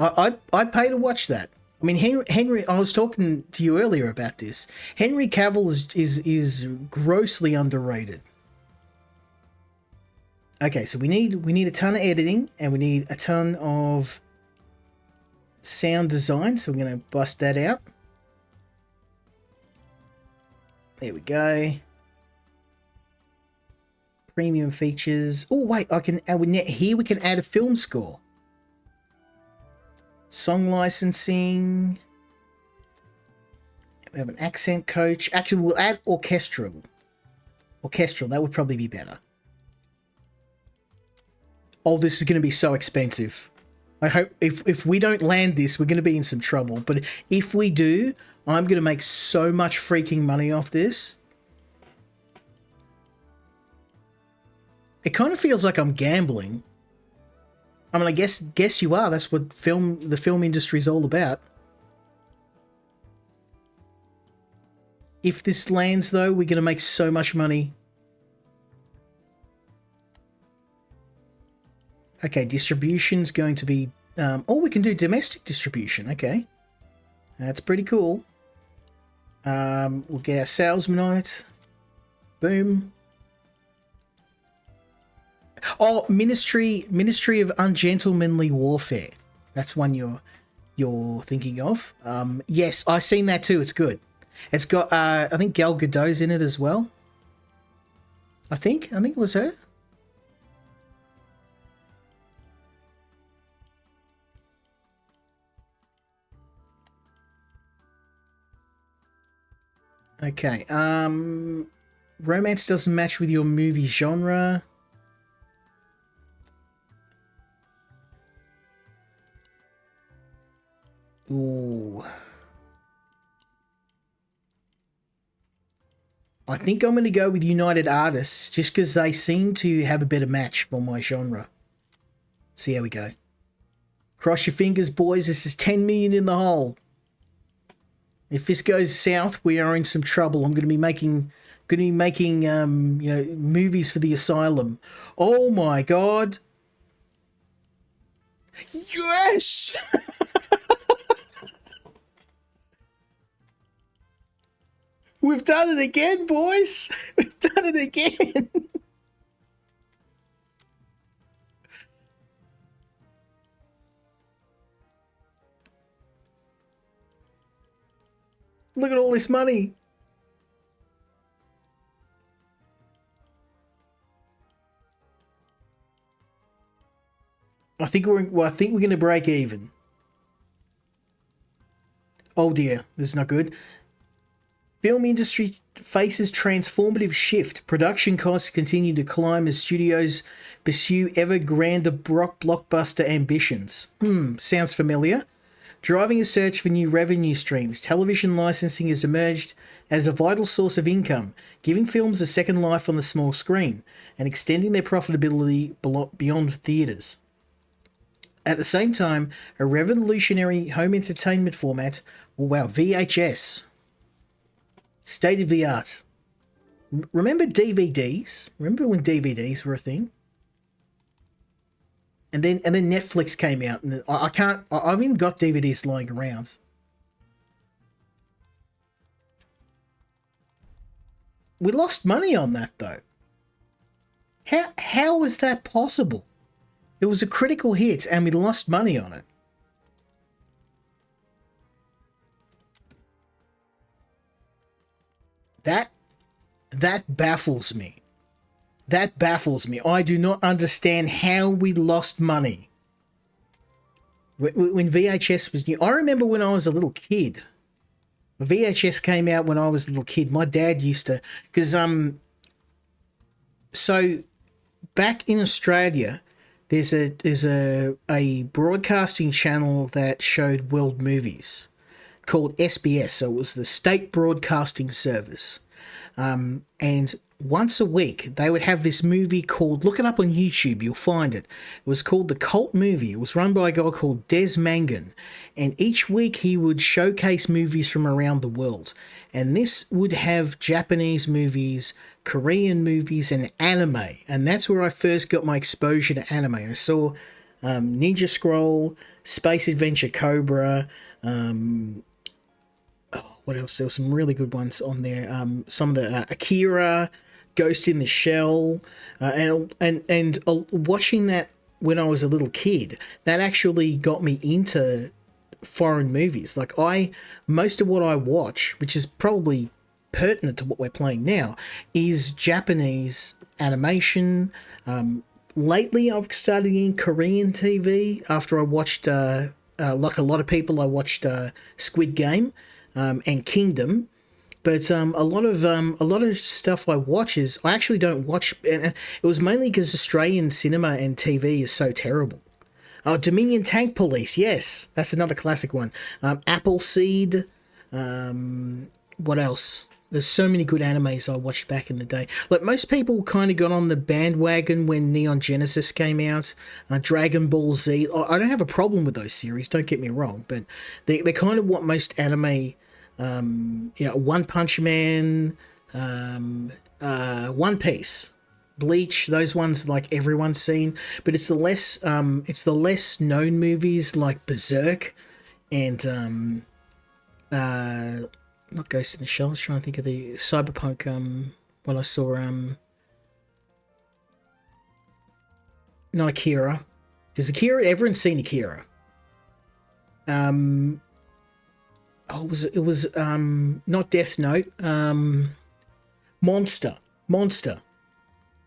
I'd pay to watch that. I mean, Henry. I was talking to you earlier about this. Henry Cavill is grossly underrated. Okay, so we need a ton of editing and we need a ton of sound design. So we're gonna bust that out. There we go. Premium features. Oh wait, I can add here. We can add a film score. Song licensing. We have an accent coach. Actually, we'll add orchestral. Orchestral, that would probably be better. Oh, this is going to be so expensive. I hope if we don't land this, we're going to be in some trouble. But if we do, I'm going to make so much freaking money off this. It kind of feels like I'm gambling. I mean, I guess you are. That's what the film industry is all about. If this lands, though, we're going to make so much money. Okay, distribution's going to be... oh, we can do domestic distribution. Okay. That's pretty cool. We'll get our salesman on it. Boom. Oh, Ministry of Ungentlemanly Warfare. That's one you're thinking of. Yes, I've seen that too. It's good. It's got I think Gal Gadot's in it as well. I think it was her. Okay. Romance doesn't match with your movie genre. Ooh. I think I'm going to go with United Artists just because they seem to have a better match for my genre. See how we go. Cross your fingers, boys. This is 10 million in the hole. If this goes south, we are in some trouble. I'm going to be making movies for the asylum. Oh my god. Yes! We've done it again, boys. We've done it again. Look at all this money. I think we're going to break even. Oh dear, this is not good. Film industry faces transformative shift. Production costs continue to climb as studios pursue ever grander blockbuster ambitions. Sounds familiar. Driving a search for new revenue streams, television licensing has emerged as a vital source of income, giving films a second life on the small screen and extending their profitability beyond theatres. At the same time, a revolutionary home entertainment format, VHS, state of the art. Remember DVDs? Remember when DVDs were a thing? And then Netflix came out, and I've even got DVDs lying around. We lost money on that though. How was that possible? It was a critical hit and we lost money on it. That baffles me. That baffles me. I do not understand how we lost money. When VHS was new, I remember when I was a little kid. VHS came out when I was a little kid. My dad used to, because so back in Australia, there's a broadcasting channel that showed world movies called SBS. So it was the State Broadcasting Service. And once a week, they would have this movie called, look it up on YouTube, you'll find it. It was called The Cult Movie. It was run by a guy called Des Mangan. And each week he would showcase movies from around the world. And this would have Japanese movies, Korean movies, and anime. And that's where I first got my exposure to anime. I saw Ninja Scroll, Space Adventure Cobra, what else? There were some really good ones on there. Some of the Akira, Ghost in the Shell, and watching that when I was a little kid, that actually got me into foreign movies. Like most of what I watch, which is probably pertinent to what we're playing now, is Japanese animation. Lately, I've started getting Korean TV after I watched, like a lot of people, I watched Squid Game. And Kingdom, but a lot of stuff I watch is I actually don't watch, and it was mainly because Australian cinema and TV is so terrible. Oh, Dominion Tank Police, yes, that's another classic one. Appleseed, what else? There's so many good animes I watched back in the day. Like most people kind of got on the bandwagon when Neon Genesis came out, Dragon Ball Z. I don't have a problem with those series, don't get me wrong, but they're kind of what most anime, One Punch Man, One Piece, Bleach, those ones like everyone's seen, but it's the less known movies like Berserk and not Ghost in the Shell. I was trying to think of the Cyberpunk. When I saw not Akira, because Akira, everyone's seen Akira. it was not Death Note. Monster.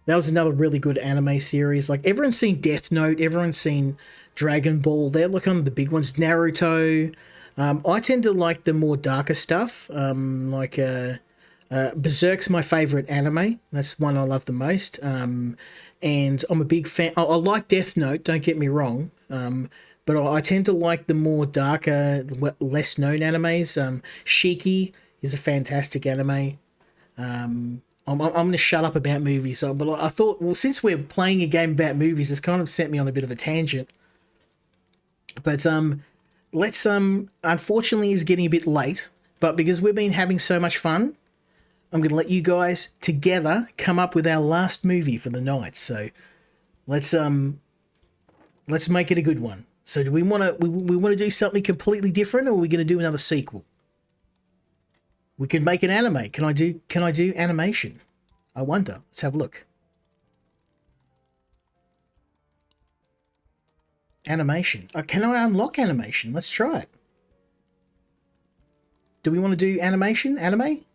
That was another really good anime series. Like, everyone's seen Death Note, everyone's seen Dragon Ball. They're like one of the big ones. Naruto. I tend to like the more darker stuff. Berserk's my favorite anime. That's one I love the most. And I'm a big fan. I like Death Note, don't get me wrong. But I tend to like the more darker, less known animes. Shiki is a fantastic anime. I'm going to shut up about movies, but I thought, well, since we're playing a game about movies, it's kind of sent me on a bit of a tangent. But let's unfortunately, it's getting a bit late, but because we've been having so much fun, I'm going to let you guys together come up with our last movie for the night. So let's make it a good one. So do we want to do something completely different, or are we going to do another sequel? We can make an anime. Can I do animation? I wonder. Let's have a look. Animation. Can I unlock animation? Let's try it. Do we want to do animation? Anime?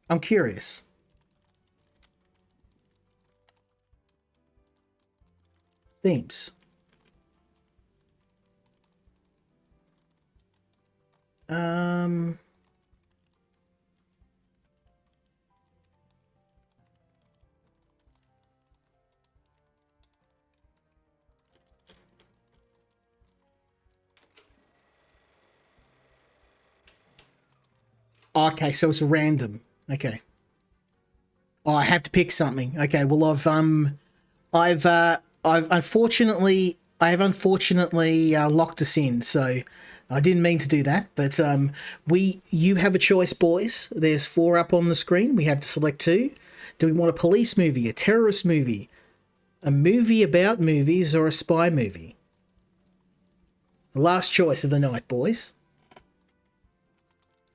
I'm curious. Themes. Okay, so it's random. Okay. Oh, I have to pick something. Okay, well I've unfortunately locked us in, so I didn't mean to do that, but you have a choice, boys. There's 4 up on the screen. We have to select 2. Do we want a police movie, a terrorist movie, a movie about movies, or a spy movie? The last choice of the night, boys.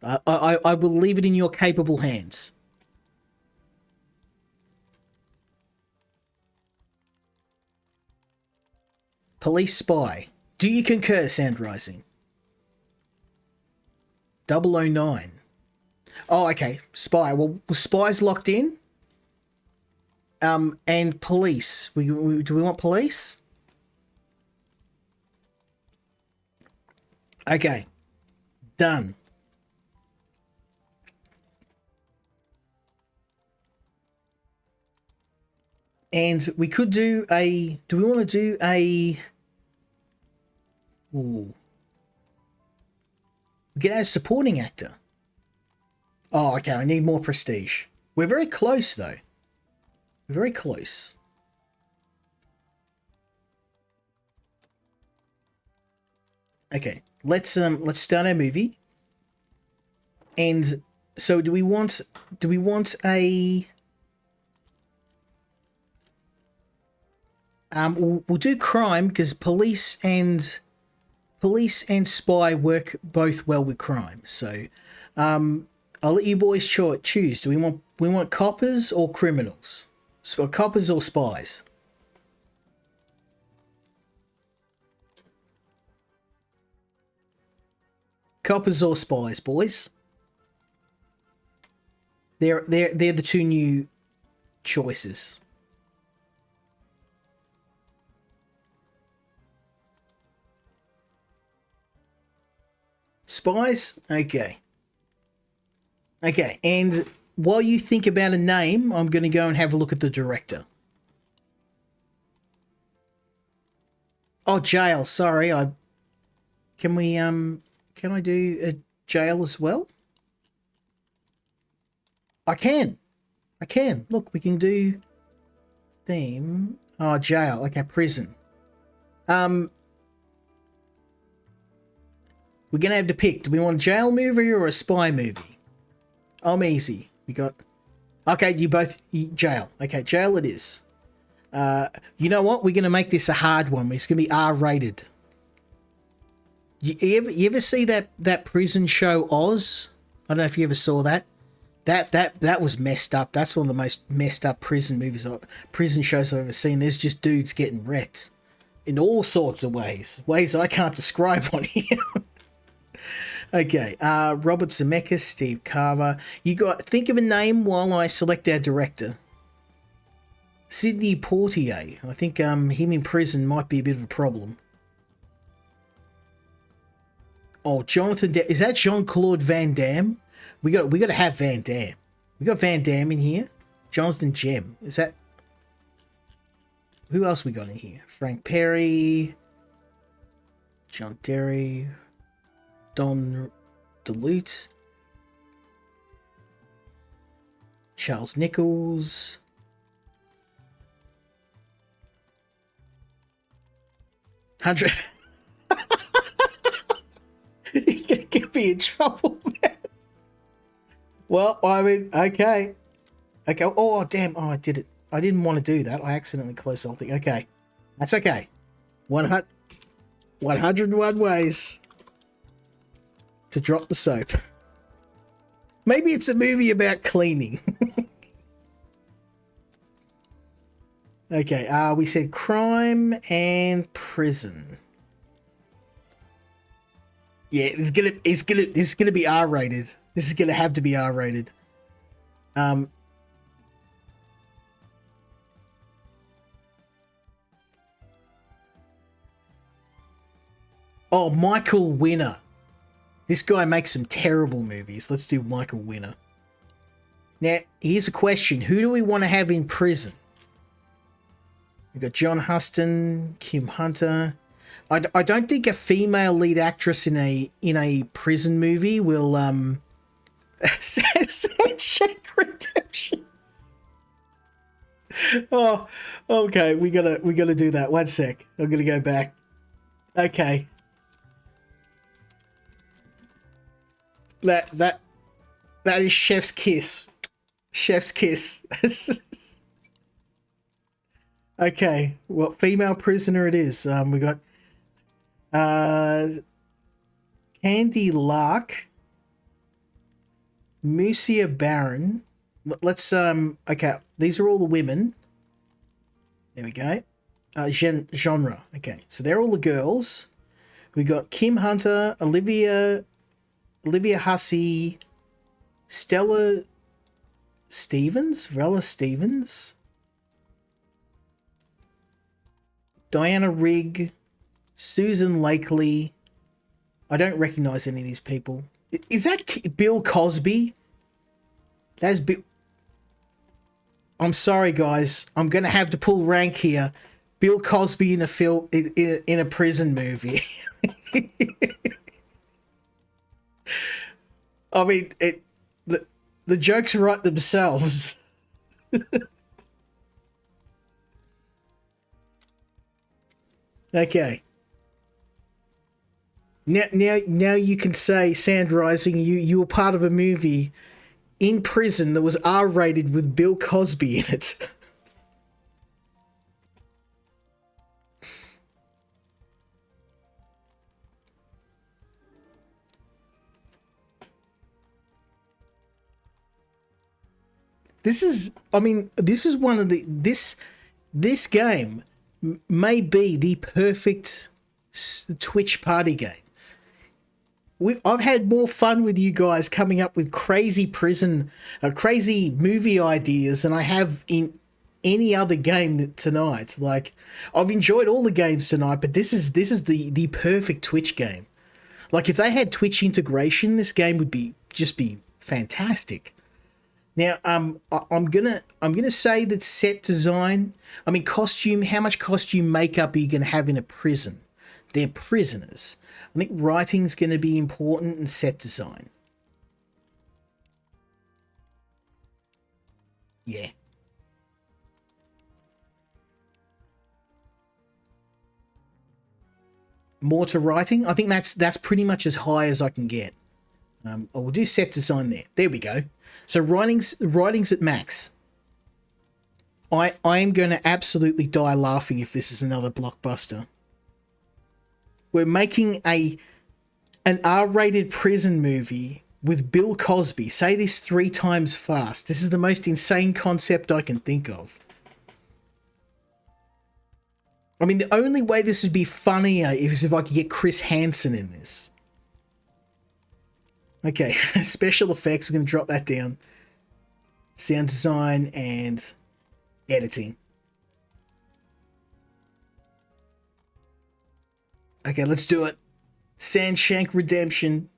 I will leave it in your capable hands. Police spy. Do you concur, Sand Rising? 009. Oh, okay. Spy. Well, spy's locked in. And police. Do we want police? Okay. Done. And we could do a... Do we want to do a... Ooh. We get a supporting actor. Oh, okay. I need more prestige. We're very close, though. We're very close. Okay. Let's start our movie. And so do we want a... We'll do crime because police and spy work both well with crime. So, I'll let you boys choose. Do we want coppers or criminals? Coppers or spies? Coppers or spies, boys? They're the 2 new choices. Spies? Okay. Okay, and while you think about a name, I'm going to go and have a look at the director. Oh, jail. Sorry, can I do a jail as well? I can. Look, we can do theme. Oh, jail. Okay, prison. We're going to have to pick. Do we want a jail movie or a spy movie? I'm easy. We got... Okay, jail. Okay, jail it is. You know what? We're going to make this a hard one. It's going to be R-rated. You ever see that prison show Oz? I don't know if you ever saw that. That was messed up. That's one of the most messed up prison shows I've ever seen. There's just dudes getting wrecked. in all sorts of ways I can't describe on here. Okay, Robert Zemeckis, Steve Carver. You got think of a name while I select our director. Sidney Poitier. I think him in prison might be a bit of a problem. Oh, Jonathan. Is that Jean-Claude Van Damme? We got to have Van Damme. We got Van Damme in here. Jonathan Gem. Is that? Who else we got in here? Frank Perry. John Derry. Don DeLute. Charles Nichols. Hundred. You're gonna get me in trouble, man. Well, I mean, okay. Oh, damn. Oh, I did it. I didn't want to do that. I accidentally closed the whole thing. Okay. That's okay. 101 ways to drop the soap. Maybe it's a movie about cleaning. Okay, we said crime and prison. Yeah, it's gonna be R-rated. This is gonna have to be R-rated. Oh, Michael Winner. This guy makes some terrible movies. Let's do Michael Winner. Now, here's a question. Who do we want to have in prison? We've got John Huston, Kim Hunter. I don't think a female lead actress in a prison movie will Shawshank Redemption. Oh, okay. We gotta do that. 1 sec. I'm gonna go back. Okay. That is Chef's Kiss. Chef's Kiss. Okay, well, female prisoner it is. We got Candy Lark, Musia Baron. Let's okay, these are all the women. There we go. Genre. Okay, so they're all the girls. We got Kim Hunter, Olivia Hussey, Stella Stevens, Rella Stevens, Diana Rigg, Susan Lakely. I don't recognize any of these people. Is that Bill Cosby? That's Bill. I'm sorry, guys. I'm gonna have to pull rank here. Bill Cosby in a film in a prison movie. I mean, the jokes write themselves. Okay. Now you can say, Sand Rising, you were part of a movie in prison that was R-rated with Bill Cosby in it. This is one of the this game may be the perfect Twitch party game. I've had more fun with you guys coming up with crazy crazy movie ideas than I have in any other game tonight. Like, I've enjoyed all the games tonight, but this is the perfect Twitch game. Like, if they had Twitch integration, this game would just be fantastic. Now, I'm gonna say that set design. I mean, costume. How much costume makeup are you gonna have in a prison? They're prisoners. I think writing's going to be important and set design. Yeah. More to writing. I think that's pretty much as high as I can get. We'll do set design there. There we go. So writing's at max. I am going to absolutely die laughing if this is another blockbuster. We're making an R-rated prison movie with Bill Cosby. Say this 3 times fast. This is the most insane concept I can think of. I mean, the only way this would be funnier is if I could get Chris Hansen in this. Okay, special effects, we're going to drop that down. Sound design and editing. Okay, let's do it. Sandshank Redemption.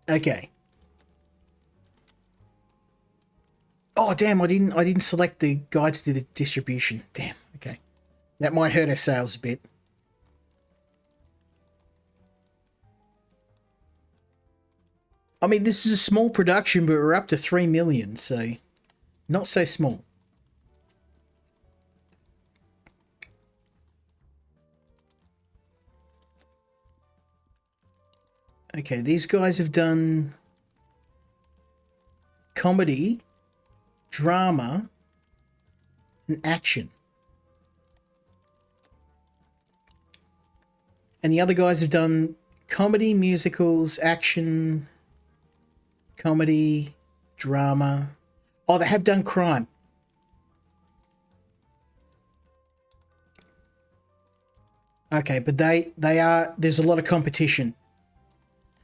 Okay. Oh damn! I didn't select the guy to do the distribution. Damn. Okay, that might hurt our sales a bit. I mean, this is a small production, but we're up to 3 million, so not so small. Okay, these guys have done comedy, drama, and action. And the other guys have done comedy, musicals, action, comedy, drama. Oh, they have done crime. Okay, but there's a lot of competition.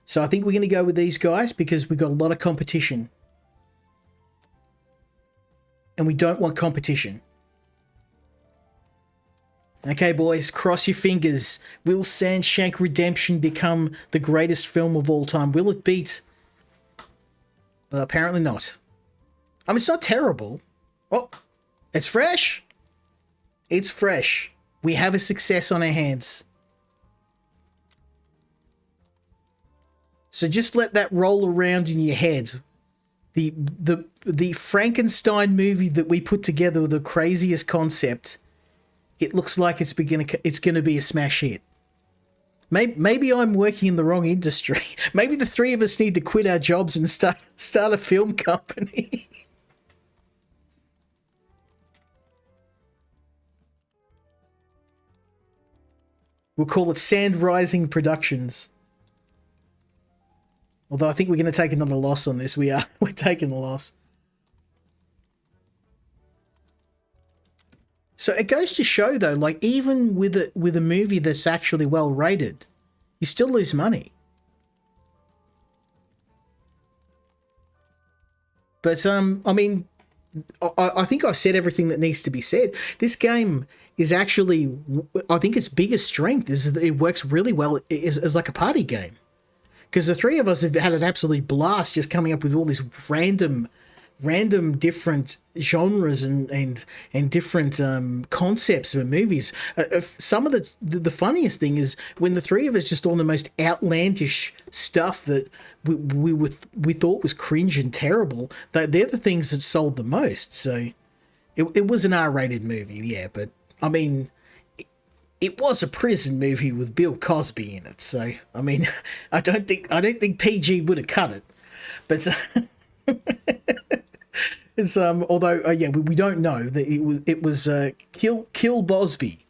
So I think we're going to go with these guys because we've got a lot of competition. And we don't want competition. Okay, boys, cross your fingers. Will Sandshank Redemption become the greatest film of all time? Will it beat? Apparently not. I mean, it's not terrible. Oh, it's fresh. It's fresh. We have a success on our hands. So just let that roll around in your head. The Frankenstein movie that we put together with the craziest concept, it looks like it's gonna be a smash hit. Maybe I'm working in the wrong industry. Maybe the three of us need to quit our jobs and start a film company. We'll call it Sand Rising Productions. Although I think we're going to take another loss on this. We're taking the loss. So it goes to show though, like even with a movie that's actually well rated, you still lose money. But I mean, I think I've said everything that needs to be said. This game is actually, I think its biggest strength is that it works really well as like a party game. Because the three of us have had an absolute blast just coming up with all these random different genres and different concepts of movies. Some of the funniest thing is when the three of us just on the most outlandish stuff that we thought was cringe and terrible. They're the things that sold the most. So it was an R-rated movie, yeah, but I mean, it was a prison movie with Bill Cosby in it, so I mean, I don't think PG would have cut it, but it's although yeah, we don't know that it was Kill Bosby,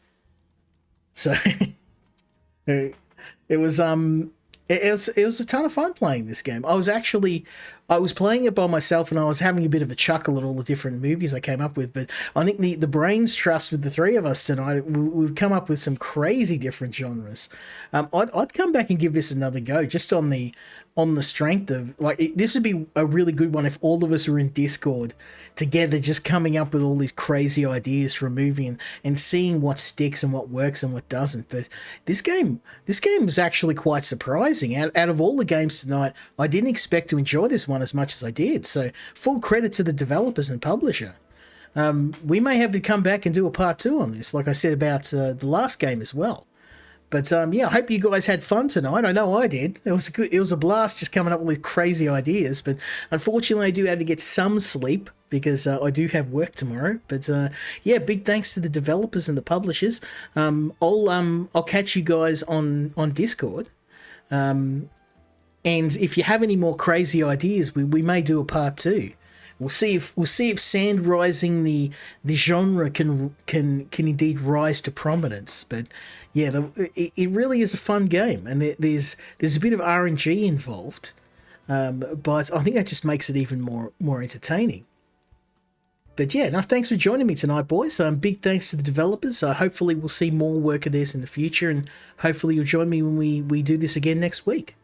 so it was it was a ton of fun playing this game. I was playing it by myself and I was having a bit of a chuckle at all the different movies I came up with, but I think the brains trust with the three of us tonight, we've come up with some crazy different genres. I'd come back and give this another go just on the strength of, like, this would be a really good one if all of us were in Discord together just coming up with all these crazy ideas for a movie and seeing what sticks and what works and what doesn't. But this game was actually quite surprising. Out of all the games tonight, I didn't expect to enjoy this one as much as I did. So full credit to the developers and publisher. We may have to come back and do a part 2 on this, like I said about the last game as well. But yeah, I hope you guys had fun tonight. I know I did. It was a blast just coming up with crazy ideas. But unfortunately, I do have to get some sleep because I do have work tomorrow. But yeah, big thanks to the developers and the publishers. I'll catch you guys on Discord. And if you have any more crazy ideas, we may do a part 2. we'll see if sand rising the genre can indeed rise to prominence. But yeah, it really is a fun game, and there's a bit of RNG involved, but I think that just makes it even more entertaining. But yeah, no, thanks for joining me tonight, boys. Big thanks to the developers. Hopefully we'll see more work of theirs in the future, and hopefully you'll join me when we do this again next week.